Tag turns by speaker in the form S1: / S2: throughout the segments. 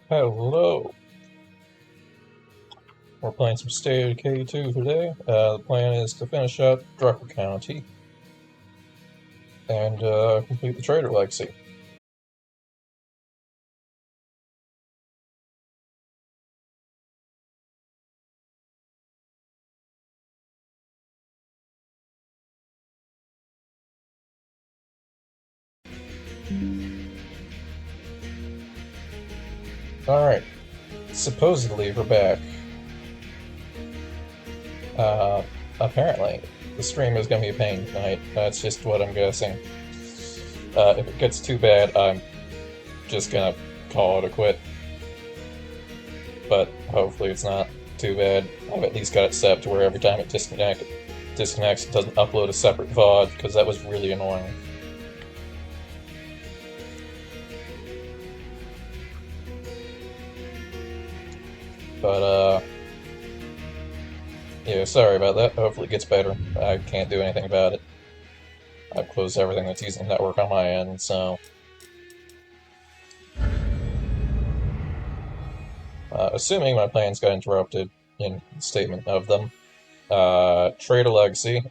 S1: Hello. We're playing some State of Decay 2 today. The plan is to finish up Drucker County and complete the Trader Legacy. Alright. Supposedly we're back. Apparently, the stream is going to be a pain tonight. That's just what I'm guessing. If it gets too bad, I'm just going to call it a quit. But hopefully it's not too bad. I've at least got it set to where every time it disconnects, it doesn't upload a separate VOD, because that was really annoying. But, yeah, sorry about that. Hopefully it gets better. I can't do anything about it. I've closed everything that's using the network on my end, so... assuming my plans got interrupted in the statement of them, Trader Legacy.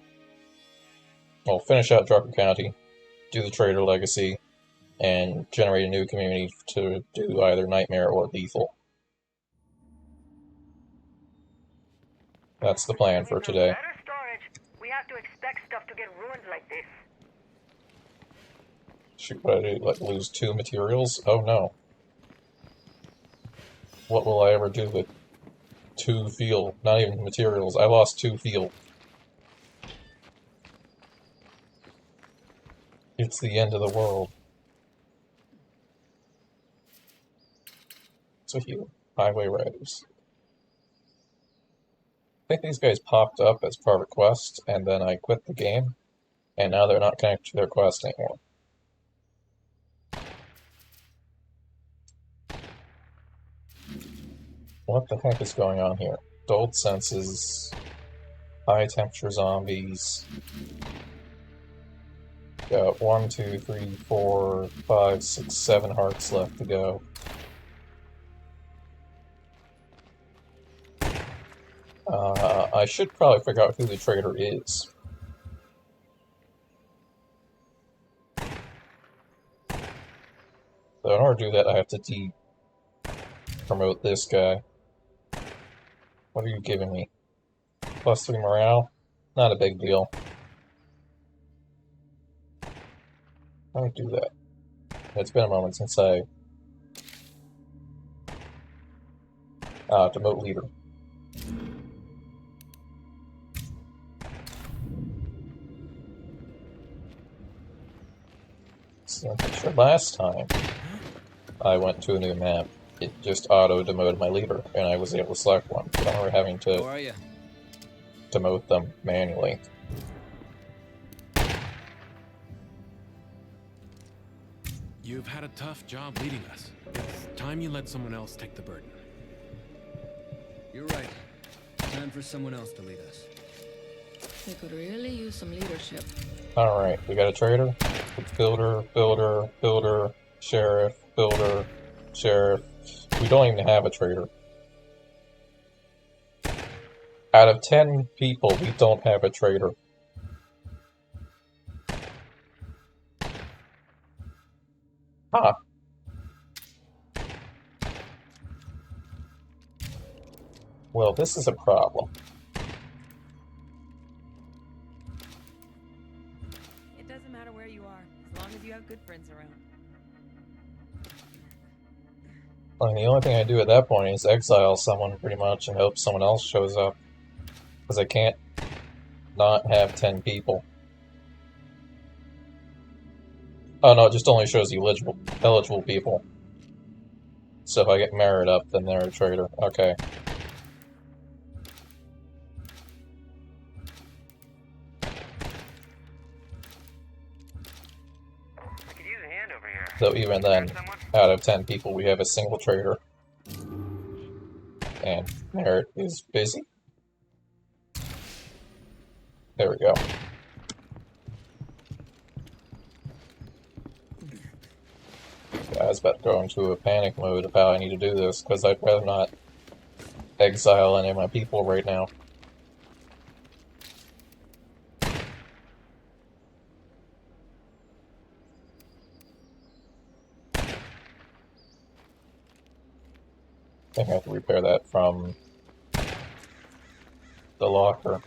S1: Well, finish out Drucker County, do the Trader Legacy, and generate a new community to do either Nightmare or Lethal. That's the plan for today.
S2: Better storage. We have to expect stuff to get ruined like this.
S1: Shoot, what I do? Like, lose 2 materials? Oh no. What will I ever do with 2 field? Not even materials. I lost 2 field. It's the end of the world. So you, highway riders. I think these guys popped up as part of a quest, and then I quit the game, and now they're not connected to their quest anymore. What the heck is going on here? Dulled senses, high temperature zombies. Got 1, 2, 3, 4, 5, 6, 7 hearts left to go. I should probably figure out who the traitor is. So in order to do that, I have to promote this guy. What are you giving me? +3 morale? Not a big deal. How do I do that? It's been a moment since I... demote leader. So I'm pretty sure last time I went to a new map, it just auto-demoted my leader, and I was able to select one. So now we're having to demote them manually.
S3: You've had a tough job leading us. It's time you let someone else take the burden.
S4: You're right. Time for someone else to lead us.
S5: We could really use some leadership.
S1: Alright, we got a traitor. Builder, builder, builder, sheriff, builder, sheriff. We don't even have a traitor. Out of 10 people, we don't have a traitor. Huh. Well, this is a problem.
S5: It doesn't matter where you are, as long as you have good friends around.
S1: I mean, the only thing I do at that point is exile someone, pretty much, and hope someone else shows up. Because I can't not have 10 people. Oh no, it just only shows you eligible people. So if I get married up, then they're a traitor. Okay.
S2: I could use a hand over here.
S1: So even then, out of 10 people, we have a single traitor. And Merritt is busy. There we go. I was about to go into a panic mode of how I need to do this, because I'd rather not exile any of my people right now. I think I have to repair that from the locker.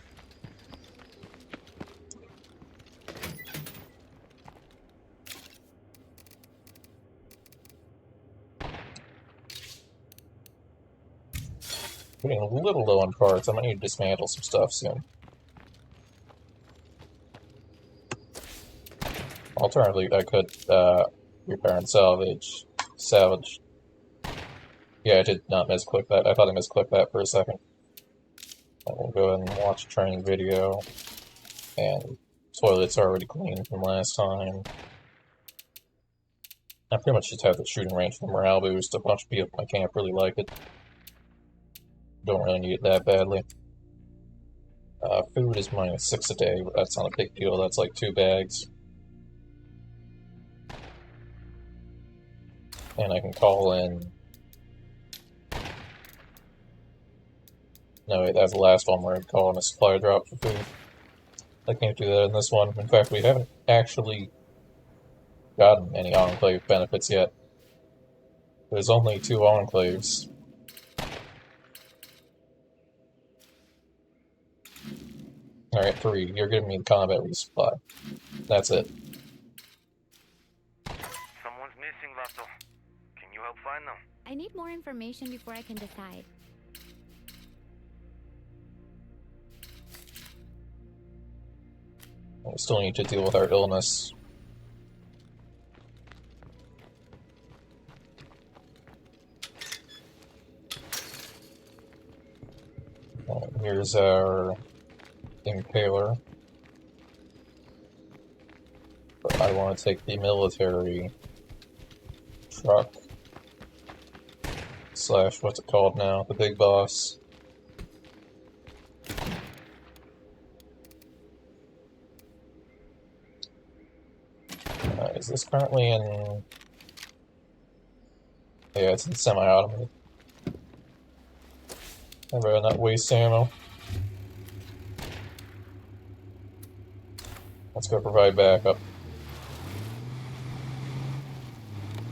S1: Getting a little low on parts. I might need to dismantle some stuff soon. Alternatively, I could repair and salvage. Salvage. Yeah, I did not misclick that. I thought I misclicked that for a second. I will go ahead and watch a training video. And toilet's already clean from last time. I pretty much just have the shooting range for the morale boost. A bunch of people in my camp really like it. Don't really need it that badly. Food is -6 a day, but that's not a big deal. That's like 2 bags. And I can call in... No, wait, that's the last one where I call in a supply drop for food. I can't do that in this one. In fact, we haven't actually gotten any enclave benefits yet. There's only 2 enclaves. Alright, 3. You're giving me the combat resupply. That's it.
S6: Someone's missing, Vato. Can you help find them?
S7: I need more information before I can decide.
S1: We still need to deal with our illness. Here's our impaler. But I want to take the military truck. Slash, what's it called now? The big boss. Is this currently in... Yeah, it's in semi-automated. I'd rather not waste ammo. Let's go provide backup.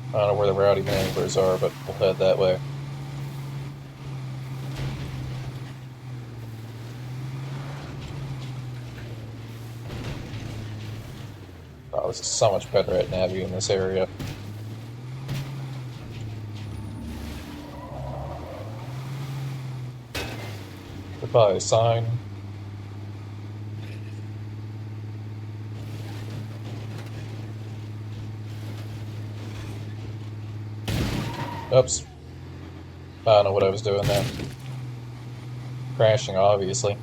S1: I don't know where the rowdy manglers are, but we'll head that way. Oh, this is so much better at navigating this area. Goodbye, sign. Oops. I don't know what I was doing there. Crashing, obviously.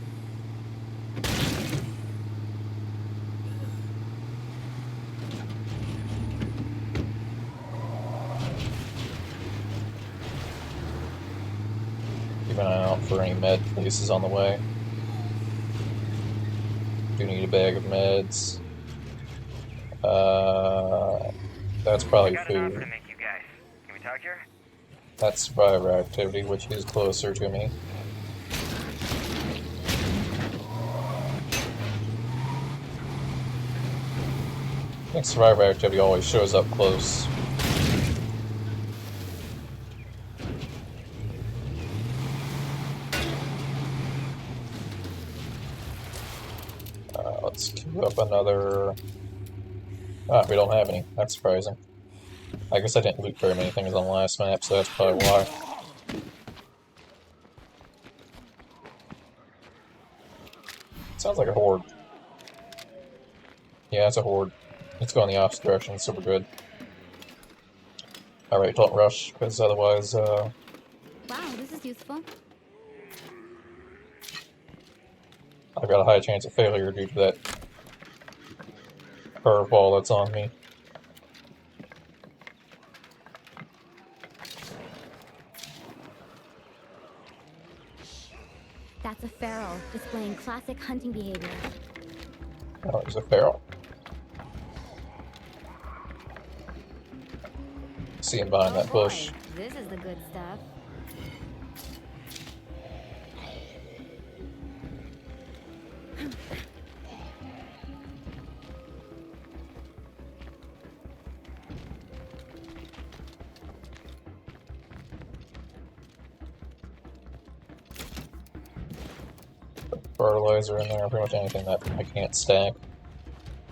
S1: Keep an eye out for any med places on the way. Do need a bag of meds. That's probably
S6: Got an offer to
S1: food.
S6: make you guys. Can we talk here?
S1: That's survivor activity, which is closer to me. I think survivor activity always shows up close. Let's queue up another... Ah, we don't have any. That's surprising. I guess I didn't loot very many things on the last map, so that's probably why. Sounds like a horde. Yeah, it's a horde. Let's go in the opposite direction, so we're good. Alright, don't rush, because otherwise,
S7: Wow, this is useful.
S1: I've got a high chance of failure due to that curveball that's on me.
S7: That's a feral, displaying classic hunting behavior.
S1: Oh, there's a feral. See him behind that bush.
S7: This is the good stuff.
S1: Fertilizer in there, pretty much anything that I can't stack.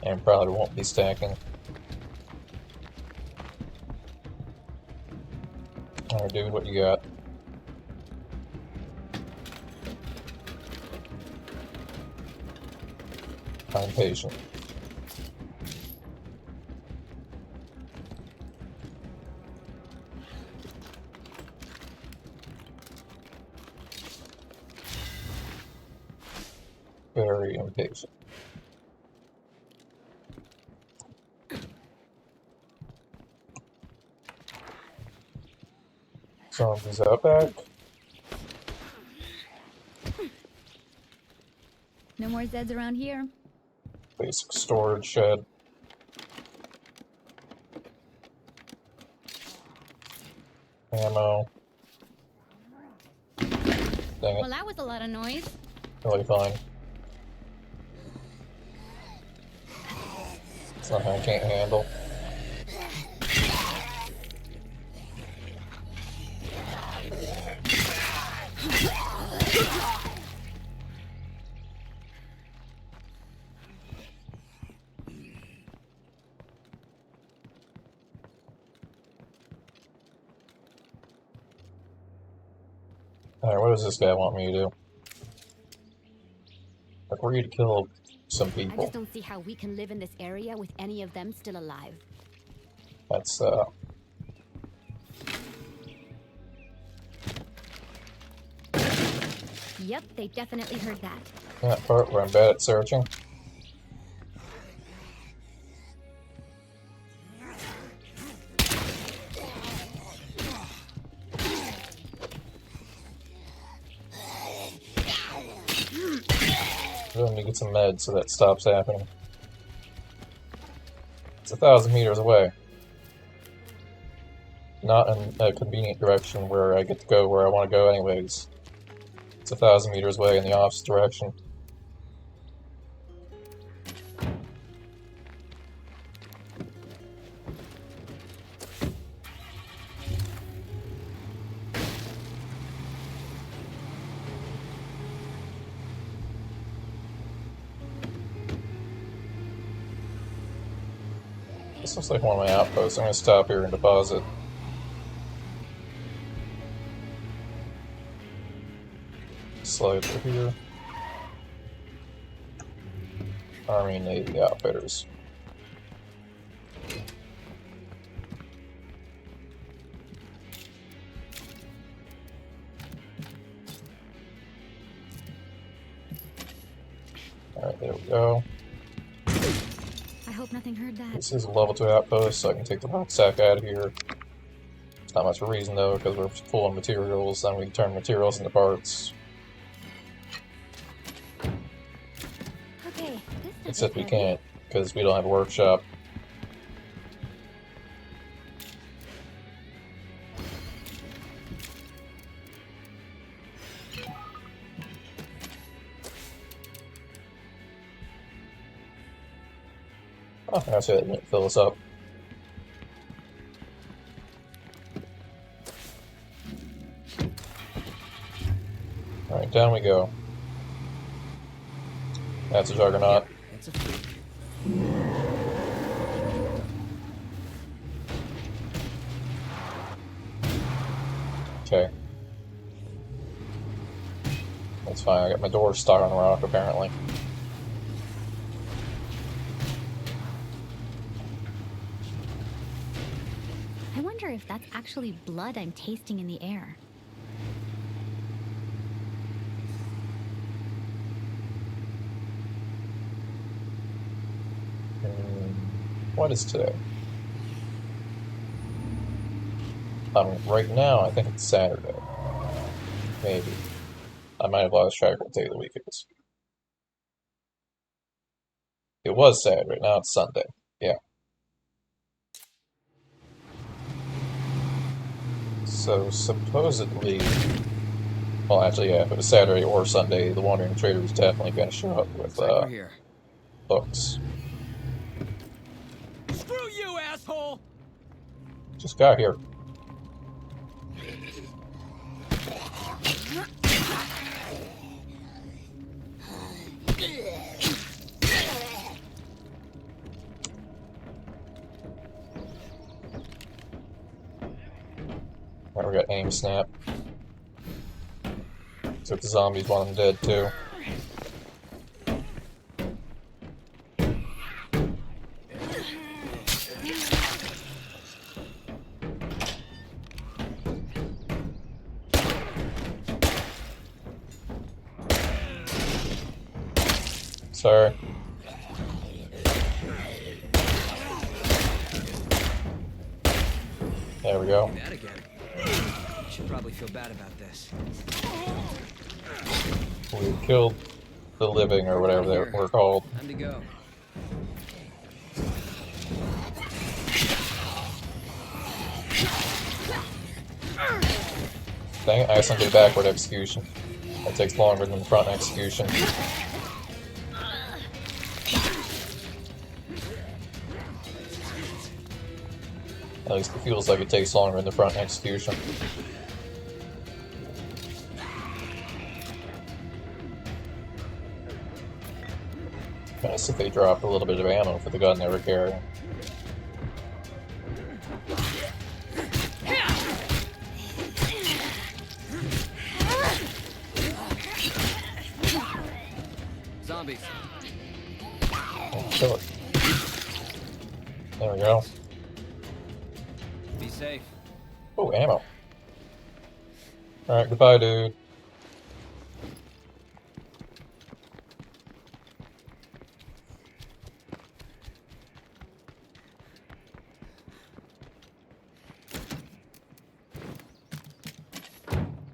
S1: And probably won't be stacking. Alright, dude, what you got? I'm patient. Very impatient. Zombies out back.
S7: No more Zeds around here.
S1: Basic storage shed. Ammo. Dang
S7: Well,
S1: it.
S7: that was a lot of noise.
S1: Really fine. Something I can't handle. Alright, what does this guy want me to do? Agree to kill some
S7: I
S1: people.
S7: just don't see how we can live in this area with any of them still alive.
S1: That's,
S7: Yep, they definitely heard that.
S1: that part where I'm bad at searching. Really need to get some meds so that stops happening. It's 1,000 meters away. Not in a convenient direction where I get to go where I want to go anyways. It's 1,000 meters away in the opposite direction. This looks like one of my outposts. I'm going to stop here and deposit. Slide through here. Army and Navy outfitters. Alright, there we go.
S7: I hope nothing heard that.
S1: This is a level 2 outpost, so I can take the rucksack out of here. It's not much of a reason though, because we're full of materials, then we can turn materials into parts.
S7: Okay, this
S1: Except we can't, because we don't have a workshop. Oh, that's it. Didn't fill us up. Alright, down we go. That's a juggernaut.
S4: It's a freak.
S1: Okay. That's fine. I got my door stuck on the rock, apparently.
S7: I wonder if that's actually blood I'm tasting in the air.
S1: What is today? Right now, I think it's Saturday. Maybe. I might have lost track of what day of the week it is. It was Saturday, now it's Sunday. Yeah. So supposedly, well, actually, yeah, if it was Saturday or Sunday, the Wandering Trader was definitely going to show up with
S4: Looks like we're here.
S1: books.
S4: Screw you, asshole!
S1: Just got here. Alright, we got aim snap. Except the zombies want them dead too. Sorry. There we go.
S4: That again. You should probably feel bad about this.
S1: We killed the living or whatever they were called.
S4: Time to go.
S1: Dang it, I accidentally did backward execution. That takes longer than the front execution. At least it feels like it takes longer in the front execution. Nice if they dropped a little bit of ammo for the gun they were carrying.
S4: Zombies.
S1: Oh, kill it. There we go.
S4: Be safe.
S1: Oh, ammo. Alright, goodbye, dude.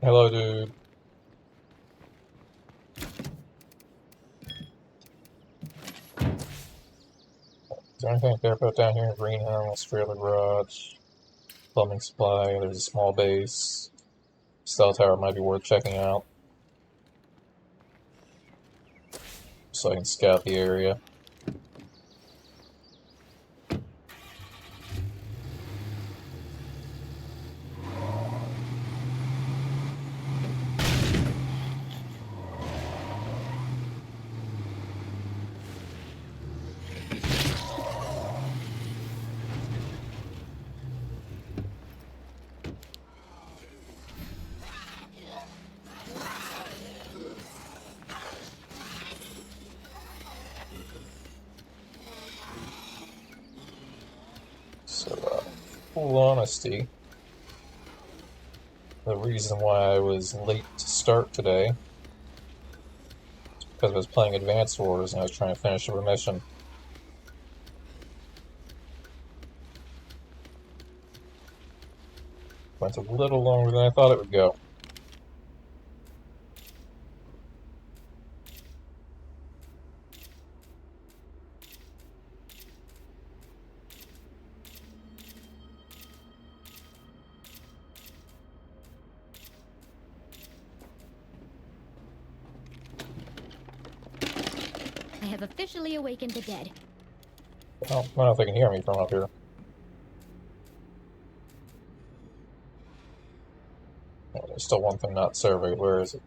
S1: Hello, dude. Is there anything I care about down here? Greenhouse, trailer garage, plumbing supply, there's a small base. Cell tower might be worth checking out. So I can scout the area. So, full honesty, the reason why I was late to start today is because I was playing Advance Wars and I was trying to finish a mission. Went a little longer than I thought it would go.
S7: I have officially awakened the dead.
S1: Well, I don't know if they can hear me from up here. Oh, there's still one thing not surveyed. Where is it?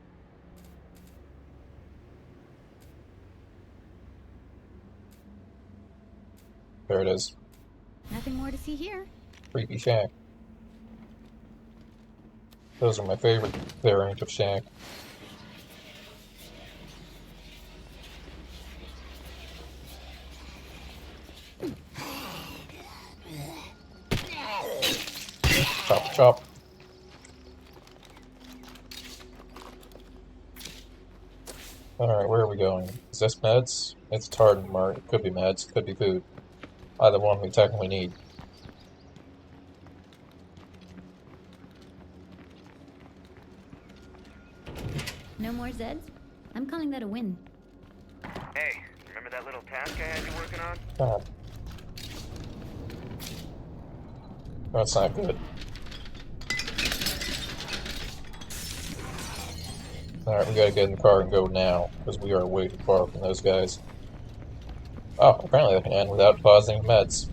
S1: There it is.
S7: Nothing more to see here.
S1: Creepy shack. Those are my favorite variant of shack. Chop, chop. Alright, where are we going? Is this meds? It's Tartan Mart. It could be meds, it could be food. Either one we technically need.
S7: No more Zeds? I'm calling that a win.
S6: Hey, remember that little task I had you working on?
S1: God. That's not good. Alright, we gotta get in the car and go now, because we are way too far from those guys. Oh, apparently I can end without depositing meds.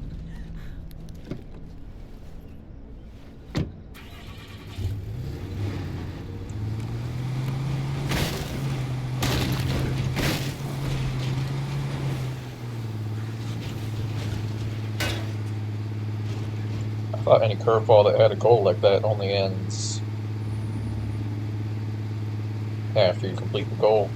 S1: I thought any curveball that had a goal like that only ends after you complete the goal.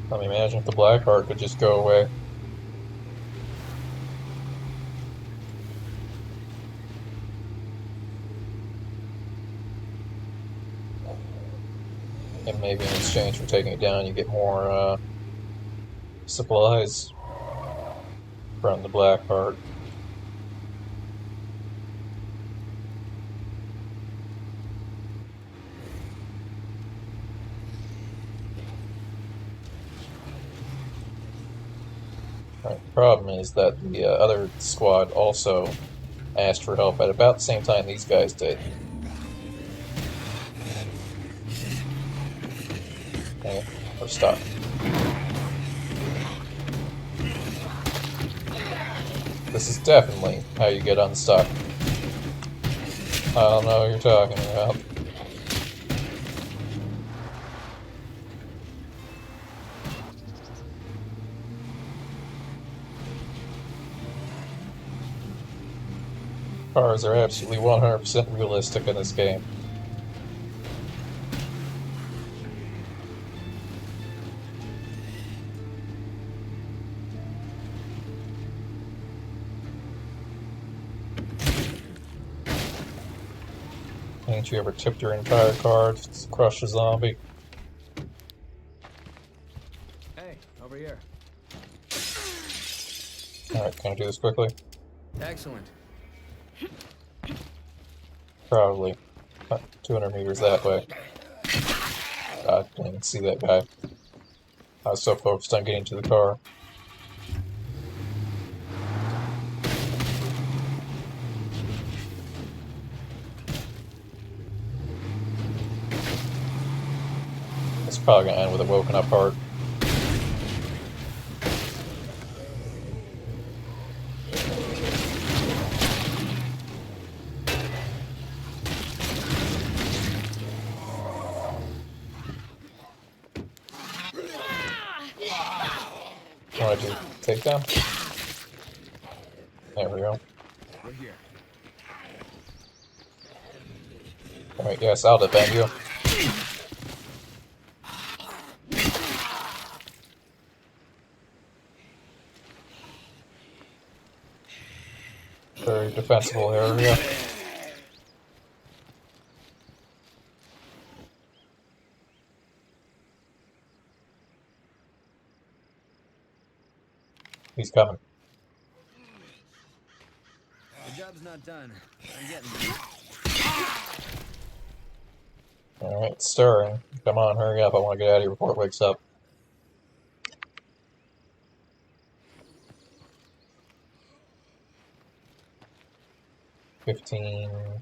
S1: Let me imagine if the black heart could just go away. And maybe in exchange for taking it down, you get more supplies from the black heart. Right, the problem is that the other squad also asked for help at about the same time these guys did. Okay, we're stuck. This is definitely how you get unstuck. I don't know what you're talking about. Cars are absolutely 100% realistic in this game. Ain't you ever tipped your entire car to crush a zombie?
S4: Hey, over here.
S1: Alright, can I do this quickly?
S4: Excellent.
S1: Probably. 200 meters that way. God, I didn't even see that guy. I was so focused on getting to the car. It's probably gonna end with a woken up heart. Want to do takedown? There we go.
S4: We're here.
S1: Alright, yes, I'll defend you. Very defensible area. He's coming.
S4: The job's not done. I'm getting there.
S1: Alright, it's stirring. Come on, hurry up. I want to get out of here before it wakes up. $15,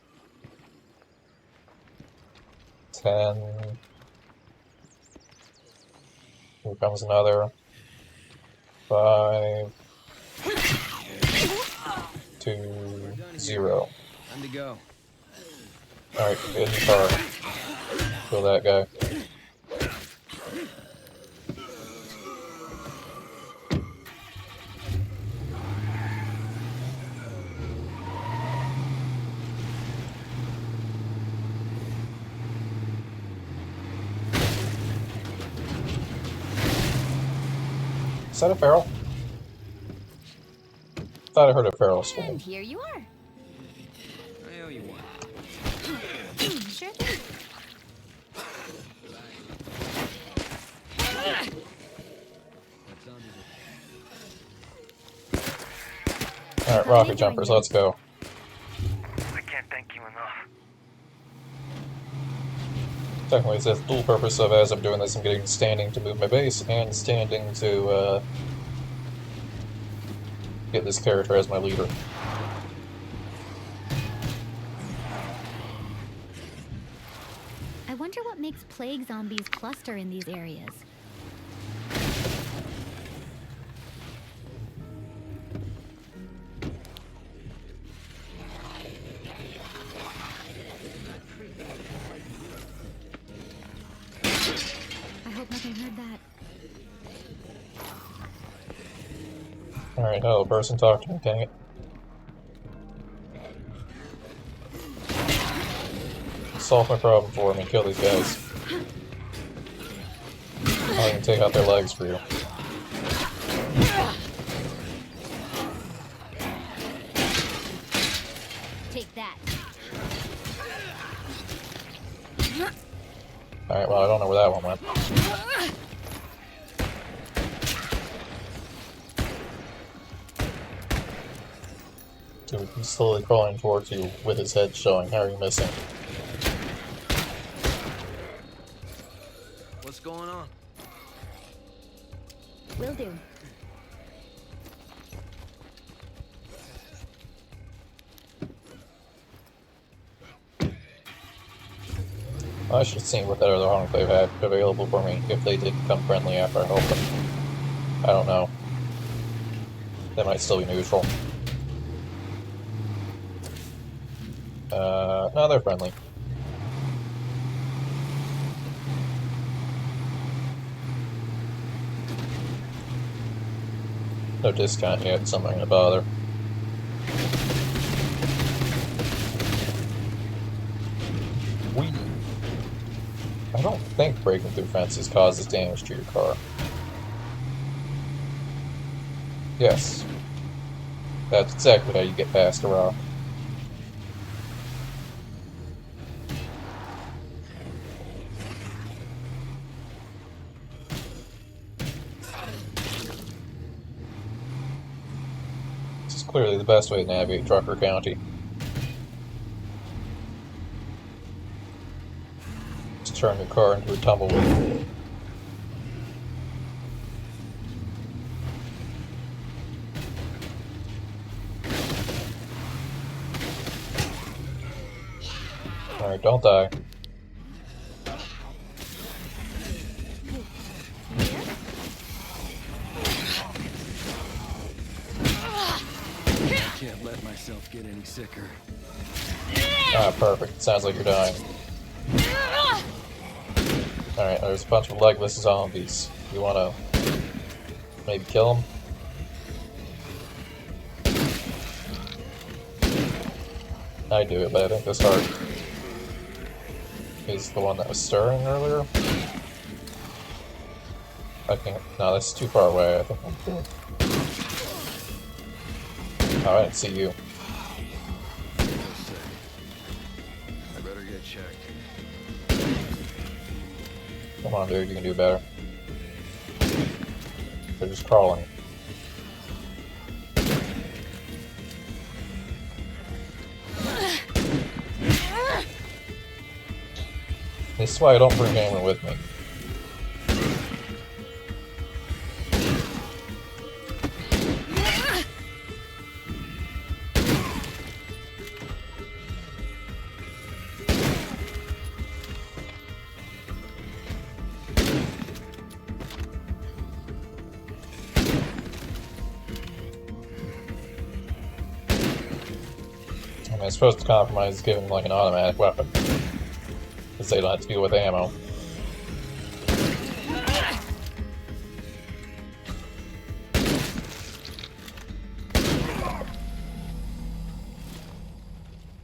S1: 10. Here comes another. 5, 2, 0.
S4: Time to go.
S1: Alright, get in the car. Kill that guy. Is that a feral? Thought I heard a feral
S7: And
S1: scream.
S7: here you are.
S4: I owe you one.
S7: Sure thing.
S4: What zombies
S1: Alright, rocket jumpers, let's go.
S6: I can't thank you enough.
S1: Technically, it's the dual purpose of, as I'm doing this, I'm getting standing to move my base, and standing to, get this character as my leader.
S7: I wonder what makes plague zombies cluster in these areas. I hope nothing heard that.
S1: Alright, hello, person, talk to me, dang it. Solve my problem for me, kill these guys. I can take out their legs for you.
S7: Take that.
S1: Alright, well, I don't know where that one went. Dude, he's slowly crawling towards you with his head showing. How are you missing?
S4: What's going on?
S7: Will do.
S1: I should see what other enclave had available for me if they did become friendly after I help them. I don't know. They might still be neutral. No, they're friendly. No discount yet, so I'm not gonna bother. I don't think breaking through fences causes damage to your car. Yes. That's exactly how you get past a rock. This is clearly the best way to navigate Drucker County. Just turn your car into a tumbleweed. Alright, don't die.
S4: Can't let myself get any sicker.
S1: Ah, perfect. Sounds like you're dying. Alright, there's a bunch of legless zombies. You wanna maybe kill them? I do it, but I think this heart is the one that was stirring earlier. I can't. No, that's too far away. I think I'm good. Oh, I didn't see you.
S4: I better get checked.
S1: Come on, dude, you can do better. They're just crawling. This is why I don't bring anyone with me. I mean, I suppose the compromise is giving them like an automatic weapon. Because they don't have to deal with ammo.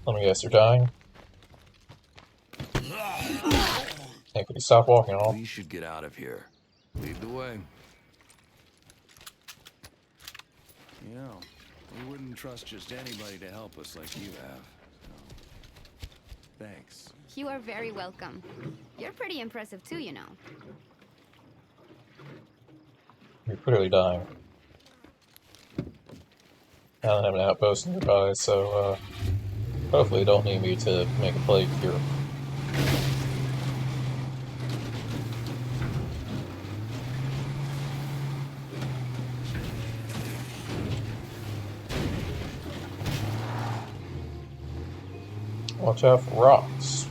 S1: Let me guess, you're dying? Hey, could you stop walking at all?
S4: We should get out of here. Lead the way. You know, we wouldn't trust just anybody to help us like you have. So, thanks.
S7: You are very welcome. You're pretty impressive too, you know.
S1: You're clearly dying. I don't have an outpost nearby, so hopefully you don't need me to make a plague cure. Watch out for rocks.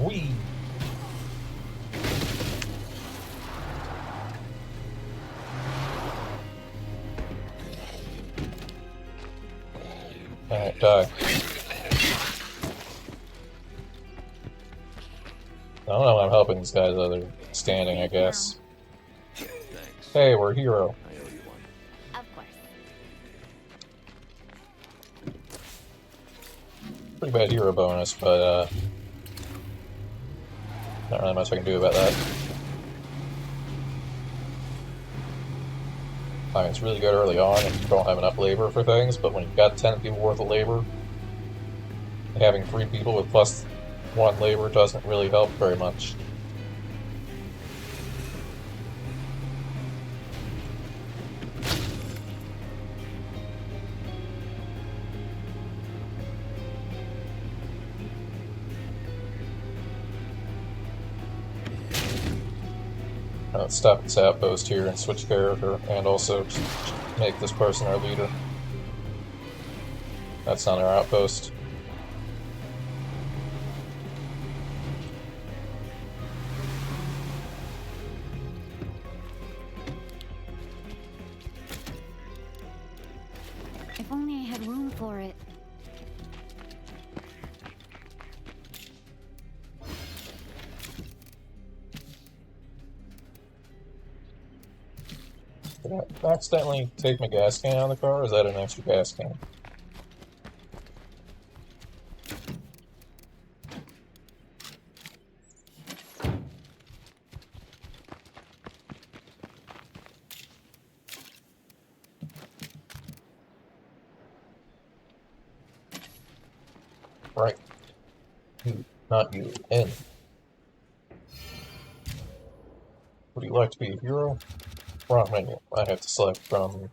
S1: Wee. Alright, die. I don't know, I'm helping these guys though, they're standing, I guess.
S4: Thanks.
S1: Hey, we're a hero.
S4: I owe you one.
S7: Of course.
S1: Pretty bad hero bonus, but not really much I can do about that. I mean, it's really good early on if you don't have enough labor for things, but when you've got 10 people worth of labor, having 3 people with plus 1 labor doesn't really help very much. Let's stop this outpost here and switch character, and also just make this person our leader. That's not our outpost.
S7: If only I had room for it.
S1: Did I accidentally take my gas can out of the car, or is that an extra gas can? Right. You, not you. N. Would you like to be a hero? Wrong menu. I have to select from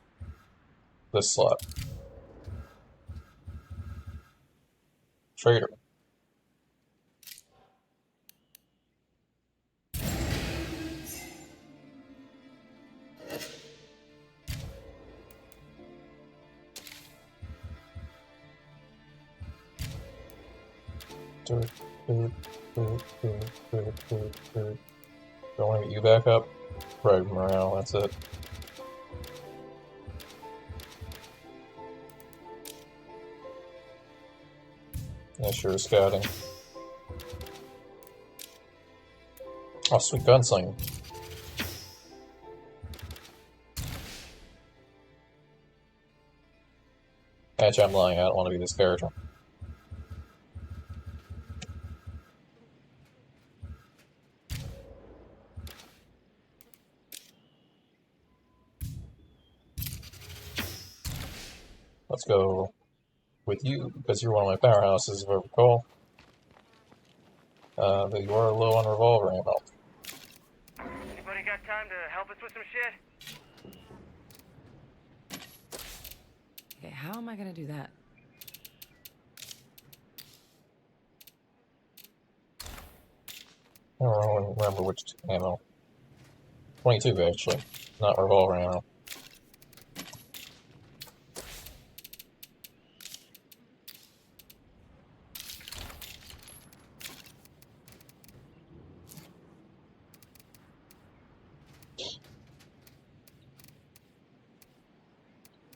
S1: this slot. Trader. Don't want to get you back up. Right, morale, that's it. Yeah, sure, scouting. Oh, sweet gunslinger. Actually, I'm lying, I don't want to be this character. Let's go with you, because you're one of my powerhouses, if I recall. But you are low on revolver ammo.
S6: Anybody got time to help us with some shit?
S5: Okay, how am I gonna do that?
S1: I don't remember which ammo. 22, actually. Not revolver ammo.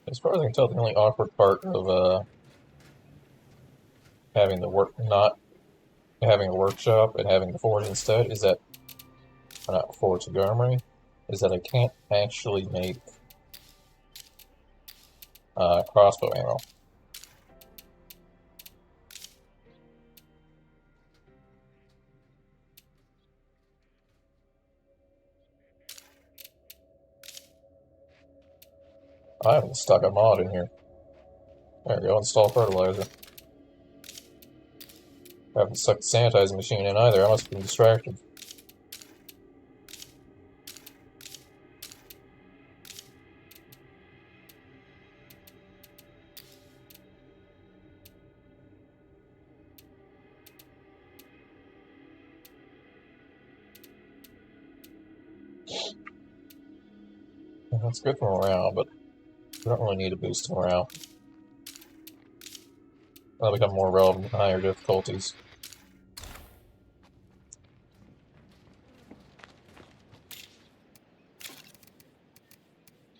S1: As far as I can tell, the only awkward part of having the not having a workshop and having the forge instead is that, or not forge, the armory, is that I can't actually make crossbow ammo. I haven't stuck a mod in here. There we go, install fertilizer. I haven't stuck the sanitizing machine in either. I must have been distracted. Well, that's good for morale, but we don't really need a boost to morale. That'll become more relevant in higher difficulties.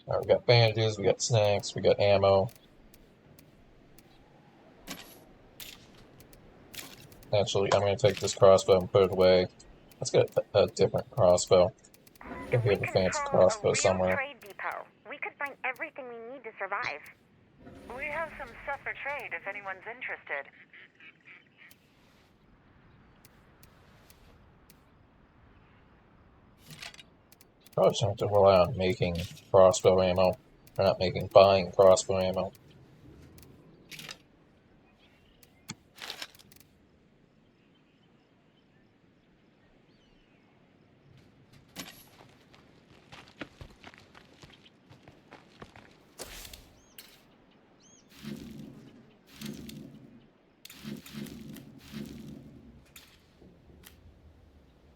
S1: Alright, we got bandages, we got snacks, we got ammo. Actually, I'm going to take this crossbow and put it away. Let's get a different crossbow. I think we have a fancy crossbow somewhere.
S2: Trade depot, we could find everything we need to survive. We have some stuff for trade if anyone's interested.
S1: Probably just have to rely on making crossbow ammo. Or not buying crossbow ammo.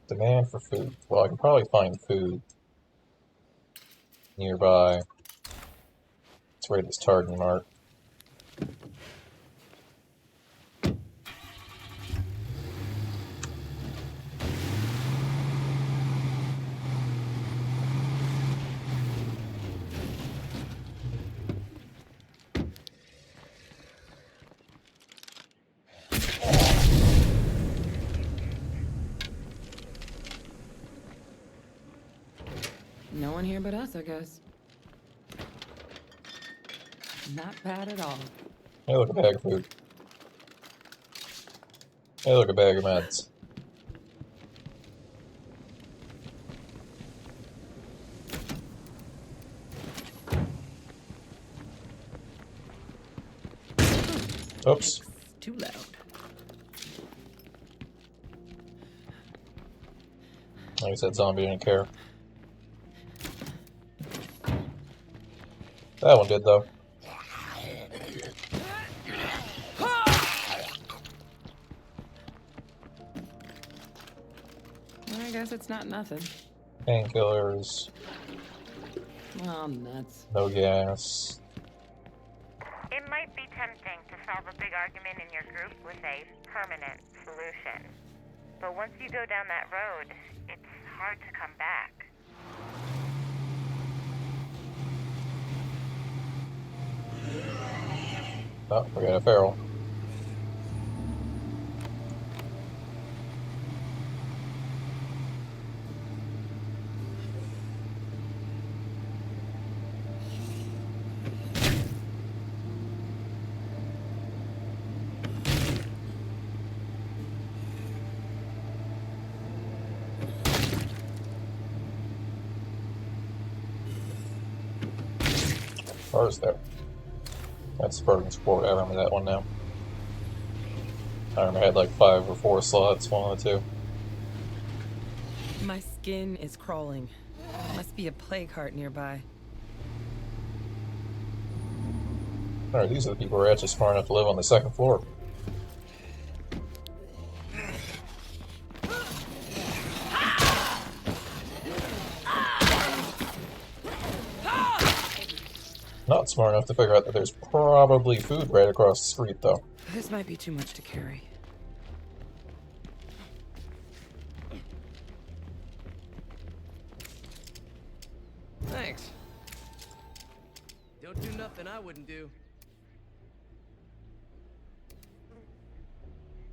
S1: Demand for food. Well, I can probably find food nearby. Let's raid this Tartan Mart.
S5: No one here but us, I guess. Not bad at all.
S1: Hey, look, a bag of food. Hey, look, a bag of meds. Oops.
S5: Too loud.
S1: Like I said, zombie didn't care. That one did, though.
S5: Well, I guess it's not nothing.
S1: Painkillers.
S5: Oh, nuts.
S1: No gas.
S2: It might be tempting to solve a big argument in your group with a permanent solution. But once you go down that road, it's hard to come back.
S1: Oh, we got a feral. Car's there. That's Spartan Sport. I remember that one now. I remember I had like 5 or 4 slots, one of the two.
S5: My skin is crawling. Must be a plague heart nearby.
S1: Alright, these are the people who are actually smart enough to live on the 2nd floor. Not smart enough to figure out that there's probably food right across the street, though.
S5: This might be too much to carry.
S8: Thanks. Don't do nothing I wouldn't do.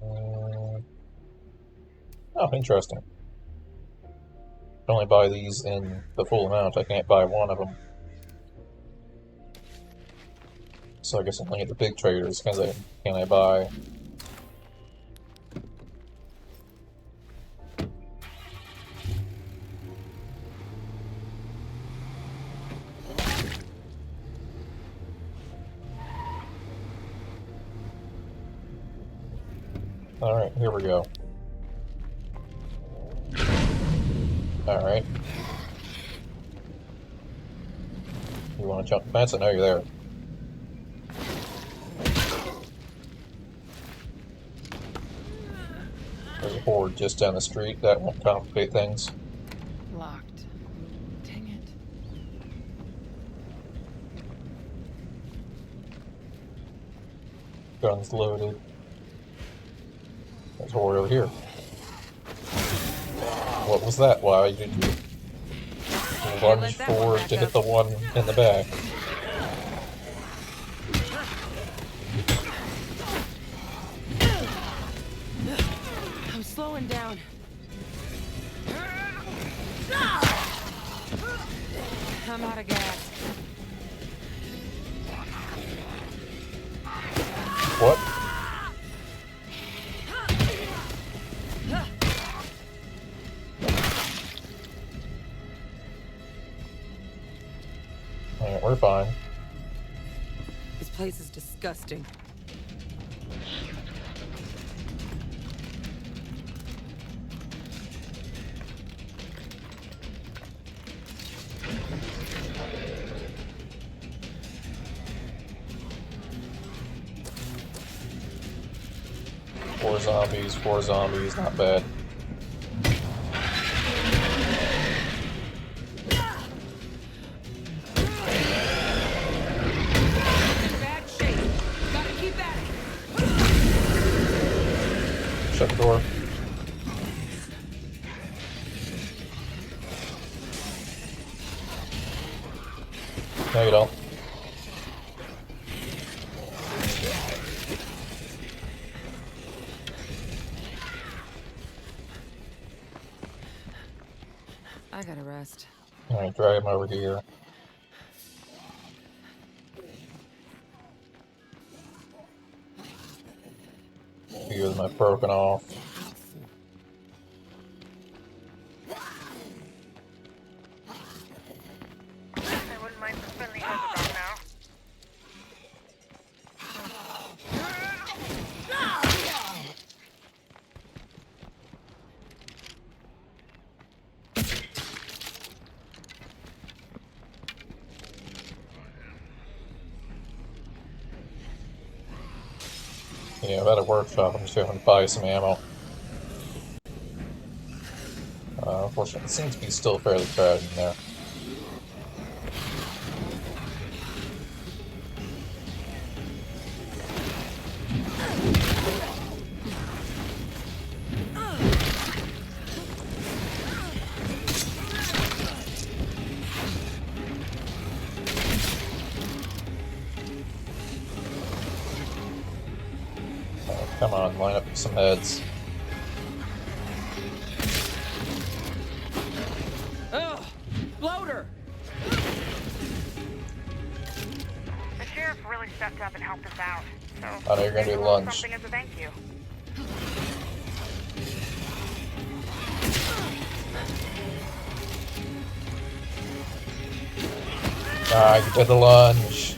S1: Oh, interesting. I can only buy these in the full amount. I can't buy one of them. So I guess I'm looking at the big traders. Can I buy? Alright, here we go. Alright. You want to jump the fence? I know you're there. There's a horde just down the street. That won't complicate things.
S5: Locked. Dang it.
S1: Guns loaded. There's a horde over here. What was that? Why did you lunge forward to hit the one in the back?
S5: I'm slowing down. I'm out of gas.
S1: What? Alright, we're fine.
S5: This place is disgusting.
S1: Four zombies, not bad.
S5: Bad shape. Gotta keep at it.
S1: Shut the door. No, you don't.
S5: I gotta rest.
S1: Alright, drag him over here. Few of them have broken off.
S2: I wouldn't mind some friendly overgrown now.
S1: Yeah, I'm at a workshop. I'm just going to buy some ammo. Unfortunately, it seems to be still fairly crowded in there. Come on, line up some heads.
S5: Ugh! Bloater!
S2: The sheriff really stepped up and helped us out. So
S1: I know you're gonna do
S2: maybe
S1: lunch.
S2: something as a thank you.
S1: Ah, you did the lunge.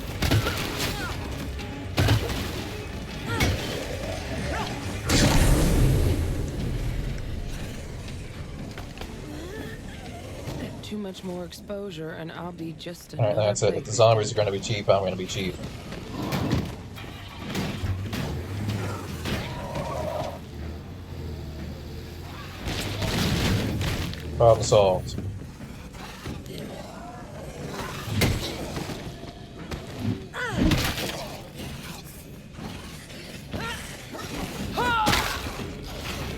S5: Too much more exposure, and I'll be just
S1: Alright,
S5: another
S1: that's it. If the zombies are gonna be cheap, I'm gonna be cheap. Problem solved.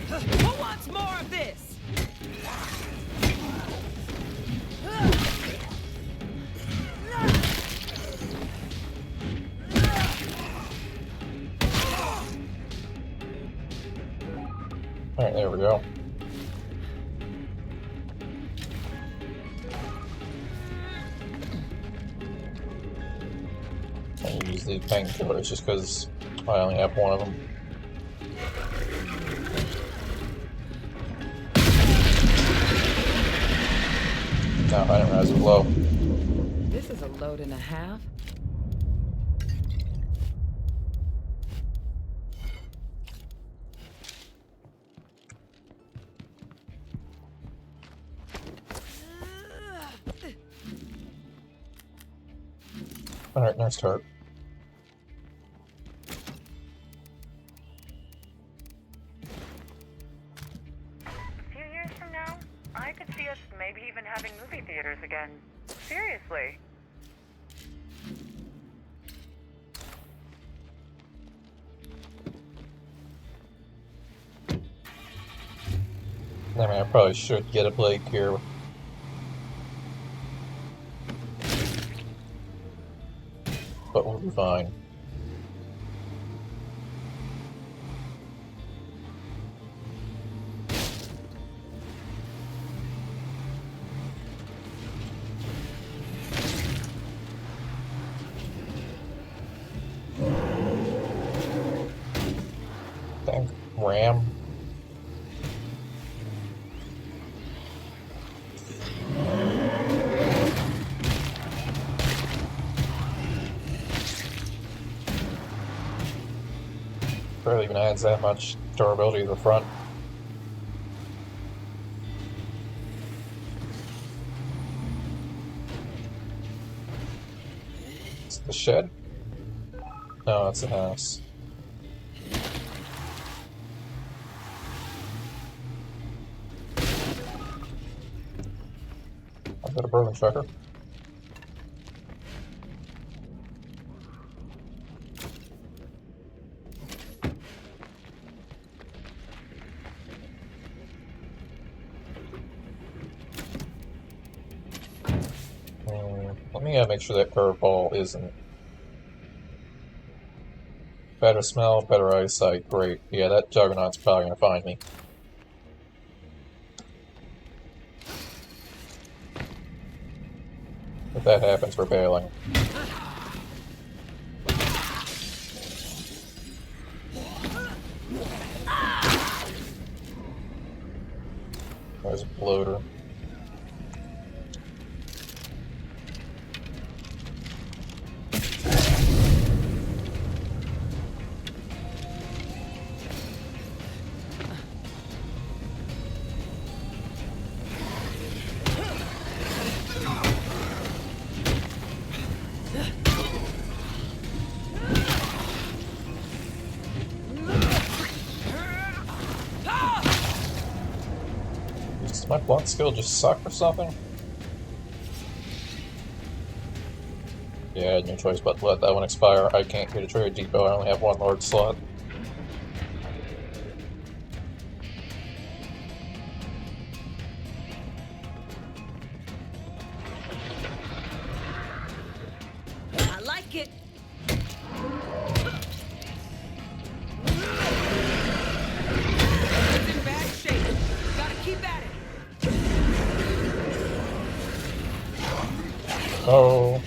S5: Who wants more of this?
S1: Alright, there we go. I use the painkillers just because I only have one of them. No, I didn't realize it was low.
S5: This is a load and a half.
S1: Alright, next heart.
S2: A few years from now, I could see us maybe even having movie theaters again. Seriously.
S1: I mean, I probably should get a blade here. But we'll be fine. Thank Ram. Barely even adds that much durability to the front. Is it the shed? No, it's the house. I've got a broken trucker. Let me make sure that curveball isn't. Better smell, better eyesight, great. Yeah, that Juggernaut's probably gonna find me. If that happens, we're bailing. There's a bloater. Does my block skill just suck or something? Yeah, I had no choice but to let that one expire. I can't get a trade depot, I only have one Lord slot.
S5: I like it. It's in bad shape. Gotta keep at it.
S1: Oh.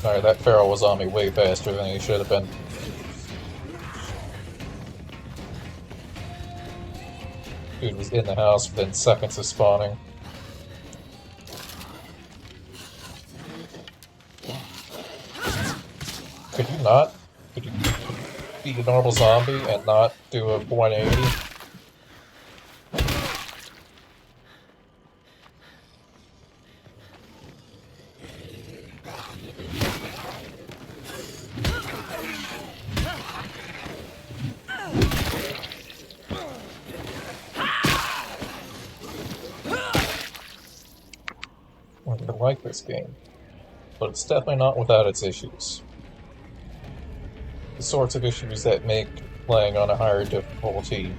S1: Alright, that Pharaoh was on me way faster than he should have been. Dude was in the house within seconds of spawning. Could you not? Could you be a normal zombie and not do a 180? I like this game, but it's definitely not without its issues. The sorts of issues that make playing on a higher difficulty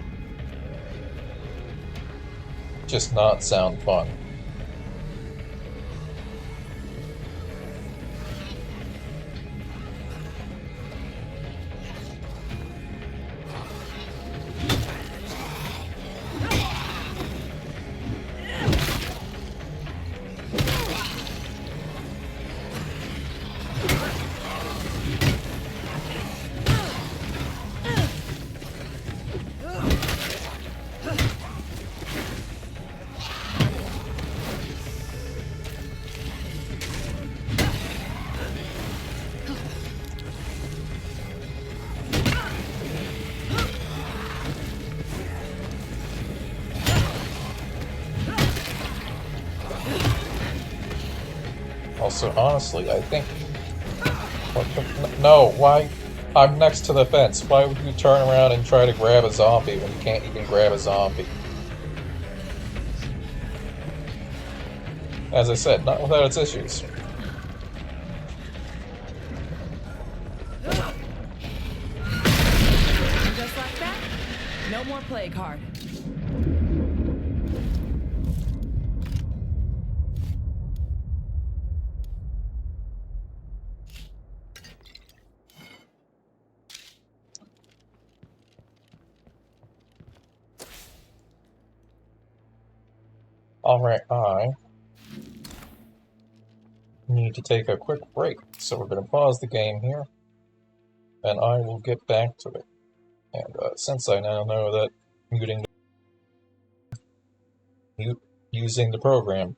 S1: just not sound fun. Also, honestly, I think... What the... No, why? I'm next to the fence. Why would you turn around and try to grab a zombie when you can't even grab a zombie? As I said, not without its issues.
S5: And just like that, no more play card.
S1: Alright, I need to take a quick break, so we're going to pause the game here, and I will get back to it. And since I now know that using the program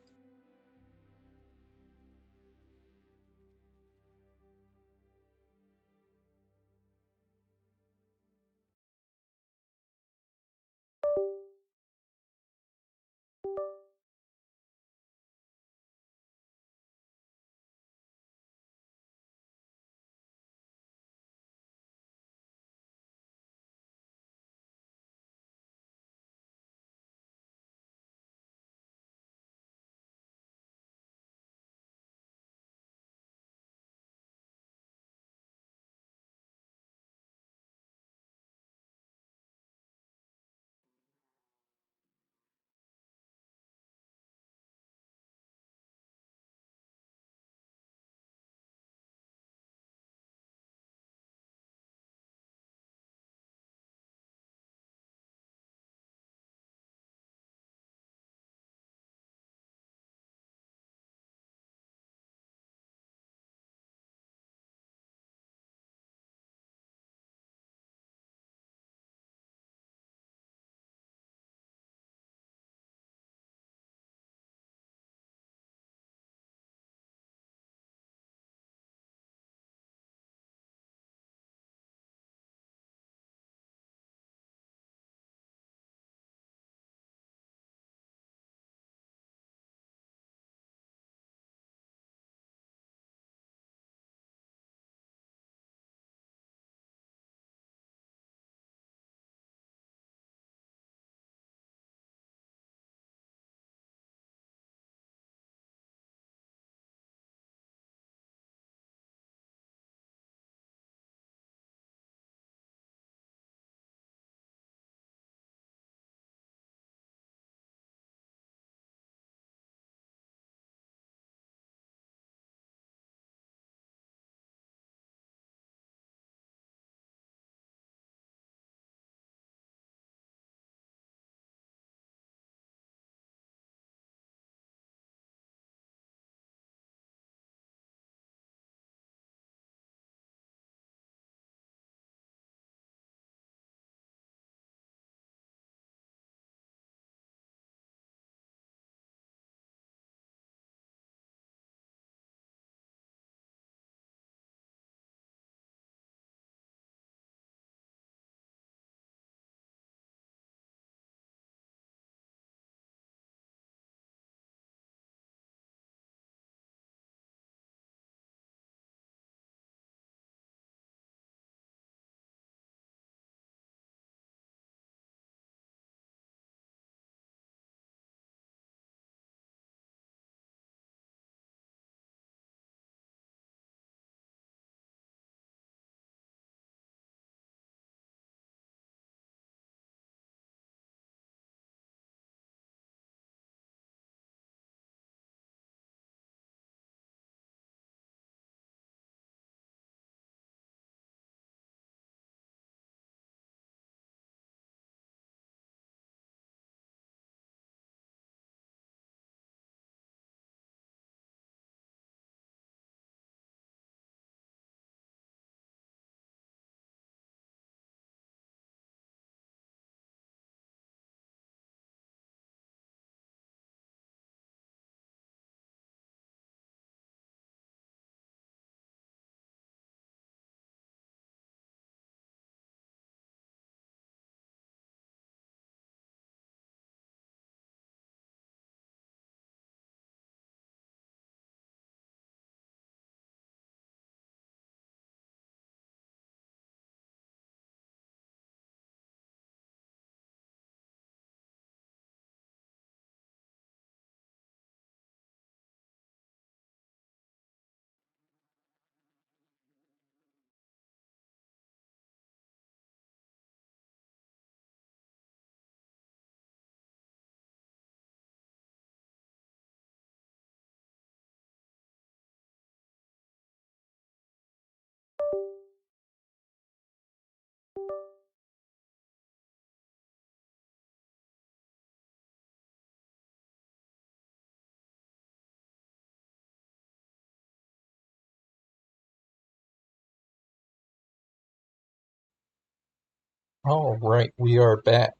S1: Alright, we are back.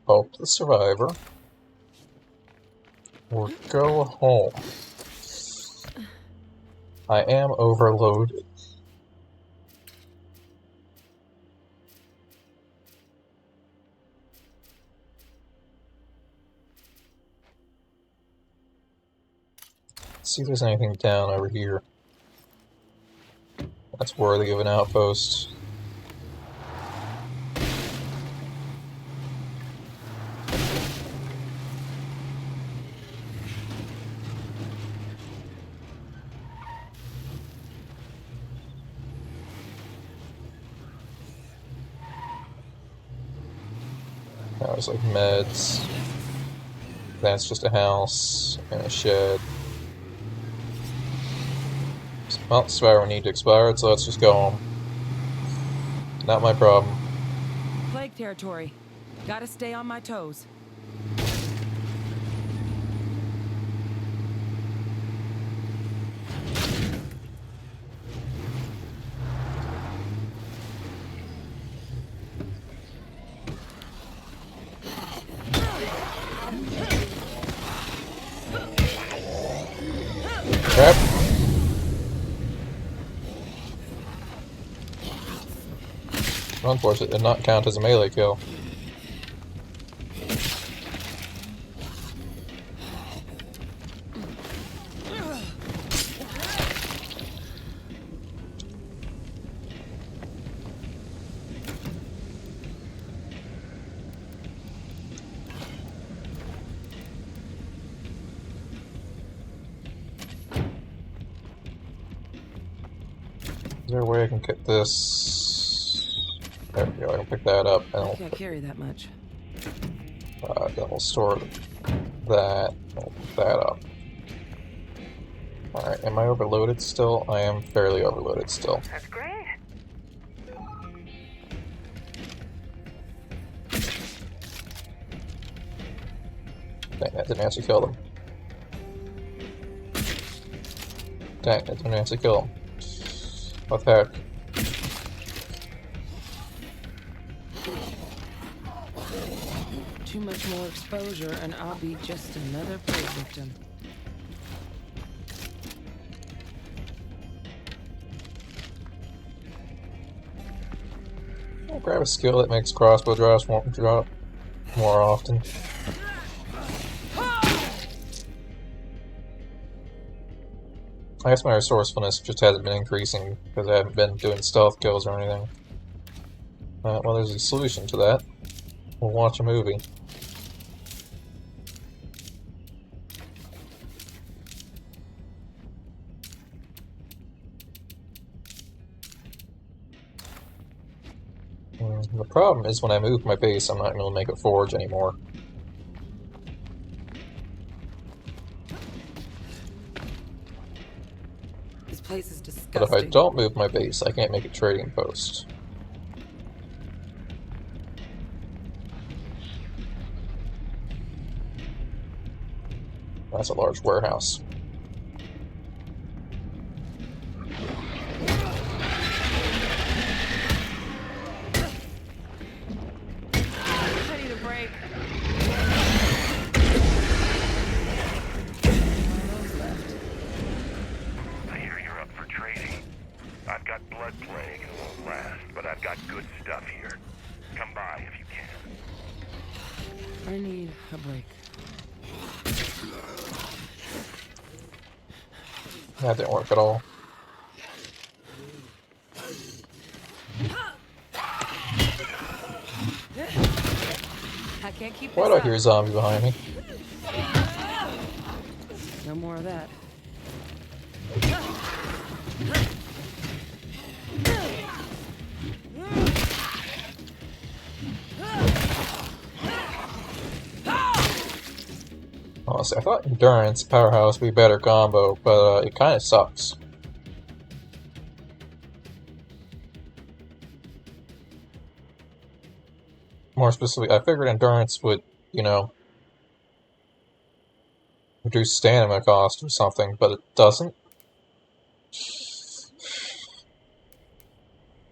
S1: Help the survivor. Or go home. I am overloaded. Let's see if there's anything down over here that's worthy of an outpost. There's like meds. That's just a house and a shed. Well, Spyro need to expire, so let's just go home. Not my problem.
S5: Plague territory. Gotta stay on my toes.
S1: Crap. Unfortunately, it did not count as a melee kill. Is there a way I can get this? There we go, I can pick that up and
S5: Can't carry that much.
S1: then we'll store that, we'll pick that up. Alright, am I overloaded still? I am fairly overloaded still.
S2: That's great.
S1: Dang, that didn't actually kill them. Dang, that didn't actually kill them. What the heck?
S5: Too much more exposure and I'll be just another prey victim.
S1: I'll grab a skill that makes crossbow drops drop more often. I guess my resourcefulness just hasn't been increasing because I haven't been doing stealth kills or anything. Well, there's a solution to that. We'll watch a movie. The problem is when I move my base, I'm not going to make a forge anymore.
S5: This place is disgusting.
S1: But if I don't move my base, I can't make a trading post. That's a large warehouse.
S5: Ready to break.
S6: I hear you're up for trading. I've got blood plague and won't last, but I've got good stuff here. Come by if you can.
S5: I need a break.
S1: That didn't work at all.
S5: I can't keep
S1: Why
S5: this
S1: do I
S5: up.
S1: hear a zombie behind me?
S5: No more of that.
S1: Honestly, I thought Endurance, Powerhouse would be a better combo, but it kind of sucks. More specifically, I figured Endurance would, you know, reduce stamina cost or something, but it doesn't.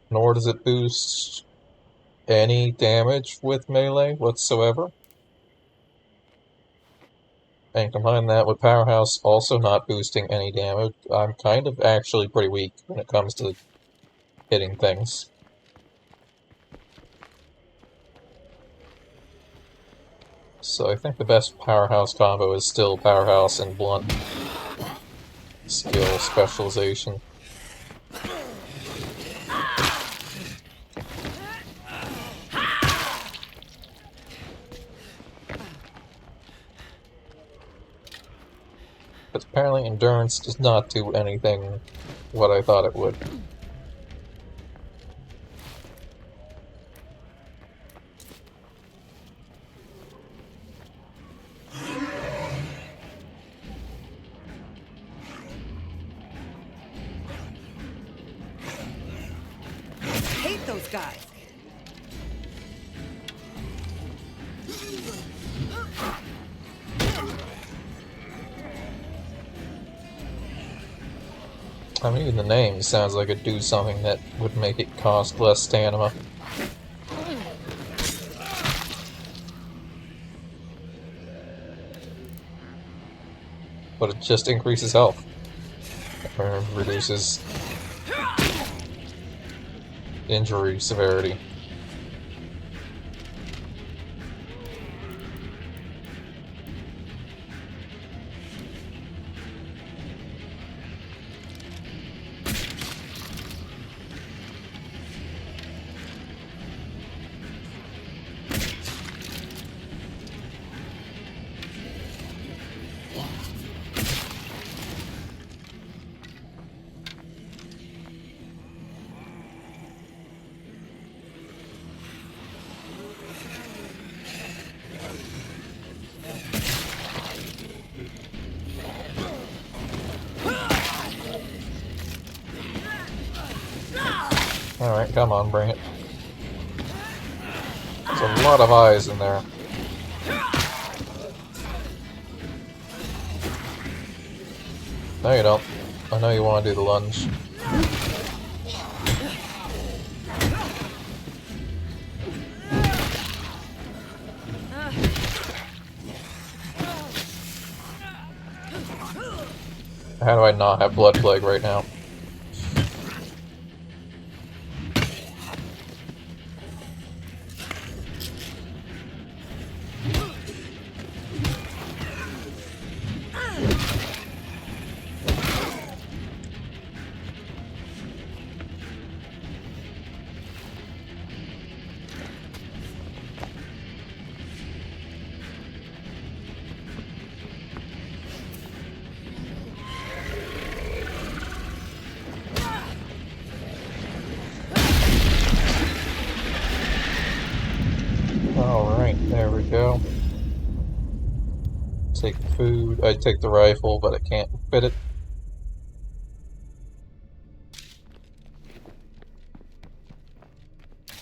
S1: Nor does it boost any damage with melee whatsoever. And combine that with Powerhouse also not boosting any damage, I'm kind of actually pretty weak when it comes to hitting things. So I think the best Powerhouse combo is still Powerhouse and Blunt skill specialization. But apparently Endurance does not do anything what I thought it would.
S9: Hate those guys.
S1: I mean, even the name sounds like it'd do something that would make it cost less stamina. But it just increases health. Or reduces injury severity. Alright, come on, bring it. There's a lot of eyes in there. No, you don't. I know you want to do the lunge. How do I not have Blood Plague right now? Alright, there we go. Take the food. I'd take the rifle, but I can't fit it.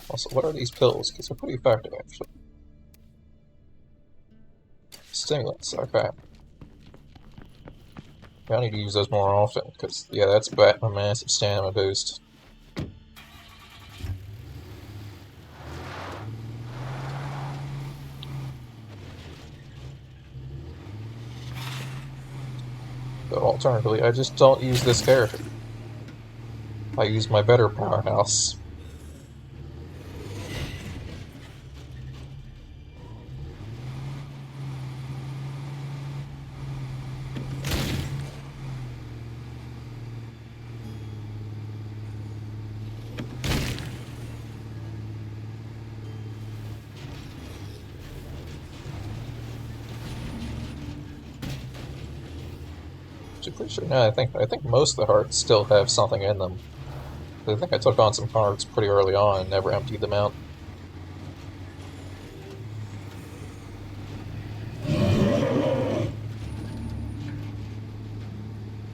S1: Also, what are these pills? Because they're pretty effective, actually. Stimulants, okay. I need to use those more often, because, yeah, that's a massive stamina boost. But alternatively, I just don't use this character. I use my better Powerhouse. I'm pretty sure. No, I think most of the hearts still have something in them. I think I took on some hearts pretty early on and never emptied them out.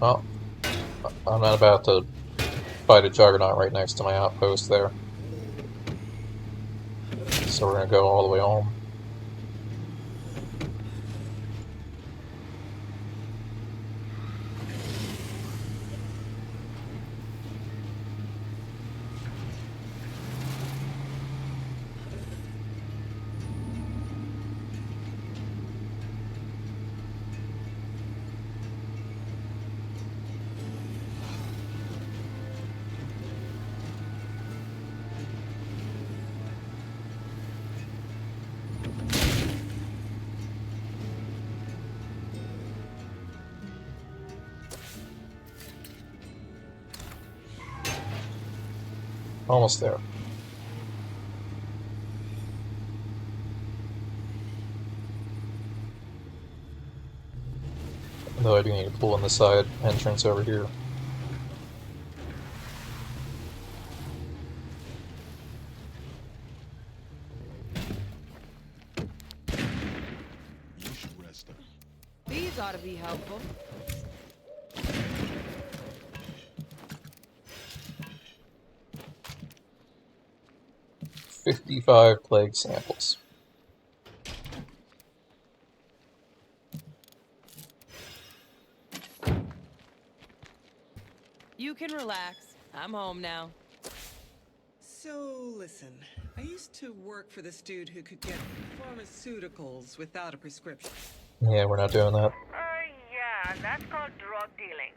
S1: Well, I'm not about to fight a juggernaut right next to my outpost there. So we're gonna go all the way home. Almost there. Though I do need to pull in the side entrance over here.
S4: You should rest up.
S5: These ought to be helpful.
S1: 55 plague samples.
S5: You can relax. I'm home now.
S9: So, listen. I used to work for this dude who could get pharmaceuticals without a prescription.
S1: Yeah, we're not doing that.
S2: Yeah, that's called drug dealing.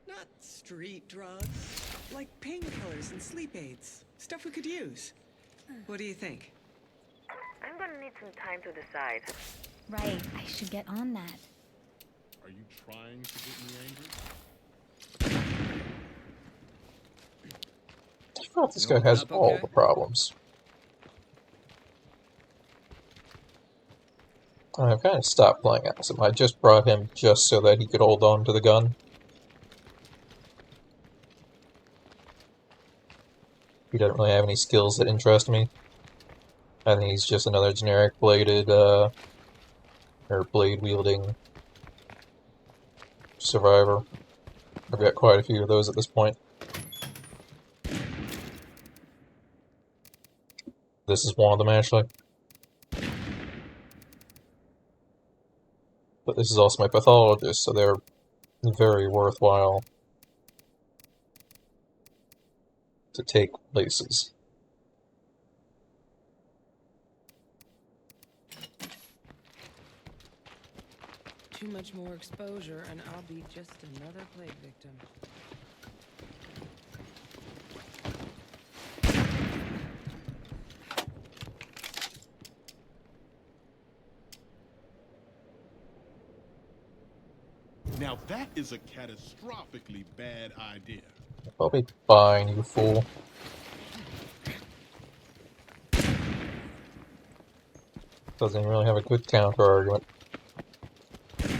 S9: Not street drugs. Like painkillers and sleep aids. Stuff we could use. What do you think?
S2: I'm gonna need some time to decide.
S7: Right, I should get on that.
S4: Are you trying to get me angry?
S1: I thought this guy has all the problems. I've kind of stopped playing as him. I just brought him just so that he could hold on to the gun. He doesn't really have any skills that interest me. I think he's just another generic bladed, or blade-wielding survivor. I've got quite a few of those at this point. This is one of them, actually. But this is also my pathologist, so they're very worthwhile to take places.
S5: Too much more exposure, and I'll be just another plague victim.
S4: Now that is a catastrophically bad idea.
S1: I'll be fine, you fool. Doesn't really have a good counter argument.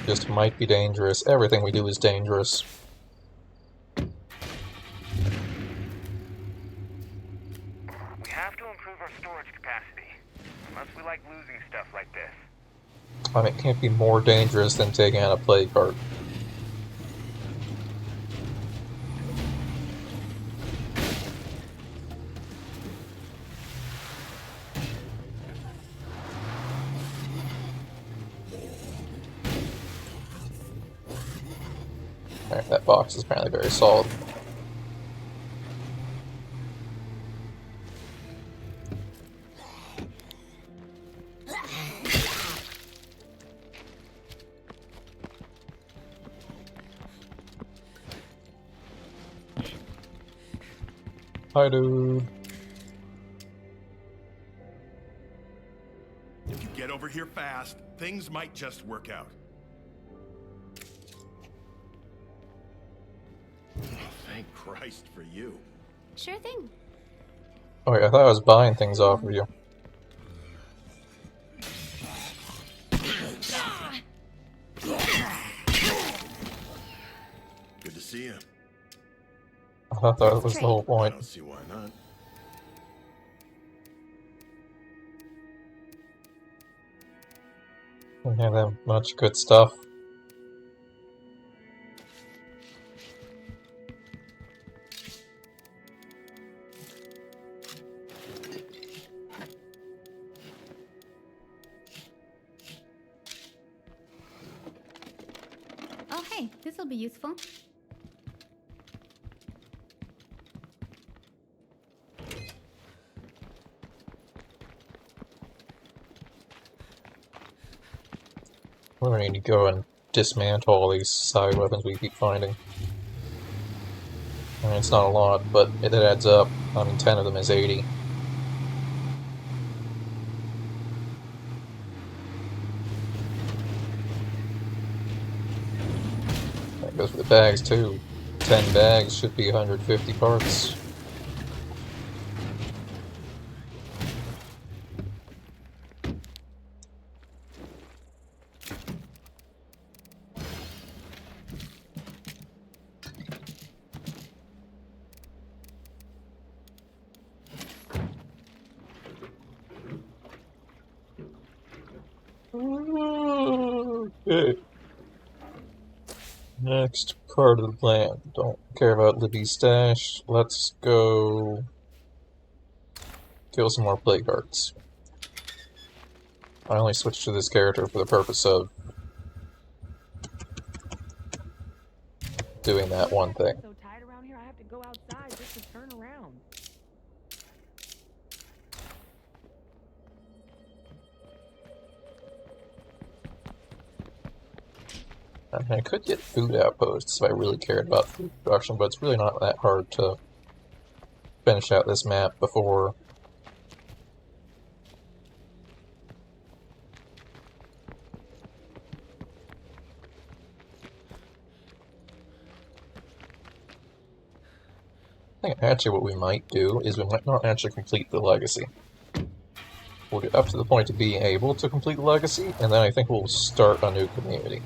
S1: Just might be dangerous. Everything we do is dangerous.
S6: We have to improve our storage capacity. Unless we like losing stuff like this.
S1: I mean, it can't be more dangerous than taking out a plague cart. Alright, that box is apparently very solid. Hi, dude.
S6: If you get over here fast, things might just work out. Oh, thank Christ for you.
S7: Sure thing.
S1: Oh wait, I thought I was buying things off of you.
S6: Good to see you.
S1: I thought that was the whole
S6: I
S1: point.
S6: don't see why not.
S1: We have that much good stuff.
S7: Oh hey, this'll be useful.
S1: We're gonna need to go and dismantle all these side weapons we keep finding. I mean, it's not a lot, but it adds up. I mean, 10 of them is 80. That goes for the bags, too. 10 bags should be 150 parts. Okay. Next part of the plan. Don't care about Libby's stash. Let's go kill some more plague hearts. I only switched to this character for the purpose of doing that one thing.
S5: So tight around here, I have to go outside just to turn around.
S1: I mean, I could get food outposts if I really cared about food production, but it's really not that hard to finish out this map before I think actually what we might do is we might not actually complete the legacy. We'll get up to the point of being able to complete the legacy, and then I think we'll start a new community.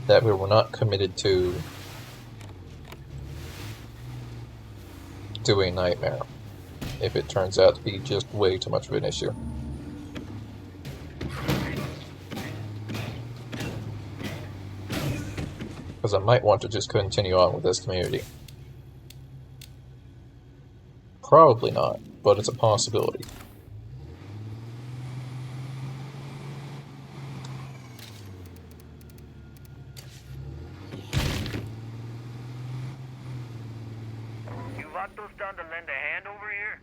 S1: That way we're not committed to doing Nightmare, if it turns out to be just way too much of an issue. Because I might want to just continue on with this community. Probably not, but it's a possibility.
S6: You vatos down to lend a hand over here?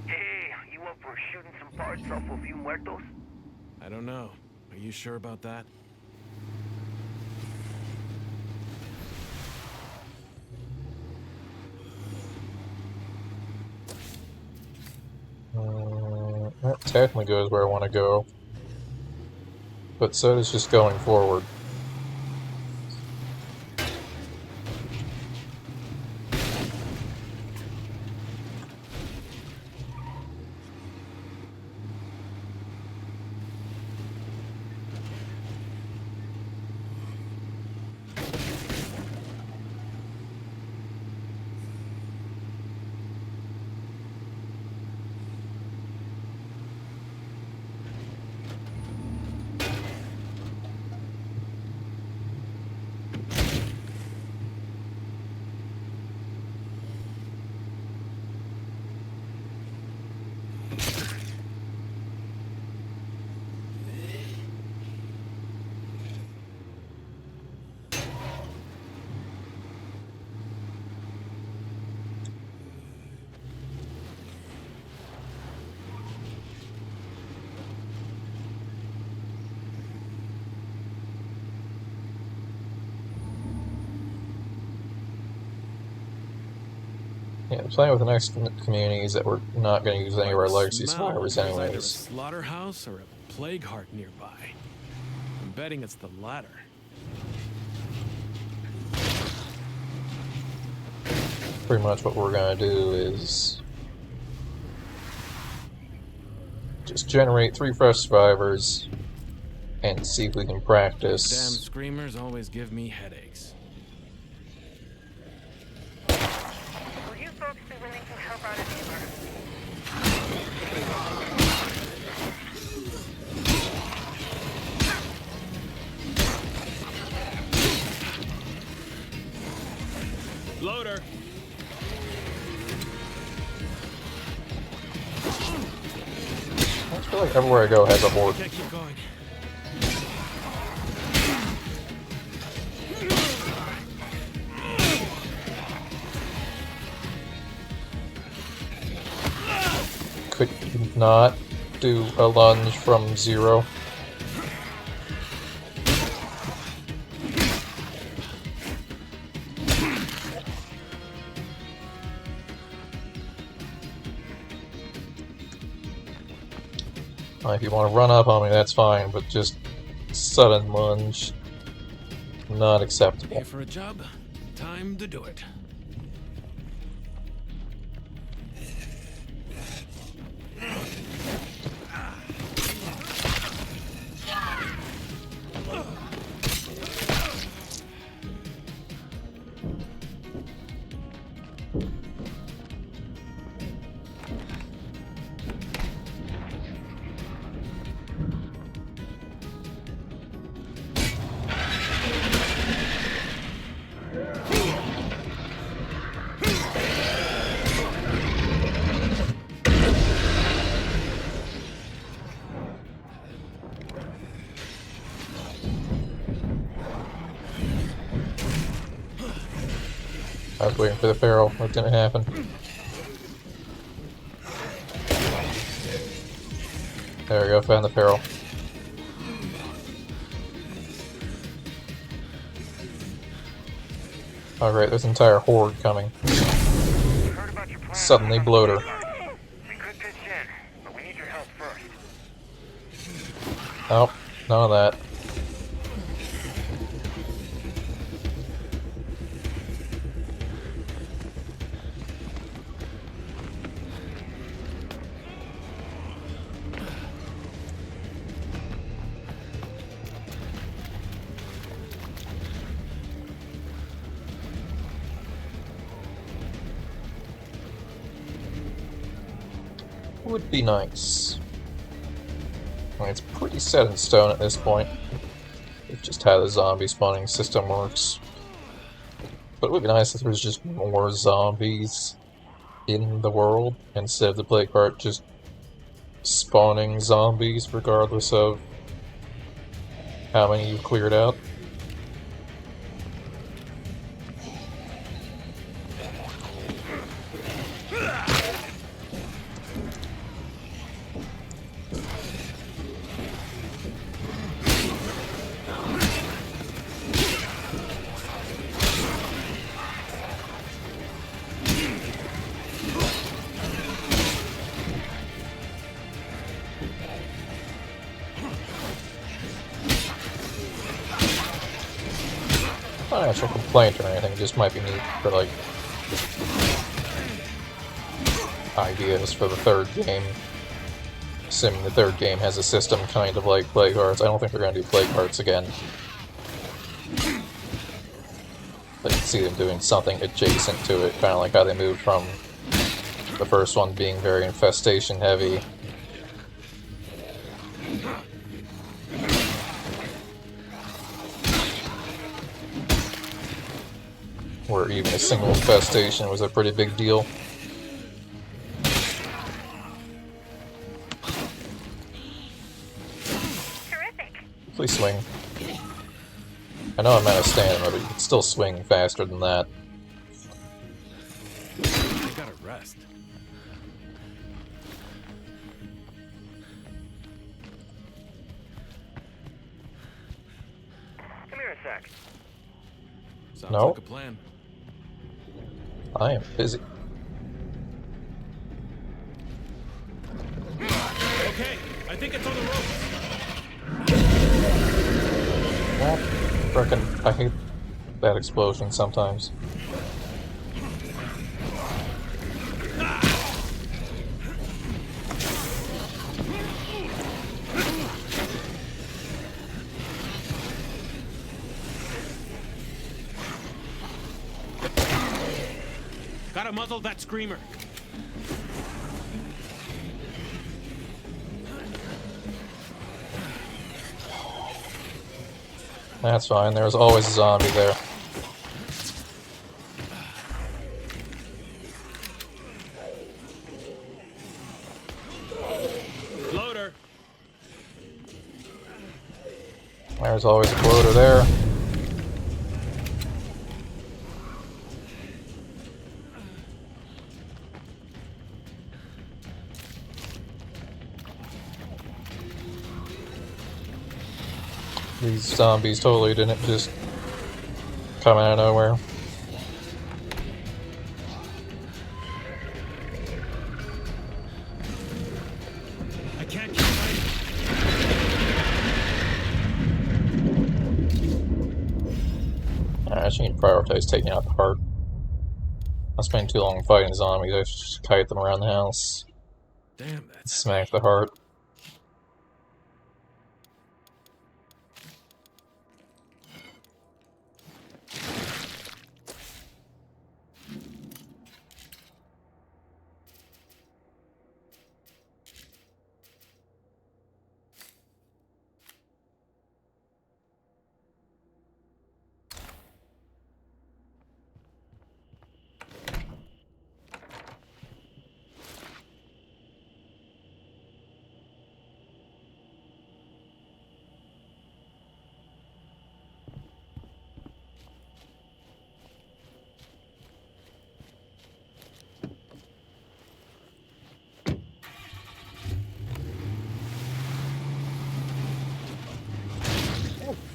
S6: Hey, you up for shooting some parts off a few muertos?
S3: I don't know. Are you sure about that?
S1: That technically goes where I want to go. But so does just going forward. Yeah, the plan with the next community is that we're not going to use any of our legacy survivors
S3: There's either a
S1: anyways.
S3: slaughterhouse or a plague heart nearby. I'm betting it's the latter.
S1: Pretty much what we're going to do is just generate 3 fresh survivors and see if we can
S3: Damn
S1: practice.
S3: screamers always give me headaches.
S2: Will you folks be willing to help out a neighbor?
S3: Loader!
S1: I feel like everywhere I go has a horde.
S3: Okay, keep going.
S1: not do a lunge from 0. If you want to run up on me, that's fine, but just sudden lunge, not acceptable.
S3: Here for a job? Time to do it.
S1: I was waiting for the barrel, that didn't happen. There we go, found the barrel. Oh great, there's an entire horde coming.
S6: Heard about your plan.
S1: Suddenly bloater.
S6: We could pitch in, but we need your help first.
S1: Nope, none of that. Would be nice. I mean, it's pretty set in stone at this point. It's just how the zombie spawning system works. But it would be nice if there was just more zombies in the world, instead of the plague part just spawning zombies regardless of how many you cleared out. Not an actual complaint or anything, it just might be neat for, like, ideas for the third game. Assuming the third game has a system kind of like Plague Hearts. I don't think they're going to do Plague Hearts again. But you can see them doing something adjacent to it, kind of like how they moved from the first one being very infestation heavy. Where even a single infestation was a pretty big deal.
S2: Terrific.
S1: Please swing. I know I'm out of stamina, but you can still swing faster than that.
S3: I gotta rest.
S6: Come here a sec.
S3: Sounds
S1: No.
S3: like a plan.
S1: I am busy.
S3: Okay, I think it's on the ropes.
S1: Well, frickin' I hate that explosion sometimes.
S3: Gotta muzzle that screamer.
S1: That's fine, there's always a zombie there.
S3: Loader.
S1: There's always a bloater there. These zombies totally didn't just come out of nowhere.
S3: I can't keep fighting.
S1: I actually need to prioritize taking out the heart. I spent too long fighting zombies. I just kite them around the house.
S3: Damn, that's
S1: Smash the heart.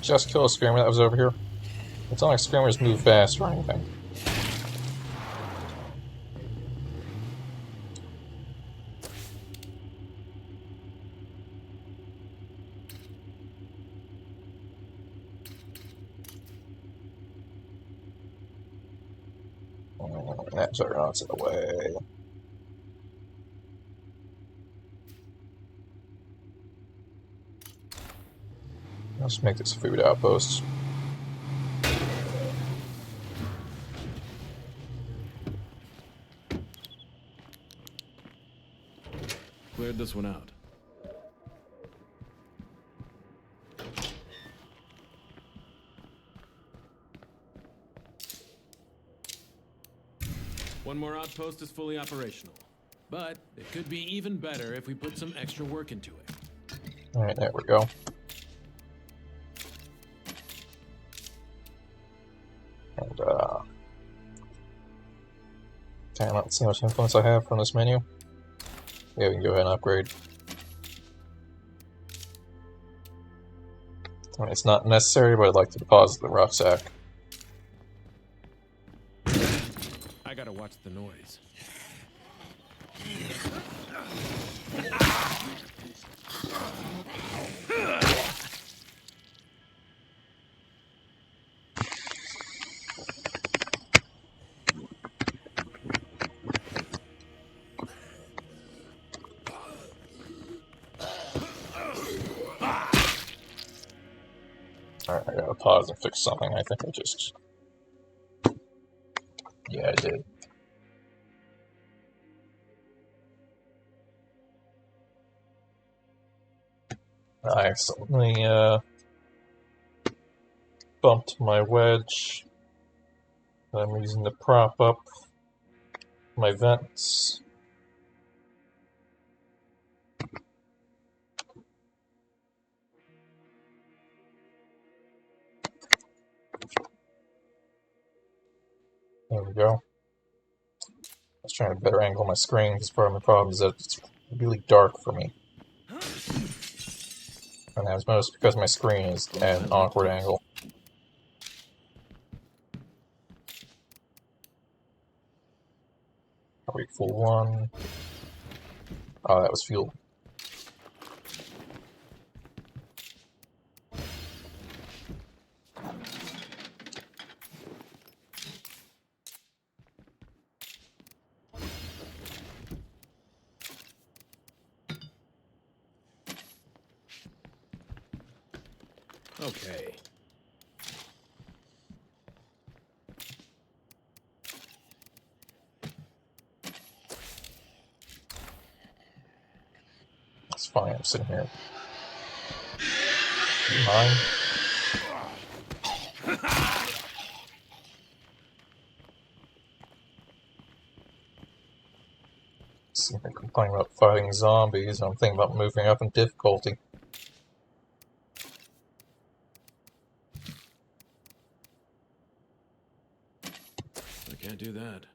S1: Just kill a screamer that was over here. It's not like screamers move fast or anything. That juggernaut's in the way. Let's make this a food outpost.
S3: Cleared this one out. One more outpost is fully operational. But it could be even better if we put some extra work into it.
S1: Alright, there we go. And, damn, let's see how much influence I have from this menu. Yeah, we can go ahead and upgrade. I mean, it's not necessary, but I'd like to deposit the rucksack.
S3: I gotta watch the noise.
S1: Alright, I gotta pause and fix something. I think I just... Yeah, I did. I accidentally, bumped my wedge that I'm using to prop up my vents. There we go. I was trying to better angle my screen because part of my problem is that it's really dark for me. And that's most because my screen is at an awkward angle. Are we full one? Oh, that was fuel.
S3: Okay.
S1: It's fine, I'm sitting here. Mine? See, I complain about fighting zombies, I'm thinking about moving up in difficulty.
S3: I can't do that.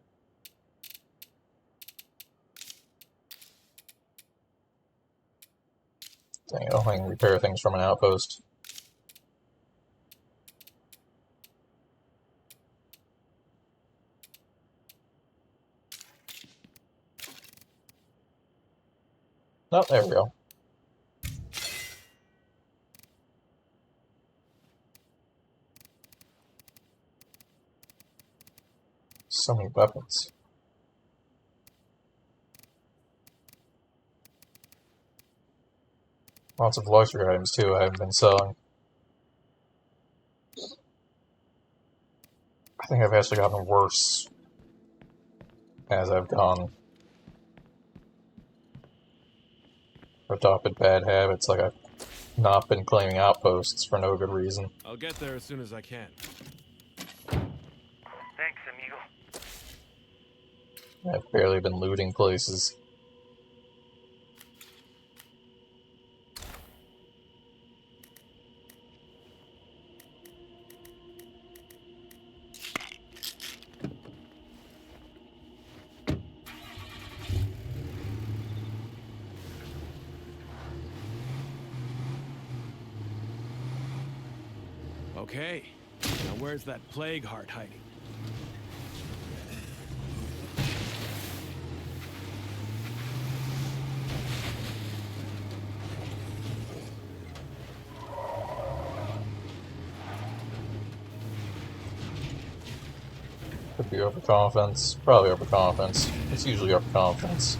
S1: Dang it, I can repair things from an outpost. Oh, there we go. So many weapons. Lots of luxury items too I haven't been selling. I think I've actually gotten worse as I've gone. Adopted bad habits, like I've not been claiming outposts for no good reason.
S3: I'll get there as soon as I can.
S6: Thanks, amigo.
S1: I've barely been looting places.
S3: Okay, now where's that plague heart hiding?
S1: Could be overconfidence. Probably overconfidence. It's usually overconfidence.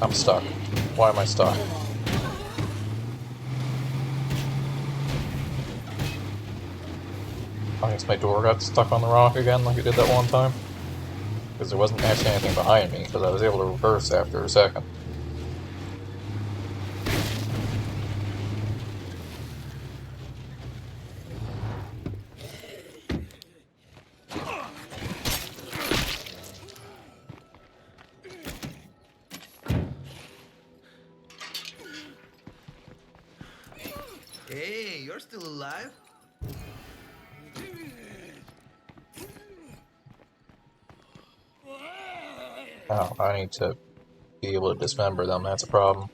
S1: I'm stuck. Why am I stuck? I guess my door got stuck on the rock again like it did that one time. Because there wasn't actually anything behind me, because I was able to reverse after a second.
S8: Hey, you're still alive?
S1: Oh, I need to be able to dismember them, that's a problem.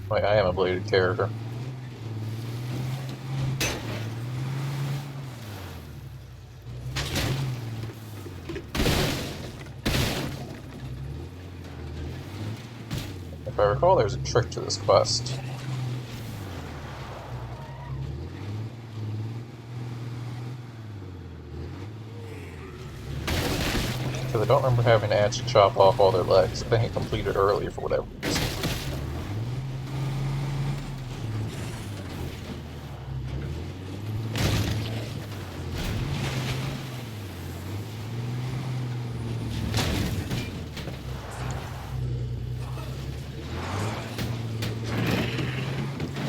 S1: Wait, I am a bladed character. If I recall, there's a trick to this quest. Because I don't remember having to actually chop off all their legs. I think it completed early for whatever reason.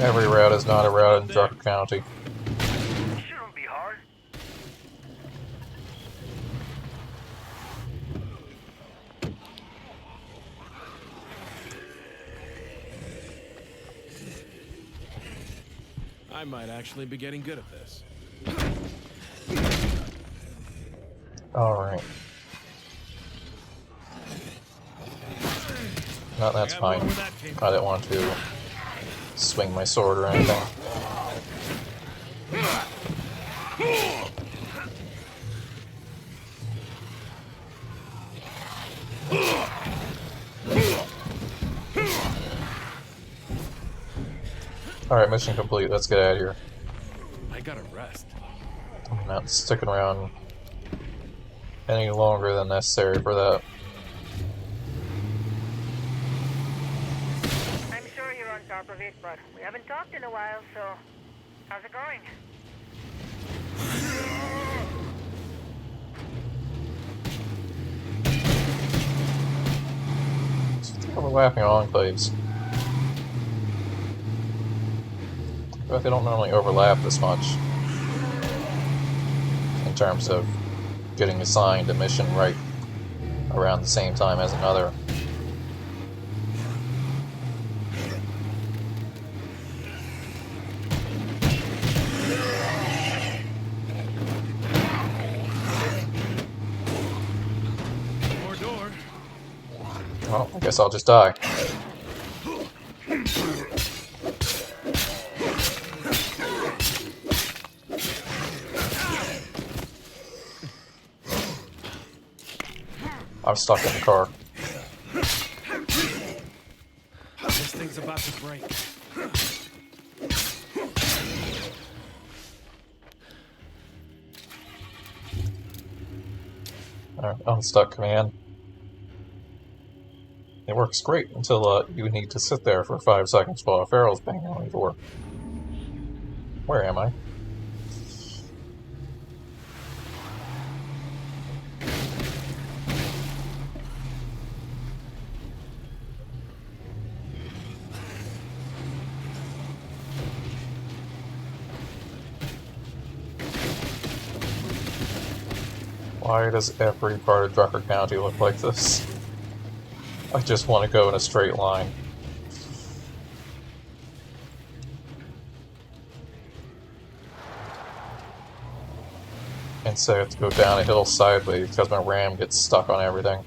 S1: Every route is not a route in Drucker County.
S6: Shouldn't be hard.
S3: I might actually be getting good at this.
S1: Alright. No, that's fine. I didn't want to swing my sword or anything. Alright, mission complete. Let's get out of here.
S3: I gotta rest.
S1: I'm not sticking around any longer than necessary for that.
S2: I'm sure you're on top of it, but we haven't talked in a while, so how's it going?
S1: Overlapping enclaves. But they don't normally overlap this much in terms of getting assigned a mission right around the same time as another.
S3: More door.
S1: Well, I guess I'll just die. I'm stuck in the car.
S3: This thing's about to break.
S1: Alright, unstuck command. It works great until you need to sit there for 5 seconds while a feral's banging on your door. Where am I? Why does every part of Drucker County look like this? I just want to go in a straight line. Instead I have to go down a hill sideways because my ram gets stuck on everything.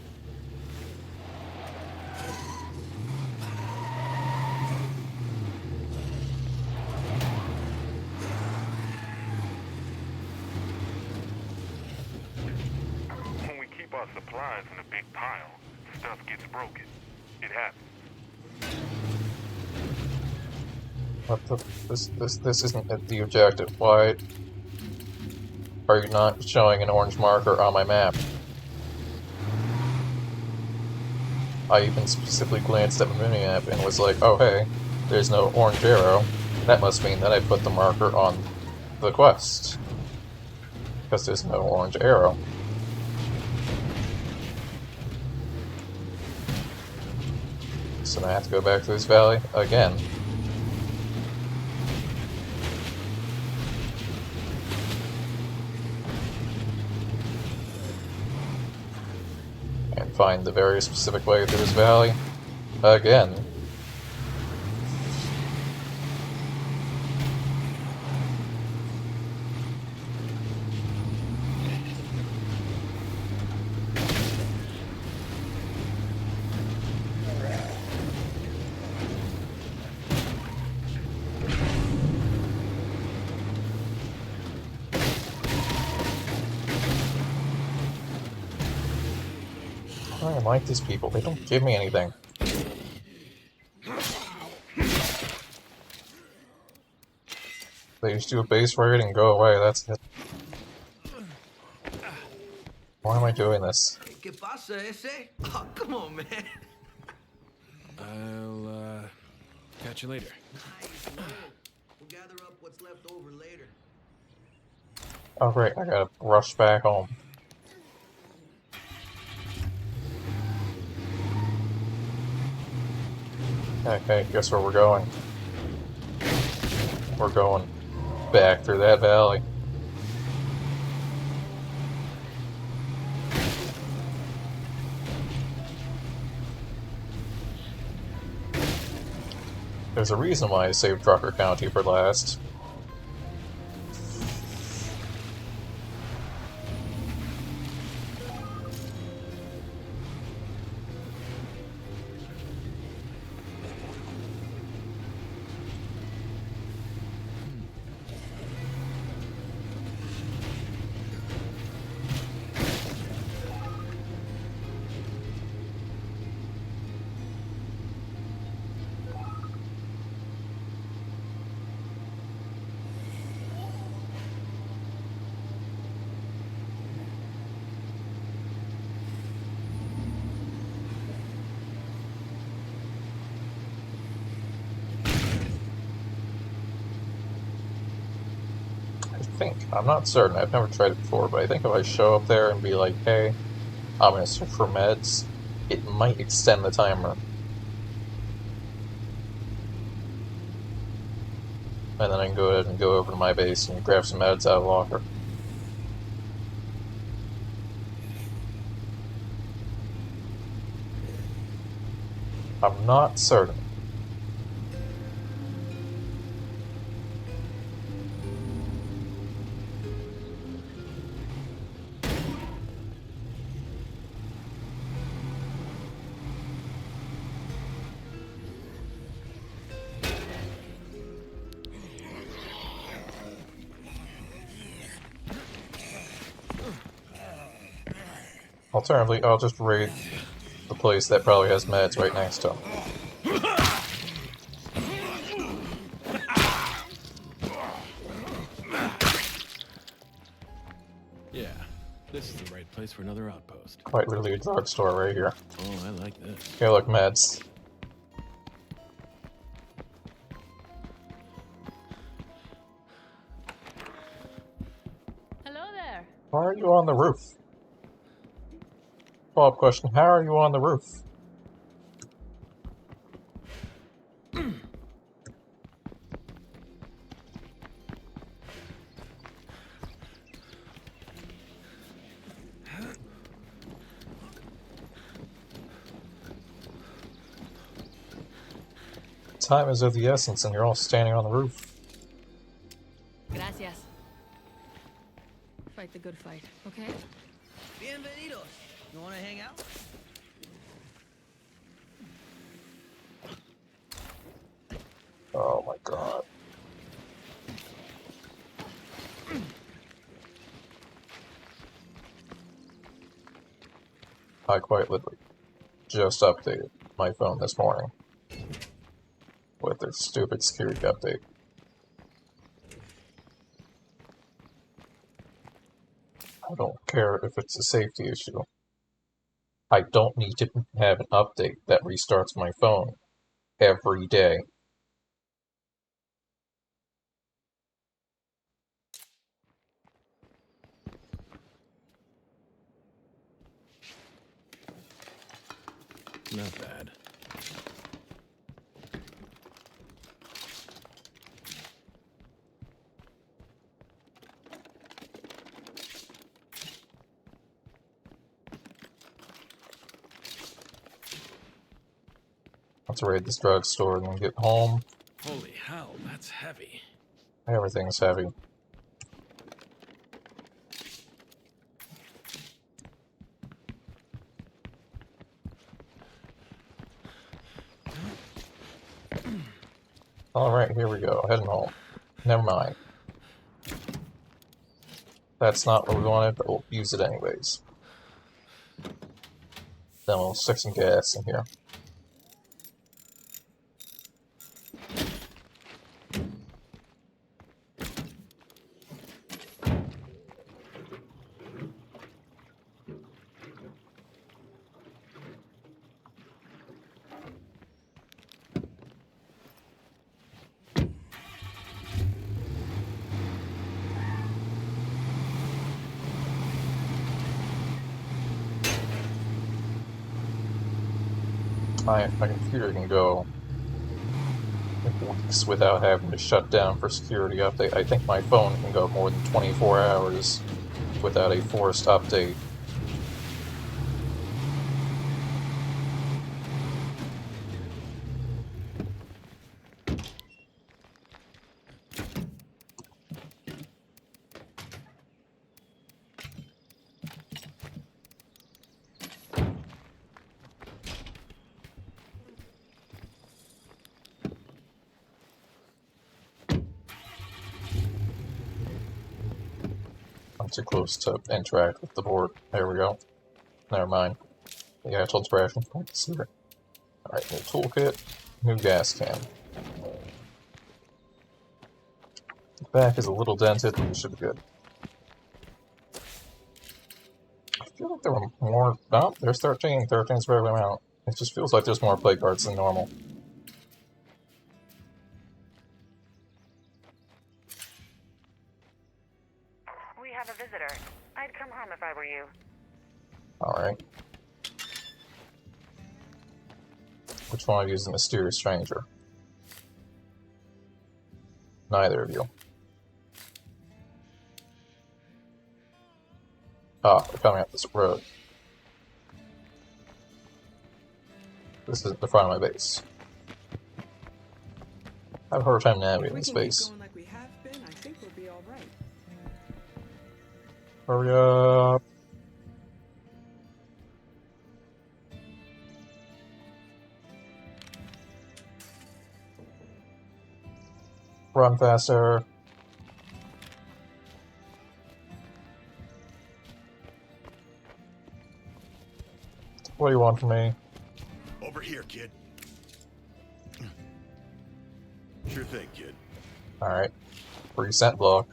S6: When we keep our supplies in a big pile, stuff gets broken. It happens.
S1: What the, this isn't the objective. Why are you not showing an orange marker on my map? I even specifically glanced at my mini-map and was like, oh hey, there's no orange arrow. That must mean that I put the marker on the quest. Because there's no orange arrow. So I have to go back to this valley again. And find the very specific way through this valley again. I don't like these people. They don't give me anything. They just do a base raid and go away. That's it. Why am I doing this?
S8: ¿Qué pasa, ese? Oh, come on, man.
S3: I'll, catch you later.
S8: We'll gather up what's left over later.
S1: Oh great, I gotta rush back home. Okay, guess where we're going? We're going back through that valley. There's a reason why I saved Drucker County for last. I'm not certain, I've never tried it before, but I think if I show up there and be like, hey, I'm gonna search for meds, it might extend the timer And then I can go ahead and go over to my base and grab some meds out of the locker. I'm not certain. Alternatively, I'll just raid the place that probably has meds right next to him.
S3: Yeah, this is the right place for another outpost.
S1: Quite literally a drugstore right here.
S3: Oh, I like this.
S1: Here, look, meds.
S5: Hello there.
S1: Why are you on the roof? Follow-up question, how are you on the roof? Time is of the essence and you're all standing on the roof.
S5: Gracias. Fight the good fight, okay?
S8: Bienvenidos. You wanna hang out?
S1: Oh my god. I quite literally just updated my phone this morning with their stupid security update. I don't care if it's a safety issue. I don't need to have an update that restarts my phone every day.
S3: Not bad.
S1: Let's raid this drugstore and then get home.
S3: Holy hell, that's heavy.
S1: Everything's heavy. Alright, here we go. Heading home. Never mind. That's not what we wanted, but we'll use it anyways. Then we'll stick some gas in here. My computer can go weeks without having to shut down for security update. I think my phone can go more than 24 hours without a forced update. I'm too close to interact with the board. There we go. Never mind. The actual expression. Alright, new toolkit, new gas can. The back is a little dented, but it should be good. I feel like there were more. Oh, there's 13. 13's barely amount. It just feels like there's more play cards than normal.
S2: We have a visitor. I'd come home if I were you.
S1: Alright. Which one of you is the mysterious stranger? Neither of you. Ah, they're coming up this road. This is the front of my base. I have a hard time
S9: If
S1: navigating
S9: we
S1: this
S9: can keep
S1: base.
S9: going like we have been, I think we'll be all right.
S1: Hurry up! Run faster! What do you want from me?
S4: Over here, kid. Sure thing, kid.
S1: Alright. Reset block.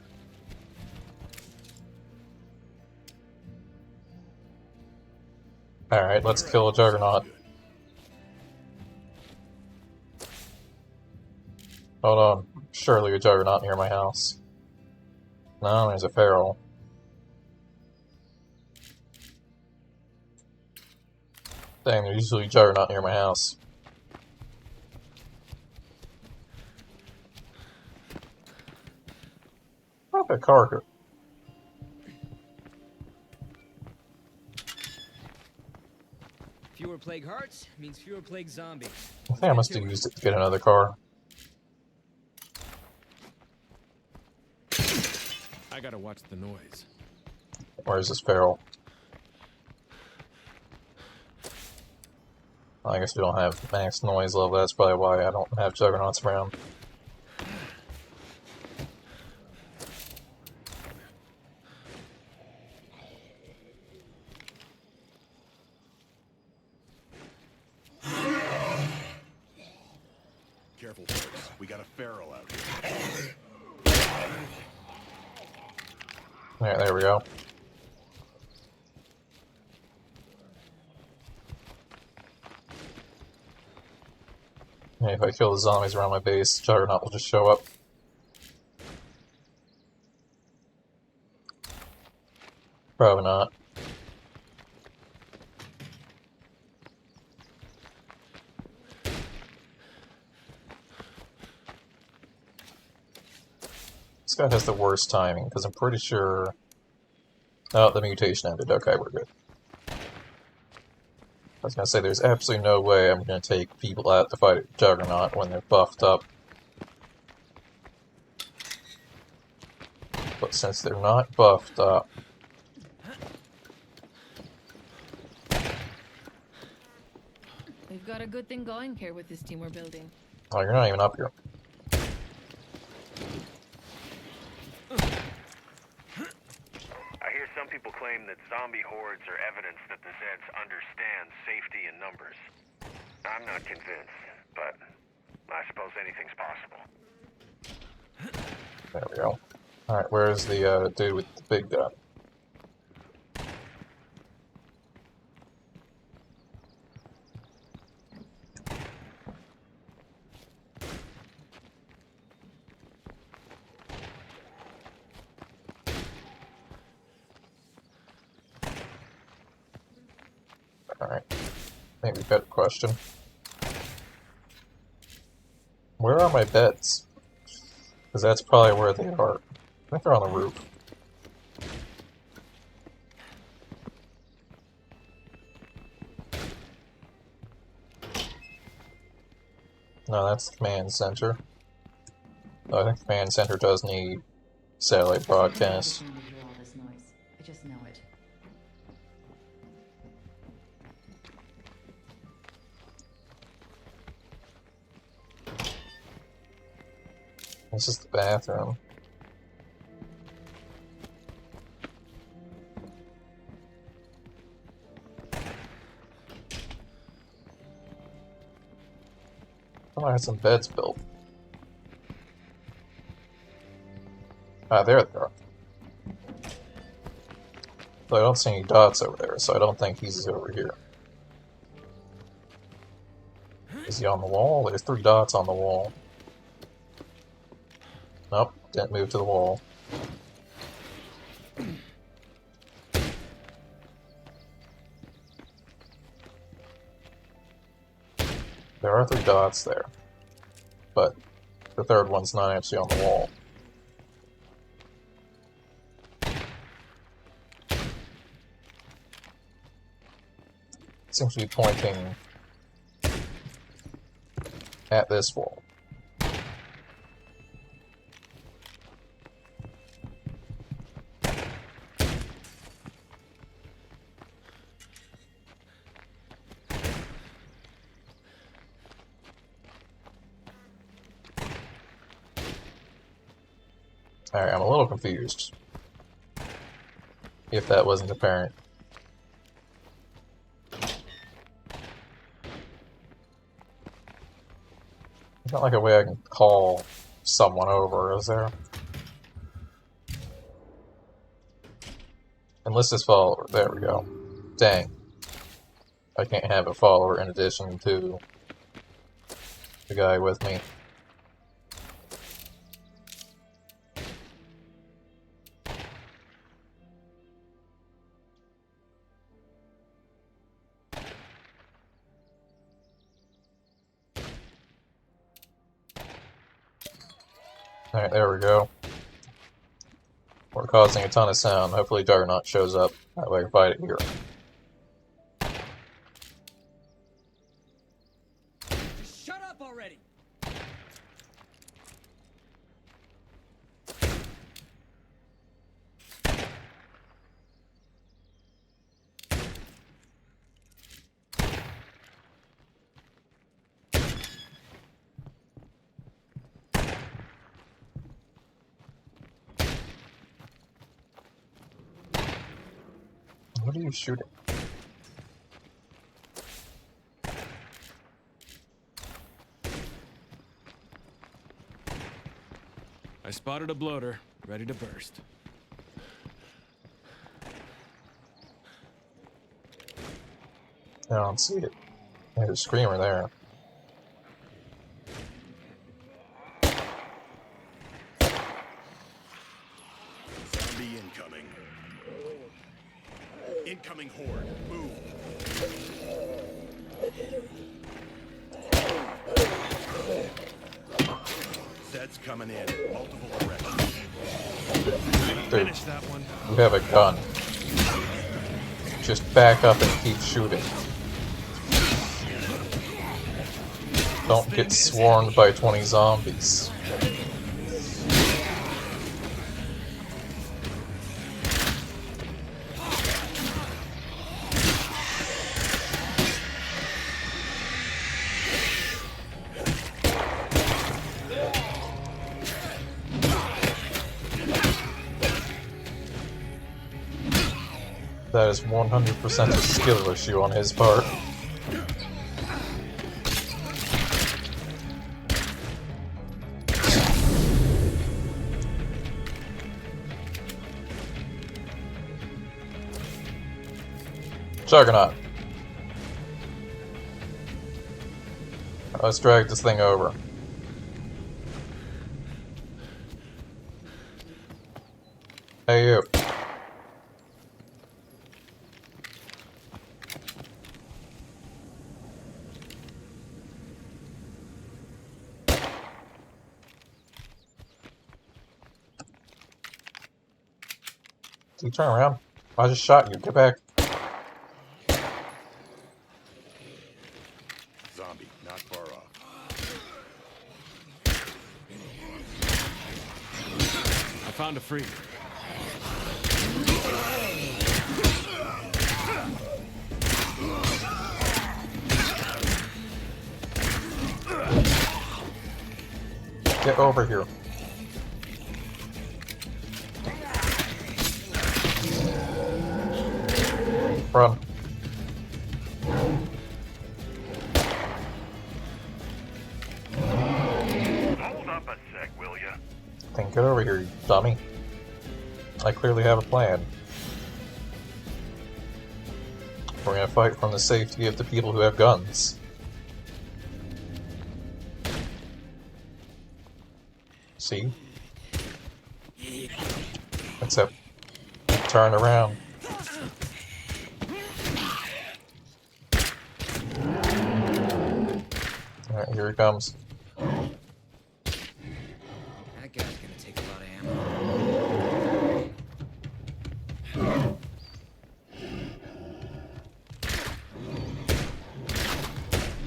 S1: Alright, let's kill a Juggernaut. Hold on. Surely a Juggernaut near my house. No, there's a Feral. Dang, there's usually a Juggernaut near my house. What a car.
S10: Fewer plague hearts means fewer plague zombies.
S1: I think I must have used it to get another car.
S3: I gotta watch the noise.
S1: Where's this Feral? I guess we don't have max noise level, that's probably why I don't have Juggernauts around.
S4: Careful, folks. We got a feral out here.
S1: Yeah, there we go. Yeah, if I kill the zombies around my base, Juggernaut will just show up. Probably not. This guy has the worst timing, because I'm pretty sure... Oh, the mutation ended. Okay, we're good. I was gonna say, there's absolutely no way I'm gonna take people out to fight a Juggernaut when they're buffed up. But since they're not buffed up...
S5: We've got a good thing going here with this team we're building.
S1: Oh, you're not even up here.
S6: I hear some people claim that zombie hordes are evidence that the Zeds understand safety in numbers. I'm not convinced, but I suppose anything's possible.
S1: There we go. Alright, where's the dude with the big gun? Alright, maybe a better question. Where are my beds? Because that's probably where they are. I think they're on the roof. No, that's the command center. Oh, I think the command center does need satellite broadcast.
S11: I just know it.
S1: This is the bathroom. Oh, I had some beds built. Ah, there they are. But I don't see any dots over there, so I don't think he's over here. Is he on the wall? There's 3 dots on the wall. Nope, didn't move to the wall. There are 3 dots there, but The third one's not actually on the wall. It seems to be pointing at this wall. Alright, I'm a little confused. If that wasn't apparent. There's not like a way I can call someone over, is there? Enlist this follower. There we go. Dang. I can't have a follower in addition to the guy with me. Alright, there we go. We're causing a ton of sound. Hopefully Juggernaut shows up. That way I can fight it here.
S10: Just shut up already!
S1: What are you shooting?
S3: I spotted a bloater, ready to burst.
S1: I don't see it. There's a screamer there.
S6: Zombie incoming. Incoming horde. Move. Zed's coming in. Multiple directions.
S1: Dude,
S3: Finish that one.
S1: you have a gun. Just back up and keep shooting. Don't get swarmed by 20 zombies. That is 100% a skill issue on his part. Juggernaut. Let's drag this thing over. Hey you. You turn around. I just shot you. Get back.
S6: Zombie, not far off.
S3: I found a freak.
S1: Get over here. Run.
S6: Hold up a sec, will ya?
S1: Then get over here, you dummy. I clearly have a plan. We're gonna fight from the safety of the people who have guns. See? Except, turn around. Alright, here he comes.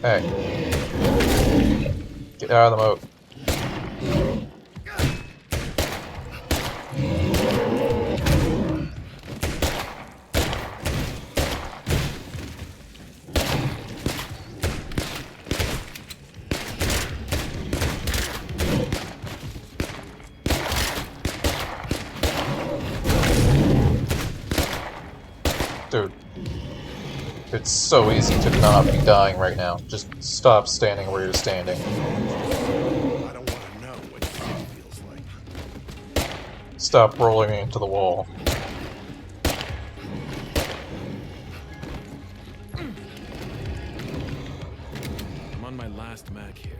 S1: Hey. Get out of the moat. Dude. It's so easy to not be dying right now. Just stop standing where you're standing.
S4: I don't want to know what fear feels like.
S1: Stop rolling into the wall.
S3: I'm on my last Mac here.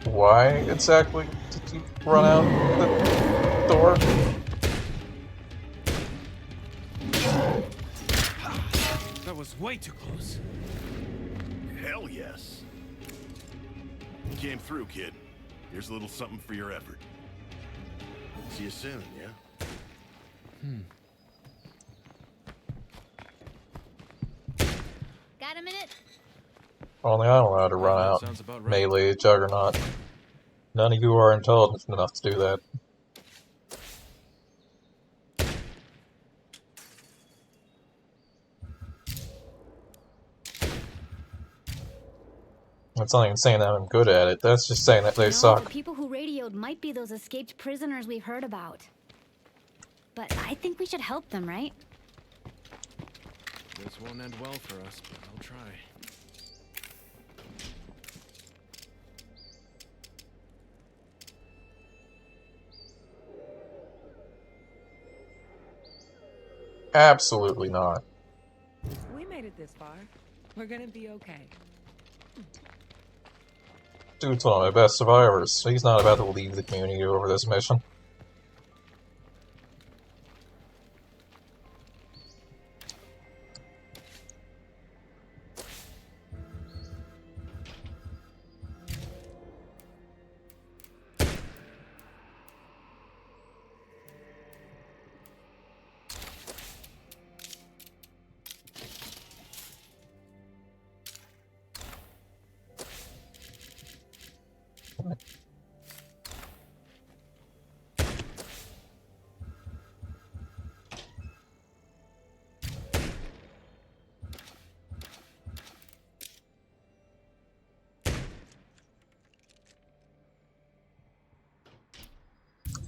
S1: Why exactly did you run out the door?
S3: That was way too close.
S4: Hell yes. You came through, kid. Here's a little something for your effort. See you soon, yeah?
S7: Got a minute?
S1: Only I'm allowed to run out.
S3: Sounds about right.
S1: Melee Juggernaut. None of you are intelligent enough to do that. That's not even saying that I'm good at it. That's just saying that they
S7: The
S1: suck.
S7: people who radioed might be those escaped prisoners we've heard about. But I think we should help them, right?
S3: This won't end well for us, but I'll try.
S1: Absolutely not.
S5: We made it this far. We're gonna be okay.
S1: Dude's one of my best survivors. He's not about to leave the community over this mission.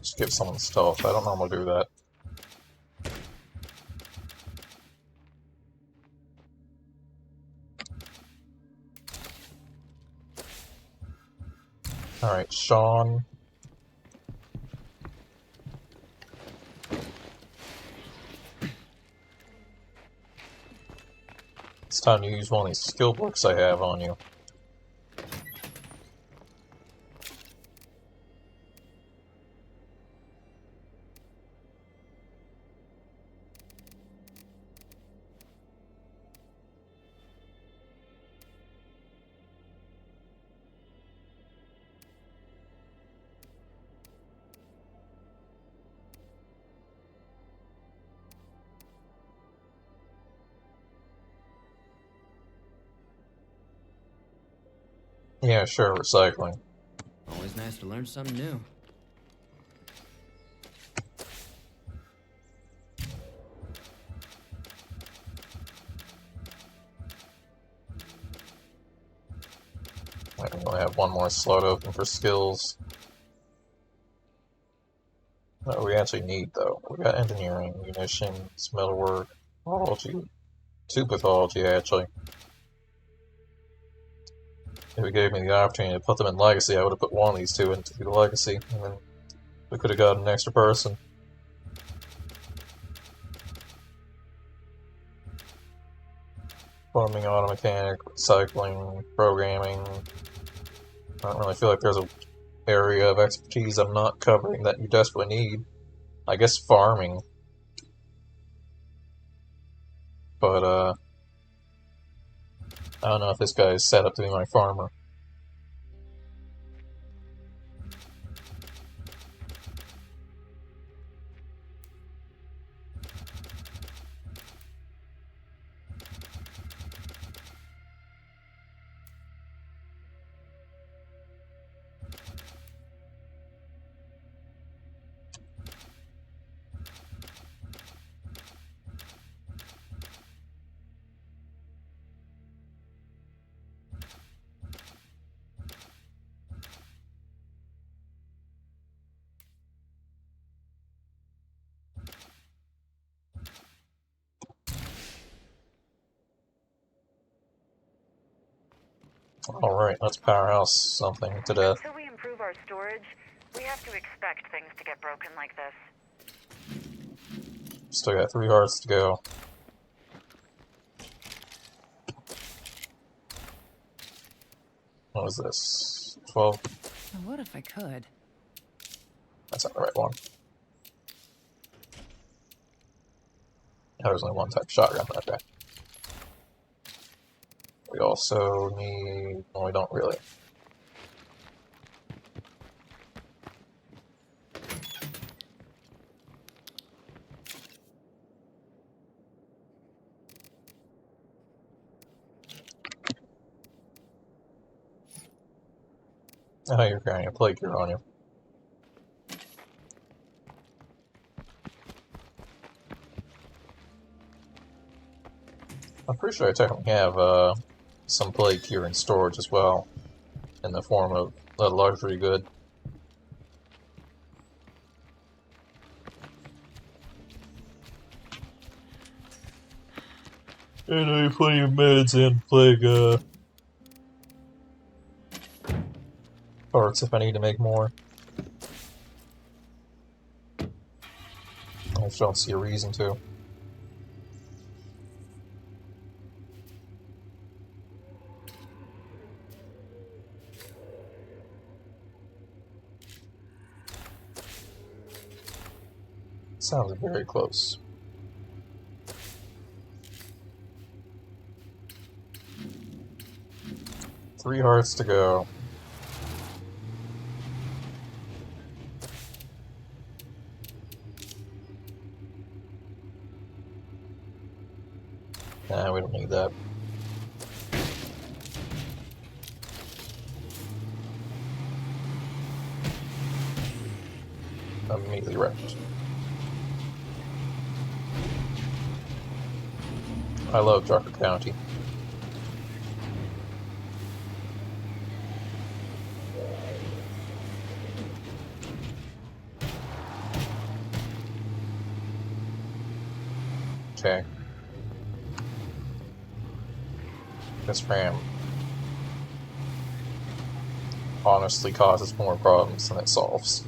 S1: Just give someone stealth. I don't normally do that. Alright, Sean. It's time to use one of these skill books I have on you. Yeah, sure, recycling.
S10: Always nice to learn something new.
S1: I'm gonna have one more slot open for skills. What we actually need, though. We got engineering, munitions, metalwork, pathology. 2 pathology, actually. If it gave me the opportunity to put them in Legacy, I would have put one of these 2 into the Legacy, and then we could have got an extra person. Plumbing, auto mechanic, recycling, programming. I don't really feel like there's an area of expertise I'm not covering that you desperately need. I guess farming. But, I don't know if this guy is set up to be my farmer. Alright, let's powerhouse something to death.
S2: Until we improve our storage, we have to expect things to get broken like this.
S1: Still got 3 hearts to go. What was this? 12?
S5: What if I could?
S1: That's not the right one. There's only one type of shotgun. Okay. We also need... well, we don't really. Oh, you're carrying a plague here on you. I'm pretty sure I technically have some plague here in storage as well, in the form of a luxury good. And I have plenty of meds and plague parts if I need to make more. I just don't see a reason to. Sounds very close. Three hearts to go. Nah, we don't need that. Immediately wrecked. I love Drucker County. Okay. This ram honestly causes more problems than it solves.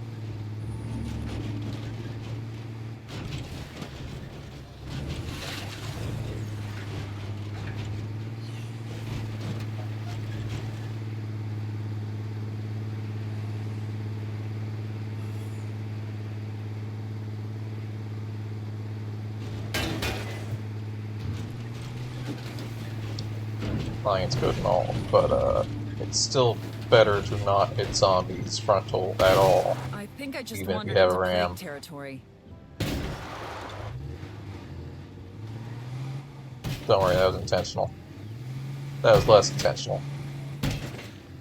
S1: It's good and all, but it's still better to not hit zombies frontal at all.
S11: I think I just
S1: even if
S11: wandered
S1: you have a
S11: into
S1: ram.
S11: plague territory.
S1: Don't worry, that was intentional. That was less intentional,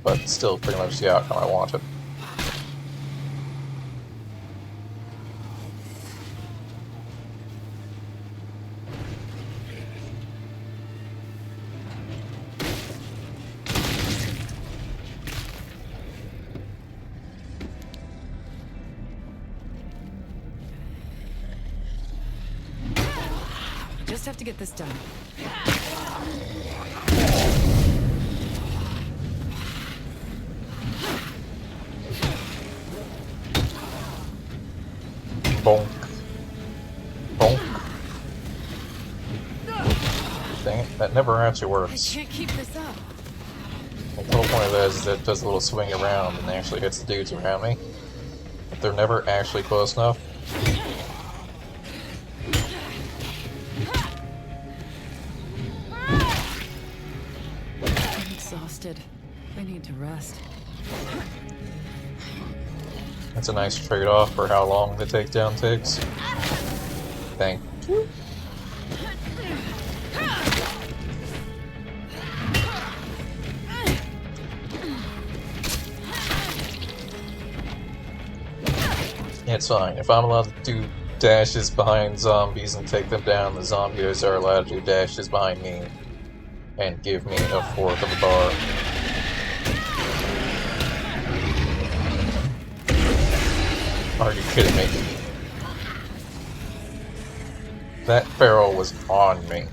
S1: but still pretty much the outcome I wanted.
S11: Just have to get this done.
S1: Bonk. Bonk. Dang it, that never actually
S11: I
S1: works.
S11: can't keep this up.
S1: The whole point of that is that it does a little swing around and actually hits the dudes around me. But they're never actually close enough.
S11: I'm exhausted. I need to rest.
S1: That's a nice trade-off for how long the takedown takes. Thank you. It's fine. If I'm allowed to do dashes behind zombies and take them down, the zombies are allowed to do dashes behind me and give me a fourth of the bar. Are you kidding me? That barrel was on me.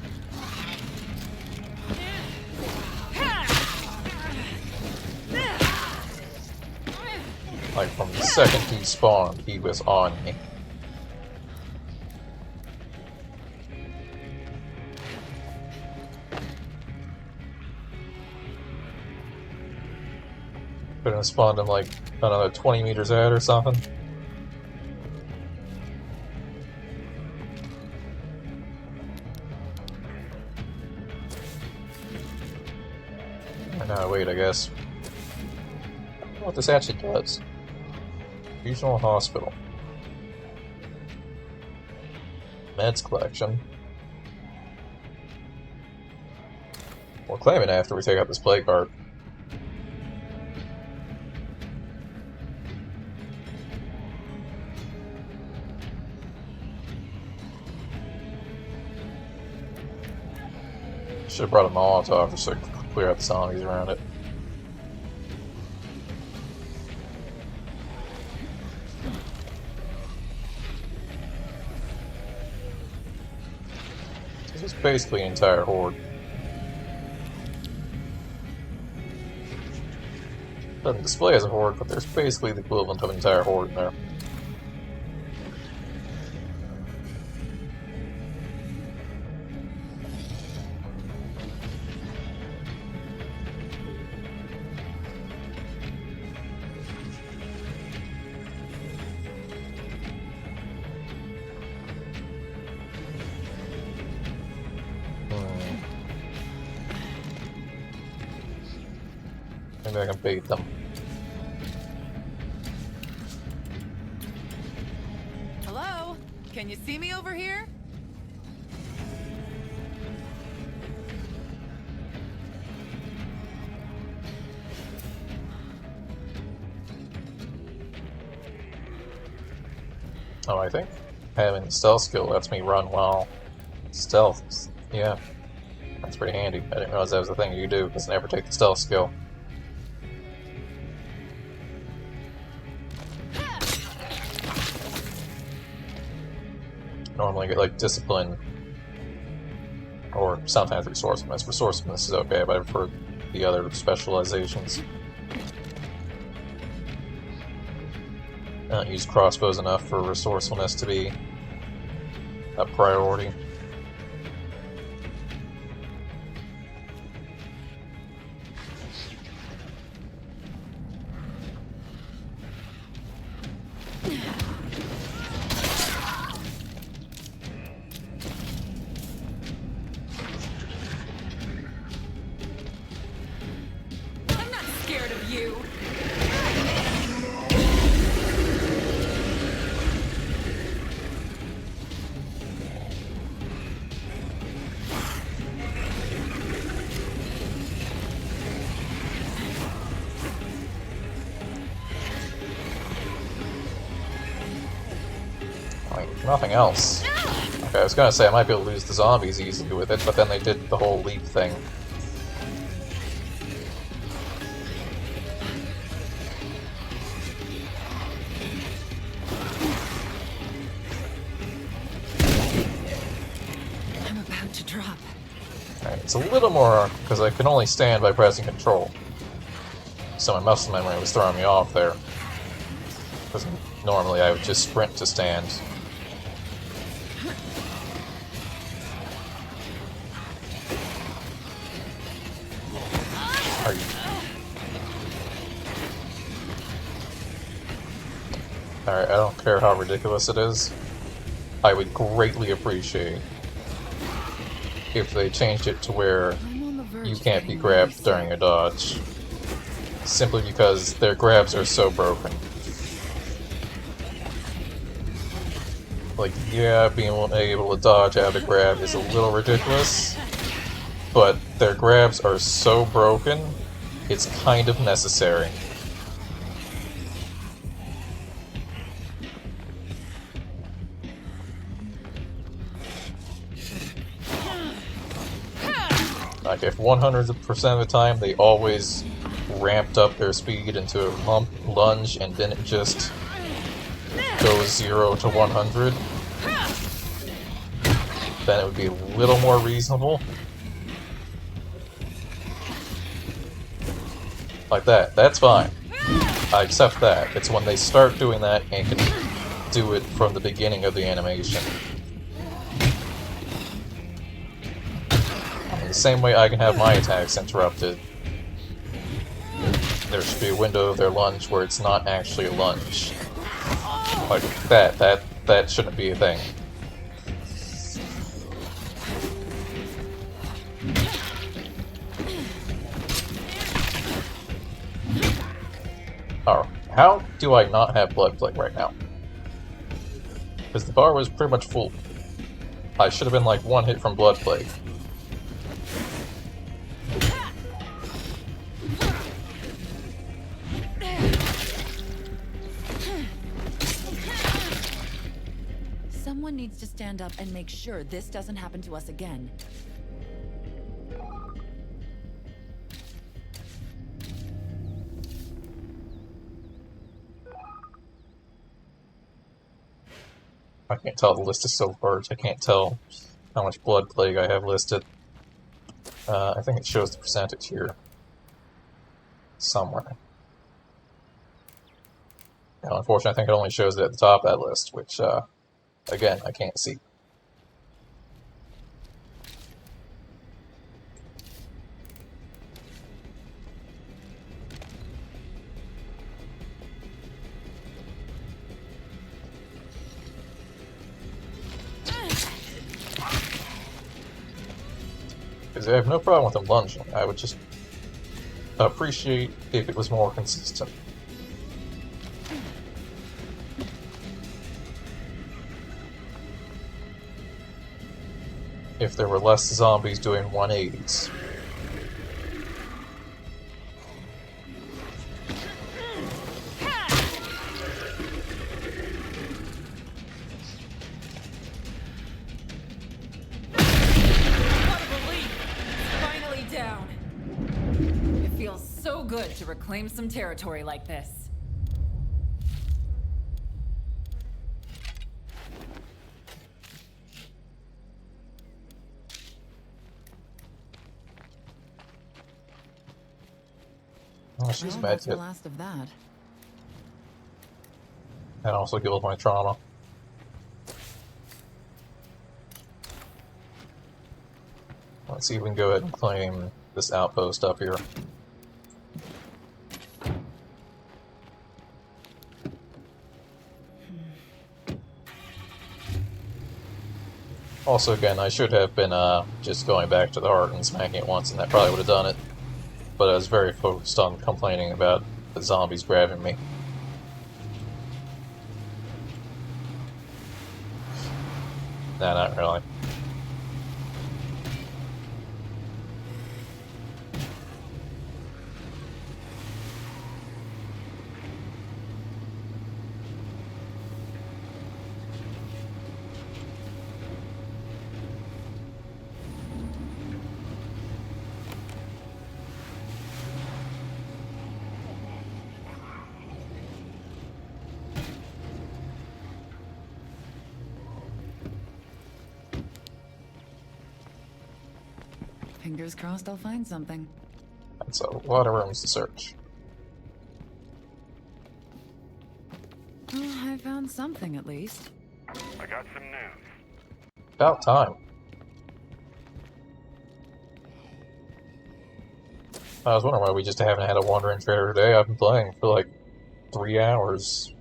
S1: Like, from the second he spawned, he was on me. Could have spawned him like another 20 meters out or something. Or no, wait, I guess. I don't know what this actually does. Regional Hospital. Meds collection. We'll claim it after we take out this plague card. Should have brought a Molotov just to clear out the zombies around it. This is basically an entire horde. Doesn't display as a horde, but there's basically the equivalent of an entire horde in there. Maybe I can bait them.
S11: Hello? Can you see me over here?
S1: Oh, I think having the stealth skill lets me run while stealth. Yeah, that's pretty handy. I didn't realize that was the thing you do, because I never take the stealth skill. Normally get like discipline or sometimes resourcefulness. Resourcefulness is okay, but I prefer the other specializations. I don't use crossbows enough for resourcefulness to be a priority.
S11: I'm not scared of you.
S1: Like, nothing else. Okay, I was gonna say I might be able to lose the zombies easily with it, but then they did the whole leap thing.
S11: I'm about to drop.
S1: Alright, it's a little more, because I can only stand by pressing control. So my muscle memory was throwing me off there. Because normally I would just sprint to stand. Are you... Alright, I don't care how ridiculous it is. I would greatly appreciate if they changed it to where you can't be grabbed during a dodge. Simply because their grabs are so broken. Like, yeah, being able to dodge out of a grab is a little ridiculous, but their grabs are so broken, it's kind of necessary. Like, if 100% of the time they always ramped up their speed into a lunge and didn't just go 0 to 100, then it would be a little more reasonable. Like that. That's fine. I accept that. It's when they start doing that and can do it from the beginning of the animation. In the same way I can have my attacks interrupted, there should be a window of their lunge where it's not actually a lunge. Like that shouldn't be a thing. Oh, how do I not have Blood Plague right now? Because the bar was pretty much full. I should have been like one hit from Blood Plague.
S11: Someone needs to stand up and make sure this doesn't happen to us again.
S1: I can't tell, the list is so large, I can't tell how much Blood Plague I have listed. I think it shows the percentage here. Somewhere. Now, unfortunately, I think it only shows it at the top of that list, which, again, I can't see. Because I have no problem with them lunging. I would just appreciate if it was more consistent. If there were less zombies doing 180s.
S11: Good to reclaim some territory like this.
S1: Oh, she's
S11: Well,
S1: mad
S11: that's the
S1: yet.
S11: last of that.
S1: That also heals my trauma. Let's see if we can go ahead and claim this outpost up here. Also, again, I should have been just going back to the heart and smacking it once, and that probably would have done it. But I was very focused on complaining about the zombies grabbing me. Nah, not really.
S11: Fingers crossed I'll find something.
S1: That's a lot of rooms to search.
S11: Well, I found something at least.
S6: I got some news.
S1: About time. I was wondering why we just haven't had a wandering trader today. I've been playing for like 3 hours.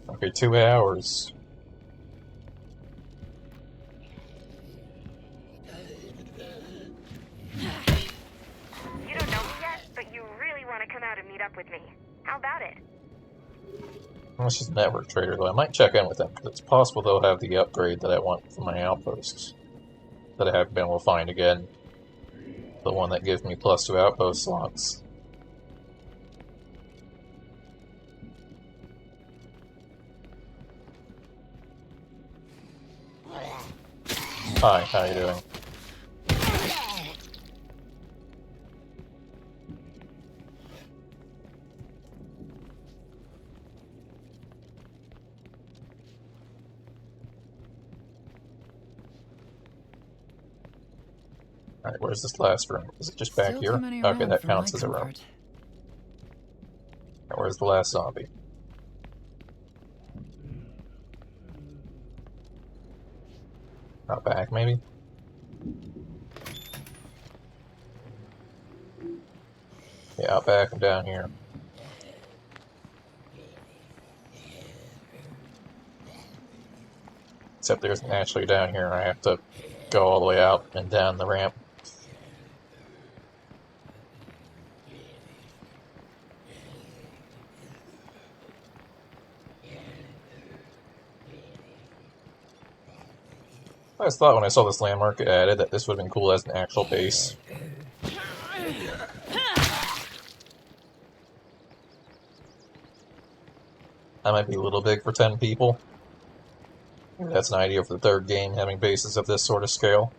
S1: Okay, 2 hours.
S2: You don't know me yet, but you really want to come out and meet up with me. How about it?
S1: Well, it's just a network trader, though. I might check in with them, because it's possible they'll have the upgrade that I want for my outposts. That I haven't been able to find again. The one that gives me +2 outpost slots. Hi, how you doing? Alright, where's this last room? Is it just back
S11: Still
S1: here?
S11: too many
S1: Okay,
S11: around
S1: that
S11: for my
S1: counts as a room.
S11: comfort.
S1: Where's the last zombie? Out back, maybe? Yeah, out back and down here. Except there isn't actually down here, I have to go all the way out and down the ramp. I just thought when I saw this landmark added that this would have been cool as an actual base. That might be a little big for 10 people. Maybe that's an idea for the third game, having bases of this sort of scale.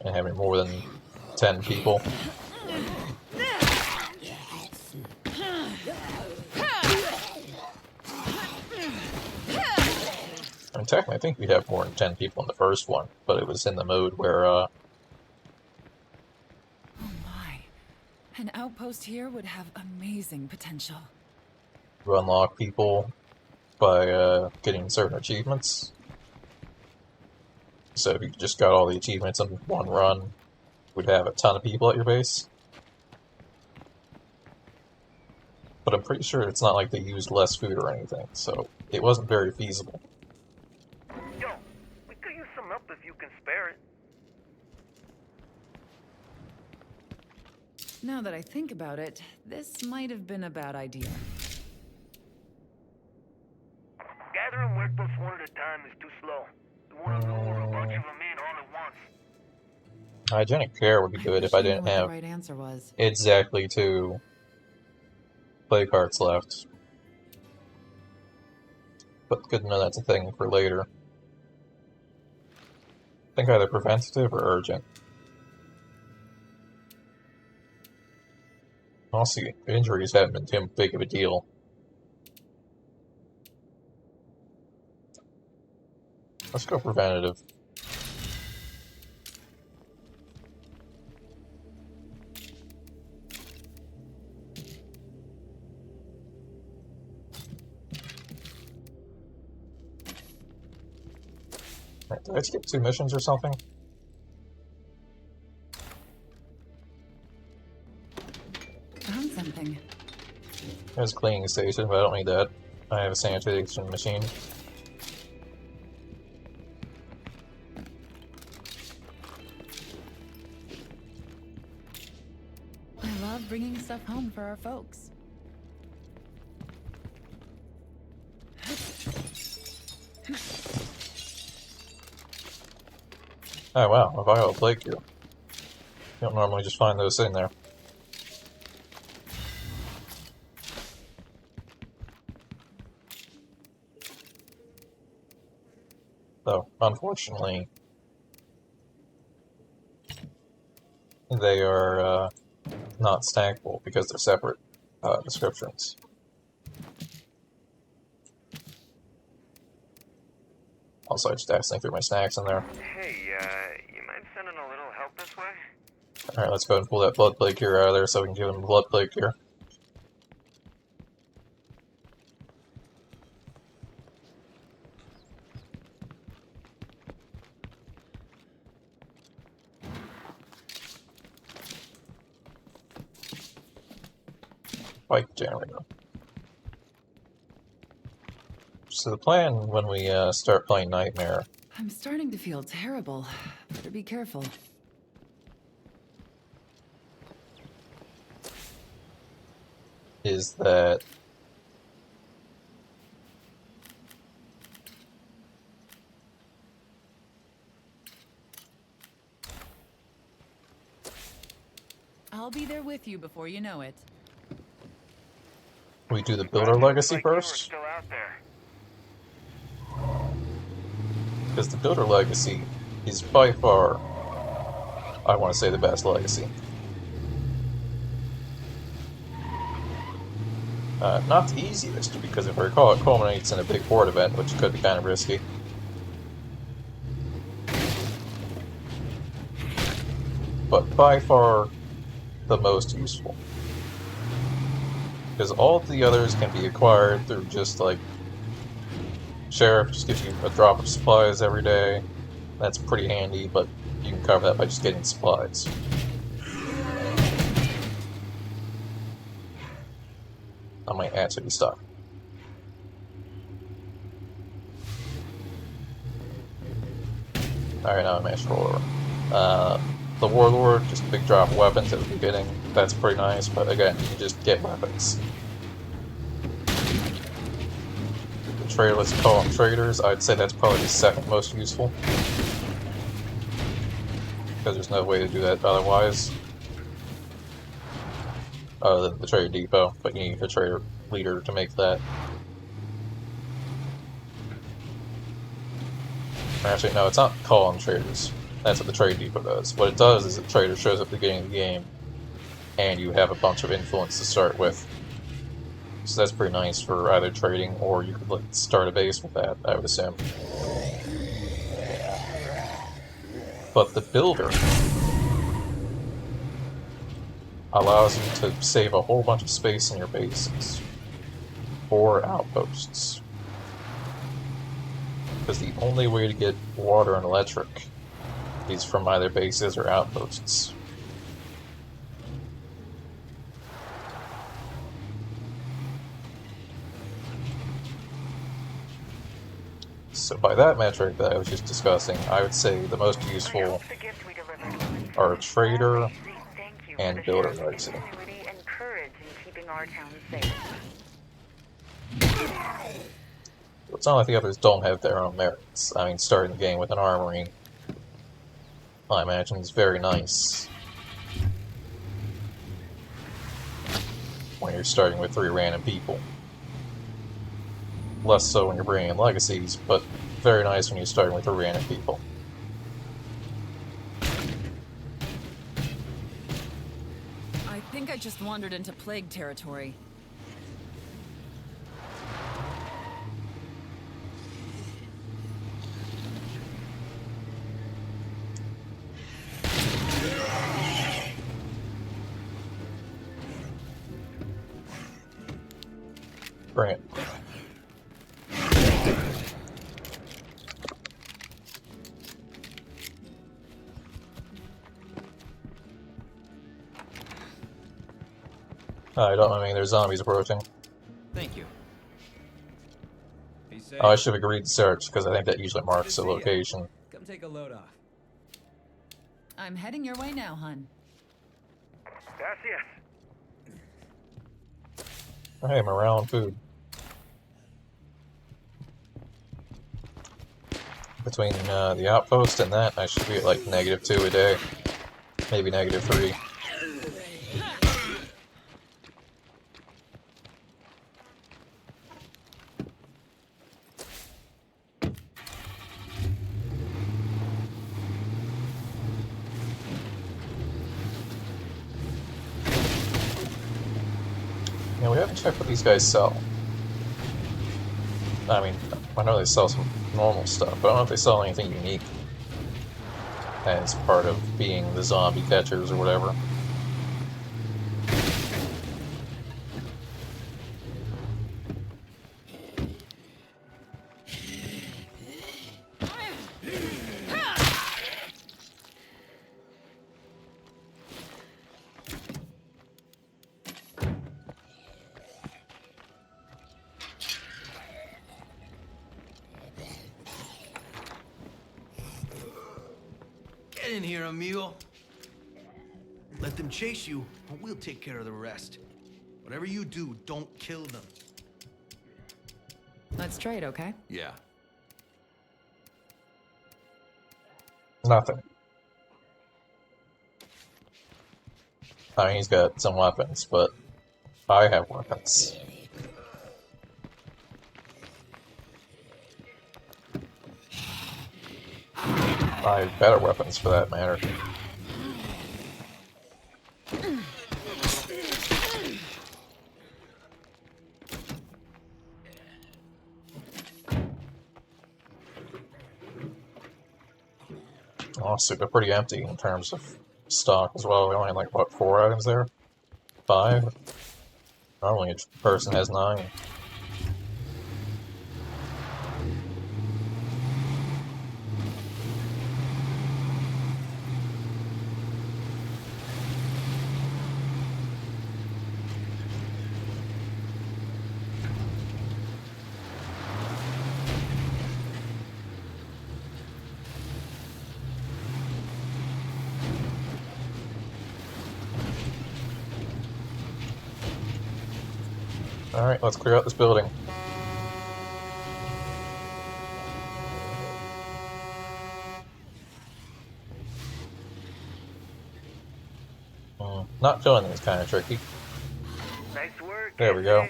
S1: And having more than 10 people. I mean, technically, I think we have more than 10 people in the first one, but it was in the mode where,
S11: Oh my. An outpost here would have amazing potential.
S1: you unlock people by getting certain achievements. So if you just got all the achievements in one run, we'd have a ton of people at your base. But I'm pretty sure it's not like they used less food or anything, so it wasn't very feasible.
S6: Yo, we could use some help if you can spare it.
S11: Now that I think about it, this might have been a bad idea.
S6: Gathering workbooks one at a time is too slow. We want to lure a bunch of them in all at once.
S1: Hygienic care would be good if I didn't
S11: What
S1: have
S11: the right answer was.
S1: exactly 2 play carts left. But good to know that's a thing for later. I think either preventative or urgent. Honestly, injuries haven't been too big of a deal. Let's go preventative. Right, did I skip 2 missions or something?
S11: Found something.
S1: There's a cleaning station, but I don't need that. I have a sanitation machine.
S11: I love bringing stuff home for our folks.
S1: Oh wow, a vial of plague cure. You don't normally just find those in there. Though, unfortunately, they are not stackable because they're separate descriptions. Also, I just accidentally threw my snacks in there.
S6: Hey, you mind sending a little help this way?
S1: Alright, let's go ahead and pull that blood plague cure out of there so we can give him blood plague cure. Bike generator. So the plan when we start playing Nightmare
S11: I'm starting to feel terrible. Better be careful.
S1: is that
S11: I'll be there with you before you know it.
S1: we do the Builder Legacy first. Because the Builder Legacy is by far, I want to say, the best legacy. Not the easiest, because if I recall, it culminates in a big board event, which could be kind of risky. but by far the most useful. Because all of the others can be acquired through just like Sheriff just gives you a drop of supplies every day. That's pretty handy, but you can cover that by just getting supplies. I might actually be stuck. Alright, now I managed to roll over. The Warlord, just a big drop of weapons at the beginning. That's pretty nice, but again, you can just get weapons. The trader, let's call them traders. I'd say that's probably the second most useful. Because there's no way to do that otherwise. Other than the trader depot, but you need a trader leader to make that. Actually, no, it's not calling traders. That's what the trade depot does. What it does is the trader shows up at the beginning of the game, and you have a bunch of influence to start with. So that's pretty nice for either trading, or you could like start a base with that, I would assume. But the builder allows you to save a whole bunch of space in your bases, or outposts. Because the only way to get water and electric is from either bases or outposts. So by that metric that I was just discussing, I would say the most useful are trader and builder legacy.
S2: And courage in keeping our town safe.
S1: It's not like the others don't have their own merits. I mean, starting the game with an armory, I imagine, is very nice. When you're starting with 3 random people. Less so when you're bringing in legacies, but very nice when you're starting with 3 random people.
S11: I think I just wandered into plague territory.
S1: Bring it. I mean, there's zombies approaching.
S10: Thank you. Be safe.
S1: Oh, I should have agreed to search, because I think that usually marks the location.
S10: Come take a load off.
S11: I'm heading your way now, hun.
S6: Gracias.
S1: Hey, morale and food. Between the outpost and that, I should be at like -2 a day. Maybe -3. Yeah, we haven't checked what these guys sell. I mean, I know they sell some normal stuff, but I don't know if they sell anything unique as part of being the zombie catchers or whatever.
S8: Get in here, amigo. Let them chase you, but we'll take care of the rest. Whatever you do, don't kill them.
S11: Let's trade, okay?
S8: Yeah.
S1: Nothing. I mean, he's got some weapons, but I have weapons. I have better weapons for that matter. Honestly, they're pretty empty in terms of stock as well. We only had like, what, 4 items there? 5? Normally each person has 9. Alright, let's clear out this building. Not filling these kind of tricky.
S6: Nice work.
S1: There we go.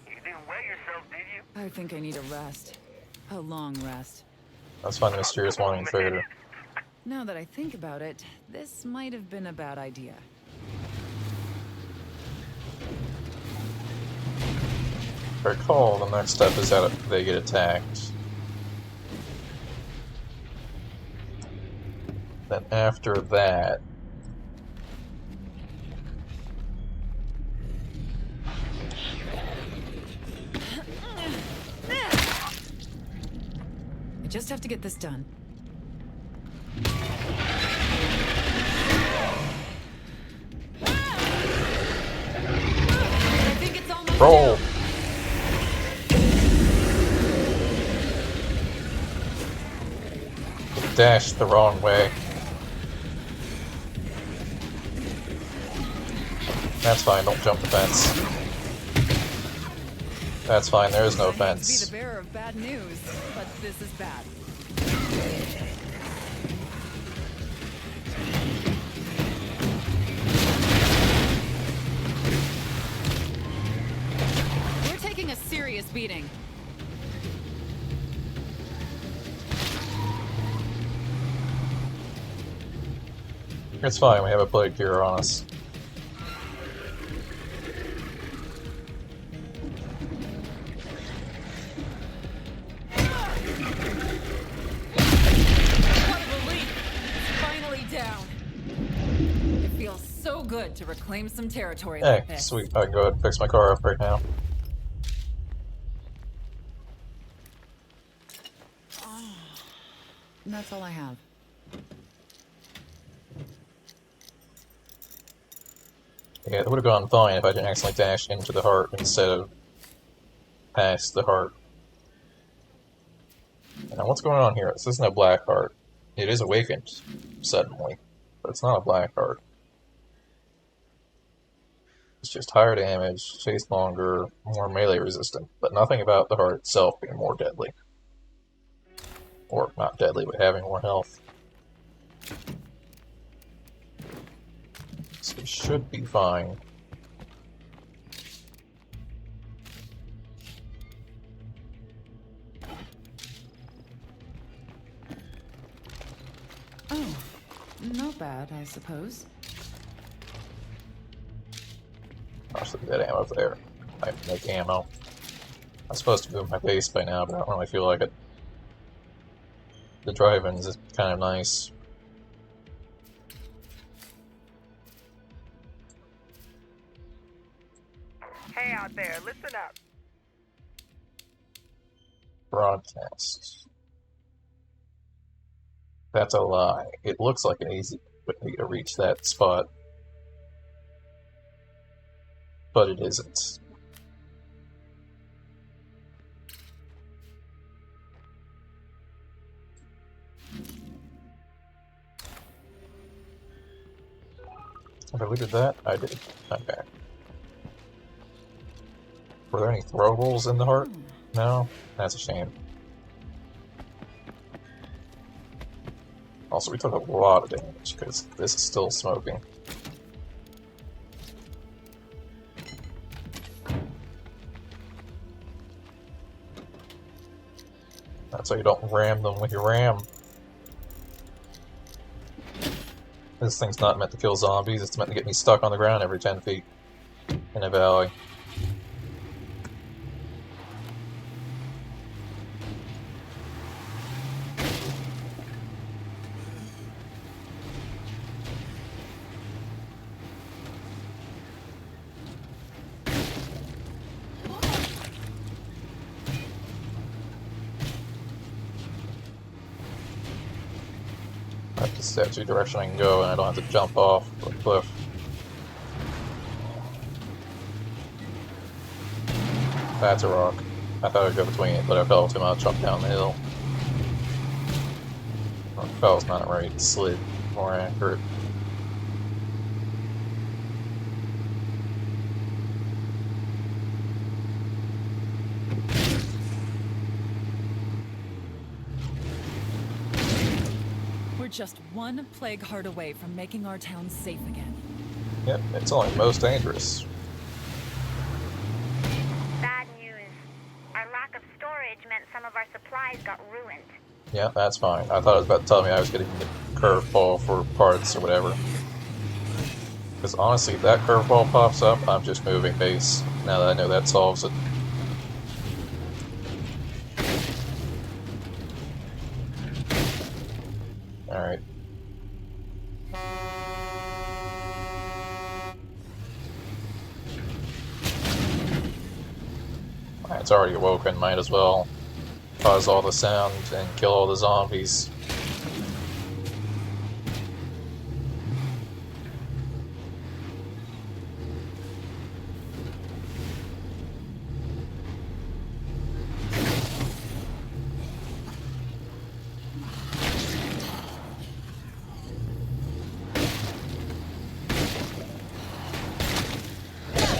S6: You didn't wet yourself, did you?
S11: I think I need a rest. A long rest.
S1: Let's find the mysterious one in the trader.
S11: Now that I think about it, this might have been a bad idea.
S1: If I recall, the next step is that they get attacked. Then after that...
S11: I just have to get this done. I think it's almost
S1: Roll!
S11: down.
S1: Dashed the wrong way. That's fine, don't jump the fence. That's fine, there is no
S11: I hate to be
S1: fence.
S11: the bearer of bad news, but this is bad. We're taking a serious beating.
S1: It's fine, we have a plague cure on us.
S11: What a relief! It's finally down. It feels so good to reclaim some territory
S1: Hey,
S11: like this.
S1: sweet, I can go ahead and fix my car up right now.
S11: That's all I have.
S1: Yeah, it would have gone fine if I didn't accidentally dash into the heart instead of past the heart. Now, what's going on here? This isn't a black heart. It is awakened, suddenly, but it's not a black heart. It's just higher damage, chase longer, more melee resistant, but nothing about the heart itself being more deadly. Or not deadly, but having more health. So it should be fine.
S11: Oh, not bad, I suppose.
S1: Gosh, look at that ammo there. I have to make ammo. I'm supposed to move my base by now, but I don't really feel like it. The drive-ins is kind of nice.
S2: Hey out there, listen up.
S1: Broadcast. That's a lie. It looks like an easy way to reach that spot. But it isn't. Have I looted that? I did. Okay. Were there any throwables in the heart? No? That's a shame. Also, we took a lot of damage, because this is still smoking. That's why you don't ram them with your ram. This thing's not meant to kill zombies, it's meant to get me stuck on the ground every 10 feet in a valley. that two direction I can go, and I don't have to jump off the cliff. That's a rock. I thought I'd go between it, but I fell too much up down the hill. Or fell's not right, slid, more accurate.
S11: We're just one plague heart away from making our town safe again.
S1: Yep, it's only most dangerous.
S2: Bad news. Our lack of storage meant some of our supplies got ruined.
S1: Yeah, that's fine. I thought it was about to tell me I was getting the curveball for parts or whatever. Because honestly, if that curveball pops up, I'm just moving base. Now that I know that solves it. Alright. It's already awoken, might as well cause all the sound and kill all the zombies.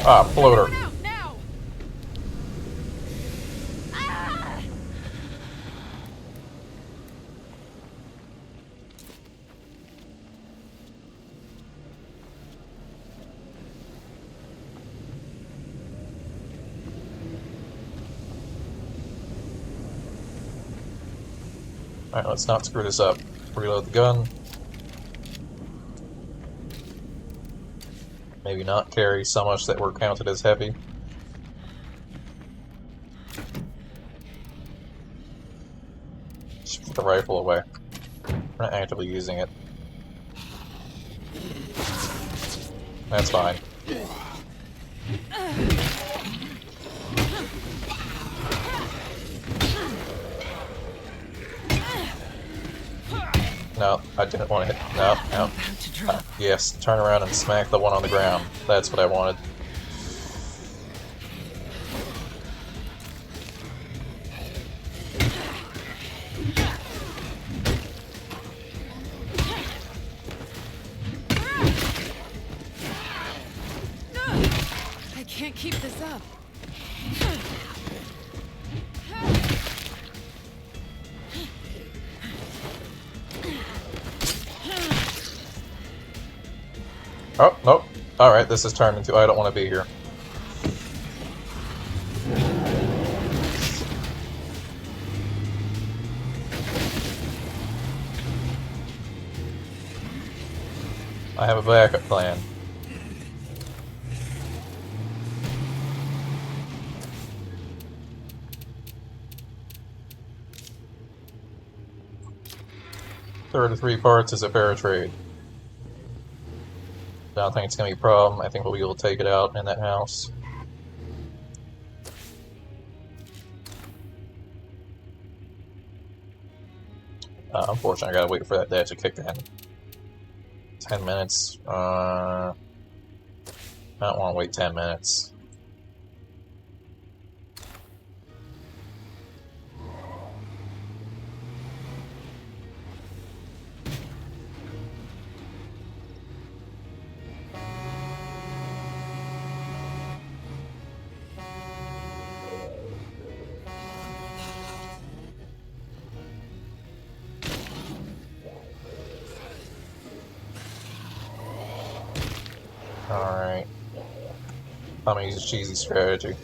S1: Ah, floater. Alright, let's not screw this up. Reload the gun. Maybe not carry so much that we're counted as heavy. Just put the rifle away. We're not actively using it. That's fine. No, I didn't want to hit. No, no. Yes, turn around and smack the one on the ground. That's what I wanted.
S11: I can't keep this up.
S1: Oh, nope. Alright, this has turned into I don't want to be here. I have a backup plan. Third of 3 parts is a fair trade. I don't think it's going to be a problem. I think we'll be able to take it out in that house. Unfortunately, I gotta wait for that dash to kick in. 10 minutes. I don't want to wait 10 minutes. Alright. I'm gonna use a cheesy strategy.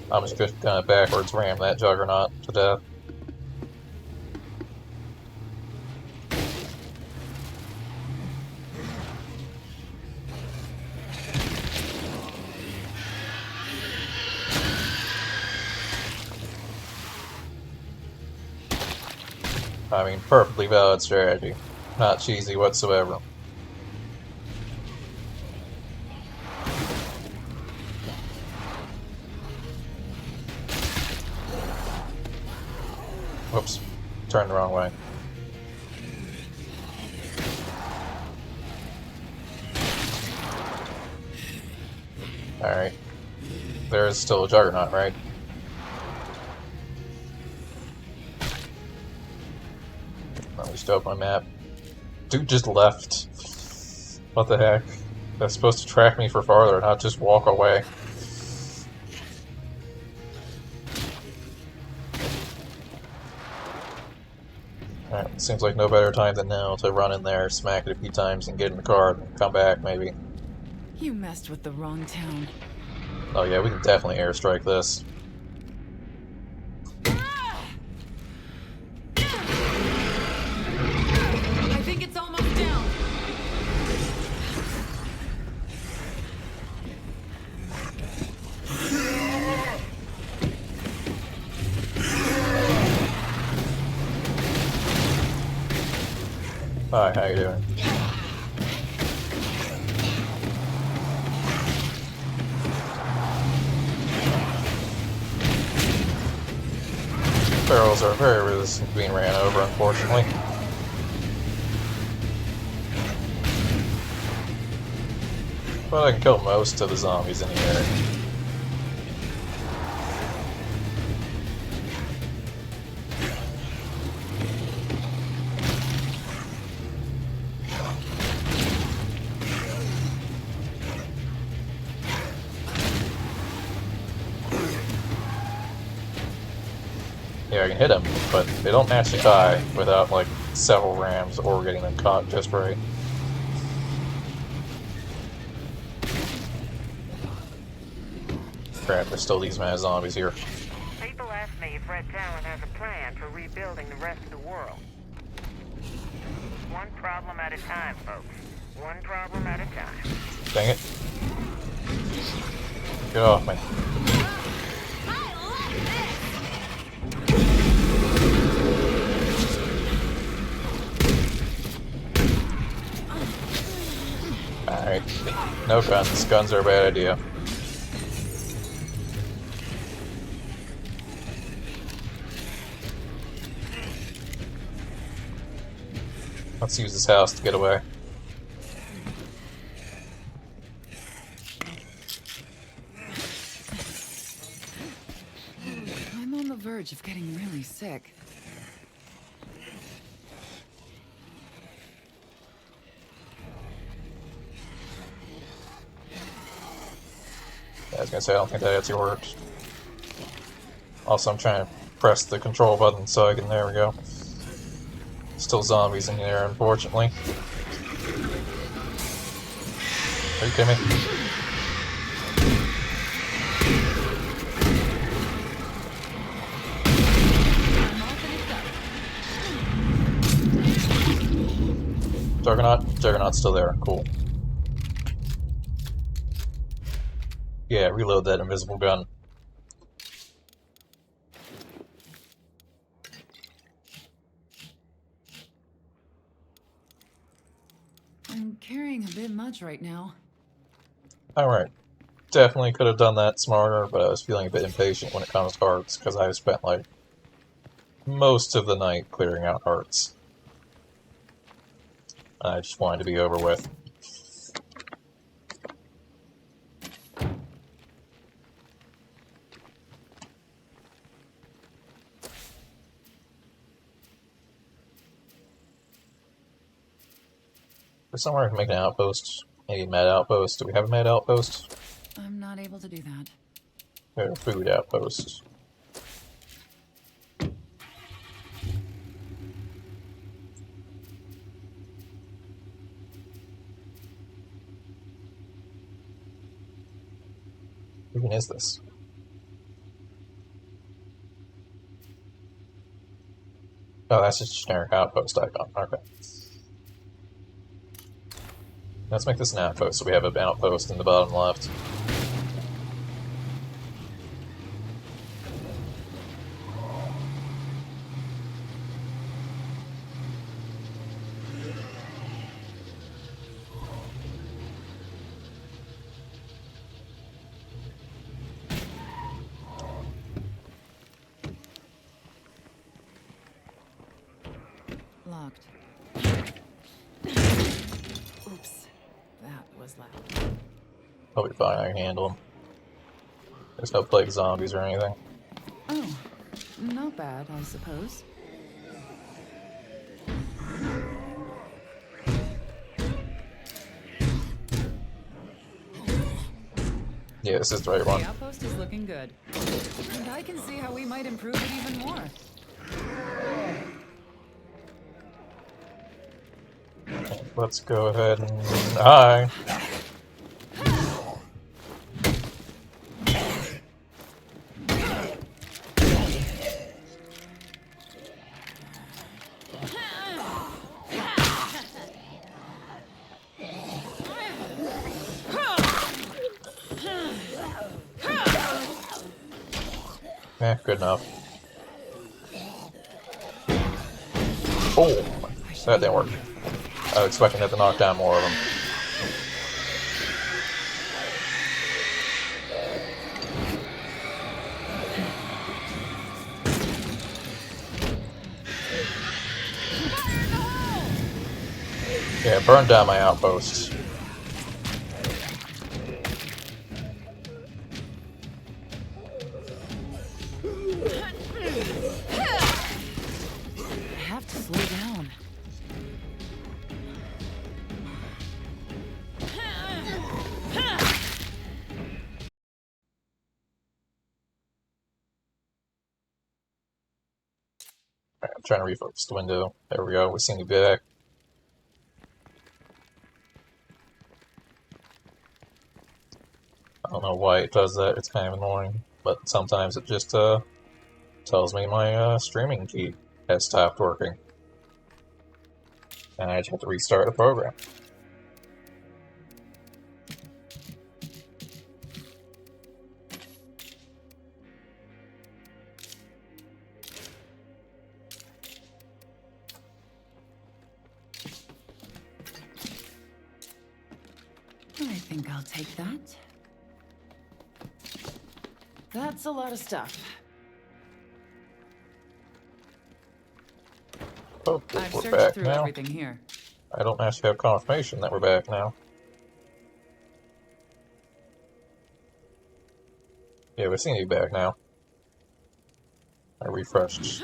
S1: I'm just gonna backwards ram that juggernaut to death. I mean, perfectly valid strategy. Not cheesy whatsoever. Whoops. Turned the wrong way. Alright. There is still a Juggernaut, right? Let me just open my map. Dude just left. What the heck? That's supposed to track me for farther, not just walk away. Alright, seems like no better time than now to run in there, smack it a few times, and get in the car and come back, maybe.
S11: You messed with the wrong town.
S1: Oh yeah, we can definitely airstrike this.
S11: I think it's almost down.
S1: Hi, how you doing? Barrels are very resistant to being ran over, unfortunately. But I can kill most of the zombies in here. Yeah, I can hit them, but they don't actually die without, like, several rams or getting them caught just right. Crap, there's still these mad zombies here.
S2: People ask me if Red Talon has a plan for rebuilding the rest of the world. One problem at a time, folks. One problem at a time.
S1: Dang it. Get off me. Alright. No guns. Guns are a bad idea. Let's use this house to get away.
S11: I'm on the verge of getting really sick.
S1: Yeah, I was gonna say, I don't think that actually worked. Also, I'm trying to press the control button so I can, there we go. Still zombies in there, unfortunately. Are you kidding me? Juggernaut? Juggernaut's still there. Cool. Yeah, reload that invisible gun.
S11: I'm carrying a bit much right now.
S1: Alright. Definitely could have done that smarter, but I was feeling a bit impatient when it comes to hearts, because I spent, like, most of the night clearing out hearts. I just wanted to be over with. There's somewhere I can make an outpost. Maybe a med outpost. Do we have a med outpost?
S11: I'm not able to do that.
S1: We have a food outpost. Who even is this? Oh, that's just a generic outpost icon. Okay. Let's make this an outpost so we have an outpost in the bottom left.
S11: Locked. Oops. That was loud.
S1: I'll be fine, I can handle them. There's no plague zombies or anything.
S11: Oh, not bad, I suppose.
S1: Yeah, this is the right one.
S11: The outpost is looking good. And I can see how we might improve it even more.
S1: Let's go ahead and... Hi! Good enough. Oh! That didn't work. I was expecting it to knock down more of them. Yeah, burn down my outposts.
S11: I have to slow down.
S1: Alright, I'm trying to refocus the window. There we go, we seem to be back. I don't know why it does that, it's kind of annoying. But sometimes it just tells me my streaming key has stopped working. And I just have to restart the program.
S11: I think I'll take that. That's a lot of stuff.
S1: Oh,
S11: I've
S1: we're
S11: searched
S1: back
S11: through
S1: now.
S11: everything here.
S1: I don't actually have confirmation that we're back now. Yeah, we seem to be back now. I refreshed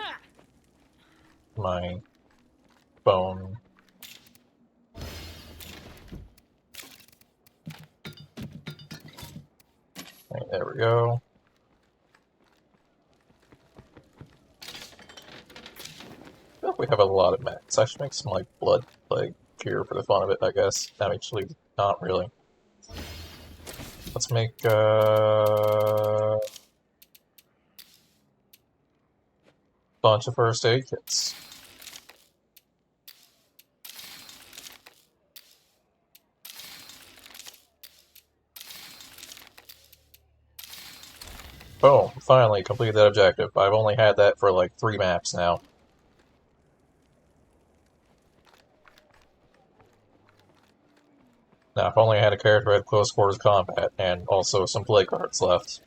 S1: my phone. Right, there we go. I feel like we have a lot of meds. I should make some like blood plague cure for the fun of it, I guess. Actually, not really. Let's make bunch of first aid kits. Boom, finally completed that objective. I've only had that for like 3 maps now. Now, if only I had a character who had close quarters combat, and also some play cards left.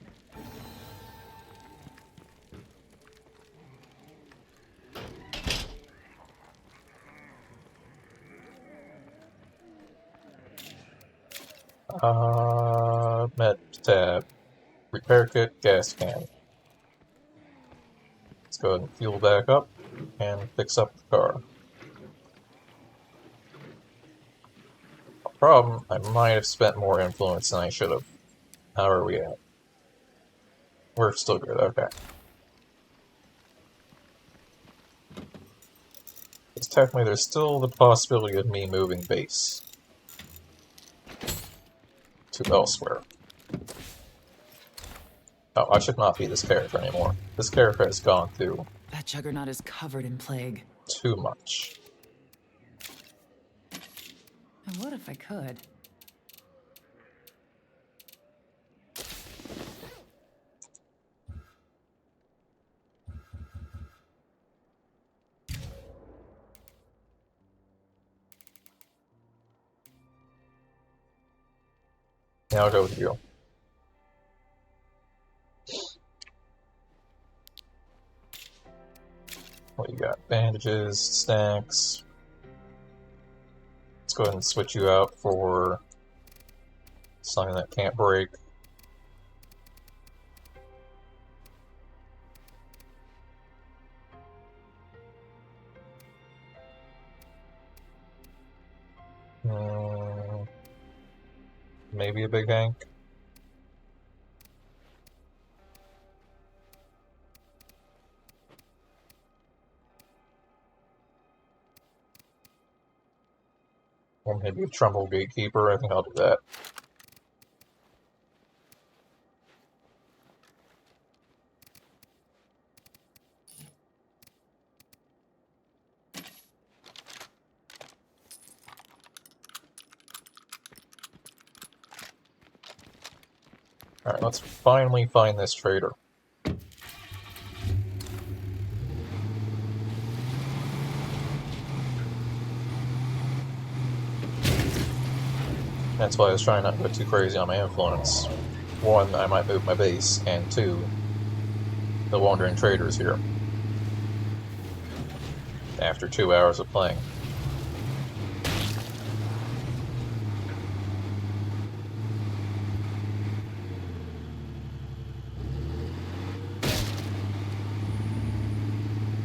S1: Med tab. Repair kit, gas can. Let's go ahead and fuel back up, and fix up the car. Problem, I might have spent more influence than I should have. How are we at? We're still good, okay. Because technically there's still the possibility of me moving base to elsewhere. Oh, I should not be this character anymore. This character has gone through
S11: That juggernaut is covered in plague.
S1: too much.
S11: And what if I could?
S1: Yeah, I'll go with you. What you got? Bandages, snacks. Let's go ahead and switch you out for something that can't break. Maybe a big Hank. Or maybe a Trumbull Gatekeeper. I think I'll do that. Alright, let's finally find this trader. That's why I was trying not to go too crazy on my influence. One, I might move my base, and two, the wandering traders here. After 2 hours of playing.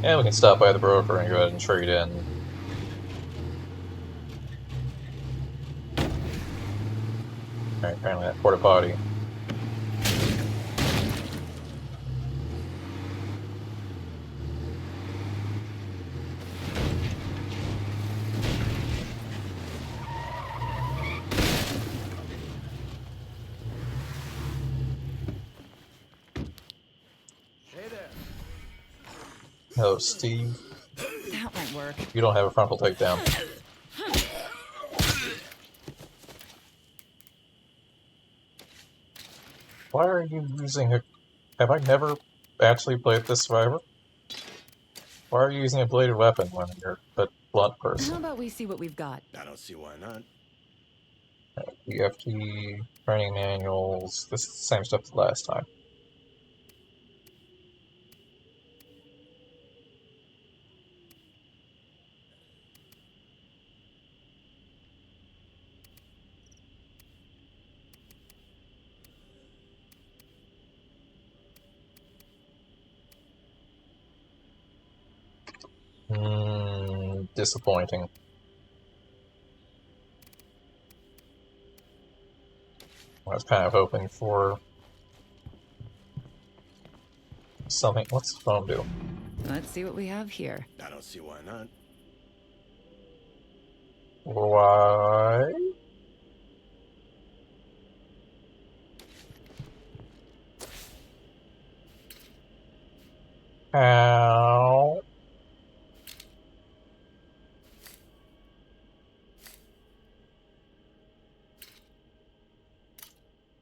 S1: And we can stop by the broker and go ahead and trade in. Alright, apparently that porta potty.
S10: Hey there.
S1: Hello, Steve.
S11: That might work.
S1: You don't have a frontal takedown. Why are you using a... Have I never actually played this Survivor? Why are you using a bladed weapon when you're a blunt person?
S11: How about we see what we've got?
S4: I don't see why not.
S1: EFT, training manuals, this is the same stuff as last time. Disappointing. I was kind of hoping for something. What's the phone do?
S11: Let's see what we have here.
S4: I don't see why not.
S1: Why? How?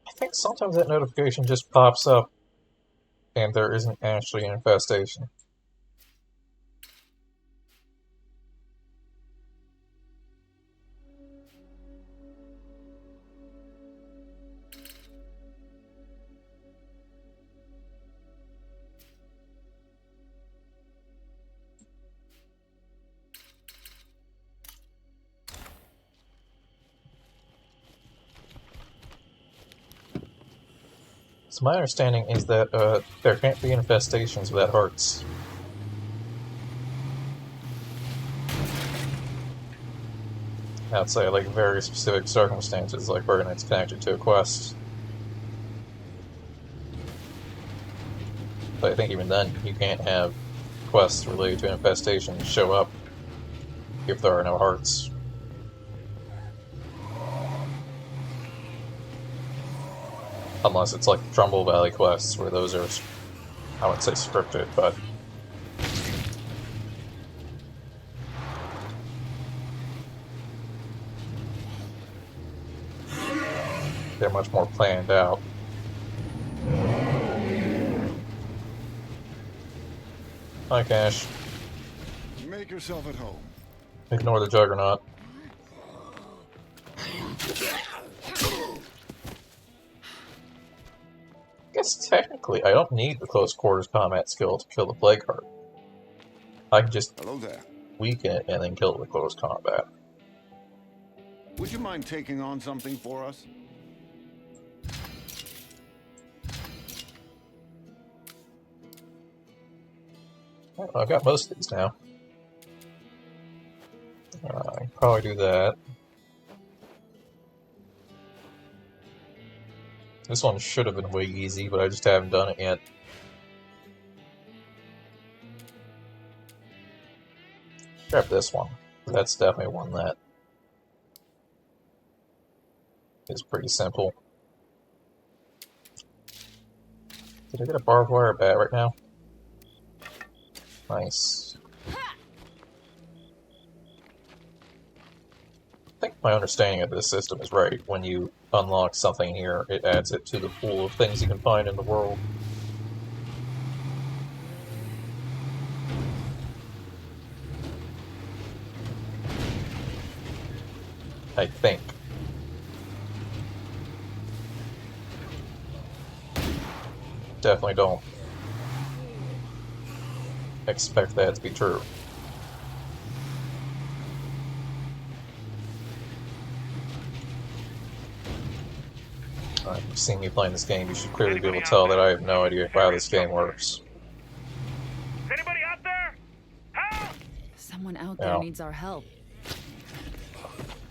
S1: I think sometimes that notification just pops up and there isn't actually an infestation. So my understanding is that there can't be infestations without hearts. Outside like very specific circumstances, like where it's connected to a quest. But I think even then, you can't have quests related to infestations show up if there are no hearts. Unless it's like the Trumbull Valley quests, where those are, I wouldn't say scripted, but they're much more planned out. Hi, Cash.
S12: Make yourself at home.
S1: Ignore the Juggernaut. I guess technically I don't need the close quarters combat skill to kill the Plague Heart. I can just weaken it and then kill it with close combat.
S12: Would you mind taking on something for us?
S1: Well, I've got most of these now. I can probably do that. This one should have been way easy, but I just haven't done it yet. Grab this one. That's definitely one that is pretty simple. Did I get a barbed wire bat right now? Nice. I think my understanding of this system is right. When you unlock something here, it adds it to the pool of things you can find in the world. I think. Definitely don't expect that to be true. If you've seen me playing this game, you should clearly be able to tell that I have no idea how this game works.
S6: Is anybody out there? Help!
S11: Someone out there needs our help.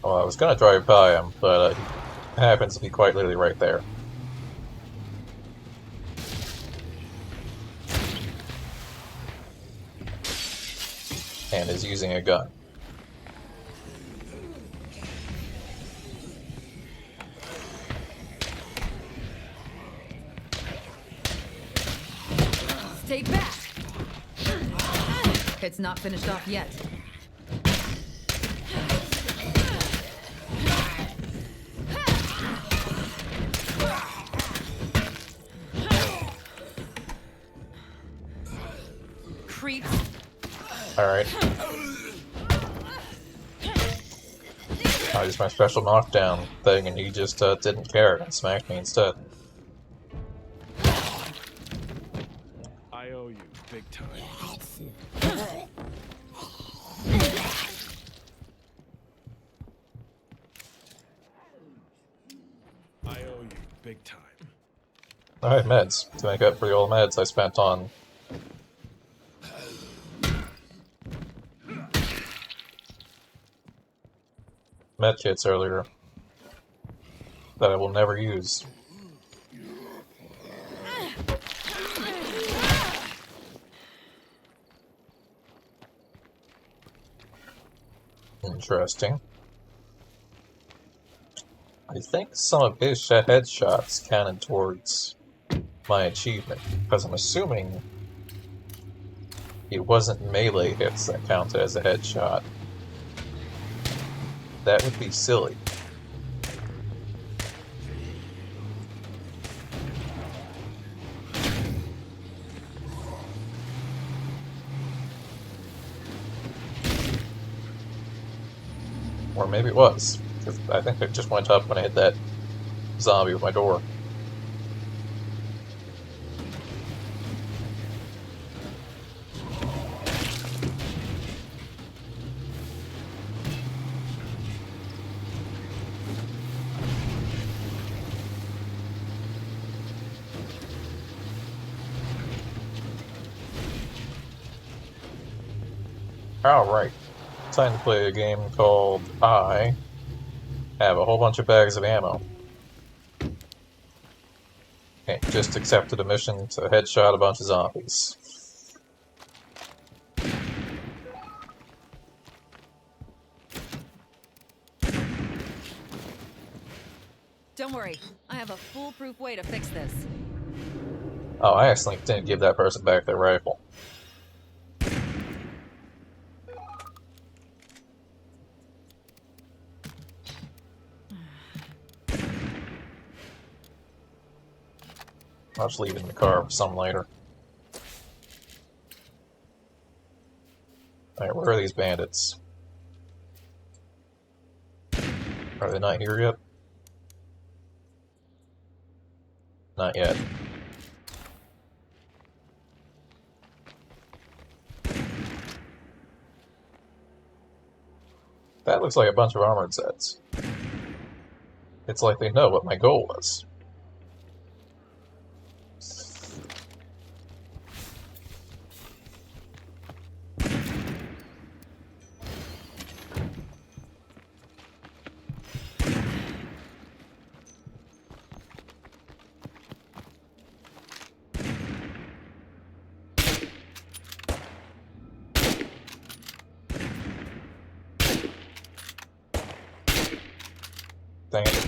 S1: Well, I was gonna drive by him, but he happens to be quite literally right there. And is using a gun.
S11: Stay back! It's not finished off yet. Creeps.
S1: Alright. I used my special knockdown thing and he just didn't care and smacked me instead.
S3: I owe you big time. I owe you big time.
S1: Alright, meds. To make up for the old meds I spent on medkits earlier that I will never use. Interesting. I think some of his headshots counted towards my achievement, because I'm assuming it wasn't melee hits that counted as a headshot. That would be silly. Or maybe it was. I think it just went up when I hit that zombie with my door. Alright, time to play a game called I Have a Whole Bunch of Bags of Ammo. Okay, just accepted a mission to headshot a bunch of zombies.
S11: Don't worry, I have a foolproof way to fix this.
S1: Oh, I accidentally didn't give that person back their rifle. I'll just leave it in the car for some later. Alright, where are these bandits? Are they not here yet? Not yet. That looks like a bunch of armored sets. It's like they know what my goal was. Dang it.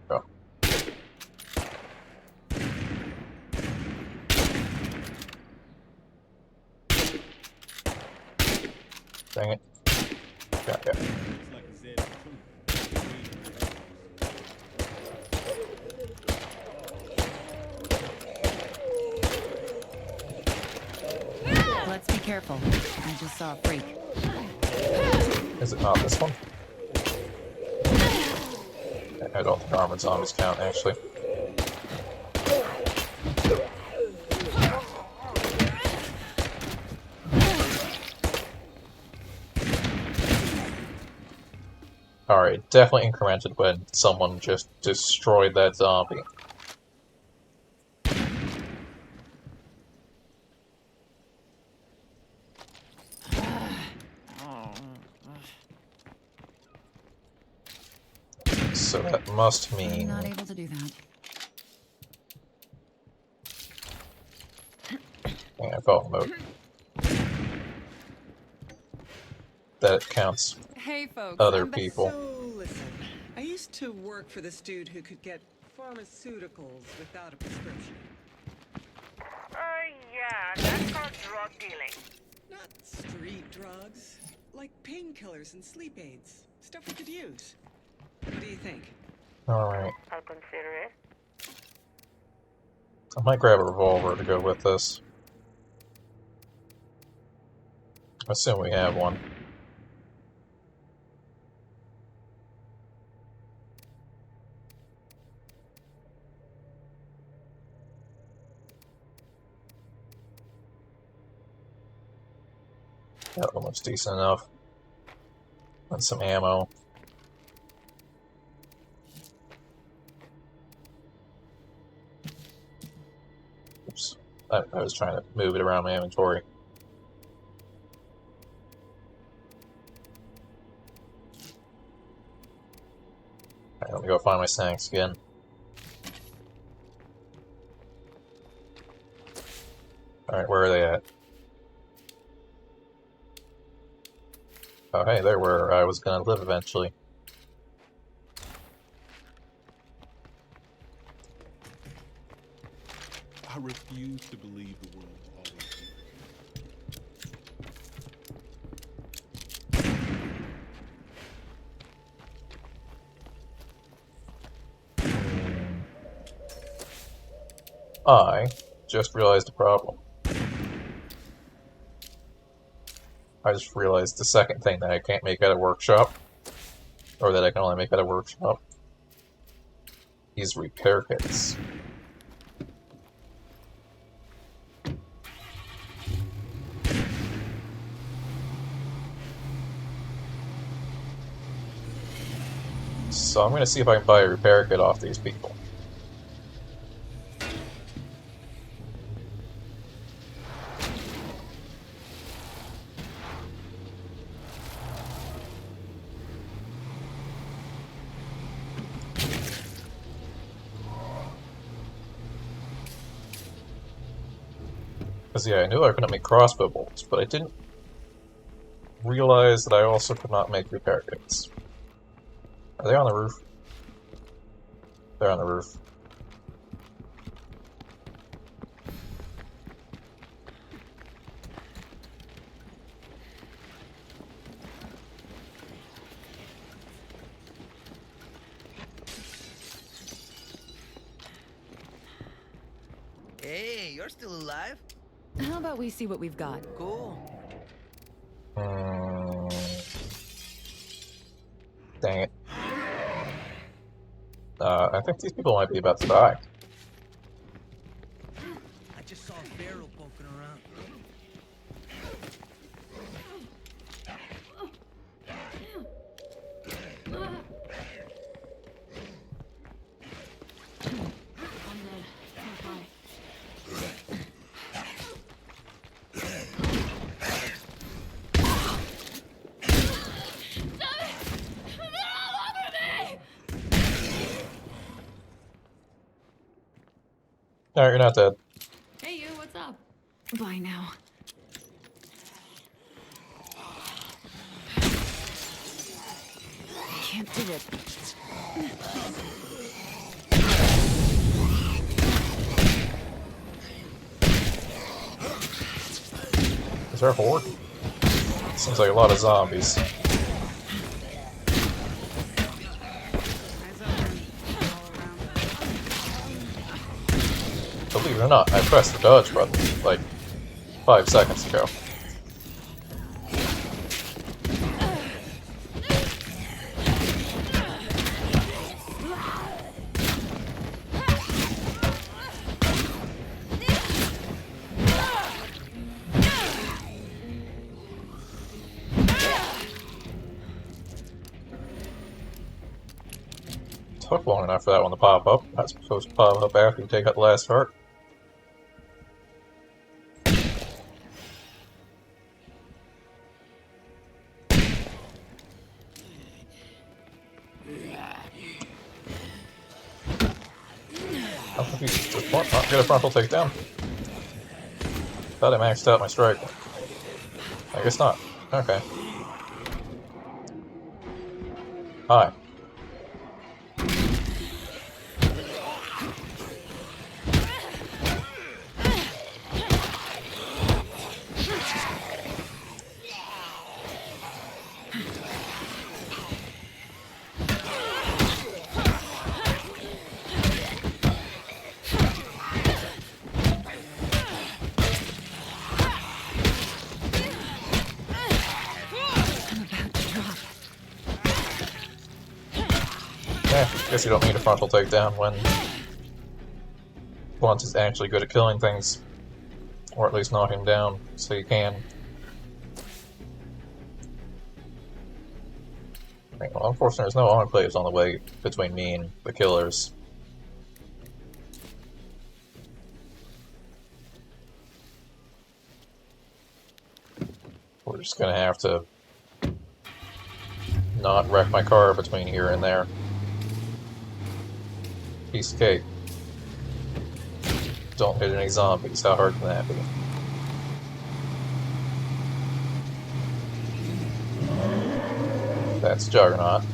S1: Go. Dang it. Got it.
S5: Let's be careful. I just saw a freak.
S1: Is it not this one? I don't think armored zombies count, actually. Alright, definitely incremented when someone just destroyed that zombie. So that must mean...
S5: I'm not able to do that.
S1: Yeah, fault mode. That counts
S11: Hey, folks.
S1: other
S11: I'm back.
S1: people.
S9: So, listen. I used to work for this dude who could get pharmaceuticals without a prescription.
S2: Yeah, that's called drug dealing.
S9: Not street drugs. Like painkillers and sleep aids. Stuff we could use. What do you think?
S1: Alright.
S2: I'll consider it.
S1: I might grab a revolver to go with this. I assume we have one. That one looks decent enough. And some ammo. Oops. I was trying to move it around my inventory. Alright, let me go find my snacks again. Alright, where are they at? Oh, hey, they're where I was gonna live eventually.
S13: I refuse to believe the world will always be.
S1: I just realized a problem. I just realized the second thing that I can't make at a workshop, or that I can only make at a workshop, is repair kits. So I'm going to see if I can buy a repair kit off these people. Because yeah, I knew I couldn't make crossbow bolts, but I didn't realize that I also could not make repair kits. Are they on the roof? They're on the roof.
S8: Hey, you're still alive?
S5: How about we see what we've got?
S8: Cool.
S1: Dang it. I think these people might be about to die.
S8: I just saw a barrel poking around.
S1: Alright, you're not dead.
S5: Hey, you, what's up? Bye now.
S7: can't do it.
S1: Is there a horde? Seems like a lot of zombies. Believe it or not, I pressed the dodge button like 5 seconds ago. Took long enough for that one to pop up. That's supposed to pop up after you take out the last heart. How could you just not get a frontal takedown? Thought I maxed out my strike. I guess not. Okay. Hi. Guess you don't need a frontal takedown when Blunt is actually good at killing things. Or at least knocking down, so you can. Well, unfortunately there's no enclaves on the way between me and the killers. We're just gonna have to not wreck my car between here and there. Piece of cake. Don't hit any zombies. How hard can that be? That's Juggernaut.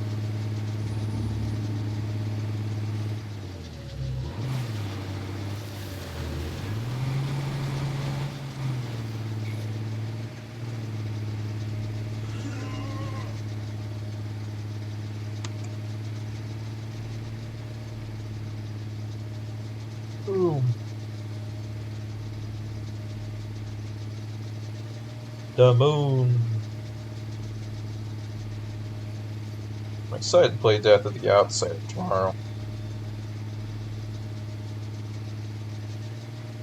S1: Boom. The moon. I'm excited to play Death of the Outsider tomorrow.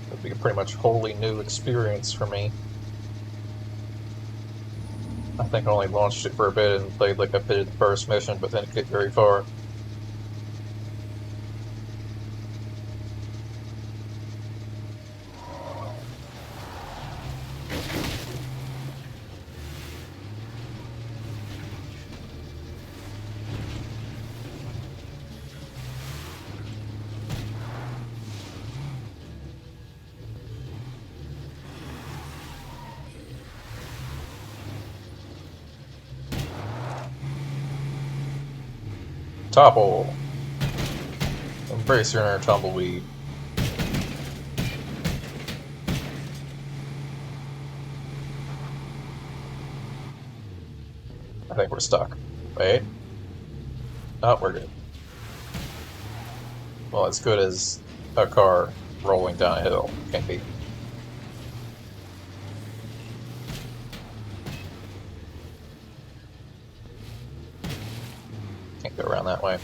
S1: It'll be a pretty much wholly new experience for me. I think I only launched it for a bit and played like a bit of the first mission, but didn't get very far. Topple. Embrace your inner tumbleweed. I think we're stuck. Wait. Oh, we're good. Well, as good as a car rolling down a hill can be. Can't go around that way.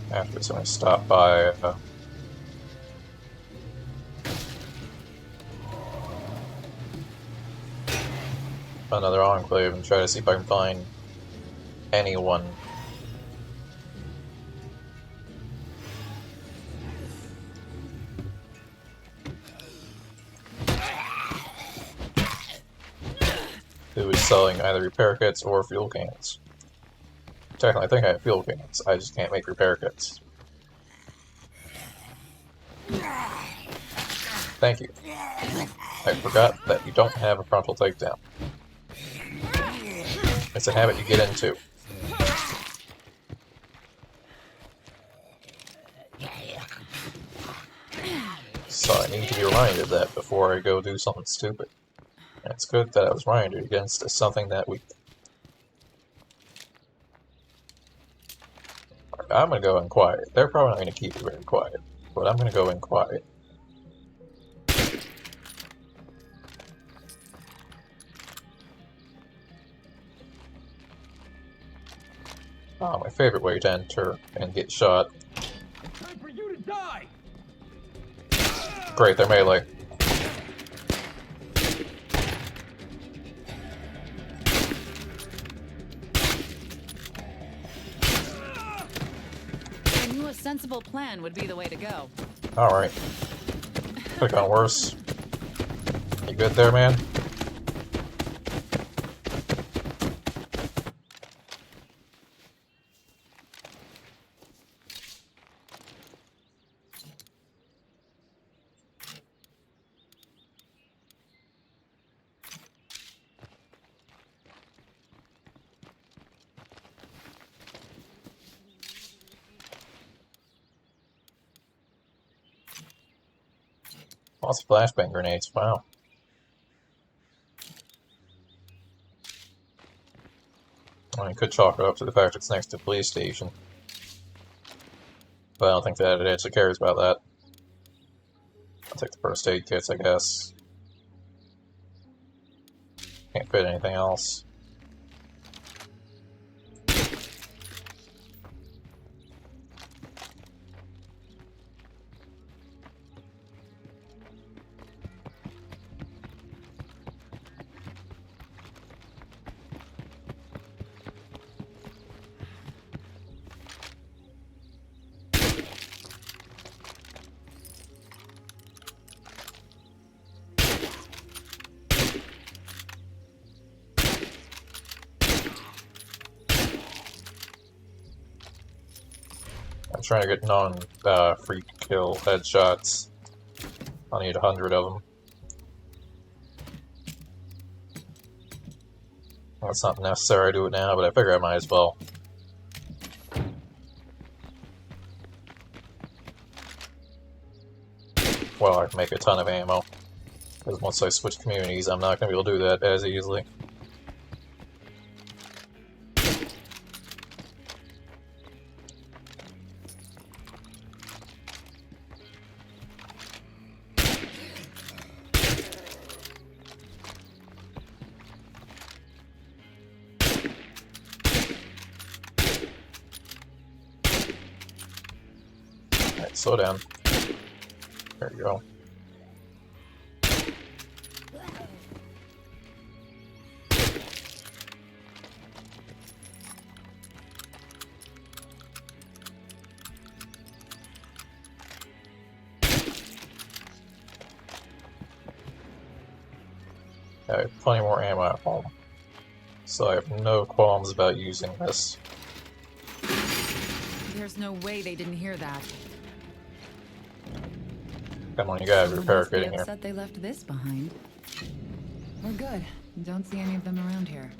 S1: Afterwards, I'm going to stop by another enclave and try to see if I can find anyone. Who is selling either repair kits or fuel cans. Technically, I think I have fuel cans. I just can't make repair kits. Thank you. I forgot that you don't have a frontal takedown. It's a habit you get into. So I need to be reminded of that before I go do something stupid. And it's good that I was reminded against something that week. I'm gonna go in quiet. They're probably not gonna keep it very quiet, but I'm gonna go in quiet. Oh, my favorite way to enter and get shot.
S10: Time for you to die!
S1: Great, they're melee.
S11: I knew a sensible plan would be the way to go.
S1: Alright. Could've gone worse. You good there, man? Lots of flashbang grenades, wow. I could chalk it up to the fact it's next to the police station. But I don't think that it actually cares about that. I'll take the first aid kits, I guess. Can't fit anything else. I'm trying to get non-free kill headshots. I need 100 of them. Well, it's not necessary I do it now, but I figure I might as well. Well, I can make a ton of ammo. Because once I switch communities, I'm not going to be able to do that as easily. Alright, slow down. There you go. I have plenty more ammo at home, so I have no qualms about using this.
S11: There's no way they didn't hear that.
S1: Come on, you gotta
S11: Someone
S1: repair
S11: must be
S1: getting here.
S11: upset they left this behind. We're good. Don't see any of them around here.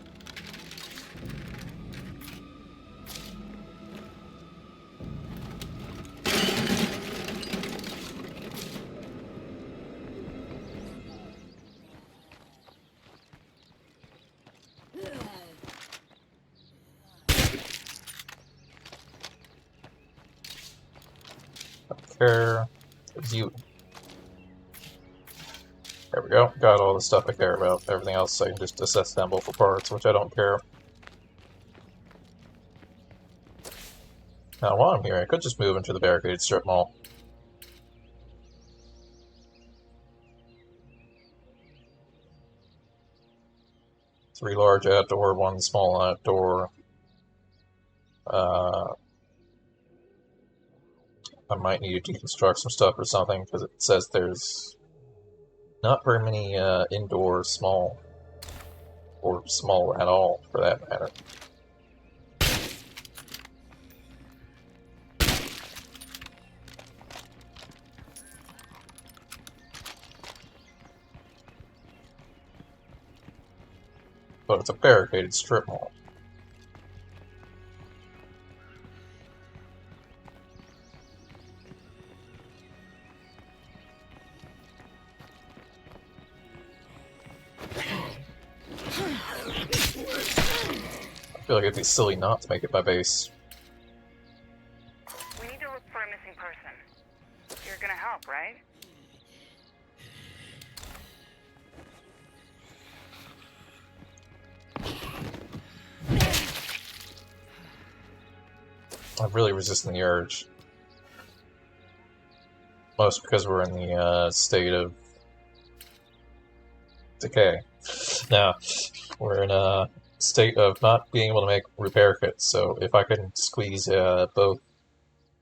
S1: Care. It's you. There we go. Got all the stuff I care about. Everything else I can just disassemble for parts, which I don't care. Now, while I'm here, I could just move into the barricaded strip mall. Three large outdoor, one small outdoor. I might need to deconstruct some stuff or something, because it says there's not very many indoor small, or small at all, for that matter. but it's a barricaded strip mall. I feel like it'd be silly not to make it my base.
S2: We need to look for a missing person. You're gonna help, right?
S1: I'm really resisting the urge. Most because we're in the state of decay. Now, we're in a state of not being able to make repair kits, so if I can squeeze both...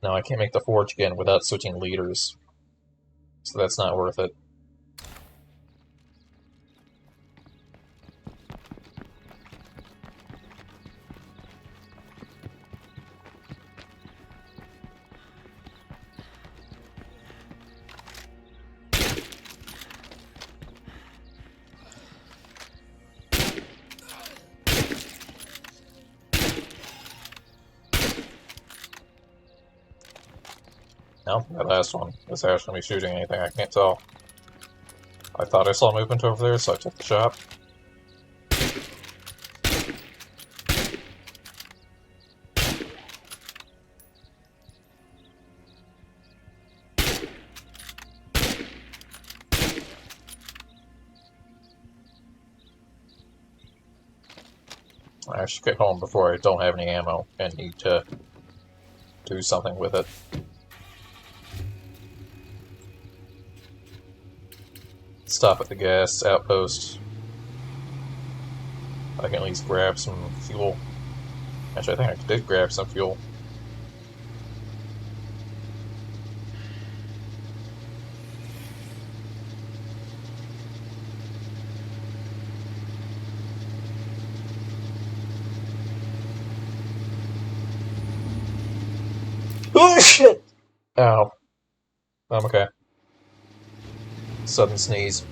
S1: No, I can't make the forge again without switching leaders, so that's not worth it. No, that last one is actually shooting anything, I can't tell. I thought I saw movement over there, so I took the shot. I should get home before I don't have any ammo and need to do something with it. Stop at the gas outpost. I can at least grab some fuel. Actually, I think I did grab some fuel. Oh shit! Ow. I'm okay. Sudden sneeze.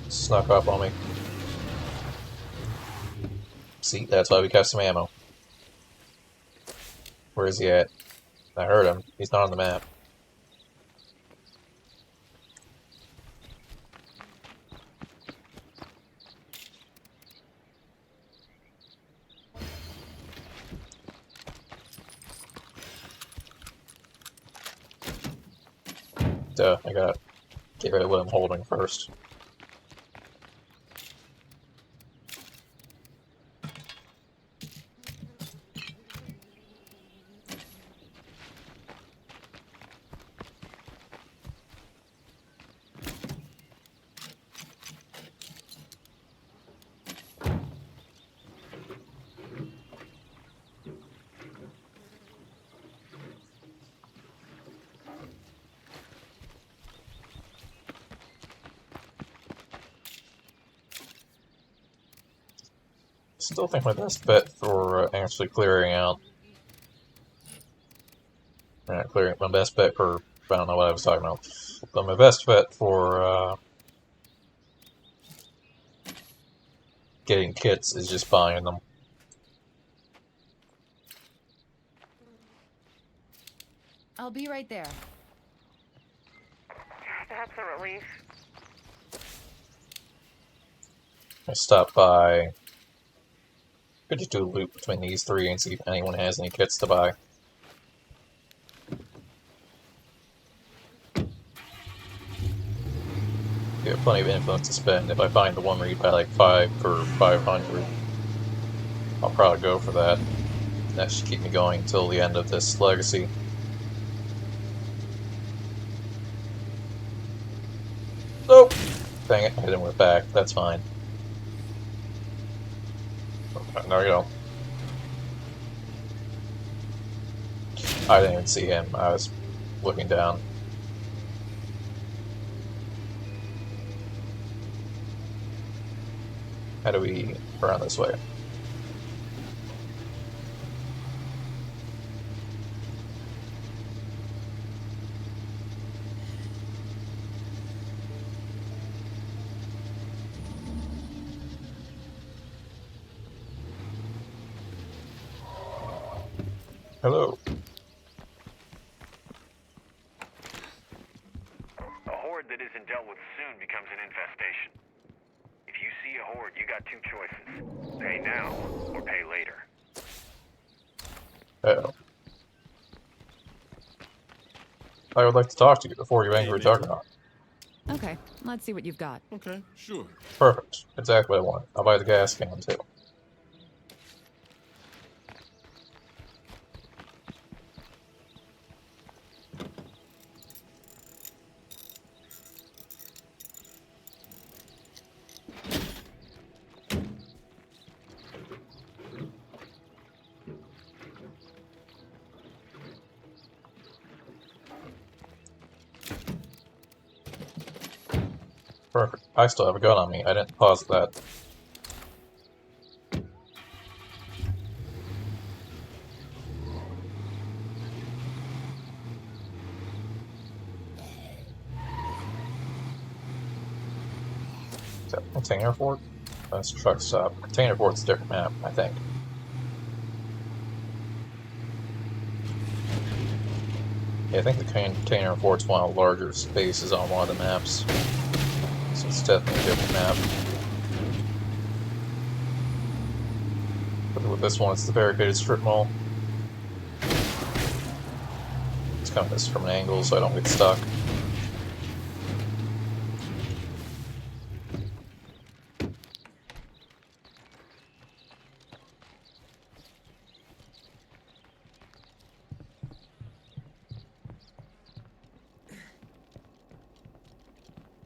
S1: Snuck up on me. See, that's why we kept some ammo. Where is he at? I heard him. He's not on the map. Duh, I gotta get rid of what I'm holding first. Still think my best bet for actually clearing out... clearing my best bet for... I don't know what I was talking about. But my best bet for getting kits is just buying them.
S11: I'll be right there.
S2: That's a relief.
S1: I stopped by... Could just do a loop between these three and see if anyone has any kits to buy. You have plenty of influence to spend. If I find the one where you buy like 5 for 500, I'll probably go for that. That should keep me going until the end of this legacy. Nope! Dang it, I didn't went back. That's fine. No, you don't. I didn't even see him. I was looking down. How do we run this way? Hello.
S6: A horde that isn't dealt with soon becomes an infestation. If you see a horde, you got two choices. Pay now, or pay later.
S1: Uh-oh. I would like to talk to you before you angry Juggernaut.
S11: Okay, let's see what you've got.
S13: Okay, sure.
S1: Perfect. Exactly what I want. I'll buy the gas can too. Perfect. I still have a gun on me. I didn't pause that. Is that Container Fort? That's Truck Stop. Container Fort's a different map, I think. Yeah, I think the Container Fort's one of the larger spaces on one of the maps. So it's definitely a different map. But with this one, it's the barricaded strip mall. It's coming this from an angle so I don't get stuck.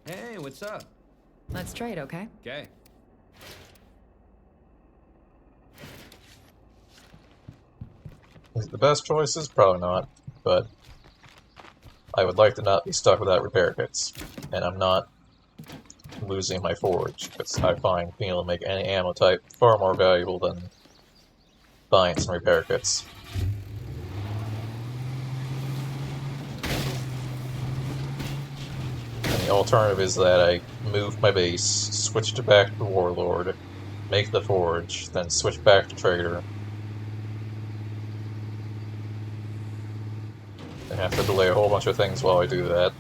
S14: Hey, what's up?
S11: Let's trade, okay?
S14: Okay.
S1: Is it the best choices? Probably not, but I would like to not be stuck without repair kits. And I'm not losing my forge, because I find being able to make any ammo type far more valuable than buying some repair kits. And the alternative is that I move my base, switch to back to Warlord, make the forge, then switch back to Trader. I have to delay a whole bunch of things while I do that.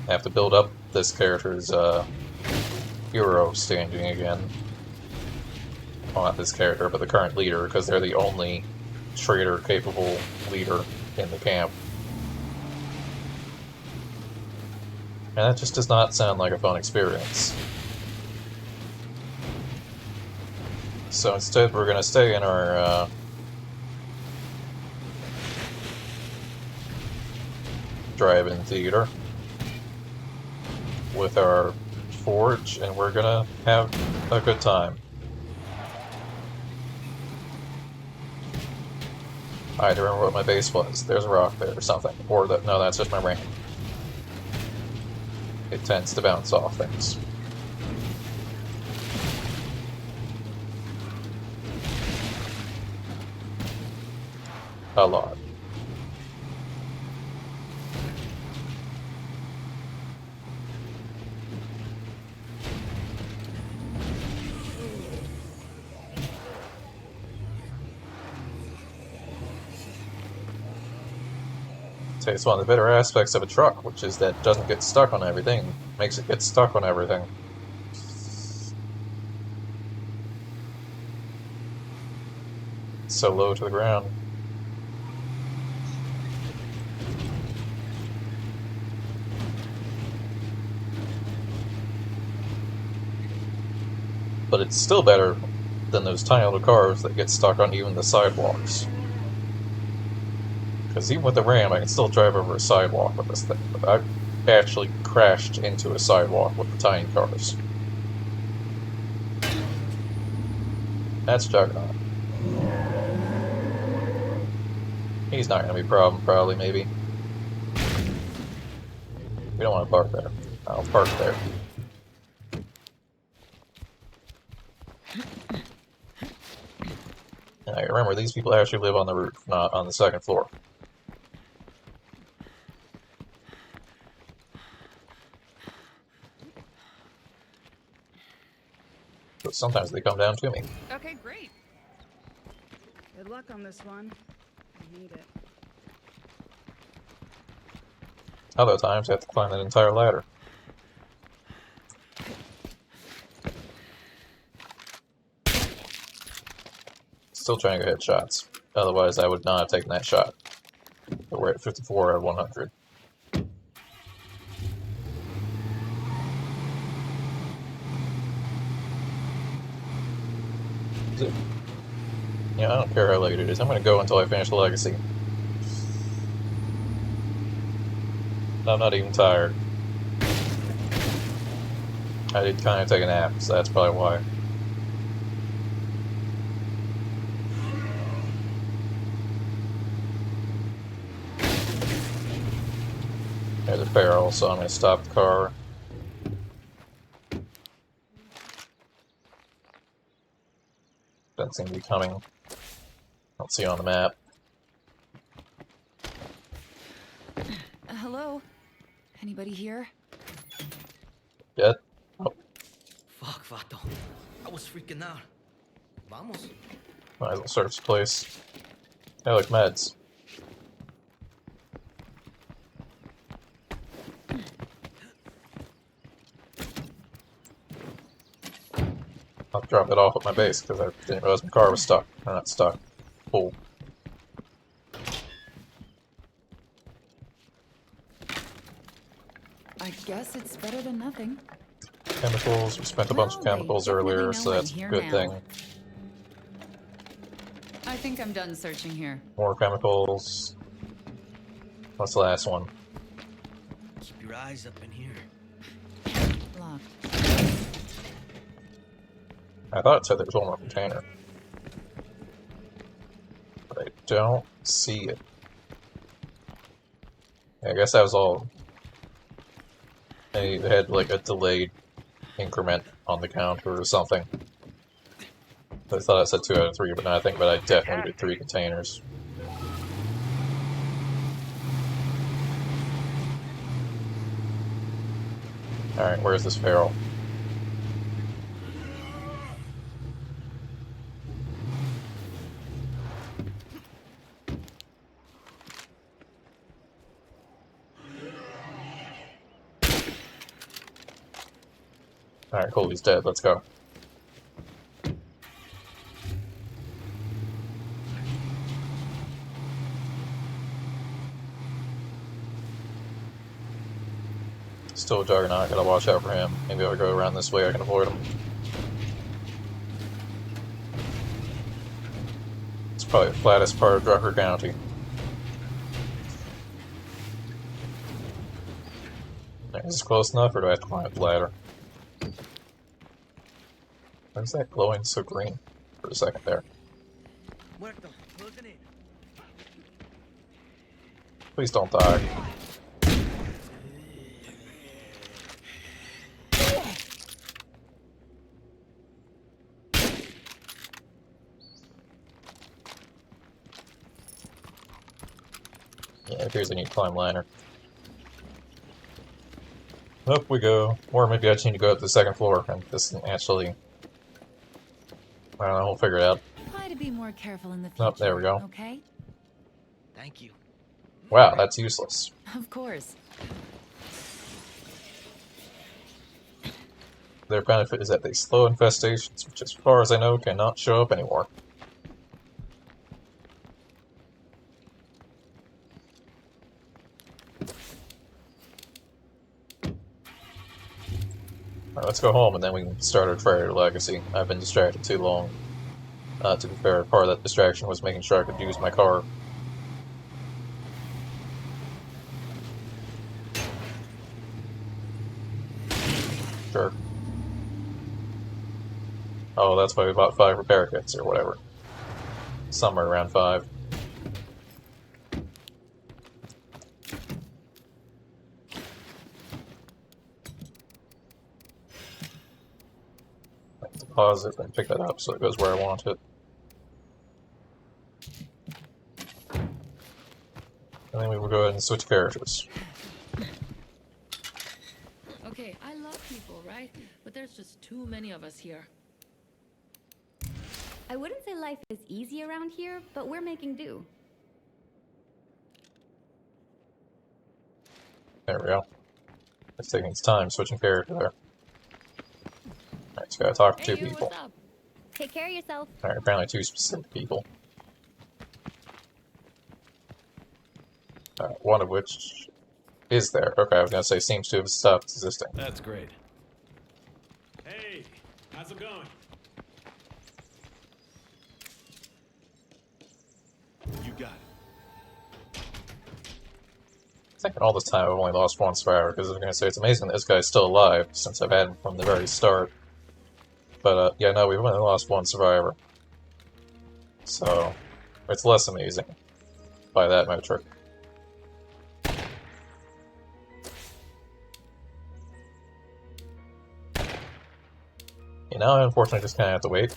S1: I have to build up this character's hero standing again. Well, not this character, but the current leader, because they're the only Trader-capable leader in the camp. And that just does not sound like a fun experience. So instead, we're going to stay in our drive-in theater with our forge, and we're going to have a good time. I had to remember what my base was. There's a rock there or something. Or that, no, that's just my ramp. It tends to bounce off things. A lot. It's one of the better aspects of a truck, which is that it doesn't get stuck on everything. Makes it get stuck on everything. It's so low to the ground. But it's still better than those tiny little cars that get stuck on even the sidewalks. Because even with the Ram, I can still drive over a sidewalk with this thing, but I've actually crashed into a sidewalk with the tiny cars. That's Juggernaut. He's not going to be a problem, probably, maybe. We don't want to park there. I'll park there. And I remember, these people actually live on the roof, not on the second floor. But sometimes they come down to me.
S15: Okay, great. Good luck on this one. I need it.
S1: Other times, I have to climb that entire ladder. Still trying to hit shots. Otherwise, I would not have taken that shot. But we're at 54 out of 100. Yeah, I don't care how late it is. I'm going to go until I finish the legacy. I'm not even tired. I did kind of take a nap, so that's probably why. There's a barrel, so I'm going to stop the car. Doesn't seem to be coming. Don't see it on the map.
S11: Hello? Anybody here?
S1: Yet? Oh,
S8: Fuck, Vato. I was freaking out. Vamos.
S1: might as well search the place. Hey, look, meds. I'll drop it off at my base because I didn't realize my car was stuck. Or not stuck. Full.
S11: I guess it's better than nothing.
S1: Chemicals. We spent a bunch of chemicals earlier, so that's a good thing.
S11: I think I'm done searching here.
S1: More chemicals. What's the last one?
S8: Keep your eyes up in here.
S11: Locked.
S1: I thought it said there was one more container. But I don't see it. Yeah, I guess that was all. They had like a delayed increment on the counter or something. I thought it said 2 out of 3, but now I think about it, I definitely did 3 containers. Alright, where's this barrel? Alright, cool, he's dead, let's go. Still a juggernaut, gotta watch out for him. Maybe if I go around this way I can avoid him. It's probably the flattest part of Drucker County. Is this close enough, or do I have to climb up the ladder? Why is that glowing so green for a second there? Please don't die. Yeah, it appears I need to climb ladder. Up we go. Or maybe I just need to go up to the second floor, and this isn't actually... I don't know, we'll figure it out.
S11: Try to be more careful in the future.
S1: Oh, there we go.
S11: Okay?
S8: Thank you.
S1: Wow, that's useless.
S11: Of course.
S1: Their benefit is that they slow infestations, which as far as I know cannot show up anymore. Alright, let's go home and then we can start our Trader Legacy. I've been distracted too long. To be fair, part of that distraction was making sure I could use my car. Sure. Oh, that's why we bought 5 repair kits or whatever. Somewhere around 5. I have to pause it and pick that up so it goes where I want it. And then we will go ahead and switch characters.
S5: Okay, I love people, right? But there's just too many of us here.
S7: I wouldn't say life is easy around here, but we're making do.
S1: There we go. It's taking its time switching character there. Alright, just gotta talk to two people.
S7: What's up? Take care of yourself.
S1: Alright, apparently two specific people. One of which is there. Okay, I was gonna say seems to have stopped existing.
S3: That's great. Hey, how's it going?
S13: You got it.
S1: I think in all this time I've only lost one survivor, because I was gonna say it's amazing that this guy's still alive, since I've had him from the very start. But, yeah, no, we've only lost one survivor. So, it's less amazing by that metric. You know, I unfortunately just kinda have to wait.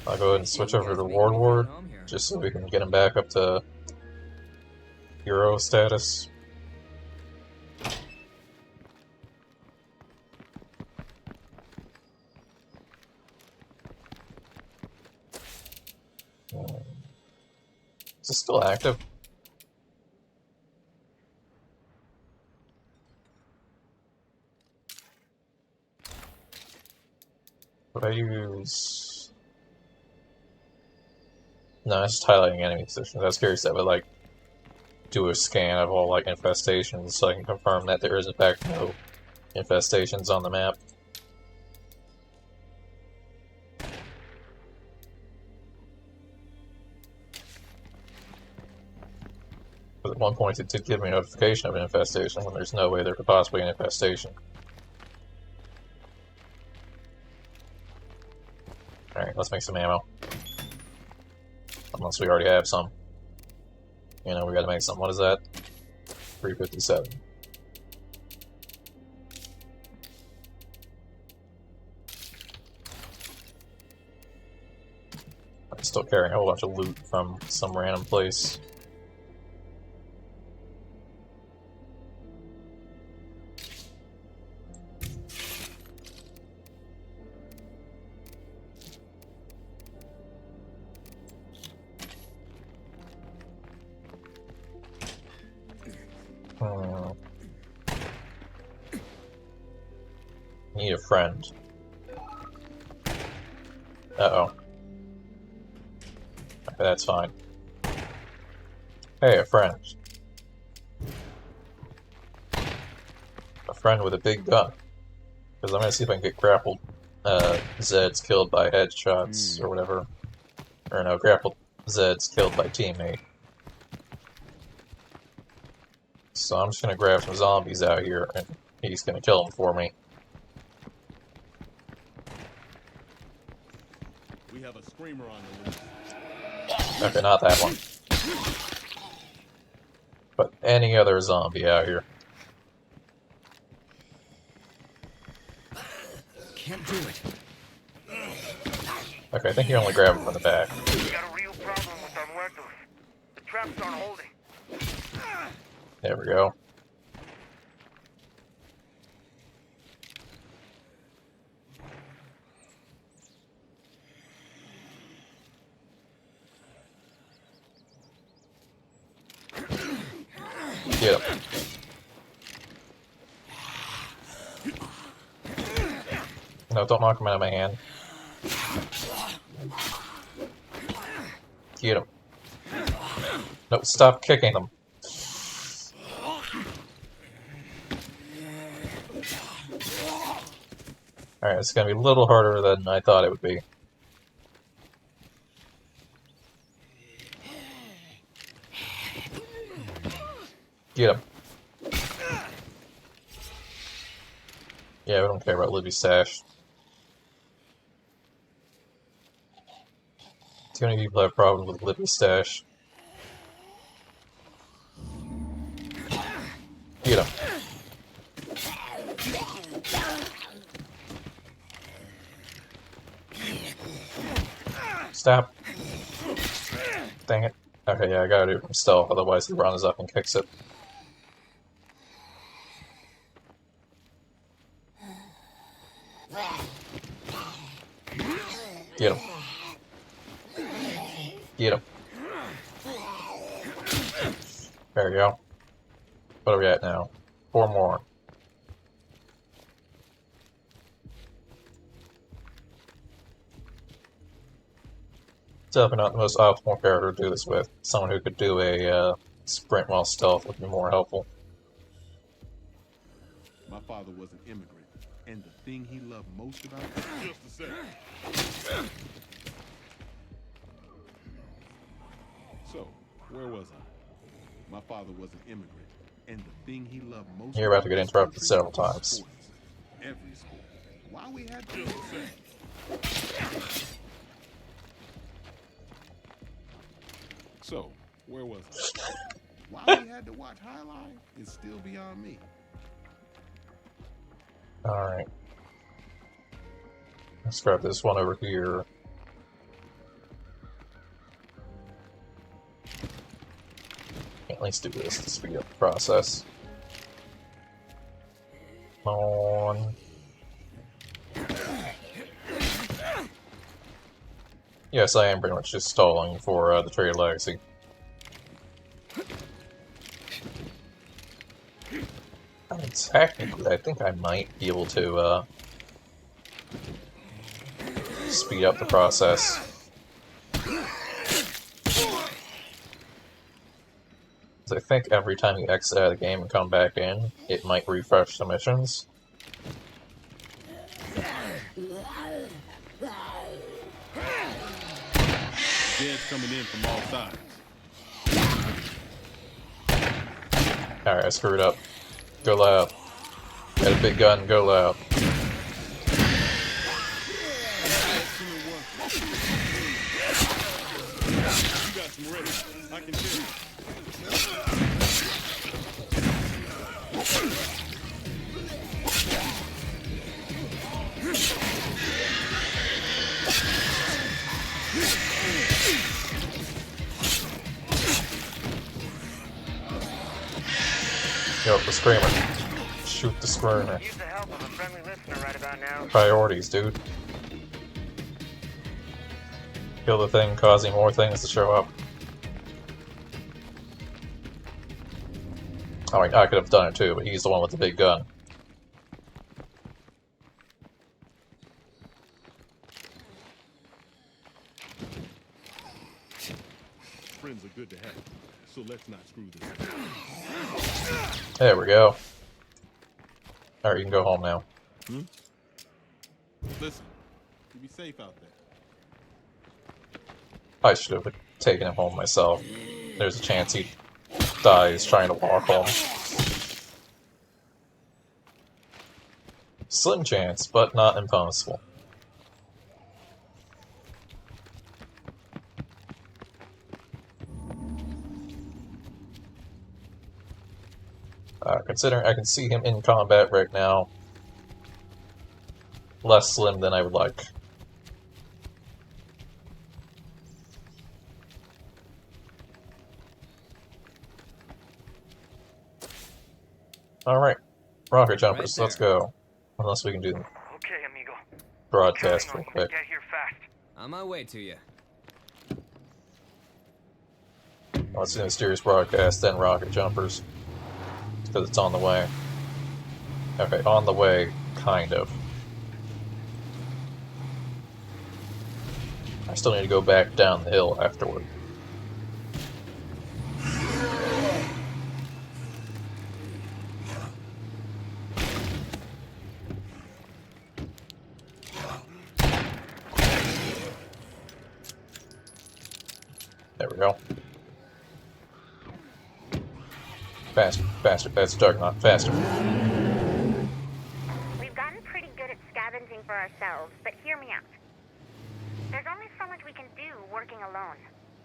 S1: I'll go ahead and switch over to Ward Ward, just so we can get him back up to hero status. Is it still active? Would I use... No, it's just highlighting enemy positions. I was curious if I would, like, do a scan of all, like, infestations so I can confirm that there is, in fact, no infestations on the map. But at one point it did give me a notification of an infestation when there's no way there could possibly be an infestation. Alright, let's make some ammo. Unless we already have some. You know, we gotta make some. What is that? 357. I'm still carrying a whole bunch of loot from some random place. Need a friend. Uh-oh. Okay, that's fine. Hey, a friend. A friend with a big gun. Because I'm gonna see if I can get grappled Zeds killed by headshots or whatever. Or no, grappled Zeds killed by teammate. So I'm just gonna grab some zombies out here and he's gonna kill them for me.
S13: We have a screamer on the loose.
S1: Okay, not that one. But any other zombie out here.
S8: Can't do it.
S1: Okay, I think you only grab him from the back.
S6: We got a real problem with our muertos. The traps aren't holding.
S1: There we go. Get him. No, don't knock him out of my hand. Get him. No, stop kicking them. Alright, it's gonna be a little harder than I thought it would be. Get him. Yeah, we don't care about Libby's stash. Too many people have problems with Libby's stash. Get him. Stop. Dang it. Okay, yeah, I gotta do it from stealth, otherwise he runs up and kicks it. Get him. Get him. There we go. What are we at now? 4 more. Definitely not the most optimal character to do this with. Someone who could do a sprint while stealth would be more helpful.
S13: My father was an immigrant, and the thing he loved most about it... Just a second. So, where was I? My father was an immigrant, and the thing he loved most...
S1: You're about to get interrupted several times.
S13: Sports. Every sport. Why we had to say. So, where was I? Why we had to watch Highline is still beyond me.
S1: Alright. Let's grab this one over here. At least do this to speed up the process. Come on. Yes, I am pretty much just stalling for the Trade Legacy. I mean, technically, I think I might be able to speed up the process. I think every time you exit out of the game and come back in, it might refresh the missions.
S13: Dead's coming in from all sides.
S1: Alright, I screwed up. Go loud. Got a big gun, go loud.
S13: You got some ready. I can tell.
S1: Yo, the screamer. Shoot the screamer.
S6: Use the help of a friendly listener right about now.
S1: Priorities, dude. Kill the thing, causing more things to show up. I mean, I could have done it too, but he's the one with the big gun.
S13: Friends are good to have, so let's not screw this up.
S1: There we go. Alright, you can go home now.
S13: Listen, you be safe out there.
S1: I should have taken him home myself. There's a chance he dies trying to walk home. Slim chance, but not impossible. Considering I can see him in combat right now, less slim than I would like. Alright, rocket jumpers, let's go. Unless we can do the
S6: Okay, amigo.
S1: broadcast real quick.
S6: Get here fast.
S14: On my way to you.
S1: Let's do the mysterious broadcast, then rocket jumpers. Because it's on the way. Okay, on the way, kind of. I still need to go back down the hill afterward. There we go. Faster, faster, that's dark, not faster.
S2: We've gotten pretty good at scavenging for ourselves, but hear me out. There's only so much we can do working alone.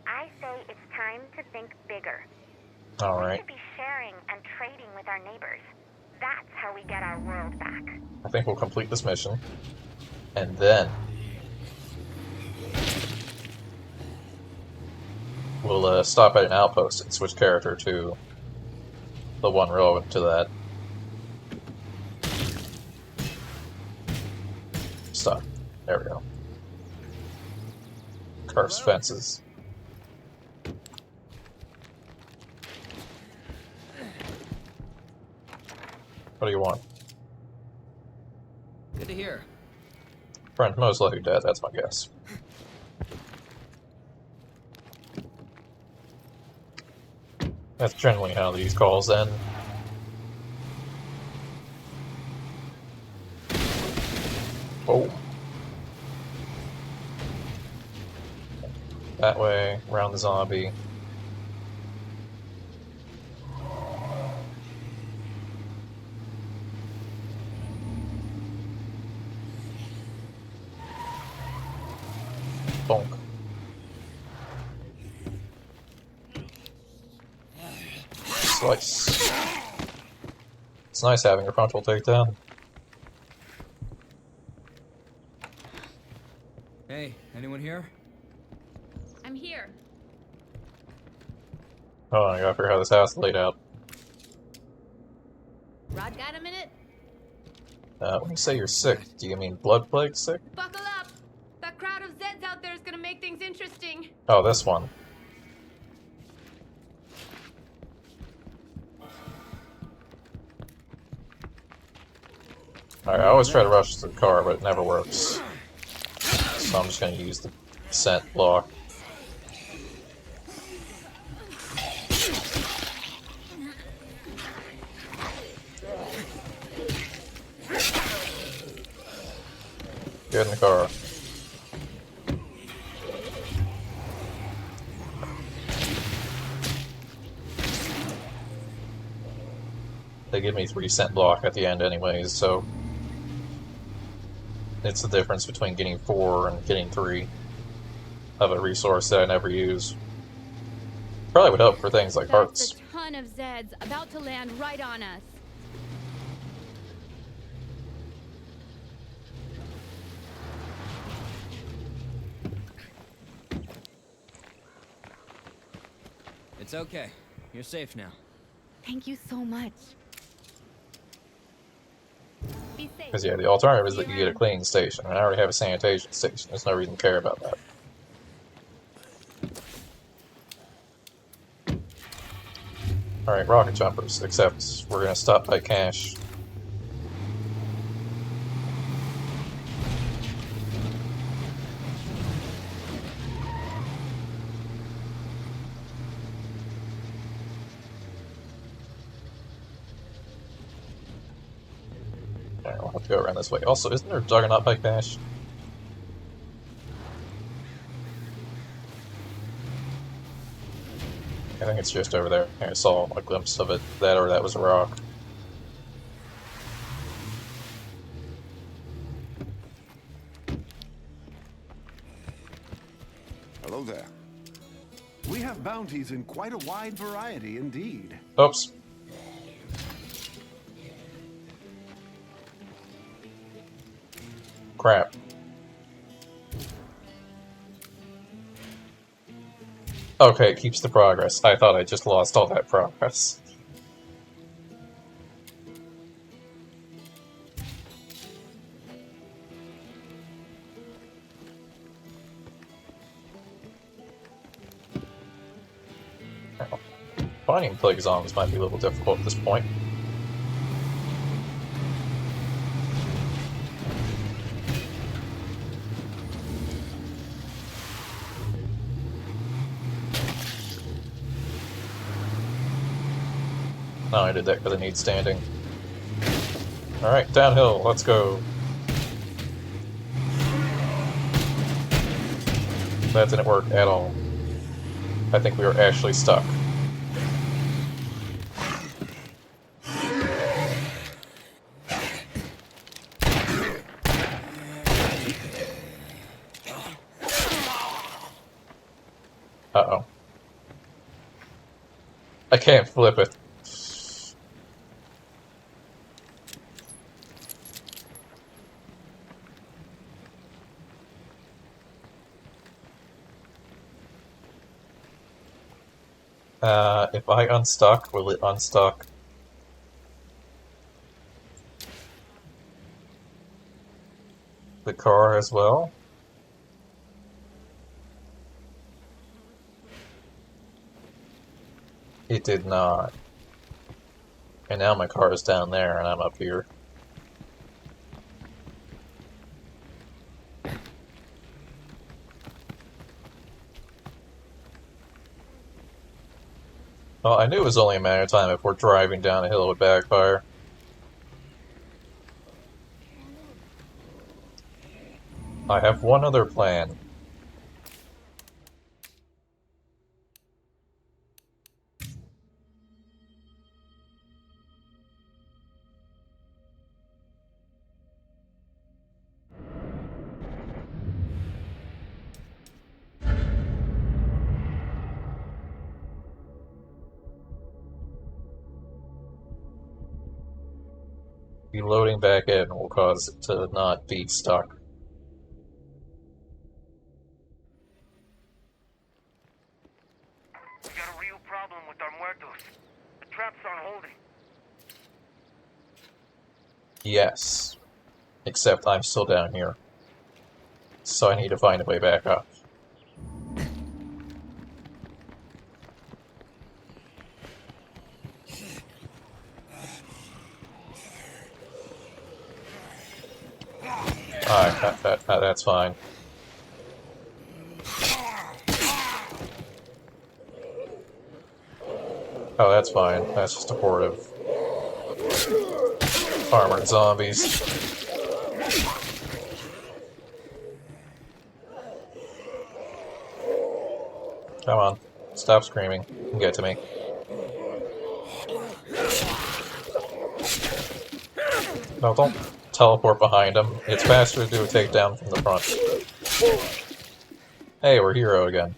S2: I say it's time to think bigger. We
S1: Alright.
S2: should be sharing and trading with our neighbors. That's how we get our world back.
S1: I think we'll complete this mission. And then we'll stop at an outpost and switch character to the one relevant to that. Stop. There we go. Cursed fences. What do you want?
S14: Good to hear.
S1: Friend, most likely dead, that's my guess. That's generally how these calls end. Oh. That way, around the zombie. Bonk. Slice. It's nice having a frontal takedown.
S14: Hey, anyone here?
S7: I'm here.
S1: Oh, I gotta figure out how this house is laid out.
S7: Rod, got a minute?
S1: When you say you're sick, do you mean blood plague sick?
S7: Buckle up! That crowd of Zeds out there is gonna make things interesting.
S1: Oh, this one. Alright, I always try to rush to the car, but it never works. So I'm just gonna use the scent block. Get in the car. They give me 3 scent block at the end anyways, so it's the difference between getting 4 and getting 3 of a resource that I never use. Probably would help for things like hearts.
S7: That's a ton of Zeds about to land right on us.
S14: It's okay. You're safe now.
S7: Thank you so much. Be safe.
S1: Because yeah, the alternative is that you get a cleaning station, and I already have a sanitation station. There's no reason to care about that. Alright, rocket jumpers, except we're gonna stop by cash. Alright, we'll have to go around this way. Also, isn't there a juggernaut by cash? I think it's just over there. I saw a glimpse of it. That or that was a rock.
S12: Hello there. We have bounties in quite a wide variety indeed.
S1: Oops. Crap. Okay, it keeps the progress. I thought I just lost all that progress. Oh. Finding plague zombies might be a little difficult at this point. No, I did that because I need standing. Alright, downhill, let's go. That didn't work at all. I think we were actually stuck. Uh-oh. I can't flip it. If I unstuck, will it unstuck? The car as well? It did not. And now my car is down there and I'm up here. Well, I knew it was only a matter of time before driving down a hill would backfire. I have one other plan. Reloading back in will cause it to not be stuck.
S6: We got a real problem with our muertos. The traps aren't holding.
S1: Yes. Except I'm still down here. So I need to find a way back up. Alright, that's fine. Oh, that's fine. That's just a horde of armored zombies. Come on. Stop screaming and get to me. No, don't teleport behind him. It's faster to do a takedown from the front. Hey, we're hero again.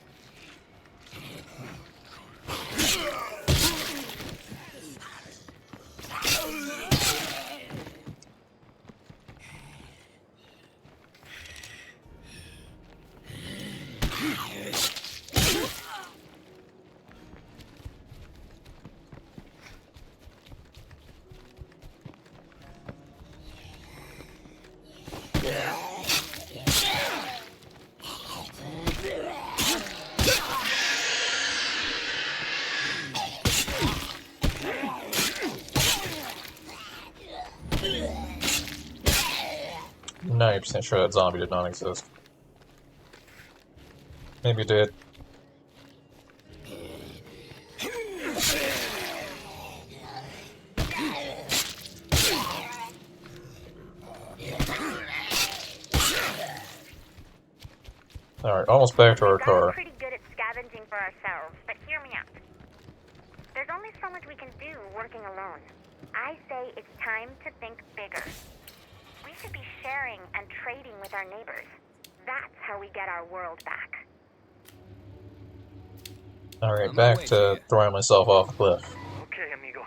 S1: I'm 90% sure that zombie did not exist. Maybe it did. Alright, almost back to our car.
S2: We're pretty good at scavenging for ourselves, but hear me out. There's only so much we can do working alone. I say it's time to think bigger. We should be sharing and trading with our neighbors. That's how we get our world back.
S1: Alright, back to throwing myself off a cliff.
S6: Okay, amigo.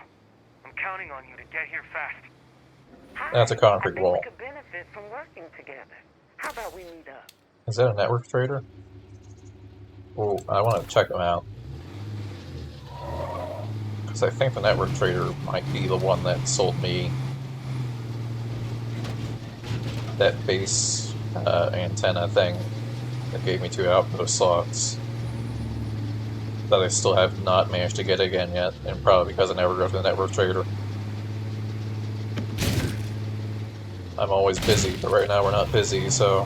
S6: I'm counting on you to get here fast.
S1: That's a concrete wall.
S9: We could benefit from working together. How about we meet up?
S1: Is that a network trader? Oh, I want to check them out. Because I think the network trader might be the one that sold me that base antenna thing that gave me 2 outpost slots that I still have not managed to get again yet, and probably because I never go to the network trader. I'm always busy, but right now we're not busy, so...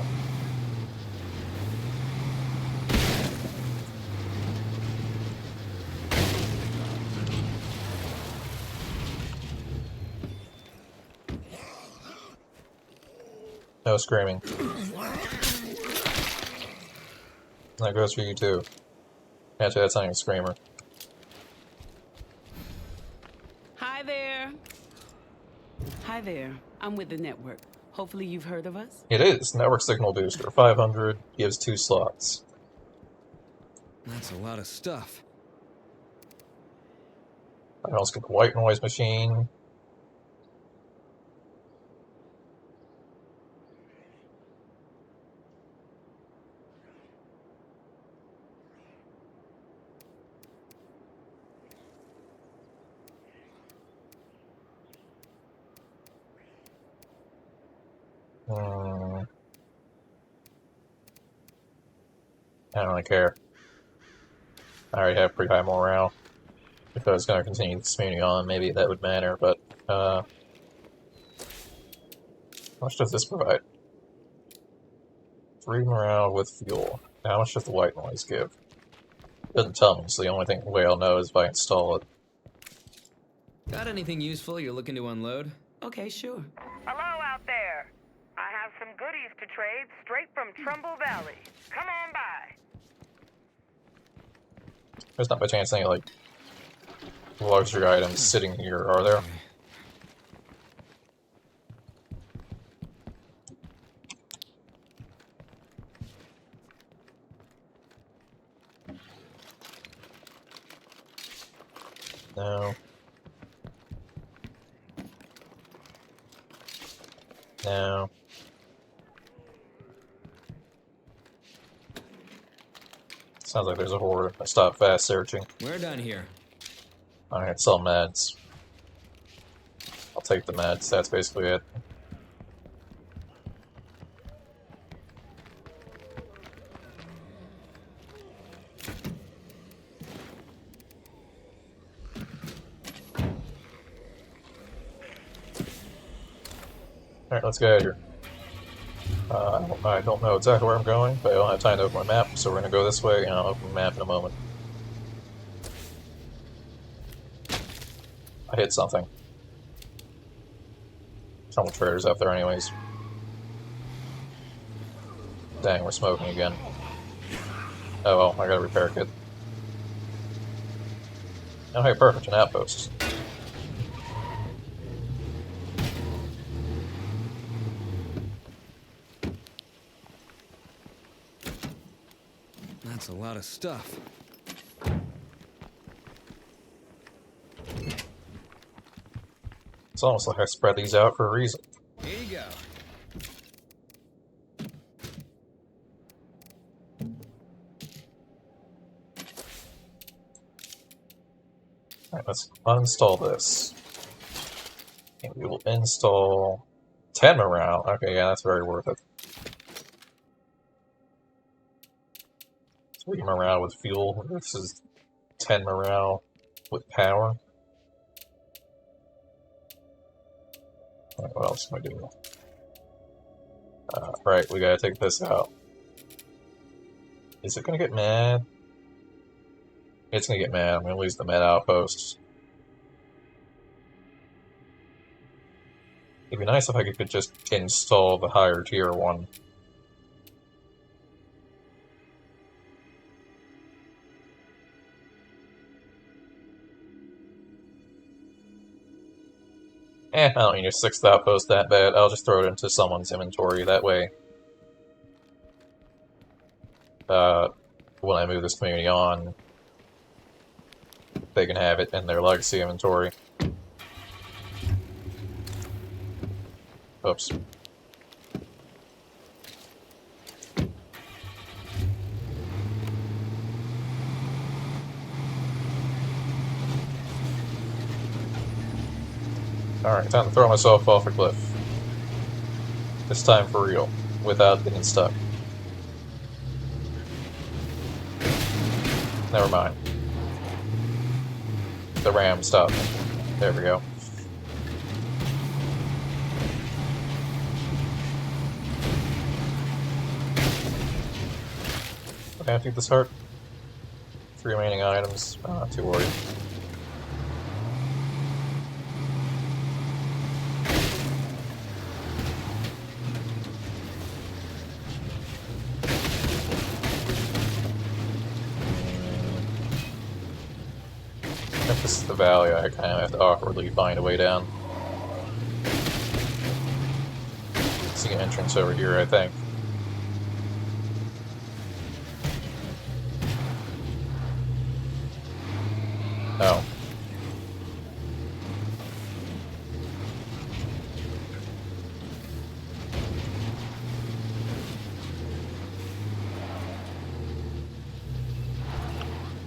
S1: No screaming. That goes for you too. Actually, that's not even a screamer.
S5: Hi there. Hi there. I'm with the network. Hopefully you've heard of us.
S1: It is. Network signal booster. 500 gives 2 slots.
S14: That's a lot of stuff.
S1: I can also get the white noise machine. I don't really care. I already have pretty high morale. if I was going to continue this community on, maybe that would matter, but, how much does this provide? 3 morale with fuel. How much does the white noise give? It doesn't tell me, so the only way I'll know is if I install it.
S14: Got anything useful you're looking to unload?
S5: Okay, sure.
S15: Hello out there. I have some goodies to trade straight from Trumbull Valley. Come on by.
S1: There's not by chance any, like, luxury items sitting here, are there? No. No. Sounds like there's a horde. I stopped fast searching.
S14: We're done here.
S1: Alright, sell meds. I'll take the meds, that's basically it. Alright, let's get out of here. I don't know exactly where I'm going, but I don't have time to open my map, so we're gonna go this way, and I'll open the map in a moment. I hit something. Some traders up there anyways. Dang, we're smoking again. Oh well, I got a repair kit. Oh hey, perfect, an outpost.
S14: That's a lot of stuff.
S1: It's almost like I spread these out for a reason.
S14: Here you go.
S1: Alright, let's uninstall this. And we will install 10 morale. Okay, yeah, that's very worth it. 3 morale with fuel versus 10 morale with power. Alright, what else can we do? Right, we gotta take this out. Is it gonna get mad? It's gonna get mad. I'm gonna lose the med outpost. It'd be nice if I could just install the higher tier one. I don't need a 6th outpost that bad. I'll just throw it into someone's inventory. That way, when I move this community on, they can have it in their legacy inventory. Oops. Alright, time to throw myself off a cliff. This time for real, without getting stuck. Never mind. The ram stopped. There we go. Okay, I think this hurt. 3 remaining items. I'm not too worried. If this is the valley, I kind of have to awkwardly find a way down. See an entrance over here, I think. Oh.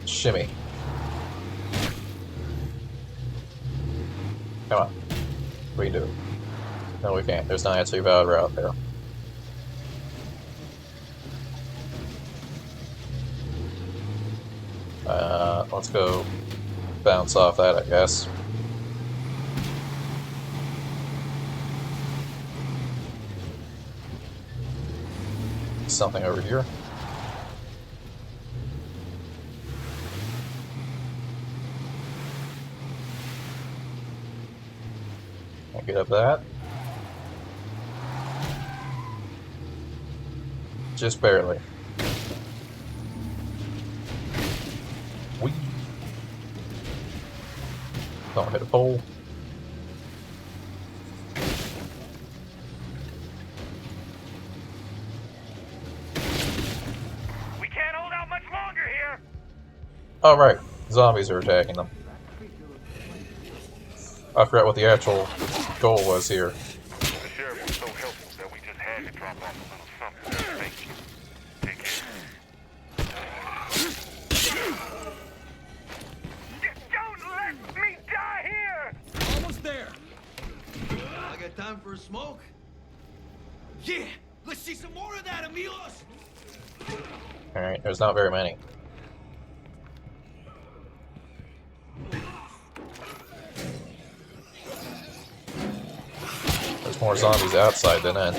S1: Shimmy. Come on. Redo. No, we can't. There's not actually a valid route there. Let's go bounce off that, I guess. Something over here. Can't get up that. Just barely. Whee! Don't hit a pole.
S6: We can't hold out much longer here.
S1: Oh, right. Zombies are attacking them. I forgot what the actual goal was here.
S6: The sheriff was so helpful that we just had to drop off a little something. Thank you. Take care. Don't let me die here!
S8: Almost there. I got time for a smoke? Yeah! Let's see some more of that, amigos!
S1: Alright, there's not very many. There's more zombies outside than in.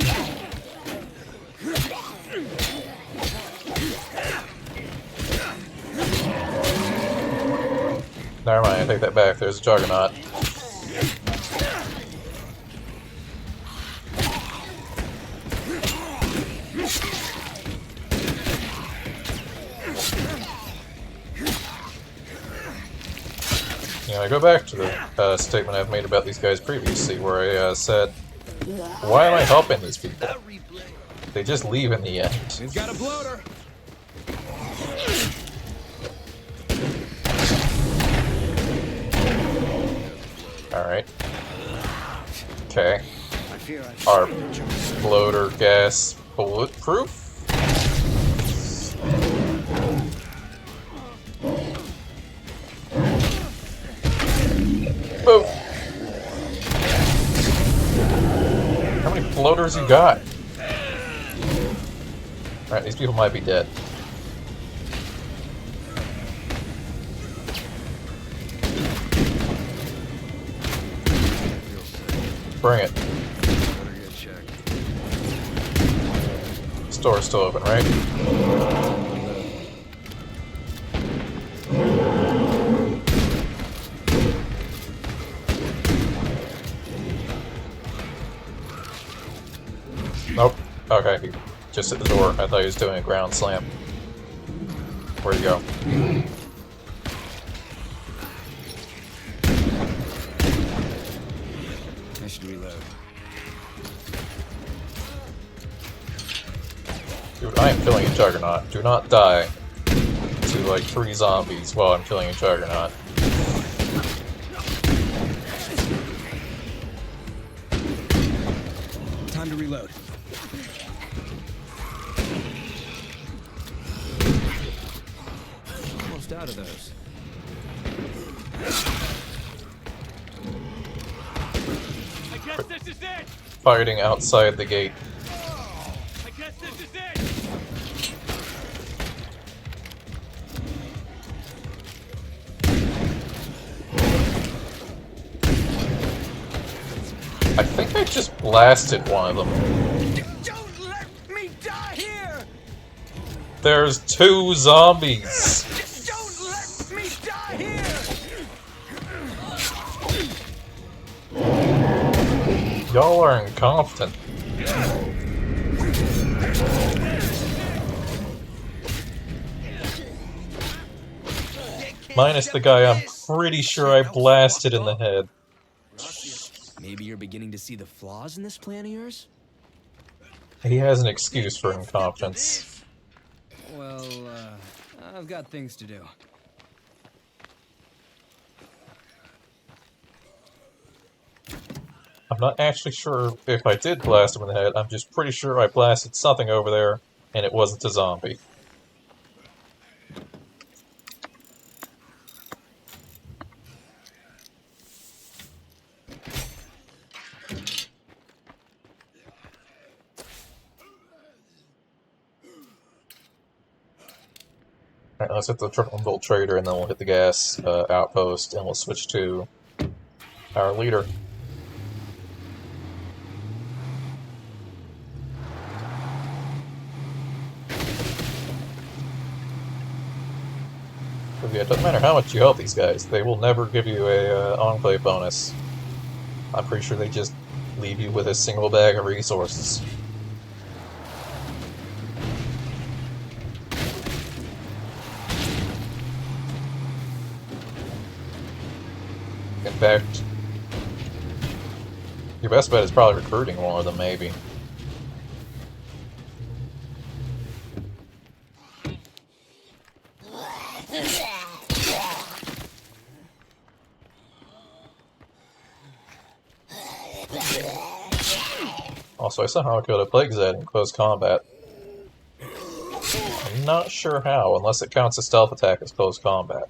S1: Never mind, I take that back. There's a juggernaut. You know, I go back to the statement I've made about these guys previously, where I said, why am I helping these people? They just leave in the end.
S3: He's got a bloater.
S1: Alright. Okay. Are bloater gas bulletproof? Boom! How many bloaters you got? Alright, these people might be dead. Bring it. Store's still open, right? Nope. Okay, he just hit the door. I thought he was doing a ground slam. Where'd he go?
S14: I should reload.
S1: Dude, I am killing a juggernaut. Do not die to like 3 zombies while I'm killing a juggernaut.
S14: Time to reload. Almost out of those.
S10: I guess this is it.
S1: Fighting outside the gate.
S10: I guess this is it.
S1: I think I just blasted one of them.
S8: Don't let me die here!
S1: There's 2 zombies!
S8: Don't let me die here!
S1: Y'all are incompetent. Minus the guy I'm pretty sure I blasted in the head.
S14: Maybe you're beginning to see the flaws in this plan of yours?
S1: He has an excuse for incompetence.
S14: Well, I've got things to do.
S1: I'm not actually sure if I did blast him in the head. I'm just pretty sure I blasted something over there, and it wasn't a zombie. Alright, let's hit the triple bolt trader and then we'll hit the gas outpost and we'll switch to our leader. Because yeah, it doesn't matter how much you help these guys, they will never give you a enclave bonus. I'm pretty sure they just leave you with a single bag of resources. In fact, your best bet is probably recruiting one of them, maybe. Also, I somehow killed a Plague Zed in close combat. I'm not sure how, unless it counts a stealth attack as close combat.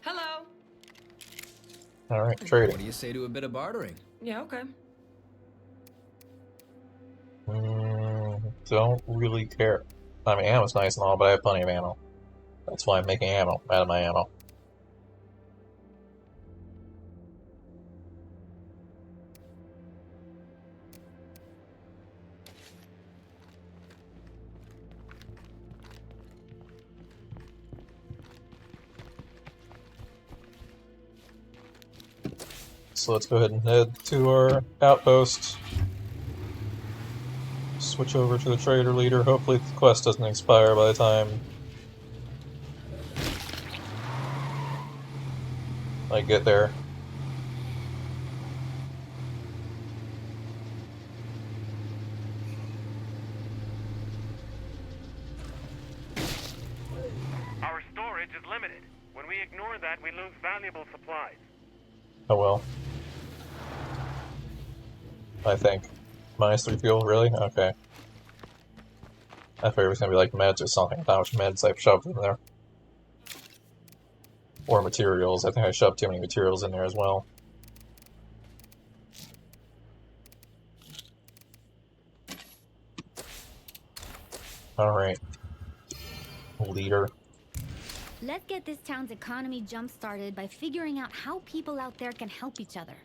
S11: Hello.
S1: Alright, trading.
S14: What do you say to a bit of bartering?
S11: Yeah, okay.
S1: Don't really care. I mean, ammo's nice and all, but I have plenty of ammo. That's why I'm making ammo out of my ammo. So let's go ahead and head to our outpost. Switch over to the trader leader. Hopefully the quest doesn't expire by the time I get there.
S6: Our storage is limited. When we ignore that, we lose valuable supplies.
S1: Oh well. I think. -3 fuel, really? Okay. I figured it was gonna be like meds or something. How much meds I've shoved in there. Or materials. I think I shoved too many materials in there as well. Alright. Leader.
S7: Let's get this town's economy jump-started by figuring out how people out there can help each other.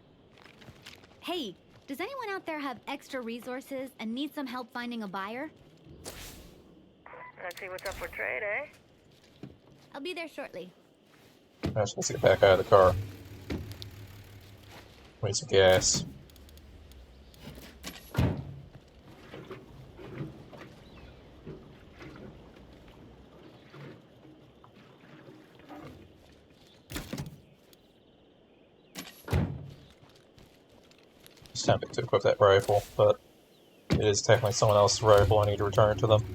S7: Hey, does anyone out there have extra resources and need some help finding a buyer?
S15: Let's see what's up for trade, eh?
S7: I'll be there shortly.
S1: Let's get back out of the car. Need some gas. It's tempting to equip that rifle, but it is technically someone else's rifle. I need to return it to them.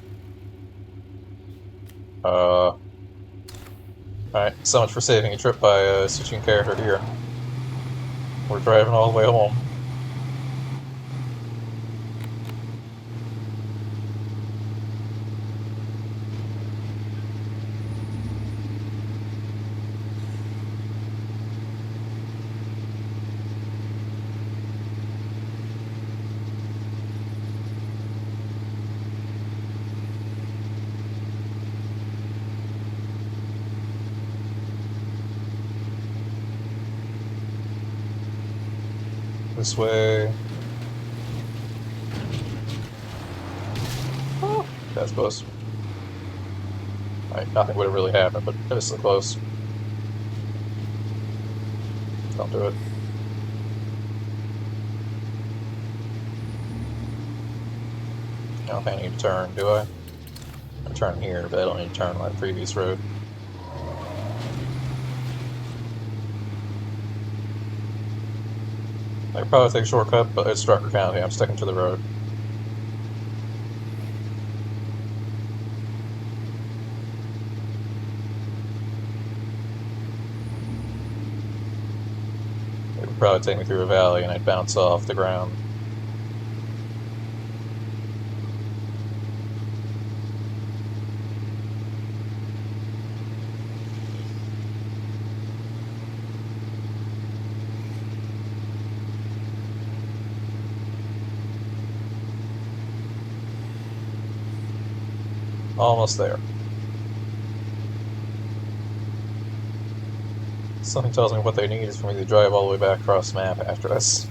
S1: Alright, so much for saving a trip by switching character here. We're driving all the way home. This way. Oh, that's close. Alright, nothing would have really happened, but it was so close. Don't do it. I don't think I need to turn, do I? I turn here, but I don't need to turn on the previous road. I could probably take a shortcut, but it's Drucker County. I'm sticking to the road. It would probably take me through a valley and I'd bounce off the ground. Almost there. Something tells me what they need is for me to drive all the way back across the map after this.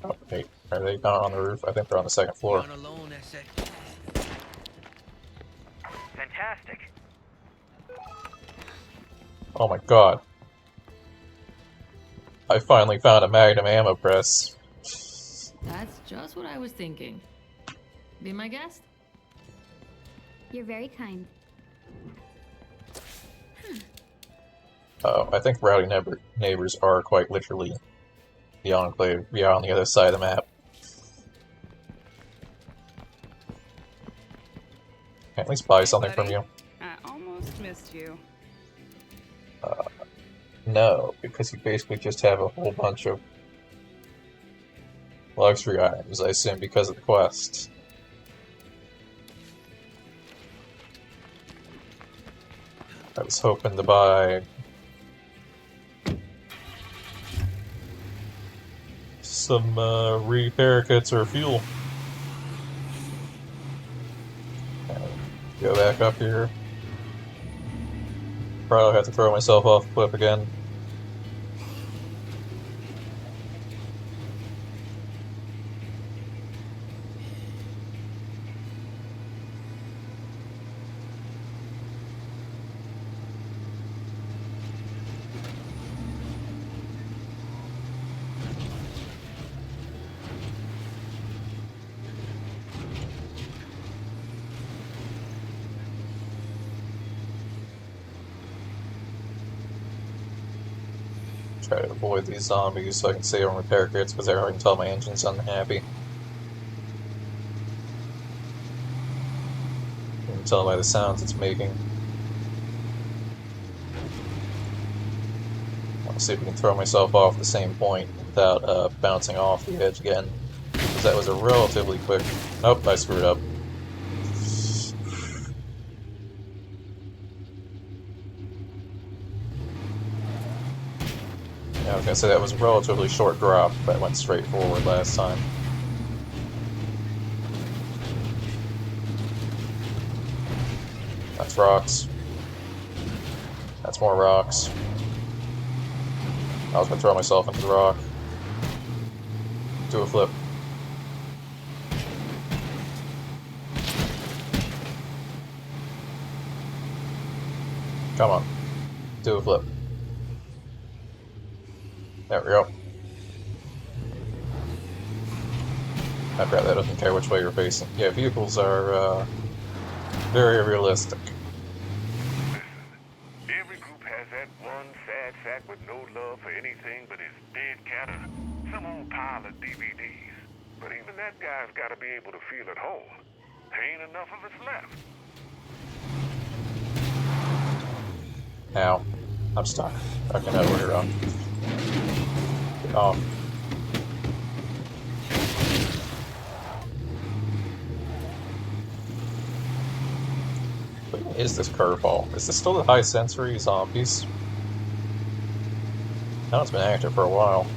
S1: Oh, wait, are they not on the roof? I think they're on the second floor.
S6: Fantastic.
S1: Oh my god. I finally found a Magnum ammo press.
S16: That's just what I was thinking. Be my guest?
S7: You're very kind.
S1: I think rowdy neighbors are quite literally the Enclave. We are on the other side of the map. Can I at least buy something from you?
S9: I almost missed you.
S1: No, because you basically just have a whole bunch of luxury items, I assume, because of the quest. I was hoping to buy some repair kits or fuel. Go back up here. Probably have to throw myself off the cliff again. Try to avoid these zombies so I can save on repair kits because I can tell my engine's unhappy. You can tell by the sounds it's making. I'll see if we can throw myself off the same point without bouncing off the edge again. Because that was a relatively quick... Nope, I screwed up. Yeah, I was gonna say that was a relatively short drop that went straight forward last time. That's rocks. That's more rocks. I was gonna throw myself into the rock. Do a flip. Come on. Do a flip. There we go. I forgot that doesn't care which way you're facing. Yeah, vehicles are very realistic.
S6: Every group has that one sad sack with no love for anything but his dead cat or some old pile of DVDs. But even that guy's got to be able to feel at home. Ain't enough of us left.
S1: Ow. I'm stuck. Okay, now we're on. Get off. What is this curveball? Is this still the high sensory zombies? Now it's been active for a while.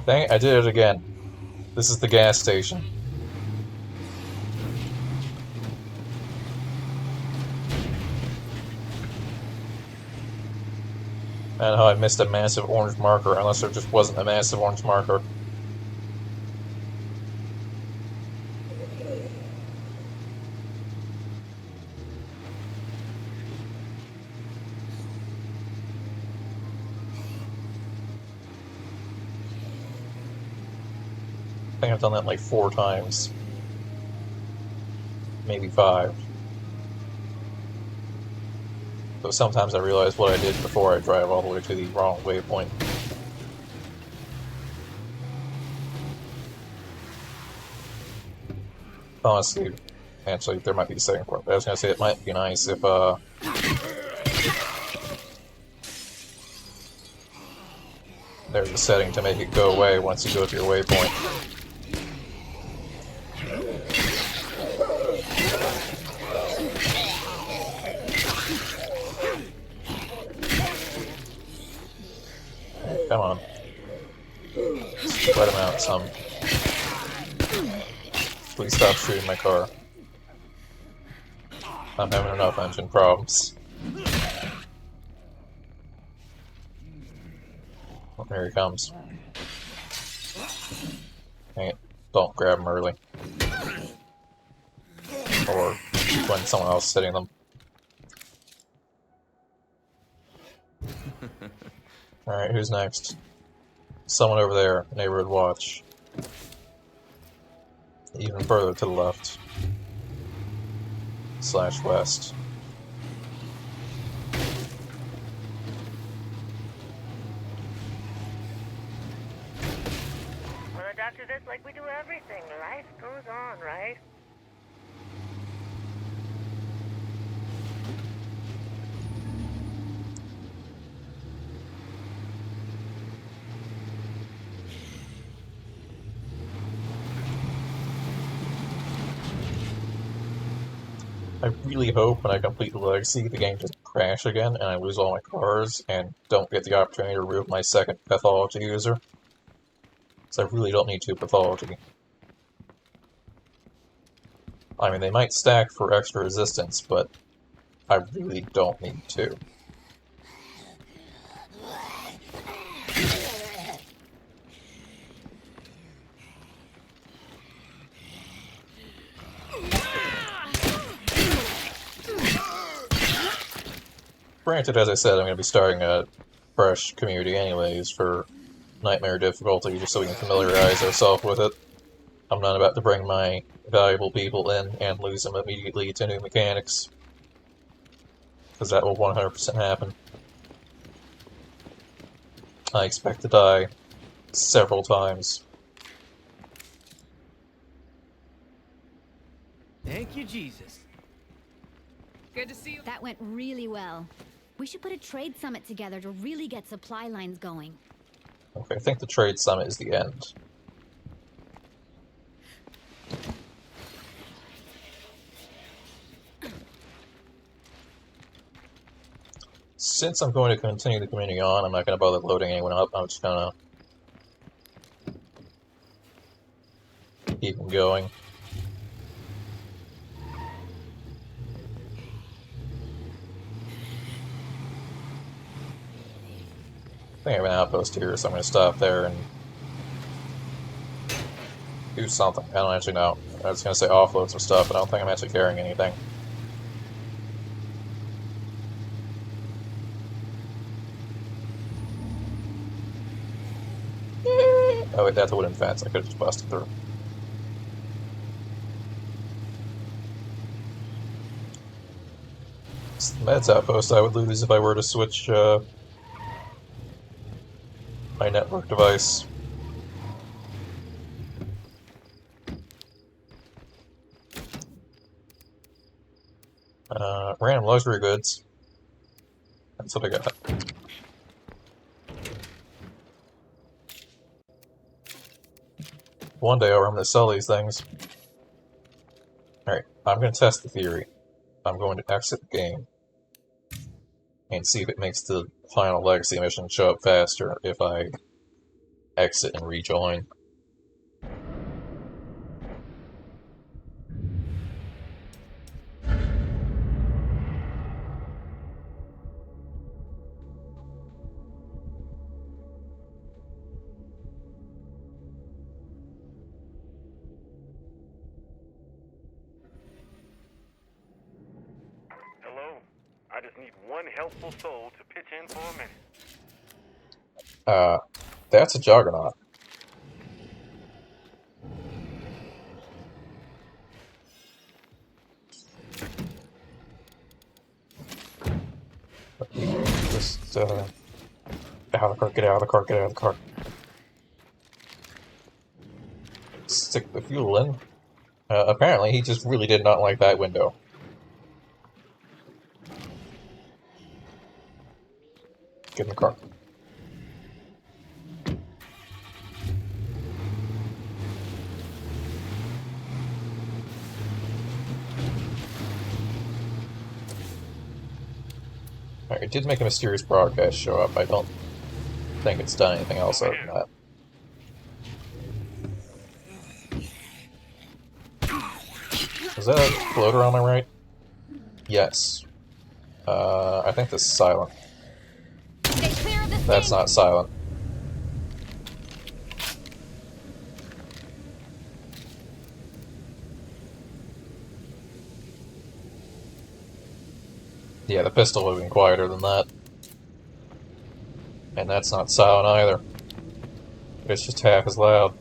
S1: Dang it, I did it again. This is the gas station. I don't know how I missed a massive orange marker, unless there just wasn't a massive orange marker. I think I've done that like 4 times. Maybe 5. Though sometimes I realize what I did before I drive all the way to the wrong waypoint. Honestly, actually, there might be a second part. But I was gonna say it might be nice if, there's a setting to make it go away once you go to your waypoint. Come on. Let him out some. Please stop shooting my car. I'm having enough engine problems. Oh, here he comes. Dang it. Don't grab him early. Or when someone else is hitting them. Alright, who's next? Someone over there, neighborhood watch. Even further to the left. / west.
S15: Well, the doctor does like we do everything. Life goes on, right?
S1: I really hope when I complete the legacy, the game doesn't crash again and I lose all my cars and don't get the opportunity to remove my second pathology user. So I really don't need 2 pathology. I mean, they might stack for extra resistance, but I really don't need 2. Granted, as I said, I'm going to be starting a fresh community anyways for Nightmare difficulty, just so we can familiarize ourselves with it. I'm not about to bring my valuable people in and lose them immediately to new mechanics. Because that will 100% happen. I expect to die several times.
S17: Thank you, Jesus.
S7: Good to see you. That went really well. We should put a trade summit together to really get supply lines going.
S1: Okay, I think the trade summit is the end. Since I'm going to continue the community on, I'm not going to bother loading anyone up. I'm just going to keep them going. I think I have an outpost here, so I'm going to stop there and do something. I don't actually know. I was going to say offload some stuff, but I don't think I'm actually carrying anything. Oh wait, that's a wooden fence. I could have just busted through. It's the meds outpost I would lose if I were to switch my network device. Random luxury goods. That's what I got. One day I'll remember to sell these things. Alright, I'm going to test the theory. I'm going to exit the game and see if it makes the final legacy mission show up faster if I exit and rejoin.
S6: Hello? I just need one helpful soul to pitch in for a minute.
S1: That's a juggernaut. Out of the car, get out of the car, get out of the car. Stick the fuel in. Apparently, he just really did not like that window. Get in the car. Alright, it did make a mysterious broadcast show up. I don't think it's done anything else other than that. Is that a floater on my right? Yes. I think this is silent. That's not silent. Yeah, the pistol would have been quieter than that. And that's not silent either. It's just half as loud.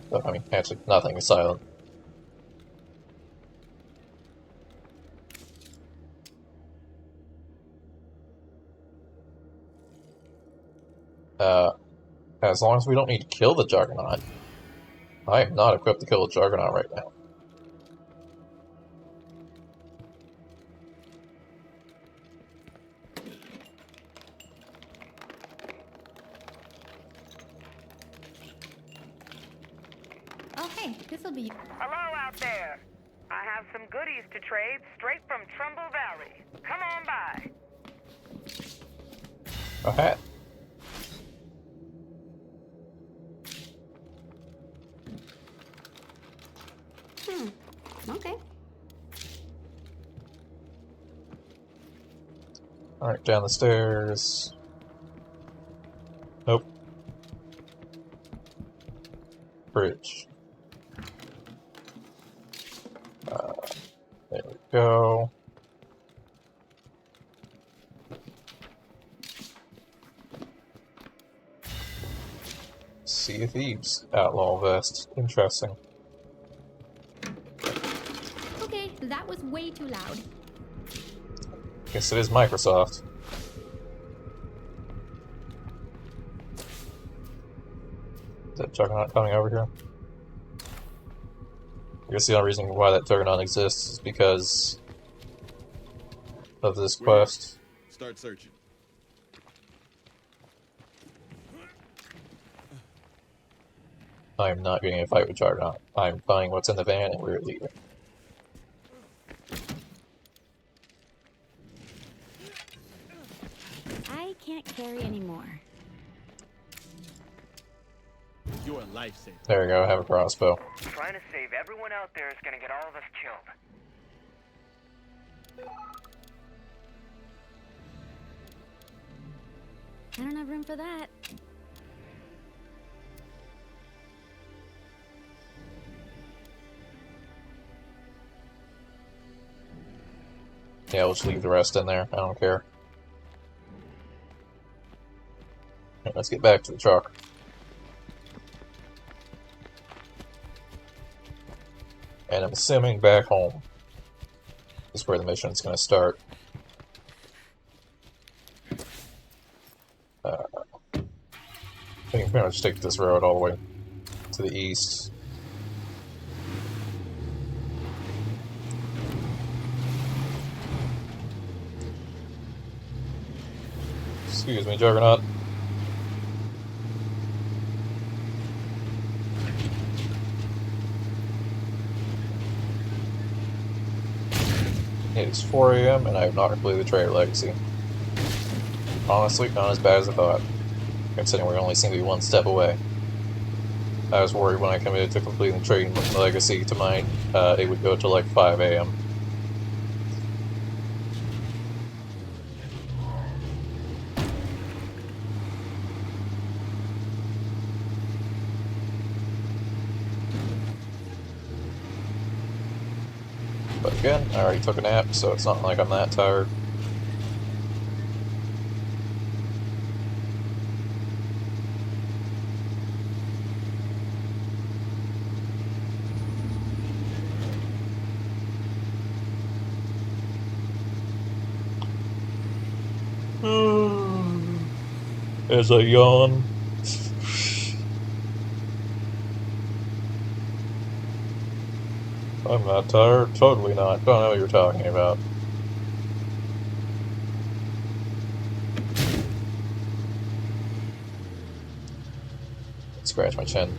S1: But, I mean, actually, nothing is silent. As long as we don't need to kill the Juggernaut. I am not equipped to kill the Juggernaut right now.
S7: Oh, hey, this'll be...
S15: Hello out there. I have some goodies to trade straight from Trumbull Valley. Come on by.
S1: A hat.
S7: Okay.
S1: Alright, down the stairs. Nope. Bridge. There we go. Sea of Thieves. Outlaw vest. Interesting.
S7: Okay, that was way too loud.
S1: Guess it is Microsoft. Is that Juggernaut coming over here? I guess the only reason why that Juggernaut exists is because of this quest.
S13: Start searching.
S1: I am not getting in a fight with Juggernaut. I'm finding what's in the van and we're leaving.
S7: I can't carry anymore.
S13: You're a lifesaver.
S1: There we go, I have a crossbow.
S15: Trying to save everyone out there is gonna get all of us killed.
S7: I don't have room for that.
S1: Yeah, we'll just leave the rest in there. I don't care. Right, let's get back to the truck. And I'm assuming back home is where the mission's going to start. I can pretty much take this road all the way to the east. Excuse me, Juggernaut. It is 4 AM and I have not completed the Trader Legacy. Honestly, not as bad as I thought, considering we only seem to be one step away. I was worried when I committed to completing the Trading Legacy tonight, it would go to like 5 AM. But again, I already took a nap, so it's not like I'm that tired. As I yawn. I'm not tired. Totally not. Don't know what you're talking about. Scratch my chin.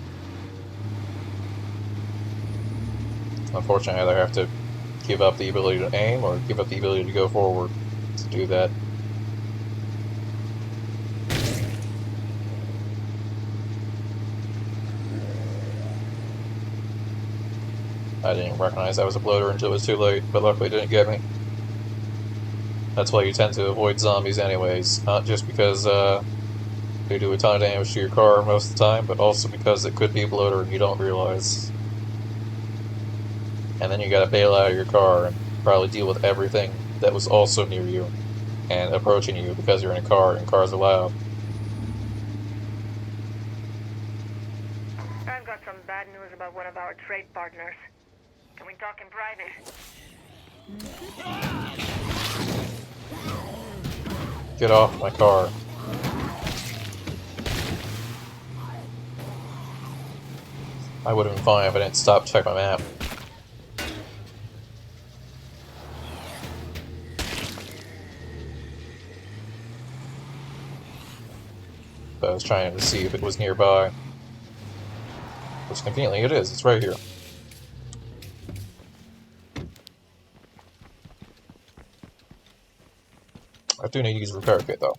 S1: Unfortunately, I either have to give up the ability to aim or give up the ability to go forward to do that. I didn't even recognize that was a bloater until it was too late, but luckily it didn't get me. That's why you tend to avoid zombies anyways, not just because they do a ton of damage to your car most of the time, but also because it could be a bloater and you don't realize. And then you gotta bail out of your car and probably deal with everything that was also near you and approaching you because you're in a car and cars are loud.
S15: I've got some bad news about one of our trade partners. Can we talk in private?
S1: Get off my car. I would have been fine if I didn't stop to check my map. But I was trying to see if it was nearby. Which conveniently it is, it's right here. I do need to use a repair kit though.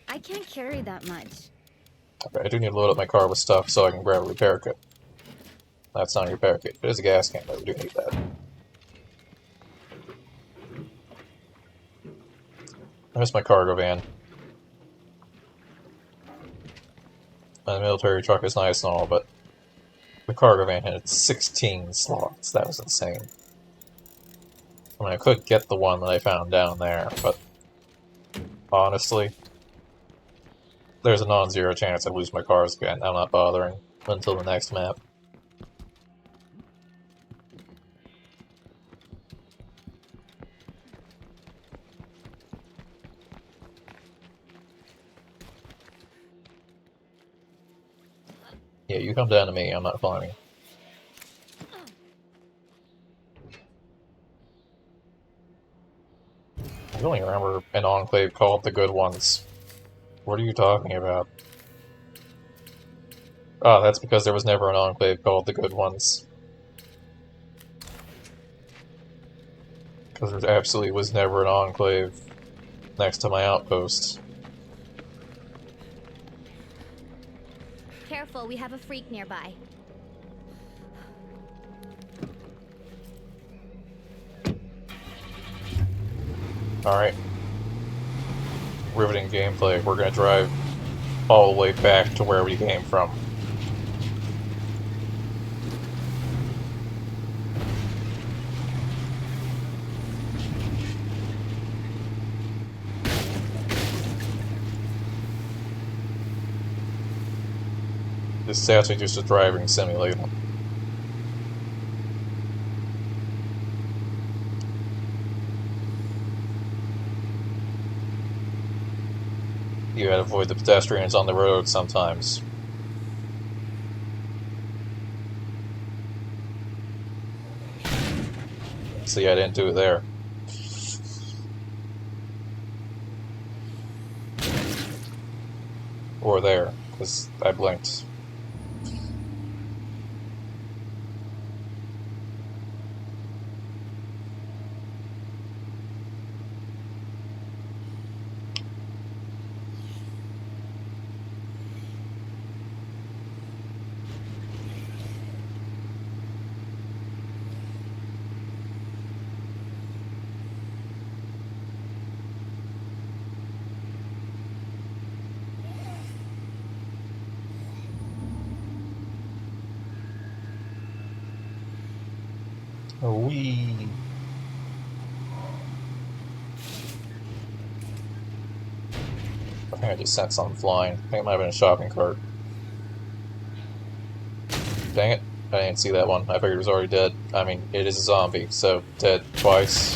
S7: I can't carry that much.
S1: Okay, I do need to load up my car with stuff so I can grab a repair kit. That's not a repair kit, it is a gas can, but we do need that. I miss my cargo van. My military truck is nice and all, but the cargo van had 16 slots. That was insane. I mean, I could get the one that I found down there, but honestly, there's a non-zero chance I lose my cars again. I'm not bothering until the next map. Yeah, you come down to me, I'm not climbing. I only remember an enclave called the Good Ones. What are you talking about? Oh, that's because there was never an enclave called the Good Ones. Because there absolutely was never an enclave next to my outpost.
S7: Careful, we have a freak nearby.
S1: Alright. Riveting gameplay. We're gonna drive all the way back to where we came from. This is actually just a driving simulator. You gotta avoid the pedestrians on the road sometimes. See, I didn't do it there. Or there, because I blinked. Wee. I think I just sent something flying. I think it might have been a shopping cart. Dang it. I didn't see that one. I figured it was already dead. I mean, it is a zombie, so dead twice.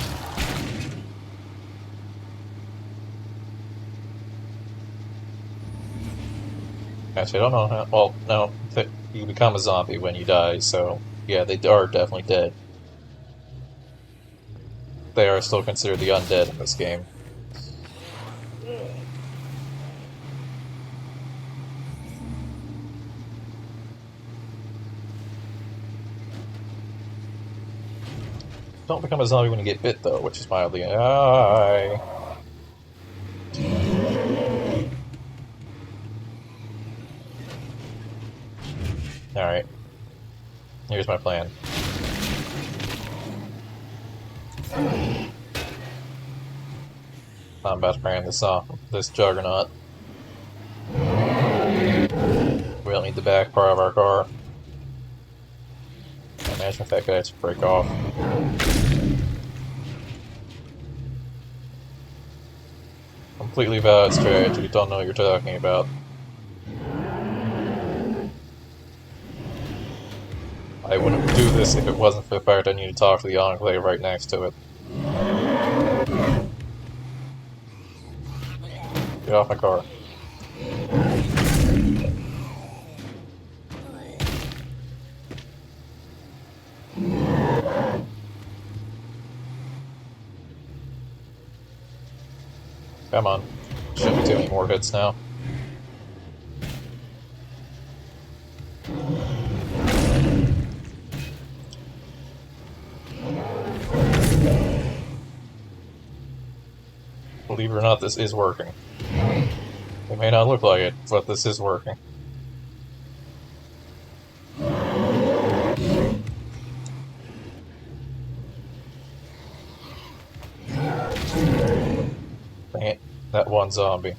S1: Actually, I don't know how. Well, no, you become a zombie when you die, so yeah, they are definitely dead. They are still considered the undead in this game. Don't become a zombie when you get bit, though, which is mildly. Alright. Here's my plan. I'm about to bring this juggernaut. We don't need the back part of our car. Imagine if that guy had to break off. Completely valid strategy, don't know what you're talking about. I wouldn't do this if it wasn't for the fact I need to talk to the Enclave right next to it. Get off my car. Come on. Shouldn't be too many more hits now. Believe it or not, this is working. It may not look like it, but this is working. Dang it, that one zombie.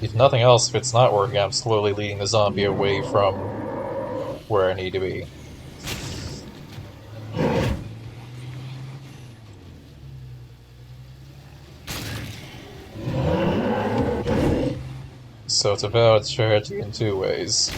S1: If nothing else, if it's not working, I'm slowly leading the zombie away from where I need to be. So it's a valid strategy in two ways.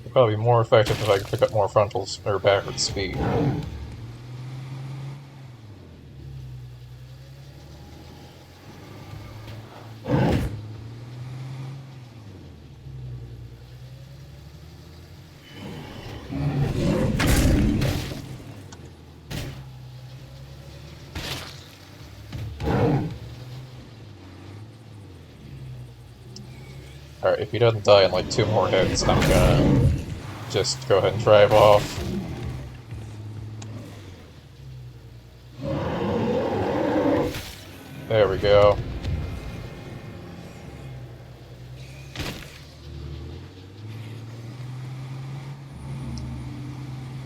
S1: It'd probably be more effective if I could pick up more frontals or backwards speed. Alright, if he doesn't die in like 2 more hits, I'm gonna just go ahead and drive off. There we go.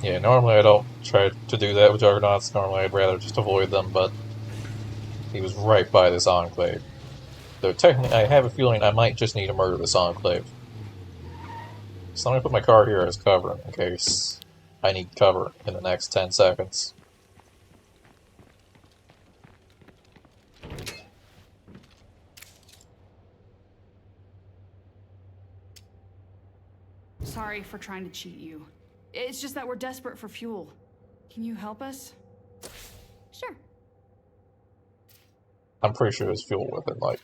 S1: Yeah, normally I don't try to do that with Juggernauts. Normally I'd rather just avoid them, but he was right by this Enclave. Though technically, I have a feeling I might just need to murder this Enclave. So I'm gonna put my car here as cover, in case I need cover in the next 10 seconds.
S17: Sorry for trying to cheat you. It's just that we're desperate for fuel. Can you help us?
S7: Sure.
S1: I'm pretty sure there's fuel within, like...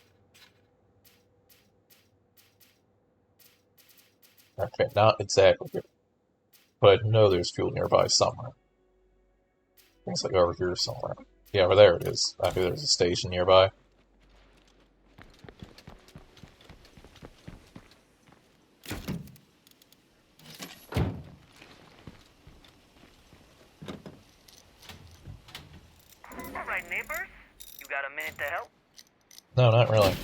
S1: Okay, not exactly here. But I know there's fuel nearby somewhere. I think it's like over here somewhere. Yeah, well there it is. I know there's a station nearby.
S15: Alright, neighbors. You got a minute to help?
S1: No, not really.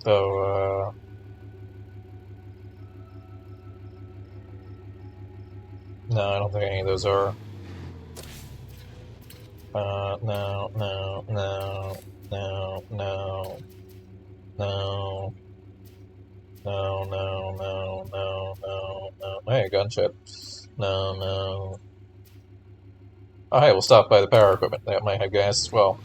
S1: So, no, I don't think any of those are. No. No. No, no, no, no, no, no. Hey, gunship. No, no. Oh, hey, we'll stop by the power equipment. That might have gas as well.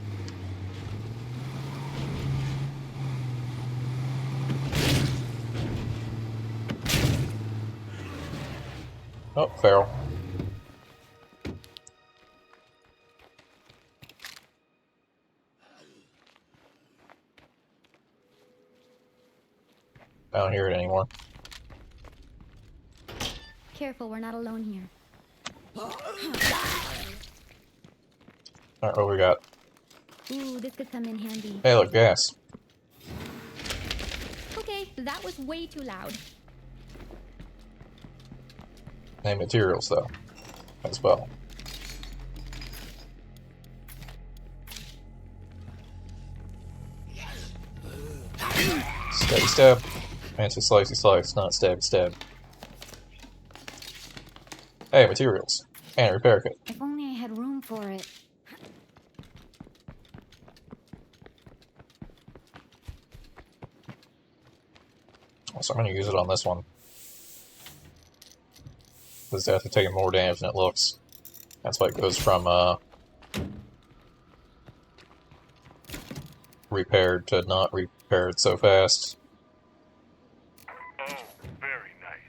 S1: Oh, Feral. I don't hear it anymore.
S7: Careful, we're not alone here.
S1: Alright, what we got?
S7: Ooh, this could come in handy.
S1: Hey, look, gas.
S7: Okay, that was way too loud.
S1: And materials, though, as well. Stabby stab. Anti-slicey slice, not stabby stab. Hey, materials. And a repair kit.
S7: If only I had room for it.
S1: So I'm going to use it on this one. Because they have to take more damage than it looks. That's why it goes from repaired to not repaired so fast.
S6: Oh, very nice.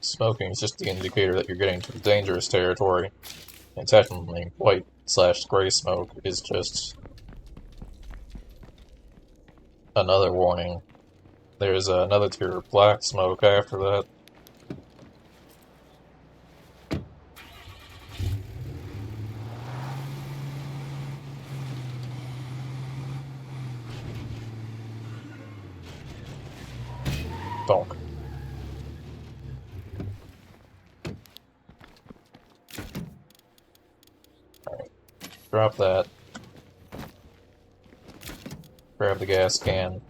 S1: Smoking is just the indicator that you're getting to the dangerous territory. And technically, white/gray smoke is just another warning. There's another tier of black smoke after that. Donk. Alright. Drop that. Grab the gas can.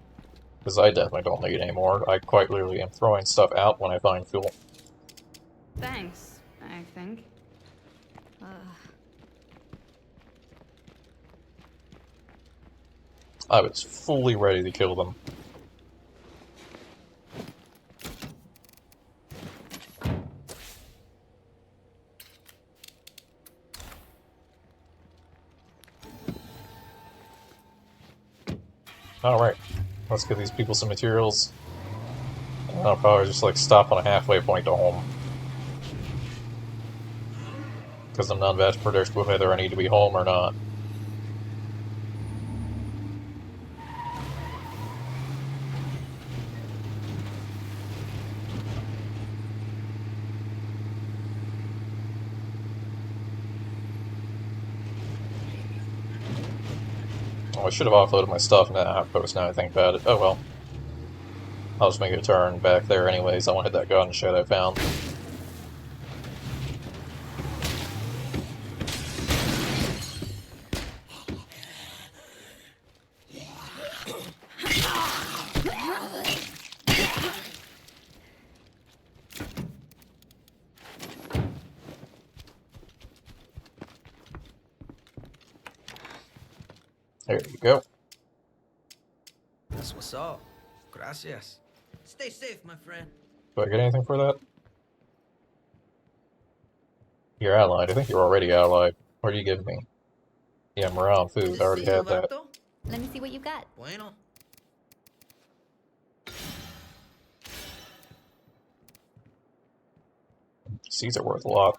S1: Because I definitely don't need it anymore. I quite literally am throwing stuff out when I find fuel.
S17: Thanks, I think.
S1: I was fully ready to kill them. Alright, let's give these people some materials. And I'll probably just like stop on a halfway point to home. Because I'm not about to predict whether I need to be home or not. Oh, I should have offloaded my stuff in that outpost now I think about it. Oh well. I'll just make a turn back there anyways. I wanted that gun shit I found. There you go.
S8: That's what's up. Gracias. Stay safe, my friend.
S1: Do I get anything for that? You're allied. I think you're already allied. What do you give me? Yeah, morale and food. I already had that.
S7: Let me see what you got.
S8: Bueno.
S1: Seeds are worth a lot.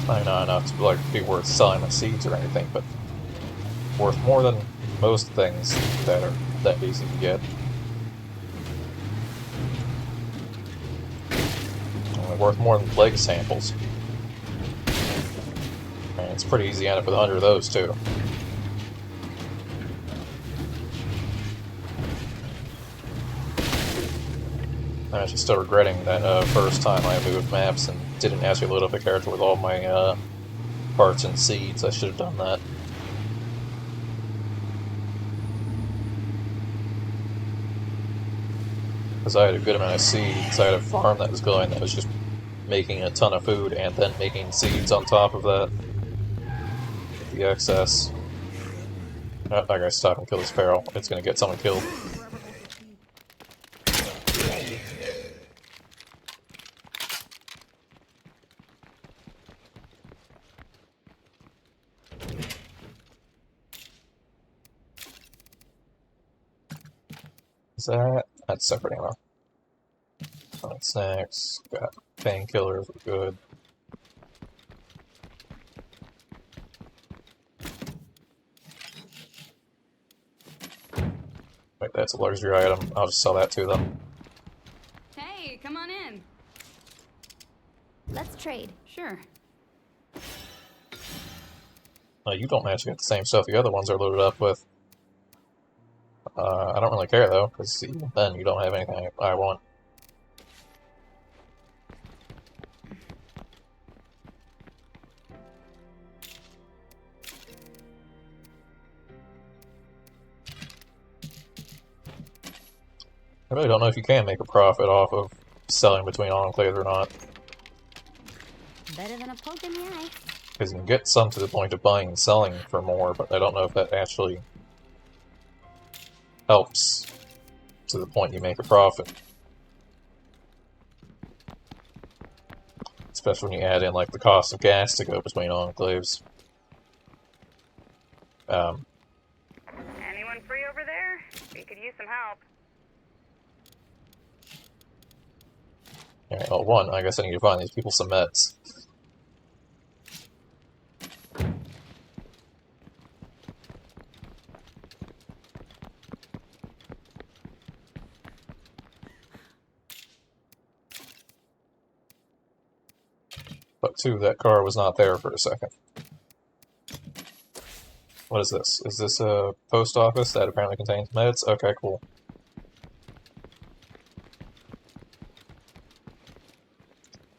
S1: Probably not enough to like be worth selling the seeds or anything, but worth more than most things that are that easy to get. Only worth more than leg samples. And it's pretty easy to end up with 100 of those too. I'm actually still regretting that first time I moved maps and didn't actually load up a character with all my parts and seeds. I should have done that. Because I had a good amount of seeds. I had a farm that was going that was just making a ton of food and then making seeds on top of that. The excess. Oh, I gotta stop and kill this feral. It's gonna get someone killed. Is that? That's separate ammo. Got snacks, got painkillers, we're good. Wait, that's a luxury item. I'll just sell that to them.
S17: Hey, come on in.
S7: Let's trade.
S17: Sure.
S1: You don't actually get the same stuff the other ones are loaded up with. I don't really care though, because even then you don't have anything I want. I really don't know if you can make a profit off of selling between enclaves or not.
S7: Better than a poke in the eye.
S1: Because you can get some to the point of buying and selling for more, but I don't know if that actually helps to the point you make a profit. Especially when you add in like the cost of gas to go between enclaves.
S15: Anyone free over there? We could use some help.
S1: Alright, well, one, I guess I need to find these people some meds. But two, that car was not there for a second. What is this? Is this a post office that apparently contains meds? Okay, cool.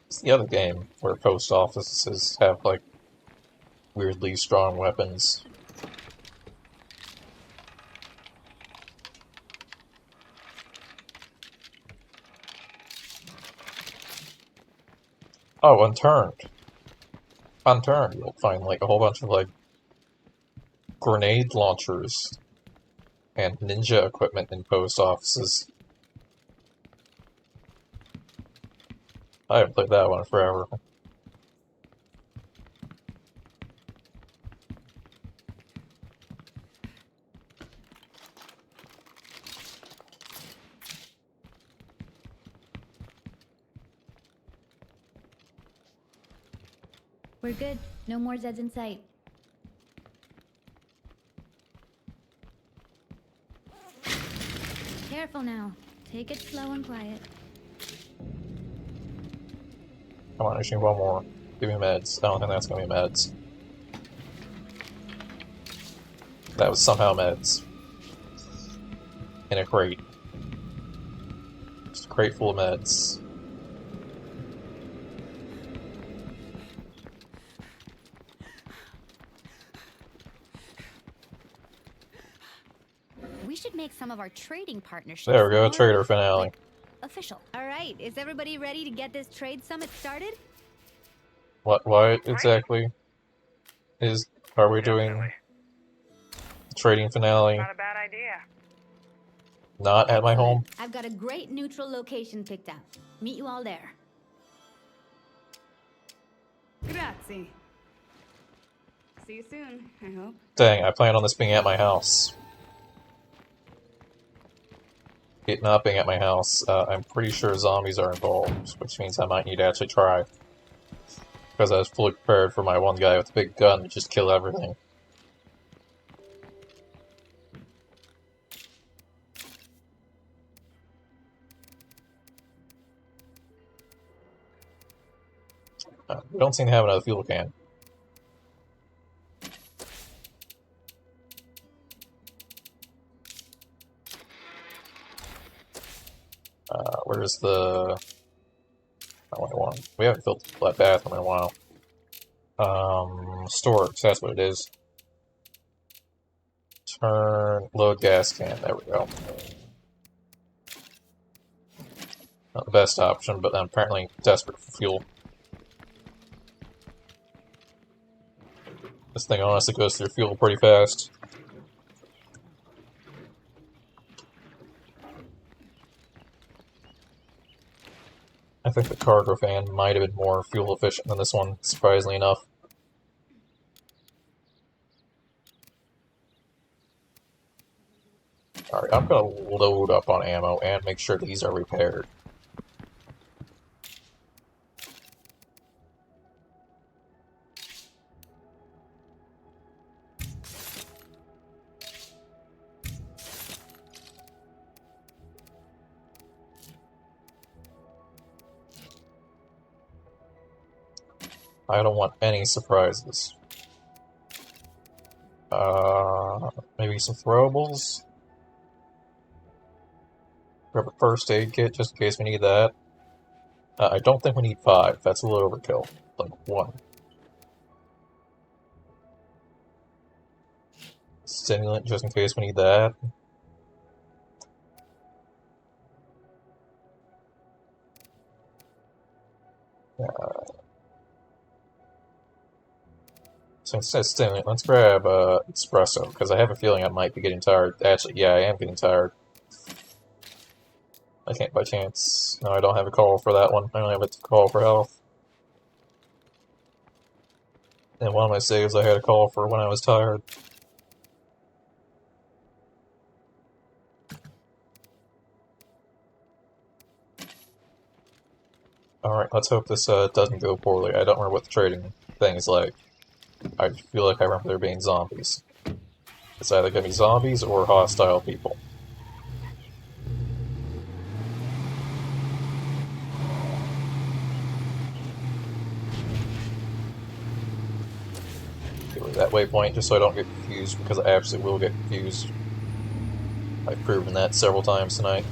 S1: It's the other game where post offices have, like, weirdly strong weapons. Oh, unturned. Unturned, you'll find, like, a whole bunch of, like, grenade launchers and ninja equipment in post offices. I haven't played that one in forever.
S7: We're good. No more Zeds in sight. Careful now. Take it slow and quiet.
S1: Come on, I just need one more. Give me meds. I don't think that's gonna be meds. That was somehow meds. In a crate. Just a crate full of meds.
S7: We should make some of our trading partnerships
S1: There we go,
S7: more,
S1: trader finale.
S7: like, official. All right, is everybody ready to get this trade summit started?
S1: Why exactly are we doing trading finale?
S15: Not a bad idea.
S1: Not at my home?
S7: I've got a great neutral location picked out. Meet you all there.
S17: Grazie. See you soon, I hope.
S1: Dang, I planned on this being at my house. It not being at my house, I'm pretty sure zombies are involved, which means I might need to actually try. Because I was fully prepared for my one guy with a big gun to just kill everything. We don't seem to have another fuel can. Where's the... We haven't filled that bathroom in a while. Storage, that's what it is. Load gas can, there we go. Not the best option, but I'm apparently desperate for fuel. This thing honestly goes through fuel pretty fast. I think the cargo fan might have been more fuel efficient than this one, surprisingly enough. Alright, I'm gonna load up on ammo and make sure these are repaired. I don't want any surprises. Maybe some throwables? Grab a first aid kit just in case we need that. I don't think we need 5. That's a little overkill. Like 1. Stimulant just in case we need that. So instead of stimulant, let's grab espresso, because I have a feeling I might be getting tired. Actually, yeah, I am getting tired. I can't by chance. No, I don't have a call for that one. I only have a call for health. And one of my saves I had a call for when I was tired. Alright, let's hope this doesn't go poorly. I don't remember what the trading thing is like. I feel like I remember there being zombies. It's either going to be zombies or hostile people. That waypoint, just so I don't get confused, because I absolutely will get confused. I've proven that several times tonight.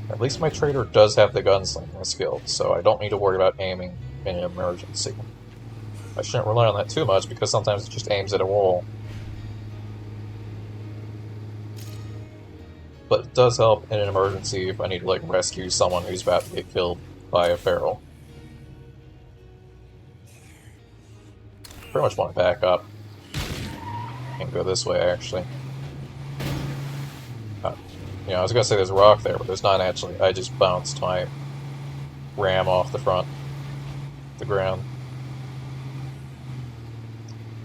S1: At least my trader does have the gunslinging skill, so I don't need to worry about aiming in an emergency. I shouldn't rely on that too much, because sometimes it just aims at a wall. But it does help in an emergency if I need to, like, rescue someone who's about to get killed by a feral. Pretty much want to back up. And go this way, actually. You know, I was gonna say there's a rock there, but there's not actually. I just bounced my ram off the front. The ground.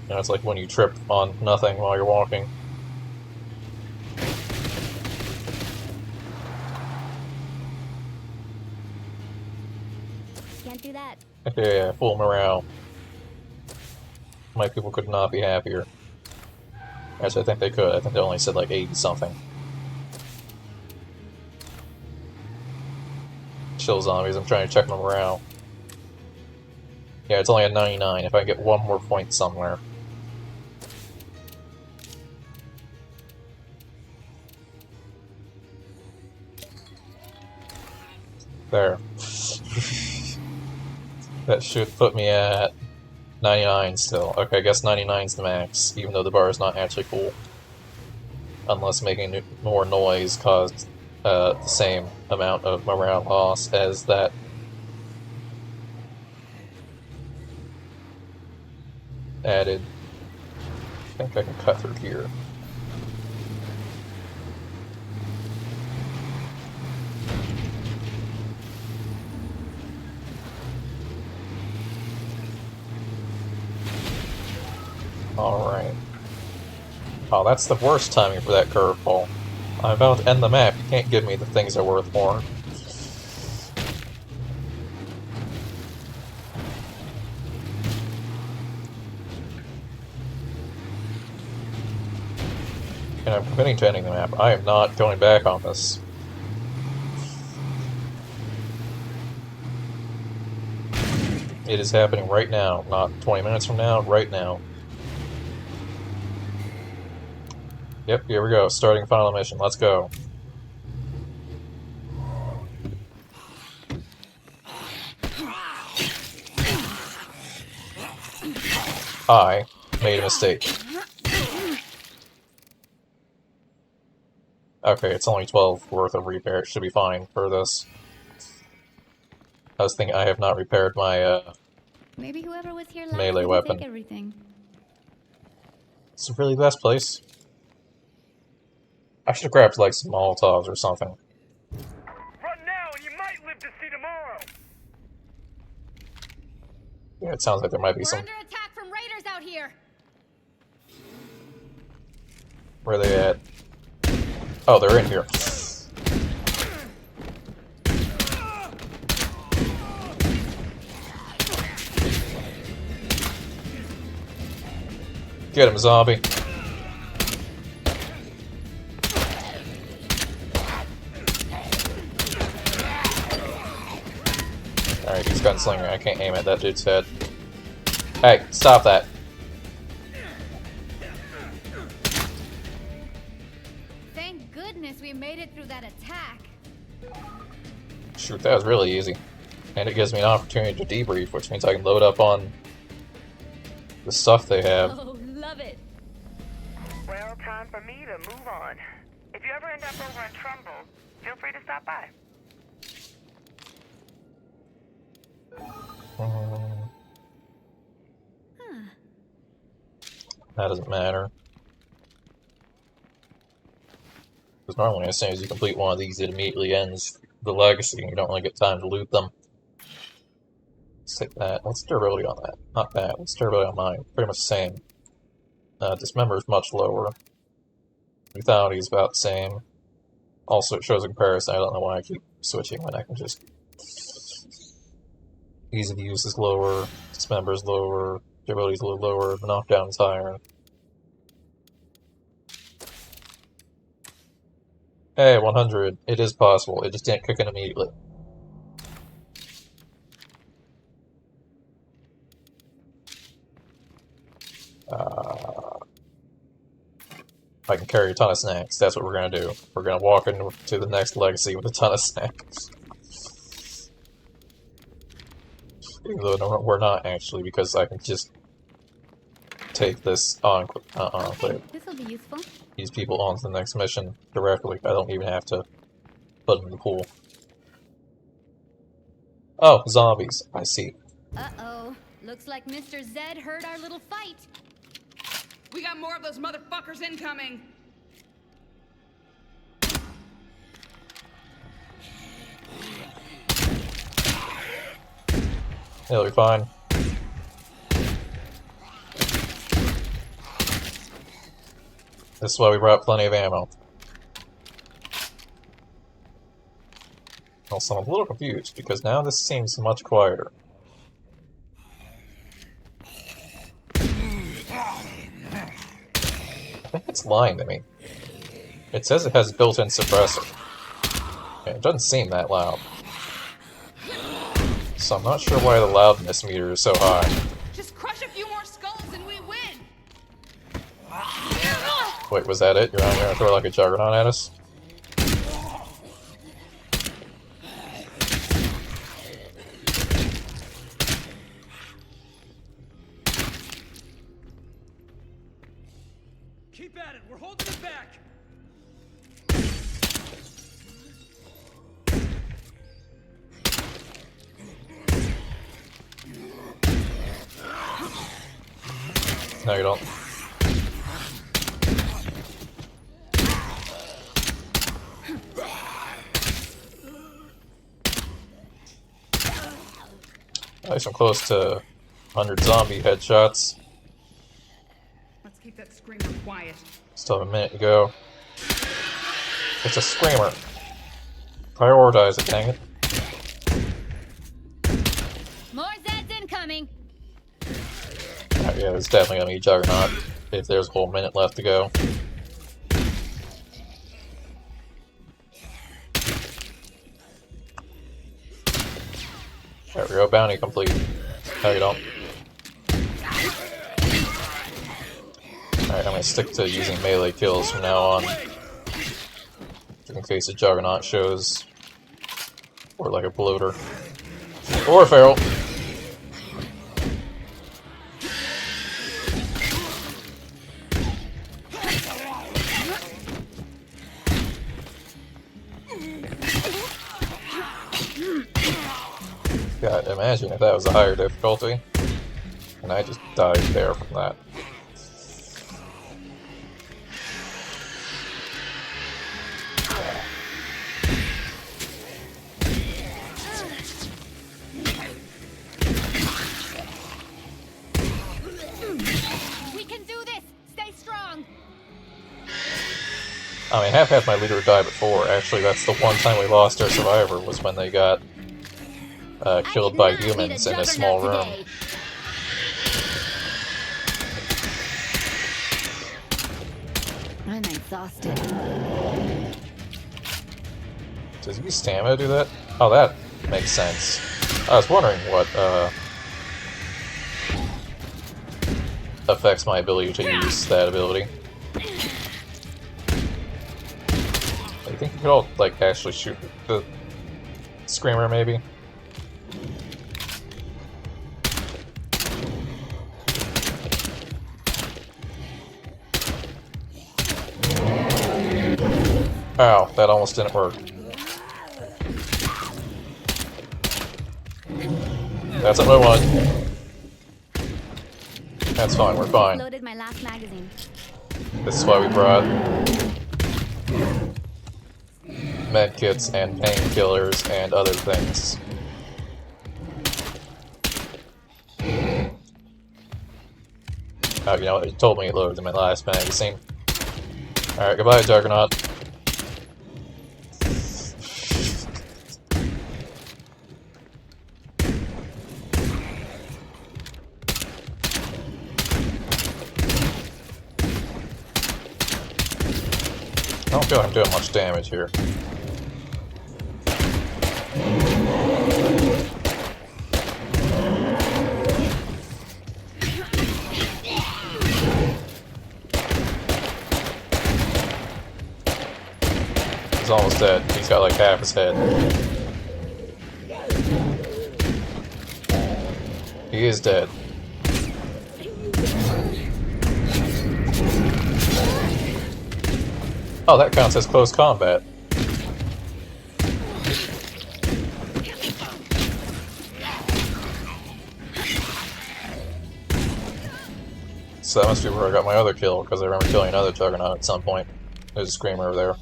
S1: You know, it's like when you trip on nothing while you're walking.
S7: Can't do that.
S1: Yeah, full morale. My people could not be happier. Actually, I think they could. I think they only said like 80-something. Chill zombies, I'm trying to check my morale. Yeah, it's only at 99. If I get one more point somewhere. There. That should put me at 99 still. Okay, I guess 99's the max, even though the bar is not actually full. Unless making more noise caused the same amount of morale loss as that. Added. I think I can cut through here. Alright. Oh, that's the worst timing for that curveball. I'm about to end the map. You can't give me the things that are worth more. And I'm committing to ending the map. I am not going back on this. It is happening right now, not 20 minutes from now, right now. Yep, here we go. Starting final mission. Let's go. I made a mistake. Okay, it's only 12 worth of repair. It should be fine for this. I was thinking I have not repaired my
S7: Maybe whoever was here last
S1: melee
S7: didn't
S1: weapon.
S7: take everything.
S1: Is it really the best place? I should have grabbed like some Molotovs or something.
S6: Run now and you might live to see tomorrow!
S1: Yeah, it sounds like there might be
S7: We're
S1: some.
S7: under attack from raiders out here.
S1: Where are they at? Oh, they're in here. Get him, zombie. Alright, he's gunslinger. I can't aim at that dude's head. Hey, stop that.
S7: Thank goodness we made it through that attack.
S1: Shoot, that was really easy. And it gives me an opportunity to debrief, which means I can load up on the stuff they have.
S7: Oh, love it.
S15: Well, time for me to move on. If you ever end up over in Trumbull, feel free to stop by.
S1: That doesn't matter. Because normally as soon as you complete one of these, it immediately ends the legacy and you don't really get time to loot them. Let's take that. What's durability on that? Not bad. What's durability on mine? Pretty much the same. Dismember is much lower. Lethality is about the same. Also, it shows a comparison. I don't know why I keep switching when I can just... Ease of use is lower, dismember is lower, durability is a little lower, the knockdown is higher. Hey, 100. It is possible. It just didn't kick in immediately. I can carry a ton of snacks. That's what we're gonna do. We're gonna walk into the next legacy with a ton of snacks. Even though we're not actually, because I can just take this on.
S7: This'll be useful.
S1: These people on to the next mission directly. I don't even have to put them in the pool. Oh, zombies. I see.
S7: Uh-oh. Looks like Mr. Zed heard our little fight.
S17: We got more of those motherfuckers incoming.
S1: It'll be fine. This is why we brought plenty of ammo. Also, I'm a little confused, because now this seems much quieter. I think it's lying to me. It says it has a built-in suppressor. And it doesn't seem that loud. So I'm not sure why the loudness meter is so high.
S17: Just crush a few more skulls and we win.
S1: Wait, was that it? You're not gonna throw like a juggernaut at us?
S10: Keep at it. We're holding it back.
S1: No, you don't. At least I'm close to 100 zombie headshots.
S17: Let's keep that screamer quiet.
S1: Still have a minute to go. It's a screamer. Prioritize it, dang it.
S7: More Zeds incoming.
S1: Yeah, there's definitely gonna be a juggernaut if there's a whole minute left to go. There we go, bounty complete. No, you don't. Alright, I'm gonna stick to using melee kills from now on. In case a Juggernaut shows. Or like a bloater. Or a feral. God, imagine if that was a higher difficulty. And I just died there from that.
S7: We can do this! Stay strong!
S1: I mean, I have had my leader die before. Actually, that's the one time we lost our survivor, was when they got killed by humans in a small room.
S7: I'm exhausted.
S1: Does he use stamina to do that? Oh, that makes sense. I was wondering what affects my ability to use that ability. I think you could all, like, actually shoot the Screamer, maybe? Ow, that almost didn't work. That's what I want. That's fine, we're fine.
S7: Loaded my last magazine.
S1: This is why we brought medkits and painkillers and other things. Oh, you know what? It told me it loaded in my last magazine. Alright, goodbye, Juggernaut. I don't feel like I'm doing much damage here. He's almost dead. He's got like half his head. He is dead. Oh, that counts as close combat. So that must be where I got my other kill, because I remember killing another Juggernaut at some point. There's a Screamer over there.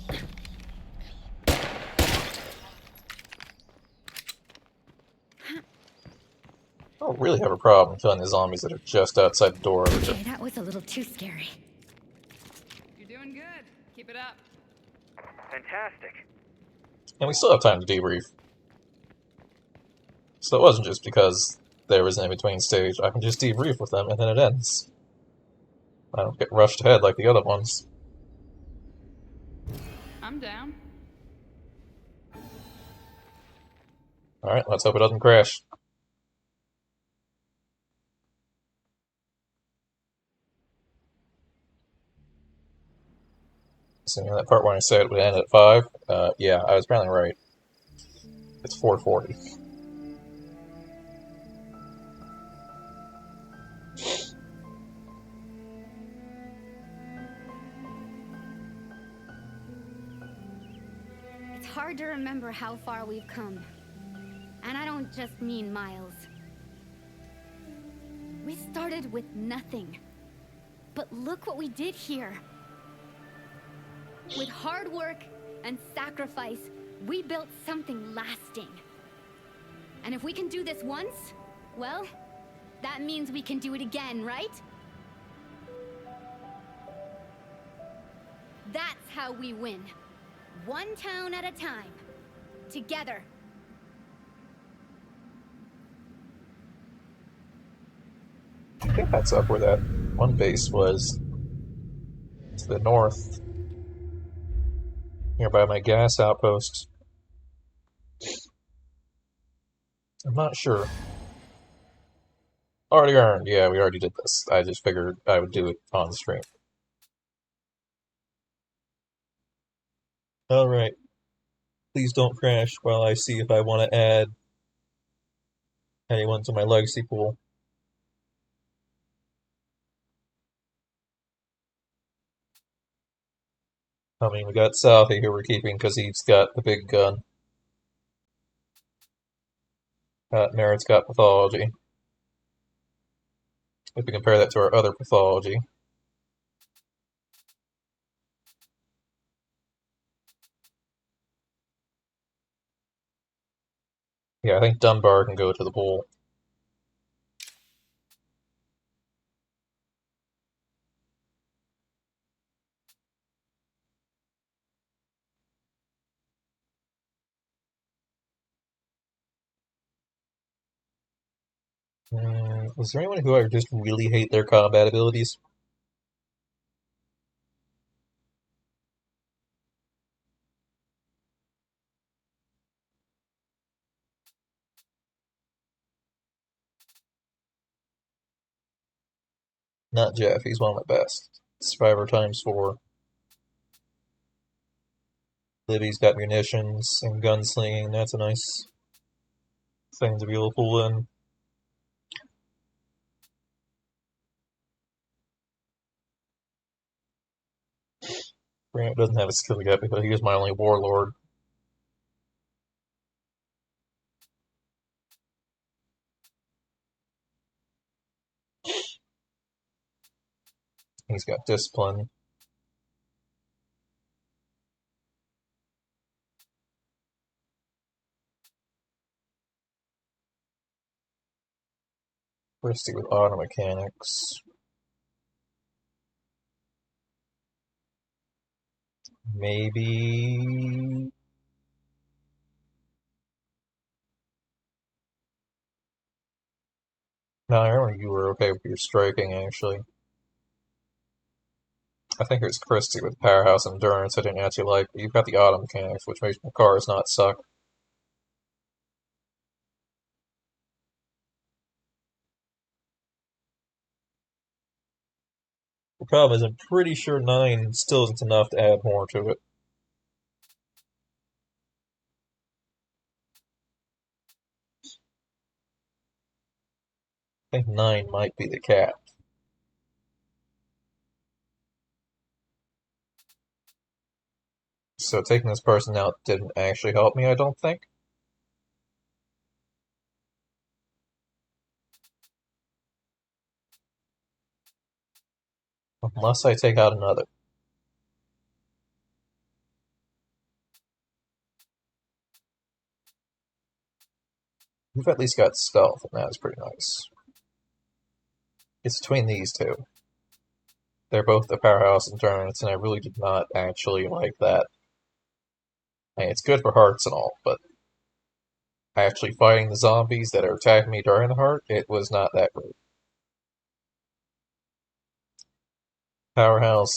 S1: I don't really have a problem killing the zombies that are just outside the door over here.
S7: Okay, that was a little too scary.
S17: You're doing good. Keep it up.
S6: Fantastic.
S1: And we still have time to debrief. So it wasn't just because there was an in-between stage. I can just debrief with them and then it ends. I don't get rushed ahead like the other ones.
S17: I'm down.
S1: Alright, let's hope it doesn't crash. So that part when I said it would end at 5, yeah, I was apparently right. It's 4:40.
S7: It's hard to remember how far we've come. And I don't just mean miles. We started with nothing. But look what we did here. With hard work and sacrifice, we built something lasting. And if we can do this once, well, that means we can do it again, right? That's how we win. One town at a time. Together.
S1: I think that's up where that one base was. To the north. Nearby my gas outpost. I'm not sure. Already earned. Yeah, we already did this. I just figured I would do it on stream. Alright. Please don't crash while I see if I want to add anyone to my legacy pool. I mean, we got Southie who we're keeping because he's got the big gun. Merritt's got pathology. If we compare that to our other pathology. Yeah, I think Dunbar can go to the pool. Is there anyone who I just really hate their combat abilities? Not Jeff, he's one of my best. Survivor times 4. Libby's got munitions and gunslinging, that's a nice thing to be able to pull in. Grant doesn't have a skill yet because he is my only warlord. He's got discipline. Christy with auto mechanics. Maybe... No, I remember you were okay with your striking, actually. I think it was Christy with Powerhouse Endurance I didn't actually like, but you've got the auto mechanics, which makes my cars not suck. The problem is I'm pretty sure 9 still isn't enough to add more to it. I think 9 might be the cap. So taking this person out didn't actually help me, I don't think. Unless I take out another. You've at least got stealth, and that's pretty nice. It's between these two. They're both the Powerhouse Endurance, and I really did not actually like that. I mean, it's good for hearts and all, but actually fighting the zombies that are attacking me during the heart, it was not that great. Powerhouse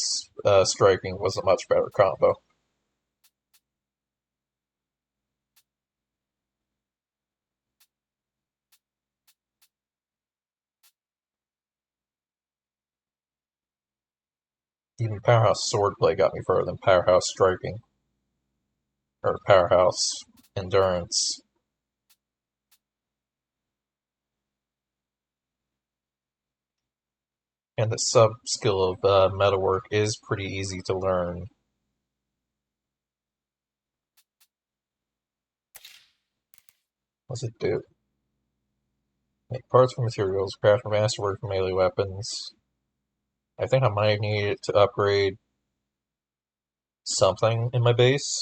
S1: striking was a much better combo. Even Powerhouse Swordplay got me further than Powerhouse Striking. Or Powerhouse Endurance. And the sub-skill of metalwork is pretty easy to learn. What's it do? Make parts for materials, craft masterwork for melee weapons. I think I might need it to upgrade something in my base.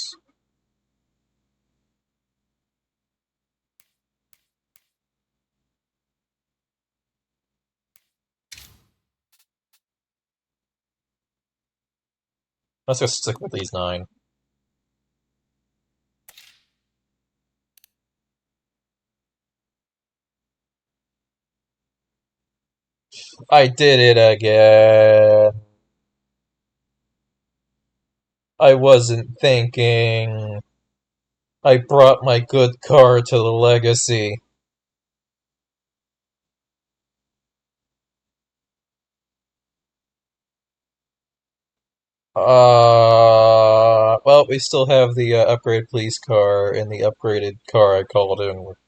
S1: Let's just stick with these 9. I did it again. I wasn't thinking. I brought my good car to the legacy. Well, we still have the upgraded police car and the upgraded car I called in with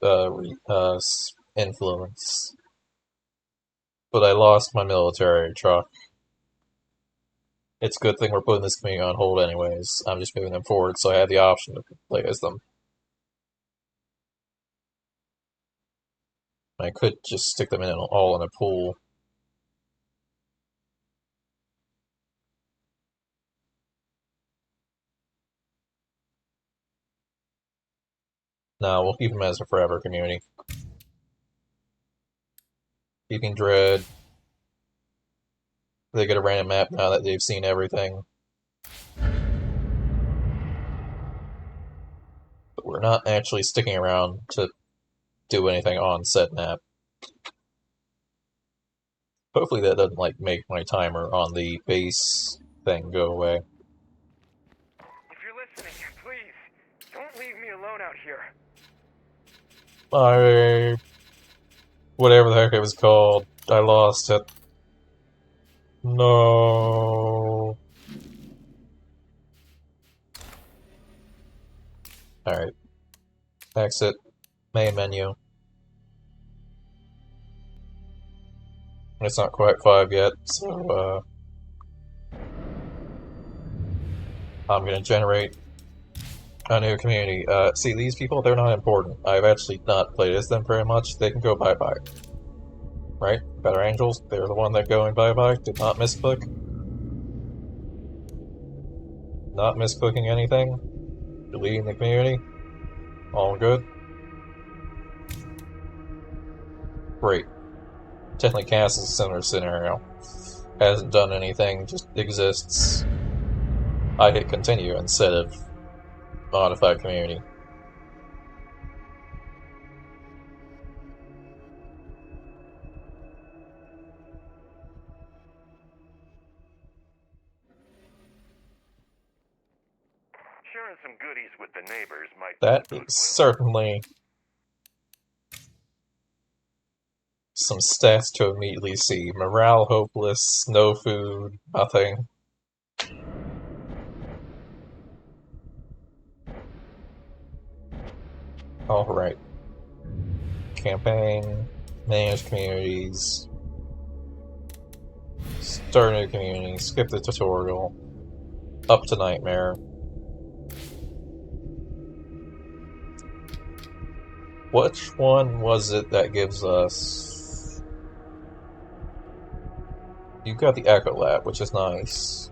S1: influence. But I lost my military truck. It's a good thing we're putting this community on hold anyways. I'm just moving them forward, so I had the option to play as them. I could just stick them all in a pool. No, we'll keep them as a forever community. Keeping Dread. They get a random map now that they've seen everything. But we're not actually sticking around to do anything on said map. Hopefully that doesn't like make my timer on the base thing go away.
S6: If you're listening, please, don't leave me alone out here.
S1: Whatever the heck it was called, I lost it. No. Alright. Exit. Main menu. It's not quite 5 yet, so I'm gonna generate a new community. See, these people, they're not important. I've actually not played as them very much. They can go bye-bye. Right? Better Angels, they're the one that going bye-bye. Did not misclick. Not misclicking anything. Deleting the community. All good. Great. Technically Cass is a similar scenario. Hasn't done anything, just exists. I hit continue instead of modified community.
S6: Sharing some goodies with the neighbors might
S1: That is certainly some stats to immediately see. Morale hopeless, no food, nothing. Alright. Campaign, manage communities, start a new community, skip the tutorial, up to Nightmare. Which one was it that gives us... You've got the Echo Lab, which is nice.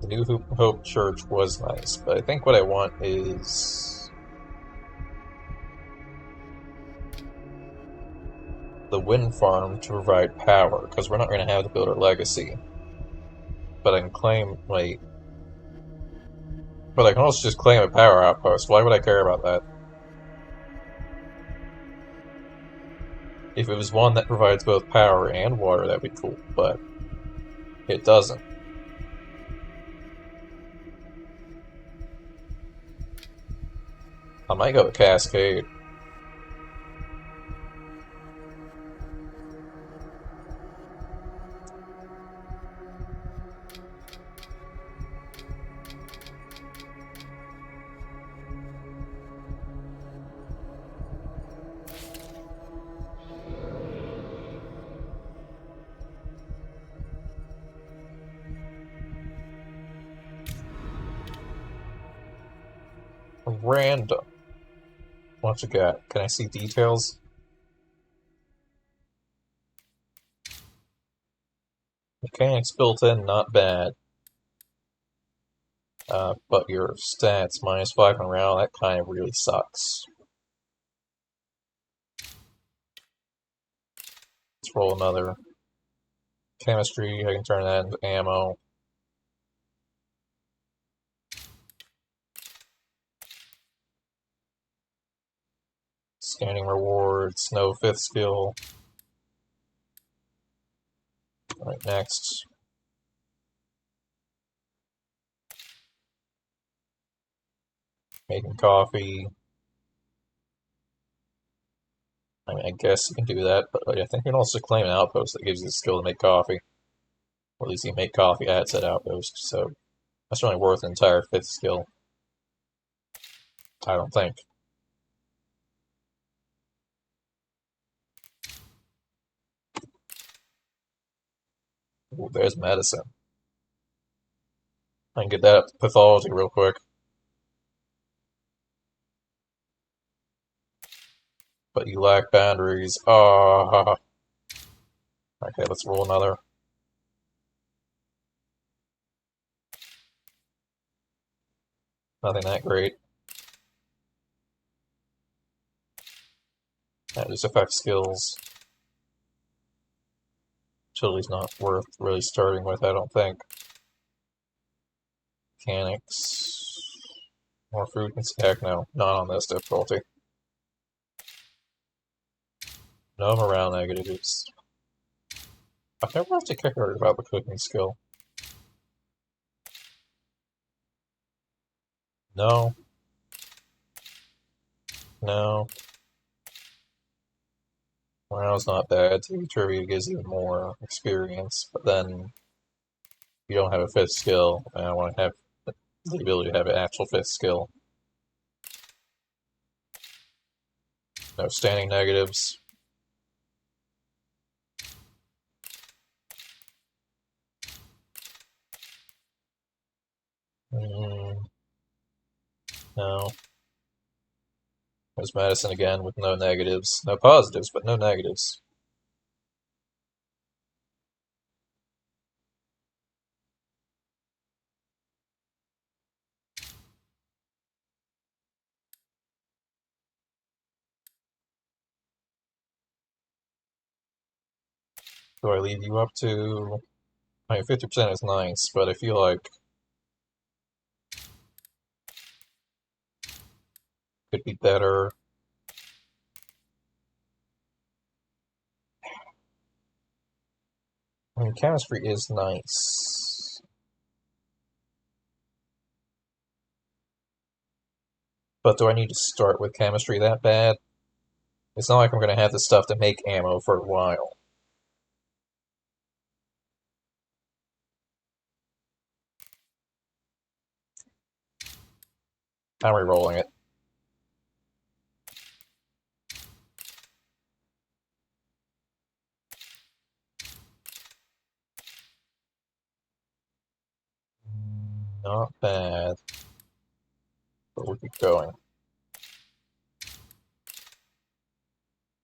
S1: The New Hope Church was nice, but I think what I want is... the wind farm to provide power, because we're not going to have to build our legacy. But I can claim, wait... But I can also just claim a power outpost. Why would I care about that? If it was one that provides both power and water, that'd be cool, but it doesn't. I might go to Cascade. Random. What you got? Can I see details? Mechanics built in, not bad. But your stats, -5 and round, that kind of really sucks. Let's roll another. Chemistry, I can turn that into ammo. Scanning rewards, no 5th skill. Alright, next. Making coffee. I mean, I guess you can do that, but I think you can also claim an outpost that gives you the skill to make coffee. Or at least you make coffee at said outpost, so that's only worth an entire 5th skill. I don't think. Ooh, there's medicine. I can get that up to pathology real quick. But you lack boundaries. Ah. Okay, let's roll another. Nothing that great. That just affects skills. Chili's not worth really starting with, I don't think. Mechanics. More fruit and heck no, not on this difficulty. No morale negatives. I've never actually cared about the cooking skill. No. No. Morale's not bad. TV trivia gives you more experience, but then you don't have a 5th skill, and I want to have the ability to have an actual 5th skill. No standing negatives. No. There's medicine again with no negatives. No positives, but no negatives. Do I leave you up to... I mean, 50% is nice, but I feel like... could be better. I mean, chemistry is nice. But do I need to start with chemistry that bad? It's not like I'm going to have the stuff to make ammo for a while. I'm re-rolling it. Not bad. But we'll keep going.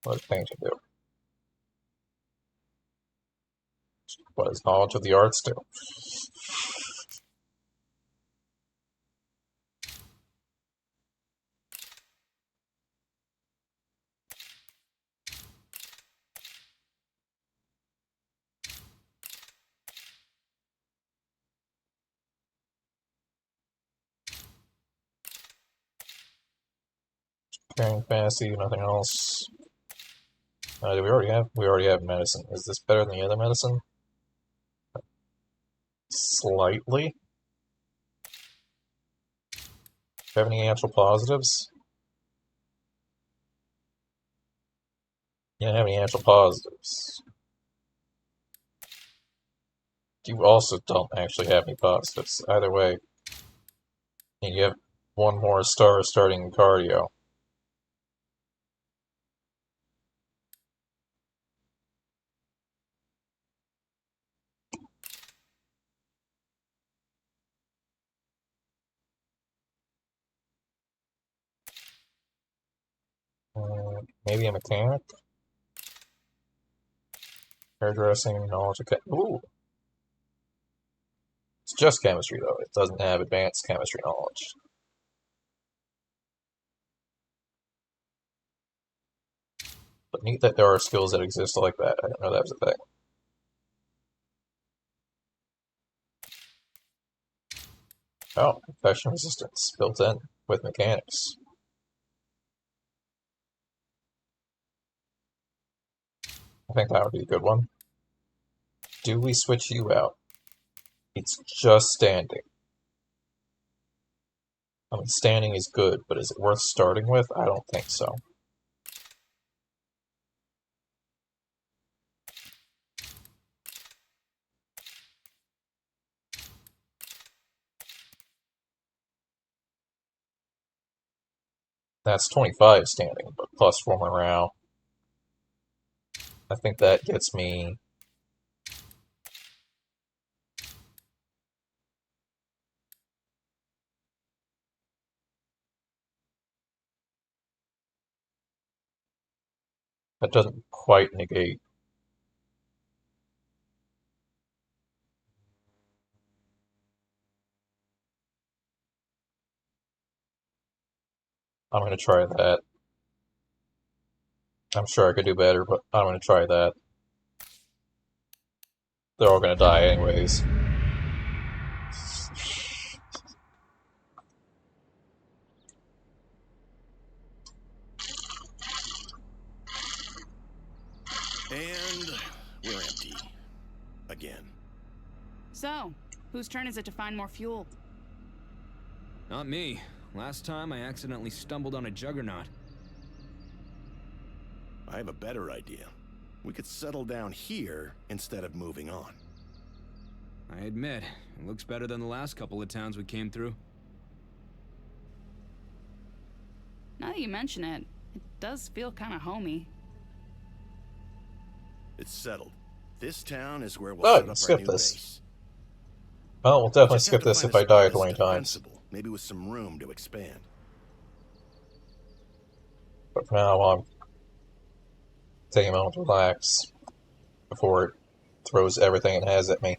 S1: What does painting do? What does knowledge of the arts do? Carrying fantasy, nothing else. Do we already have? We already have medicine. Is this better than the other medicine? Slightly. Do you have any actual positives? You don't have any actual positives. You also don't actually have any positives. Either way, and you have one more star starting cardio. Maybe a mechanic? Hairdressing, knowledge of ooh! It's just chemistry, though. It doesn't have advanced chemistry knowledge. But neat that there are skills that exist like that. I didn't know that was a thing. Oh, infection resistance built in with mechanics. I think that would be a good one. Do we switch you out? It's just standing. I mean, standing is good, but is it worth starting with? I don't think so. That's 25 standing, but plus 4 morale. I think that gets me... That doesn't quite negate. I'm going to try that. I'm sure I could do better, but I'm going to try that. They're all going to die anyways.
S4: And we're empty. Again.
S17: So, whose turn is it to find more fuel?
S14: Not me. Last time I accidentally stumbled on a juggernaut.
S4: I have a better idea. We could settle down here instead of moving on.
S14: I admit, it looks better than the last couple of towns we came through.
S17: Now that you mention it, it does feel kind of homey.
S4: It's settled. This town is where we'll
S1: Oh,
S4: set up
S1: skip
S4: our new
S1: this.
S4: base.
S1: Well, we'll definitely
S4: Just have
S1: skip
S4: to
S1: this
S4: find
S1: if
S4: a
S1: I
S4: spot
S1: die
S4: that's
S1: 20 times.
S4: defensible, maybe with some room to expand.
S1: But for now, I'm taking a moment to relax before it throws everything it has at me.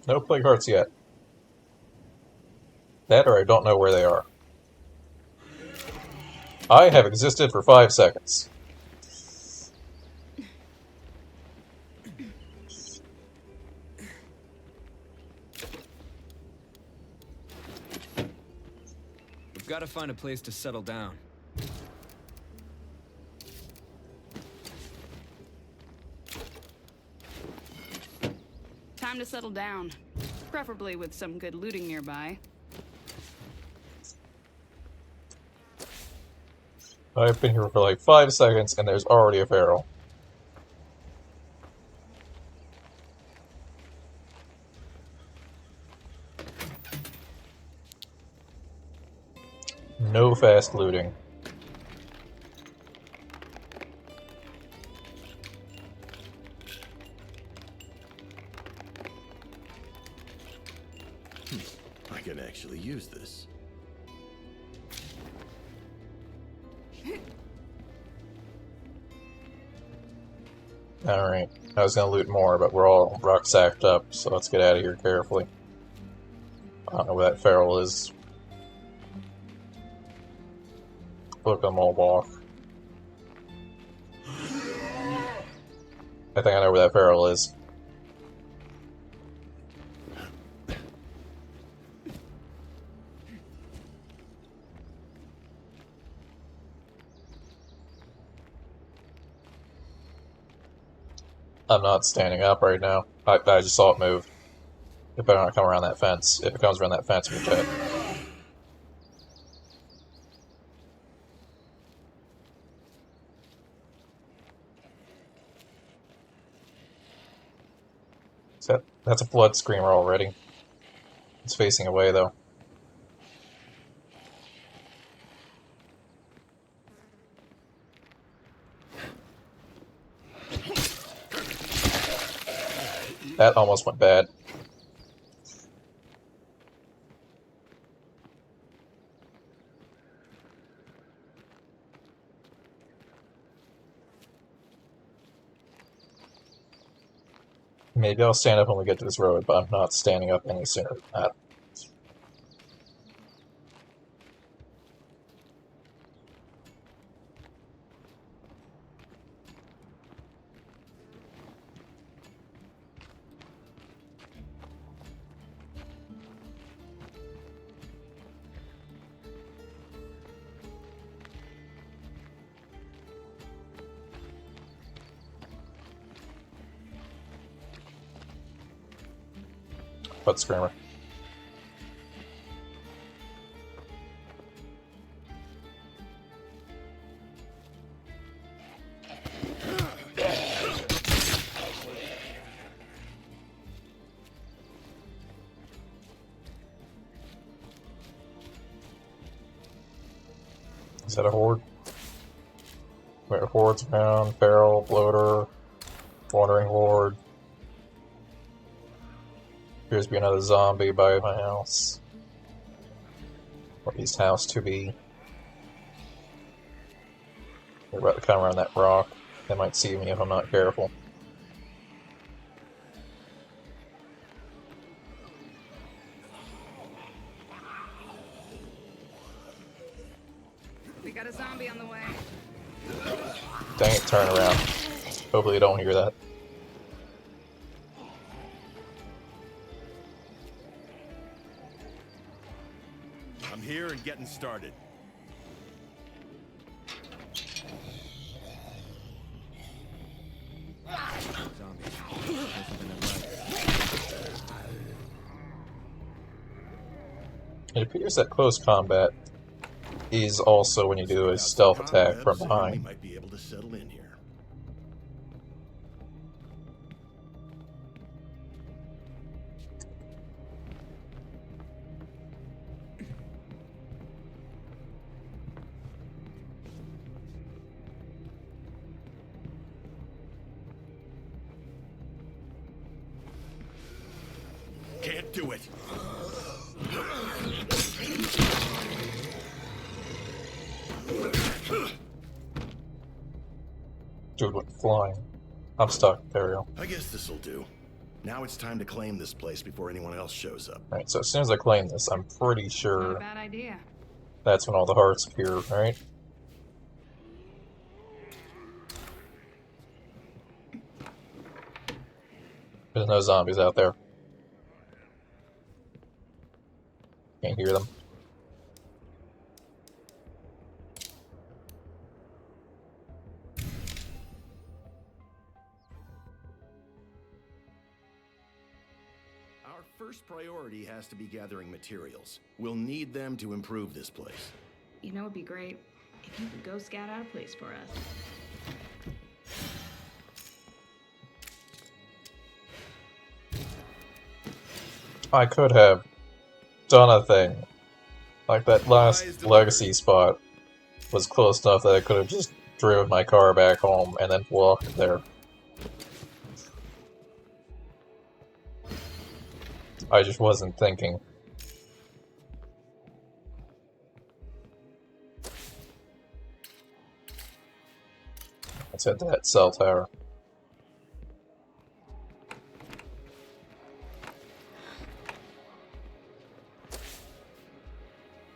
S1: No plague hearts yet. That or I don't know where they are. I have existed for 5 seconds.
S14: We've got to find a place to settle down.
S17: Time to settle down. Preferably with some good looting nearby.
S1: I've been here for like 5 seconds and there's already a feral. No fast looting.
S4: I can actually use this.
S1: Alright, I was gonna loot more, but we're all rucksacked up, so let's get out of here carefully. I don't know where that feral is. Look, I'm all walk. I think I know where that feral is. I'm not standing up right now. I just saw it move. It better not come around that fence. If it comes around that fence, we're dead. That's a blood screamer already. It's facing away though. That almost went bad. Maybe I'll stand up when we get to this road, but I'm not standing up any sooner than that. Blood screamer. Is that a horde? Wait, hordes around, feral, bloater, wandering horde. Appears to be another zombie by my house. Or at least house to be. They're about to come around that rock. They might see me if I'm not careful.
S17: We got a zombie on the way.
S1: Dang it, turn around. Hopefully you don't hear that.
S4: I'm here and getting started.
S1: It appears that close combat is also when you do a stealth attack from
S4: We
S1: behind.
S4: might be able to settle in here. Can't do it.
S1: Dude went flying. I'm stuck. There we go.
S4: I guess this'll do. Now it's time to claim this place before anyone else shows up.
S1: Alright, so as soon as I claim this, I'm pretty
S17: Not a
S1: sure
S17: bad idea.
S1: that's when all the hearts appear, right? There's no zombies out there. Can't hear them.
S4: Our first priority has to be gathering materials. We'll need them to improve this place.
S17: You know, it'd be great if you could go scout out a place for us.
S1: I could have done a thing. Like that last legacy spot was close enough that I could have just driven my car back home and then walked there. I just wasn't thinking. Let's head to that cell tower.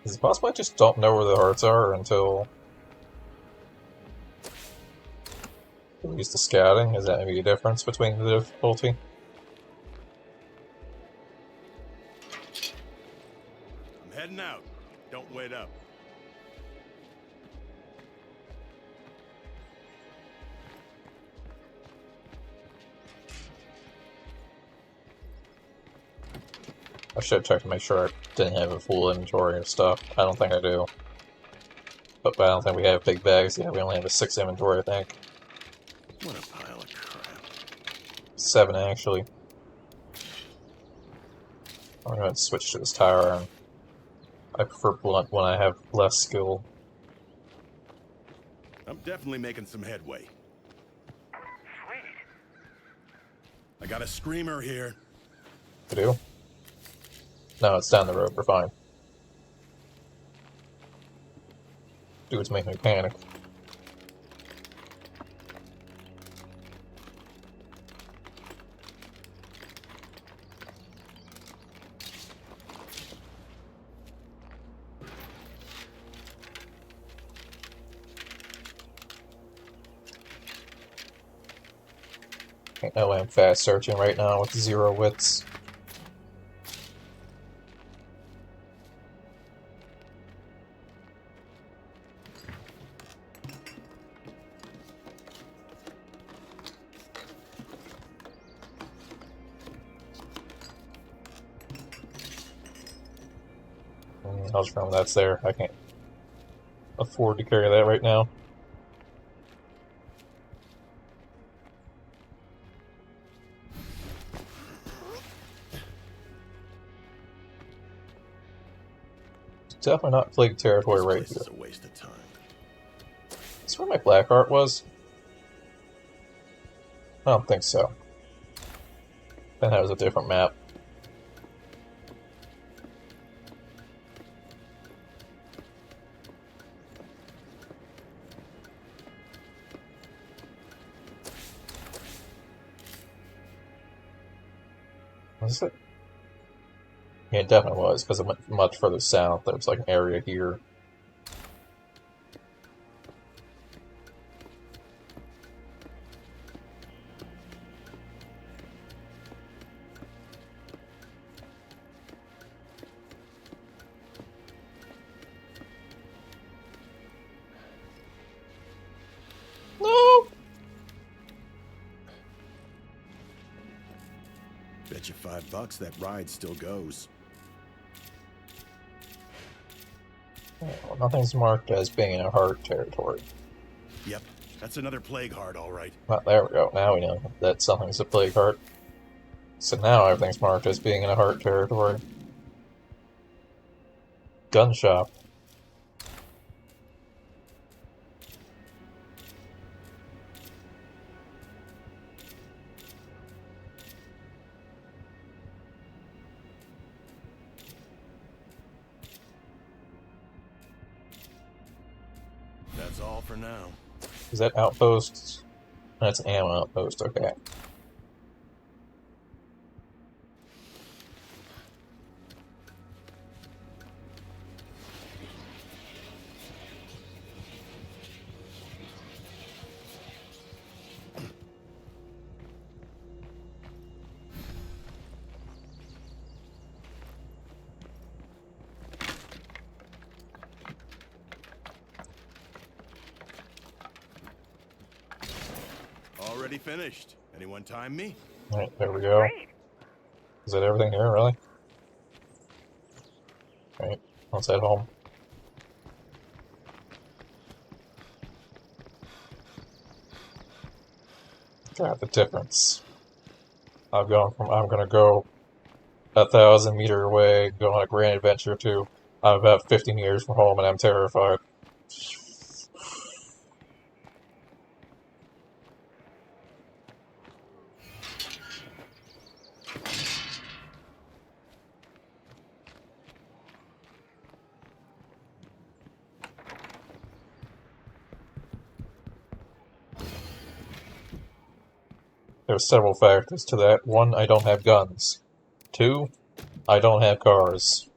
S1: Is it possible I just don't know where the hearts are until we use the scouting? Is that maybe a difference between the difficulty?
S4: I'm heading out. Don't wait up.
S1: I should have checked to make sure I didn't have a full inventory of stuff. I don't think I do. But I don't think we have big bags yet. We only have a 6 inventory, I think.
S4: What a pile of crap.
S1: 7, actually. I'm going to switch to this tower iron. I prefer blunt when I have less skill.
S4: I'm definitely making some headway. I got a screamer here.
S1: I do? No, it's down the road. We're fine. Dude's making me panic. I know I'm fast searching right now with 0 wits. I was wrong, that's there. I can't afford to carry that right now. Definitely not plague territory right here.
S4: This is a waste of time.
S1: this where my black art was? I don't think so. Then that was a different map. Was it? Yeah, it definitely was, because it went much further south. There was like an area here. No!
S4: Bet you $5 that ride still goes.
S1: Well, nothing's marked as being in a hard territory.
S4: Yep, that's another plague heart, all right.
S1: Well, there we go. Now we know that something's a plague heart. So now everything's marked as being in a heart territory. Gun shop.
S4: That's all for now.
S1: Is that outpost? That's an ammo outpost, okay.
S4: Already finished. Anyone time me?
S1: Alright, there we go. Is that everything here, really? Alright, let's head home. God, the difference. I've gone from I'm gonna go 1,000 meter away, go on a grand adventure, to I'm about 50 meters from home and I'm terrified. There's several factors to that. 1, I don't have guns. 2, I don't have cars.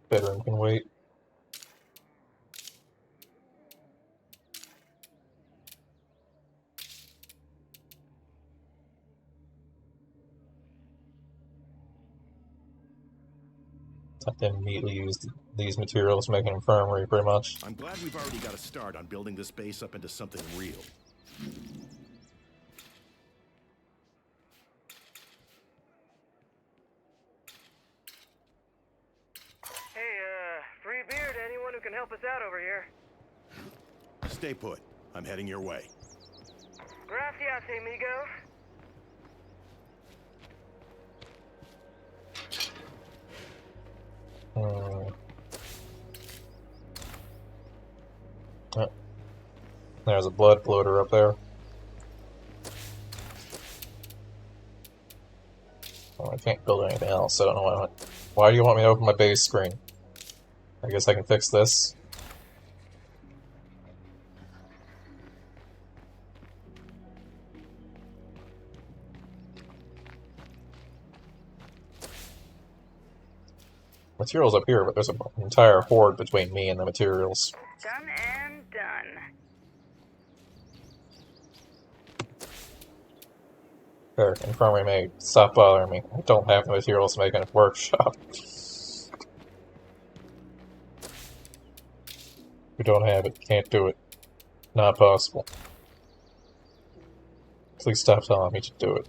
S1: Bedroom can wait. I have to immediately use these materials to make an infirmary, pretty much.
S4: I'm glad we've already got a start on building this base up into something real.
S15: Hey, free beer to anyone who can help us out over here.
S4: Stay put. I'm heading your way.
S15: Gracias, amigo.
S1: Oh, there's a blood floater up there. Oh, I can't build anything else. I don't know why. Why do you want me to open my base screen? I guess I can fix this. Materials up here, but there's an entire horde between me and the materials.
S15: Done and done.
S1: There, infirmary made. Stop bothering me. I don't have the materials to make a workshop. We don't have it. Can't do it. Not possible. Please stop telling me to do it.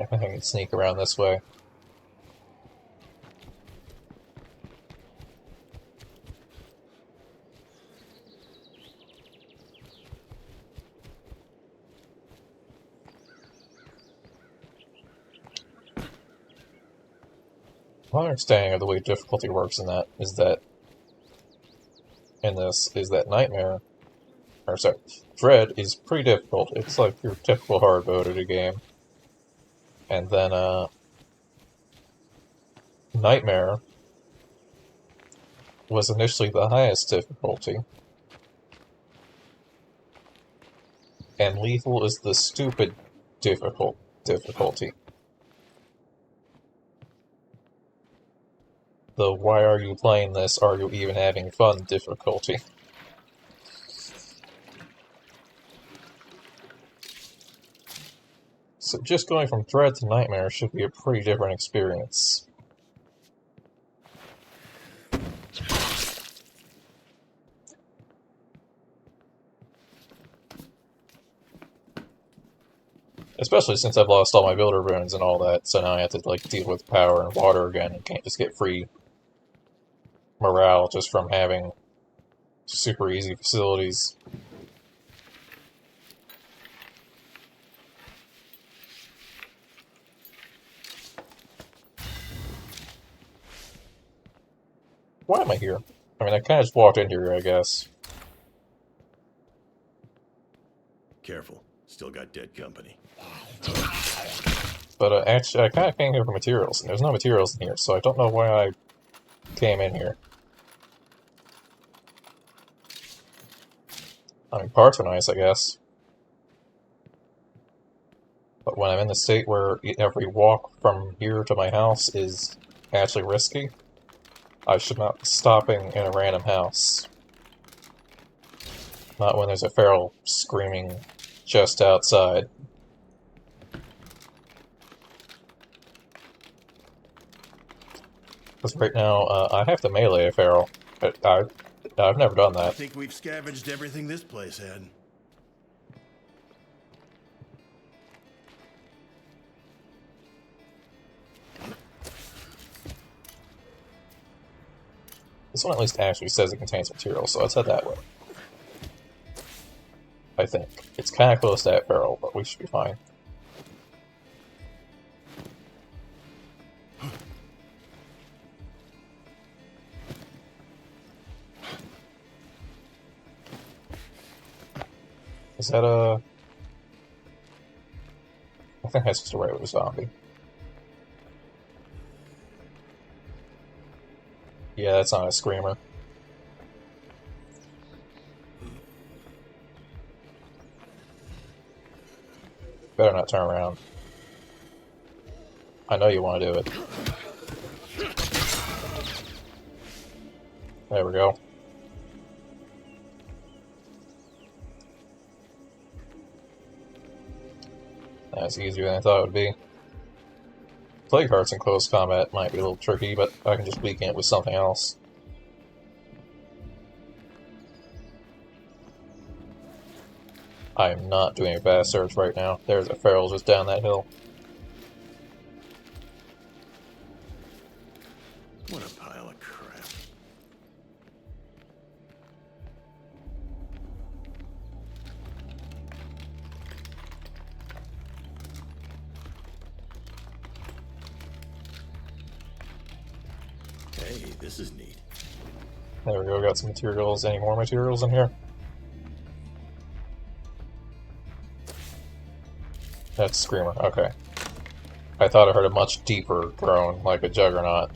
S1: I think I can sneak around this way. My understanding of the way difficulty works in that is that Nightmare, or sorry, Dread is pretty difficult. It's like your typical hard mode of a game. And then, Nightmare was initially the highest difficulty. And Lethal is the stupid difficulty. The why are you playing this, are you even having fun difficulty. So just going from Dread to Nightmare should be a pretty different experience. Especially since I've lost all my builder runes and all that, so now I have to like deal with power and water again and can't just get free morale just from having super easy facilities. Why am I here? I mean, I kind of just walked in here, I guess.
S4: Careful. Still got dead company.
S1: But actually, I kind of came here for materials, and there's no materials in here, so I don't know why I came in here. I mean, parts are nice, I guess. But when I'm in the state where every walk from here to my house is actually risky, I should not be stopping in a random house. Not when there's a feral screaming just outside. Because right now, I have to melee a feral. I've never done that.
S4: I think we've scavenged everything this place had.
S1: This one at least actually says it contains material, so let's head that way. I think. It's kind of close to that feral, but we should be fine. Is that a... I think that's just a regular zombie. Yeah, that's not a screamer. Better not turn around. I know you want to do it. There we go. That's easier than I thought it would be. Plague Hearts in close combat might be a little tricky, but I can just weaken it with something else. I am not doing a fast search right now. There's a feral just down that hill.
S4: What a pile of crap. Hey, this is neat.
S1: There we go, got some materials. Any more materials in here? That's Screamer, okay. I thought I heard a much deeper groan, like a juggernaut.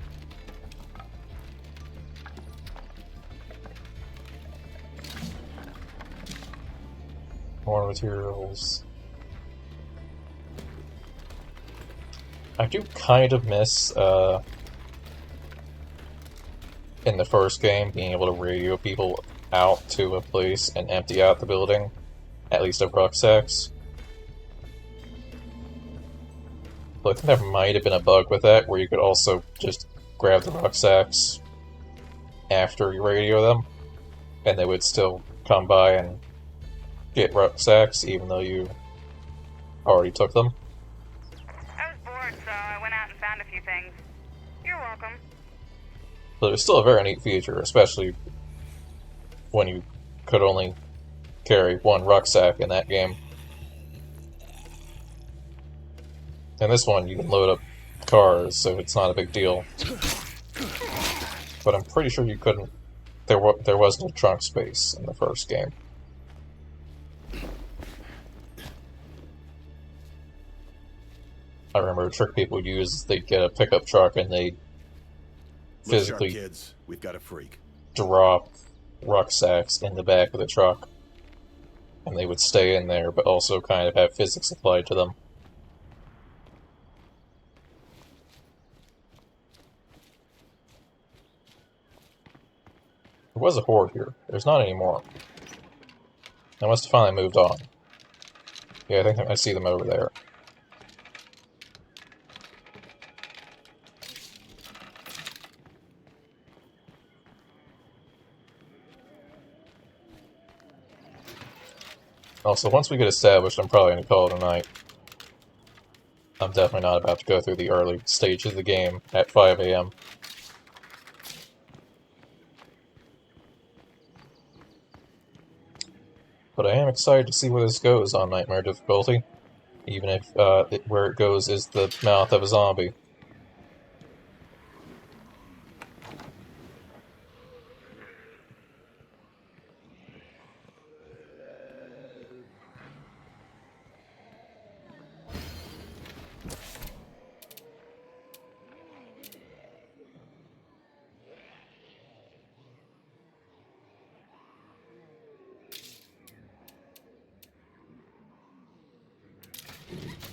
S1: More materials. I do kind of miss, in the first game, being able to radio people out to a place and empty out the building, at least of rucksacks. I think there might have been a bug with that, where you could also just grab the rucksacks after you radio them, and they would still come by and get rucksacks even though you already took them.
S15: I was bored, so I went out and found a few things. You're welcome.
S1: But it was still a very neat feature, especially when you could only carry one rucksack in that game. And this one, you can load up cars, so it's not a big deal. But I'm pretty sure you couldn't. There was no trunk space in the first game. I remember a trick people would use is they'd get a pickup truck and they'd physically
S4: kids. We've got a freak.
S1: drop rucksacks in the back of the truck. And they would stay in there, but also kind of have physics applied to them. There was a horde here. There's not anymore. I must have finally moved on. Yeah, I think I see them over there. Also, once we get established, I'm probably going to call it a night. I'm definitely not about to go through the early stages of the game at 5 AM. But I am excited to see where this goes on Nightmare difficulty, even if where it goes is the mouth of a zombie.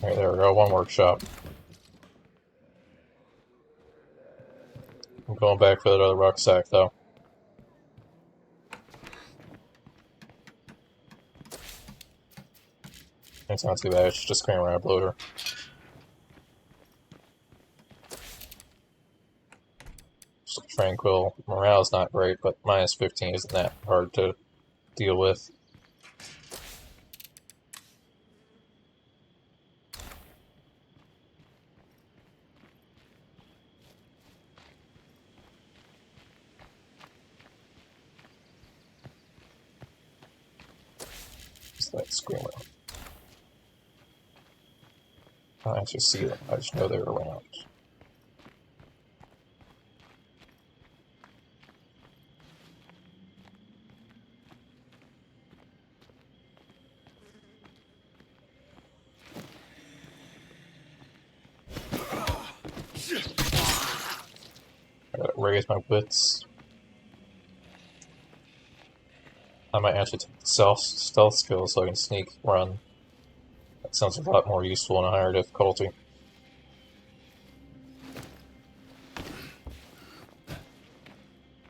S1: Alright, there we go, one workshop. I'm going back for that other rucksack, though. It's not too bad, it's just a screen grab loader. Just tranquil. Morale's not great, but minus 15 isn't that hard to deal with. That screamer. I don't actually see them, I just know they're around. I gotta raise my wits. I might actually take the stealth skill so I can sneak run. That sounds a lot more useful in a higher difficulty.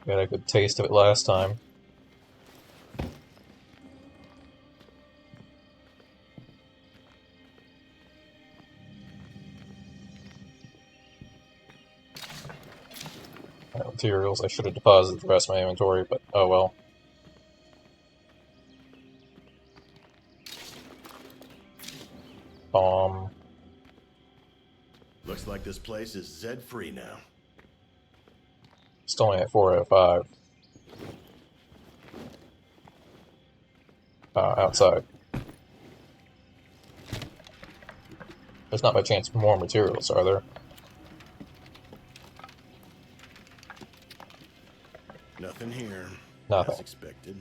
S1: Got a good taste of it last time. Materials, I should have deposited the rest of my inventory, but oh well. Bomb.
S4: Looks like this place is Zed-free now.
S1: It's only at 4 out of 5. Outside. There's not by chance more materials, are there?
S4: Nothing here.
S1: Nothing.
S4: As expected.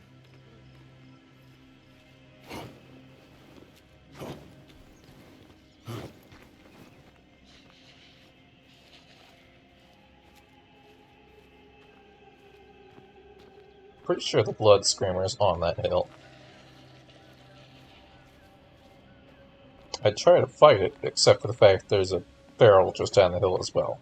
S1: Pretty sure the blood screamer is on that hill. I'd try to fight it, except for the fact there's a barrel just down the hill as well.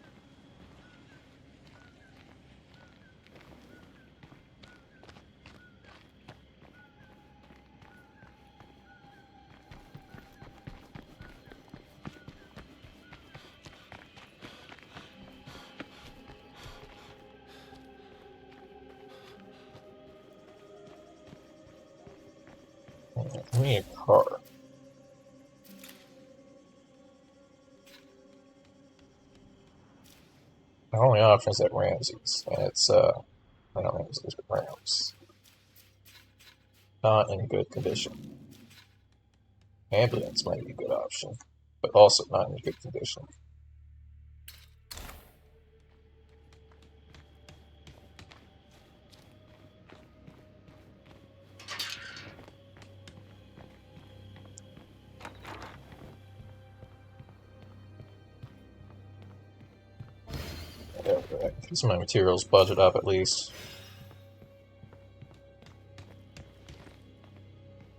S1: I need a car. The only option is at Ramsey's, and it's, not Ramsey's, but Rams. Not in good condition. Ambulance might be a good option, but also not in good condition. Keep my materials budget up at least.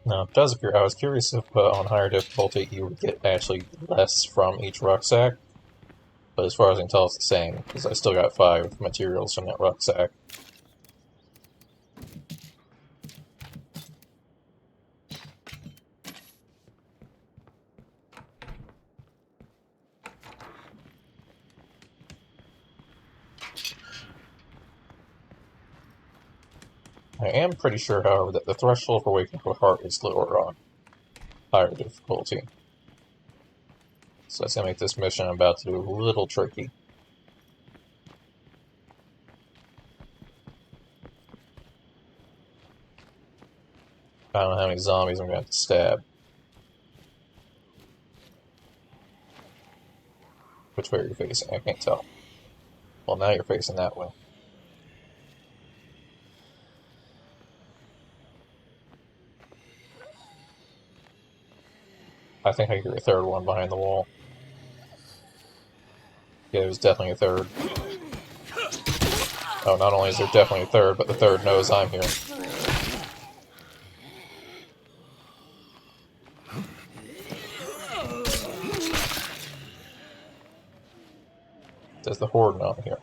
S1: Now, it does appear, I was curious if on higher difficulty you would get actually less from each rucksack, but as far as I can tell it's the same, because I still got 5 materials from that rucksack. I am pretty sure, however, that the threshold for waking to a heart is lower on higher difficulty. So that's going to make this mission I'm about to do a little tricky. I don't know how many zombies I'm going to have to stab. Which way are you facing? I can't tell. Well, now you're facing that way. I think I hear a third one behind the wall. Yeah, there's definitely a third. Oh, not only is there definitely a third, but the third knows I'm here. Does the horde know I'm here?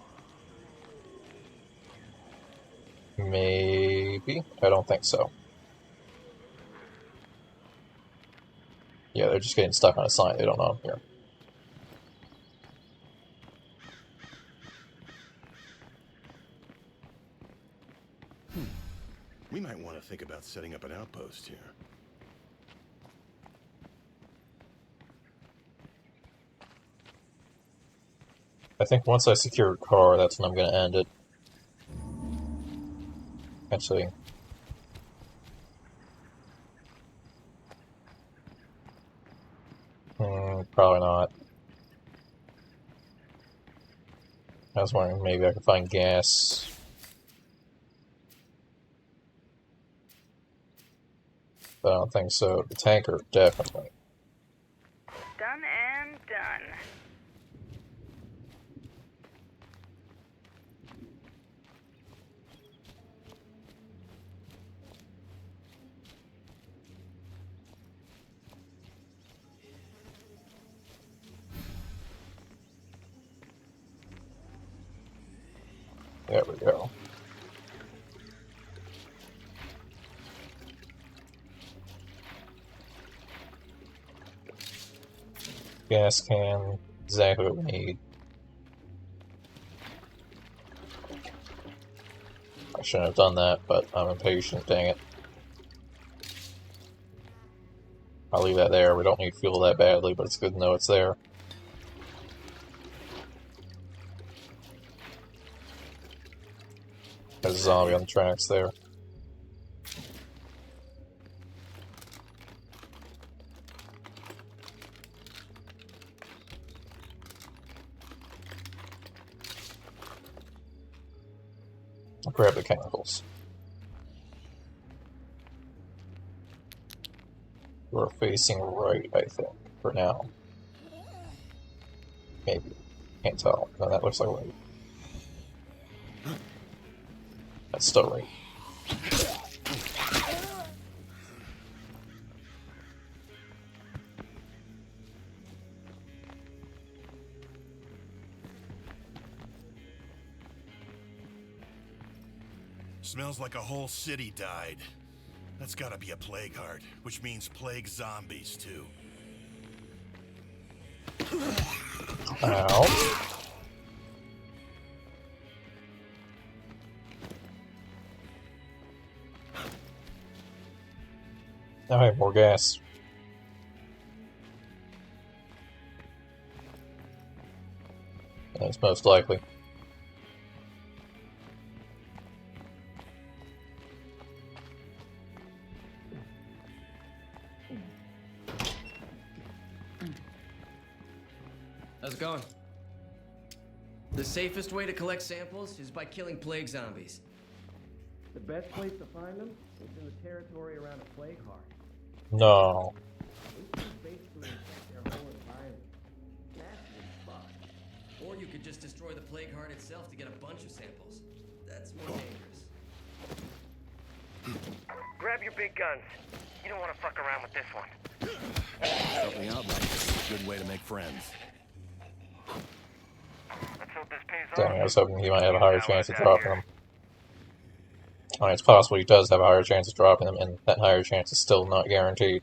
S1: Maybe? I don't think so. Yeah, they're just getting stuck on a sign. They don't know I'm here.
S4: We might want to think about setting up an outpost here.
S1: I think once I secure a car, that's when I'm going to end it. Actually, probably not. I was wondering maybe I could find gas. But I don't think so. The tanker, definitely.
S15: Done and done.
S1: There we go. Gas can, exactly what we need. I shouldn't have done that, but I'm impatient, dang it. I'll leave that there. We don't need fuel that badly, but it's good to know it's there. There's a zombie on the tracks there. I'll grab the chemicals. We're facing right, I think, for now. Maybe. Can't tell. No, that looks like right. That's still right.
S4: Smells like a whole city died. That's gotta be a plague heart, which means plague zombies, too.
S1: Ow. I have more gas. That's most likely.
S18: How's it going? The safest way to collect samples is by killing plague zombies. The best place to find them is in the territory around a plague heart.
S1: No.
S18: This is basically infect their whole environment. Nasty as fuck. Or you could just destroy the plague heart itself to get a bunch of samples. That's more dangerous.
S6: Grab your big guns. You don't want to fuck around with this one.
S4: Helping out like this is a good way to make friends.
S6: Let's hope this pays
S1: Dang, I was hoping he might have a higher chance of
S6: down
S1: dropping
S6: here.
S1: them. I mean, it's possible he does have a higher chance of dropping them, and that higher chance is still not guaranteed.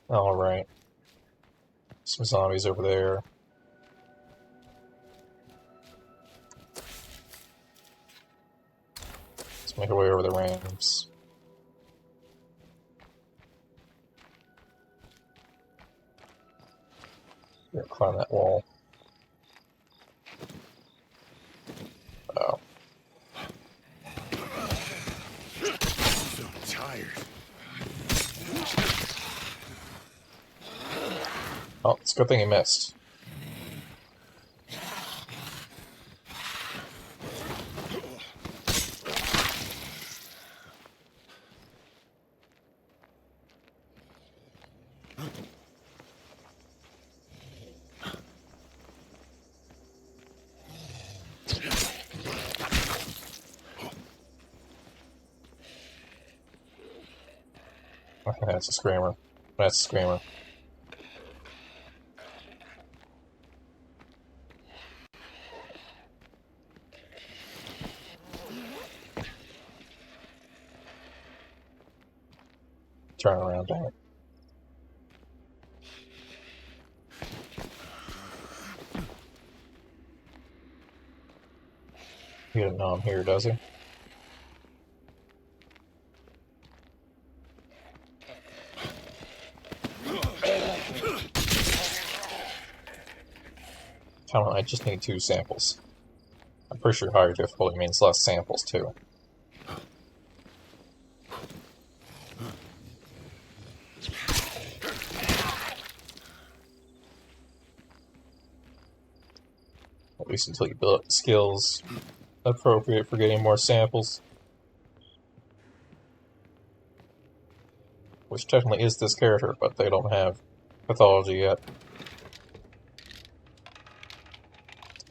S1: Alright. Some zombies over there. Let's make our way over the ramps. Here, climb that wall. Oh.
S4: So tired.
S1: Oh, it's a good thing he missed. Okay, that's a screamer. That's a screamer. Turn around, dang it. He didn't know I'm here, does he? Come on, I just need 2 samples. I'm pretty sure higher difficulty means less samples, too. At least until you build up the skills appropriate for getting more samples. Which technically is this character, but they don't have pathology yet.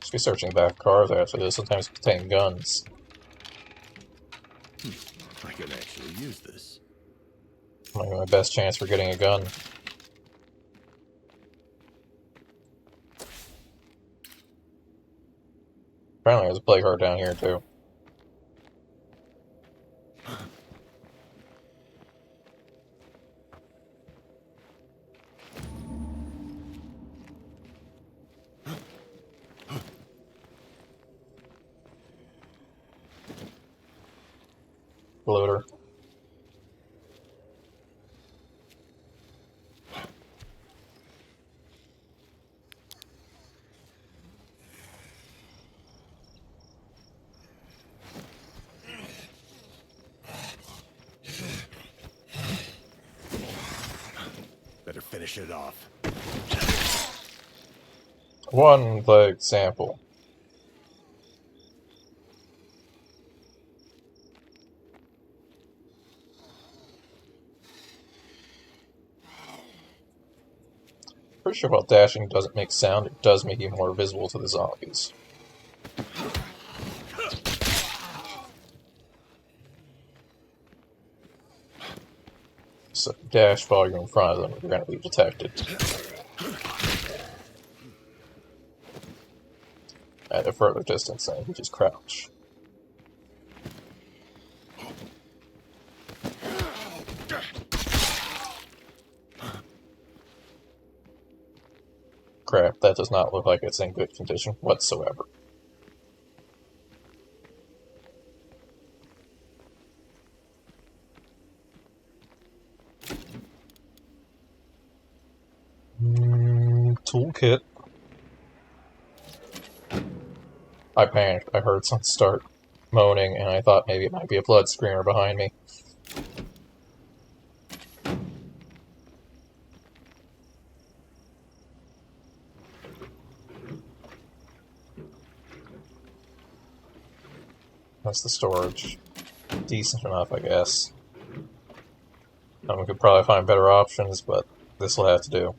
S1: Should be searching the back of cars after this, sometimes contain guns.
S4: I could actually use this.
S1: Might be my best chance for getting a gun. Apparently there's a plague heart down here too. Loader.
S4: Better finish it off.
S1: 1 plague sample. Pretty sure while dashing doesn't make sound, it does make you more visible to the zombies. So dash while you're in front of them, you're going to be detected. At a further distance, then you just crouch. Crap, that does not look like it's in good condition whatsoever. Toolkit. I panicked. I heard something start moaning, and I thought maybe it might be a blood screamer behind me. That's the storage. Decent enough, I guess. We could probably find better options, but this will have to do.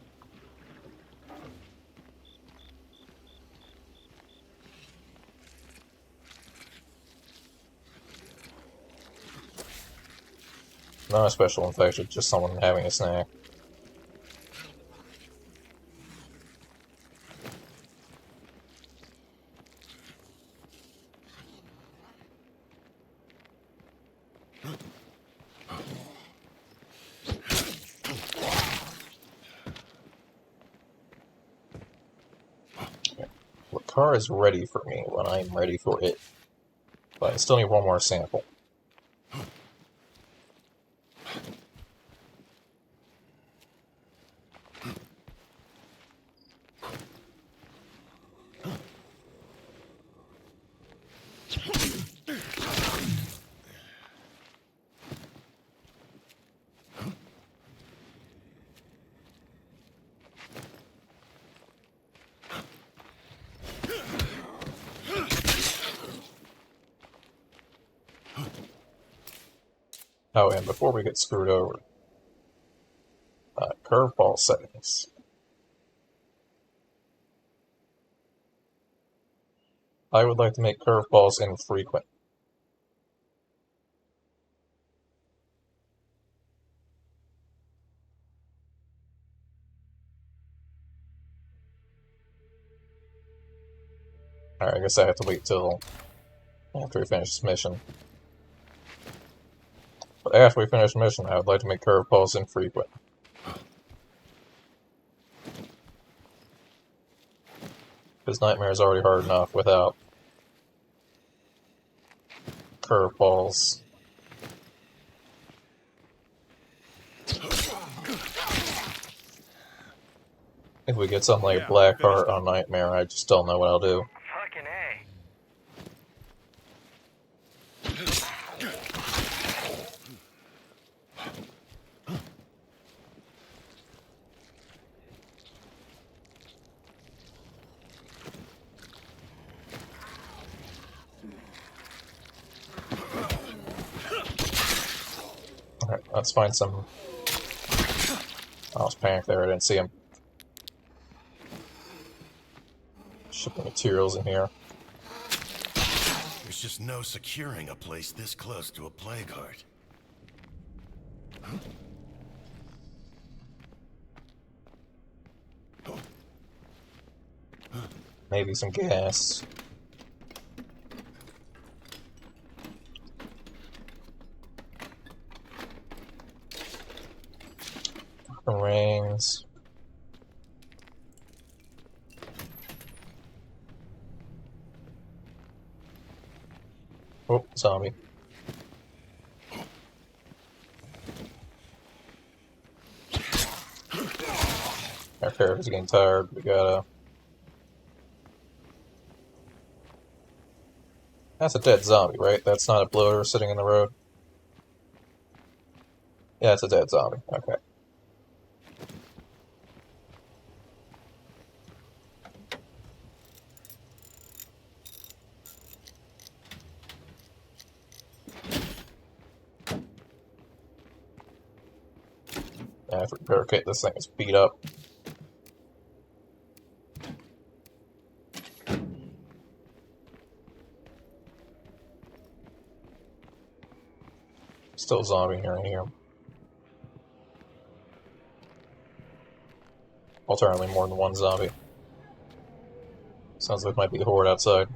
S1: Not a special infection, just someone having a snack. The car is ready for me when I'm ready for it. But I still need one more sample. Oh, and before we get screwed over, curveball settings. I would like to make curveballs infrequent. Alright, I guess I have to wait till after we finish this mission. But after we finish the mission, I would like to make curveballs infrequent. Because Nightmare is already hard enough without curveballs. If we get something like Blackheart on Nightmare, I just don't know what I'll do.
S6: Fucking A.
S1: Alright, let's find some... I was panicked there, I didn't see him. Shipping materials in here.
S4: There's just no securing a place this close to a plague heart.
S1: Maybe some gas. Rings. Oh, zombie. Our character's getting tired. We gotta... That's a dead zombie, right? That's not a bloater sitting in the road? Yeah, it's a dead zombie. Okay. Yeah, if we barricade this thing is beat up. Still zombie here and here. Alternately, more than one zombie. Sounds like it might be a horde outside.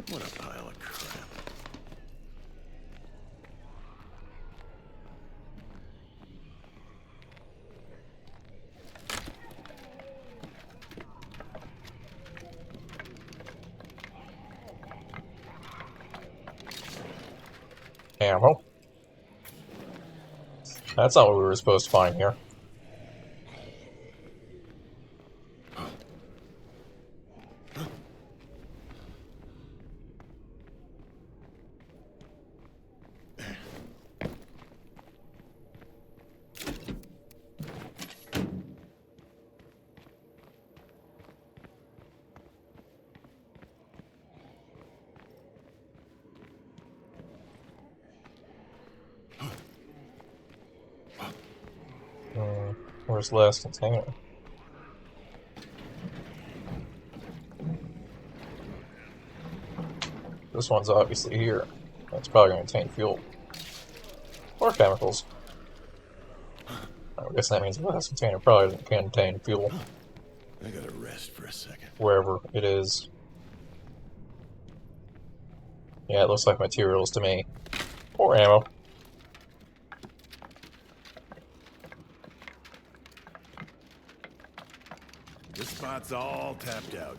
S4: What a pile of crap.
S1: Ammo. That's not what we were supposed to find here. Where's the last container? This one's obviously here. That's probably going to contain fuel. Or chemicals. I guess that means the last container probably doesn't contain fuel.
S4: I gotta rest for a second.
S1: Wherever it is. Yeah, it looks like materials to me. Or ammo.
S4: This spot's all tapped out.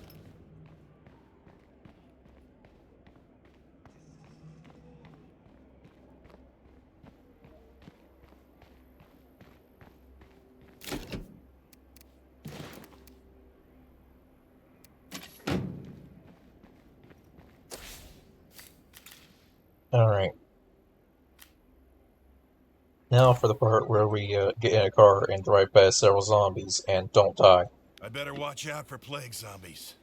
S1: Alright. Now for the part where we get in a car and drive past several zombies and don't die.
S4: I better watch out for plague zombies.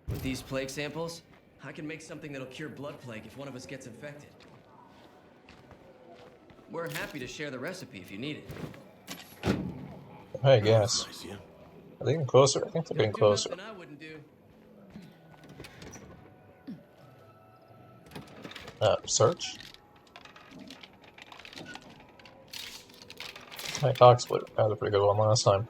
S18: With these plague samples, I can make something that'll cure blood plague if one of us gets infected. We're happy to share the recipe if you need it.
S1: I guess. Are they getting closer? I think they're getting closer.
S18: Nothing I wouldn't do.
S1: Search? Hey, dog split. That was a pretty good one last time.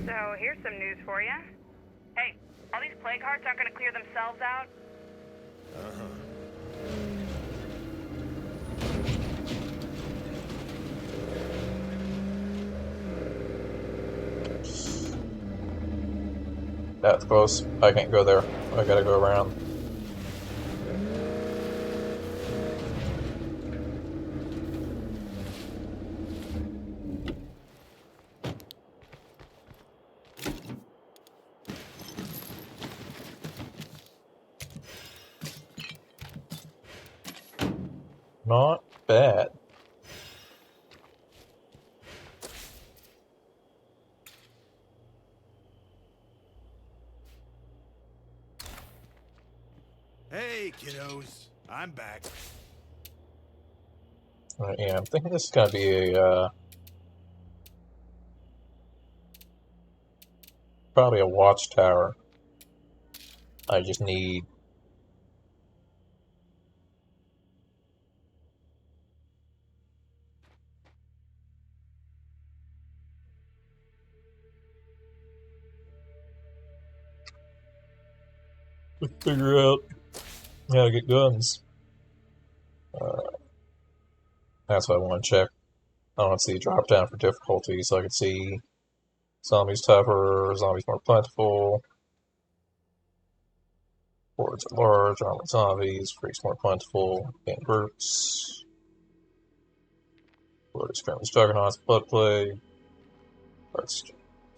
S15: So here's some news for you. Hey, all these plague hearts aren't going to clear themselves out.
S1: That's close. I can't go there. I gotta go around. Not bad.
S4: Hey, kiddos. I'm back.
S1: Yeah, I'm thinking this is gonna be a, probably a watchtower. I just need... to figure out how to get guns. That's what I want to check. I want to see drop down for difficulty so I can see zombies tougher, zombies more plentiful, hordes are large, armored zombies, freaks more plentiful, in groups, blood experiments, juggernauts, blood plague, hearts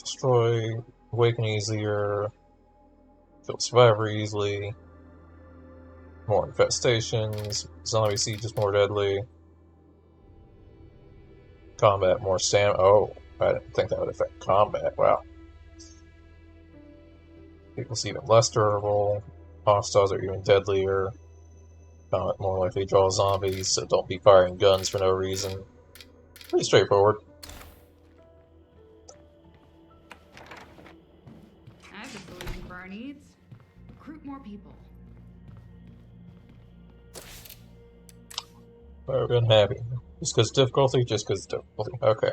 S1: destroy, awaken easier, kill survivor easily, more infestations, zombie sieges more deadly, combat more stamina. Oh, I didn't think that would affect combat. Wow. People see even less durable. Hostiles are even deadlier. Combat more likely to draw zombies, so don't be firing guns for no reason. Pretty straightforward.
S17: I have a solution for our needs. Recruit more people.
S1: Very unhappy. Just because difficulty? Just because difficulty. Okay.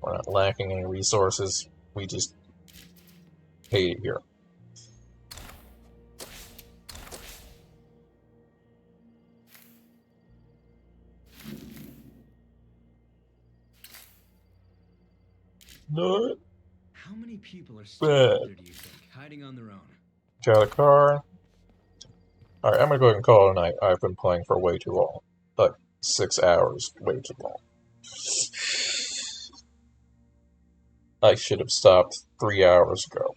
S1: We're not lacking any resources. We just hate it here. Not
S14: How many people are still
S1: bad.
S14: out there, do you think, hiding on their own?
S1: Got a car. Alright, I'm gonna go ahead and call it a night. I've been playing for way too long. Like, 6 hours. Way too long. I should have stopped 3 hours ago.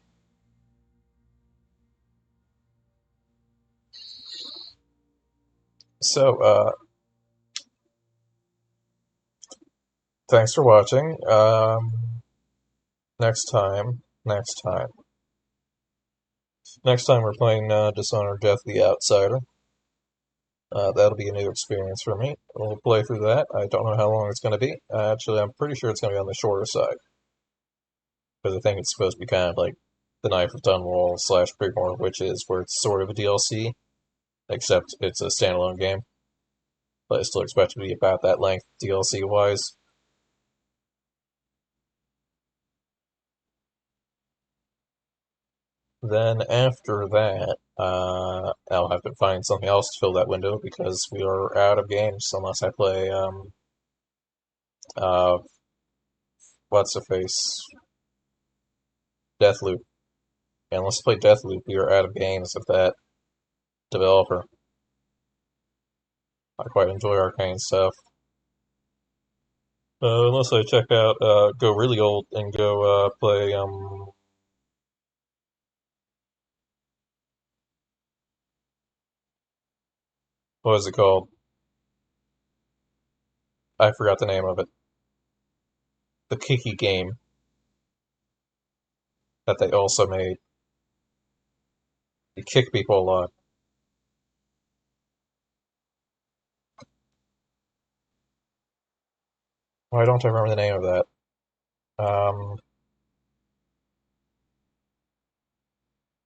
S1: So, thanks for watching. Next time we're playing Dishonored Death of the Outsider. That'll be a new experience for me. We'll play through that. I don't know how long it's going to be. Actually, I'm pretty sure it's going to be on the shorter side. Because I think it's supposed to be kind of like the Knife of Dunwall / Grimoire Witches, where it's sort of a DLC, except it's a standalone game. But I still expect it to be about that length, DLC-wise. Then after that, I'll have to find something else to fill that window because we are out of games unless I play, uh, what's the face? Deathloop. And unless I play Deathloop, we are out of games of that developer. I quite enjoy Arcane stuff. Unless I check out, go really old and go, play, what is it called? I forgot the name of it. The Kiki game that they also made. You kick people a lot. Why don't I remember the name of that?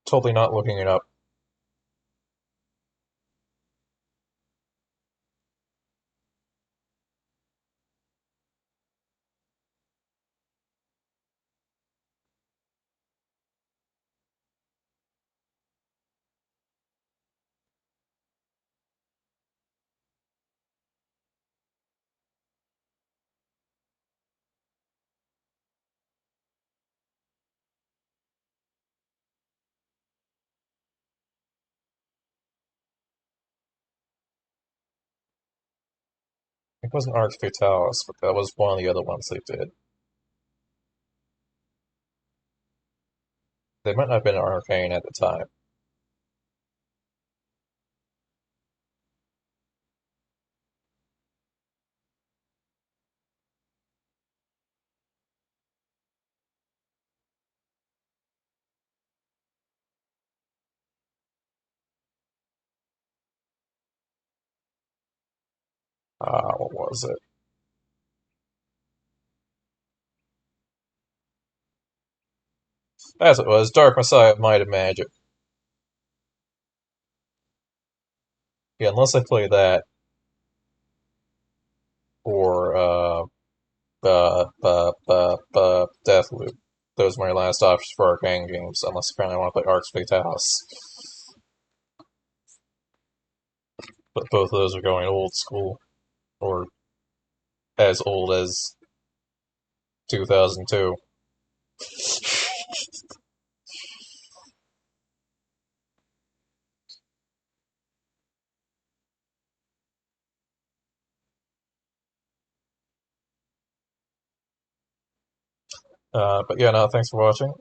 S1: Totally not looking it up. It wasn't Arx Fatalis, but that was one of the other ones they did. They might not have been Arcane at the time. What was it? As it was, Dark Messiah of Might and Magic. Yeah, unless I play that, or, Deathloop. Those are my last options for Arcane games, unless apparently I want to play Arx Fatalis. But both of those are going old school, or as old as 2002. But yeah, no, thanks for watching.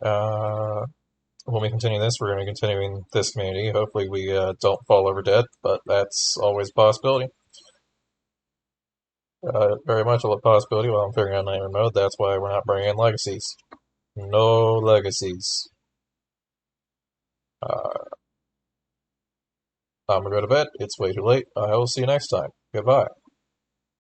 S1: When we continue this, we're going to be continuing this community. Hopefully we don't fall over dead, but that's always a possibility. Very much a possibility while I'm figuring out nightmare mode. That's why we're not bringing in legacies. No legacies. I'm going to go to bed. It's way too late. I will see you next time. Goodbye.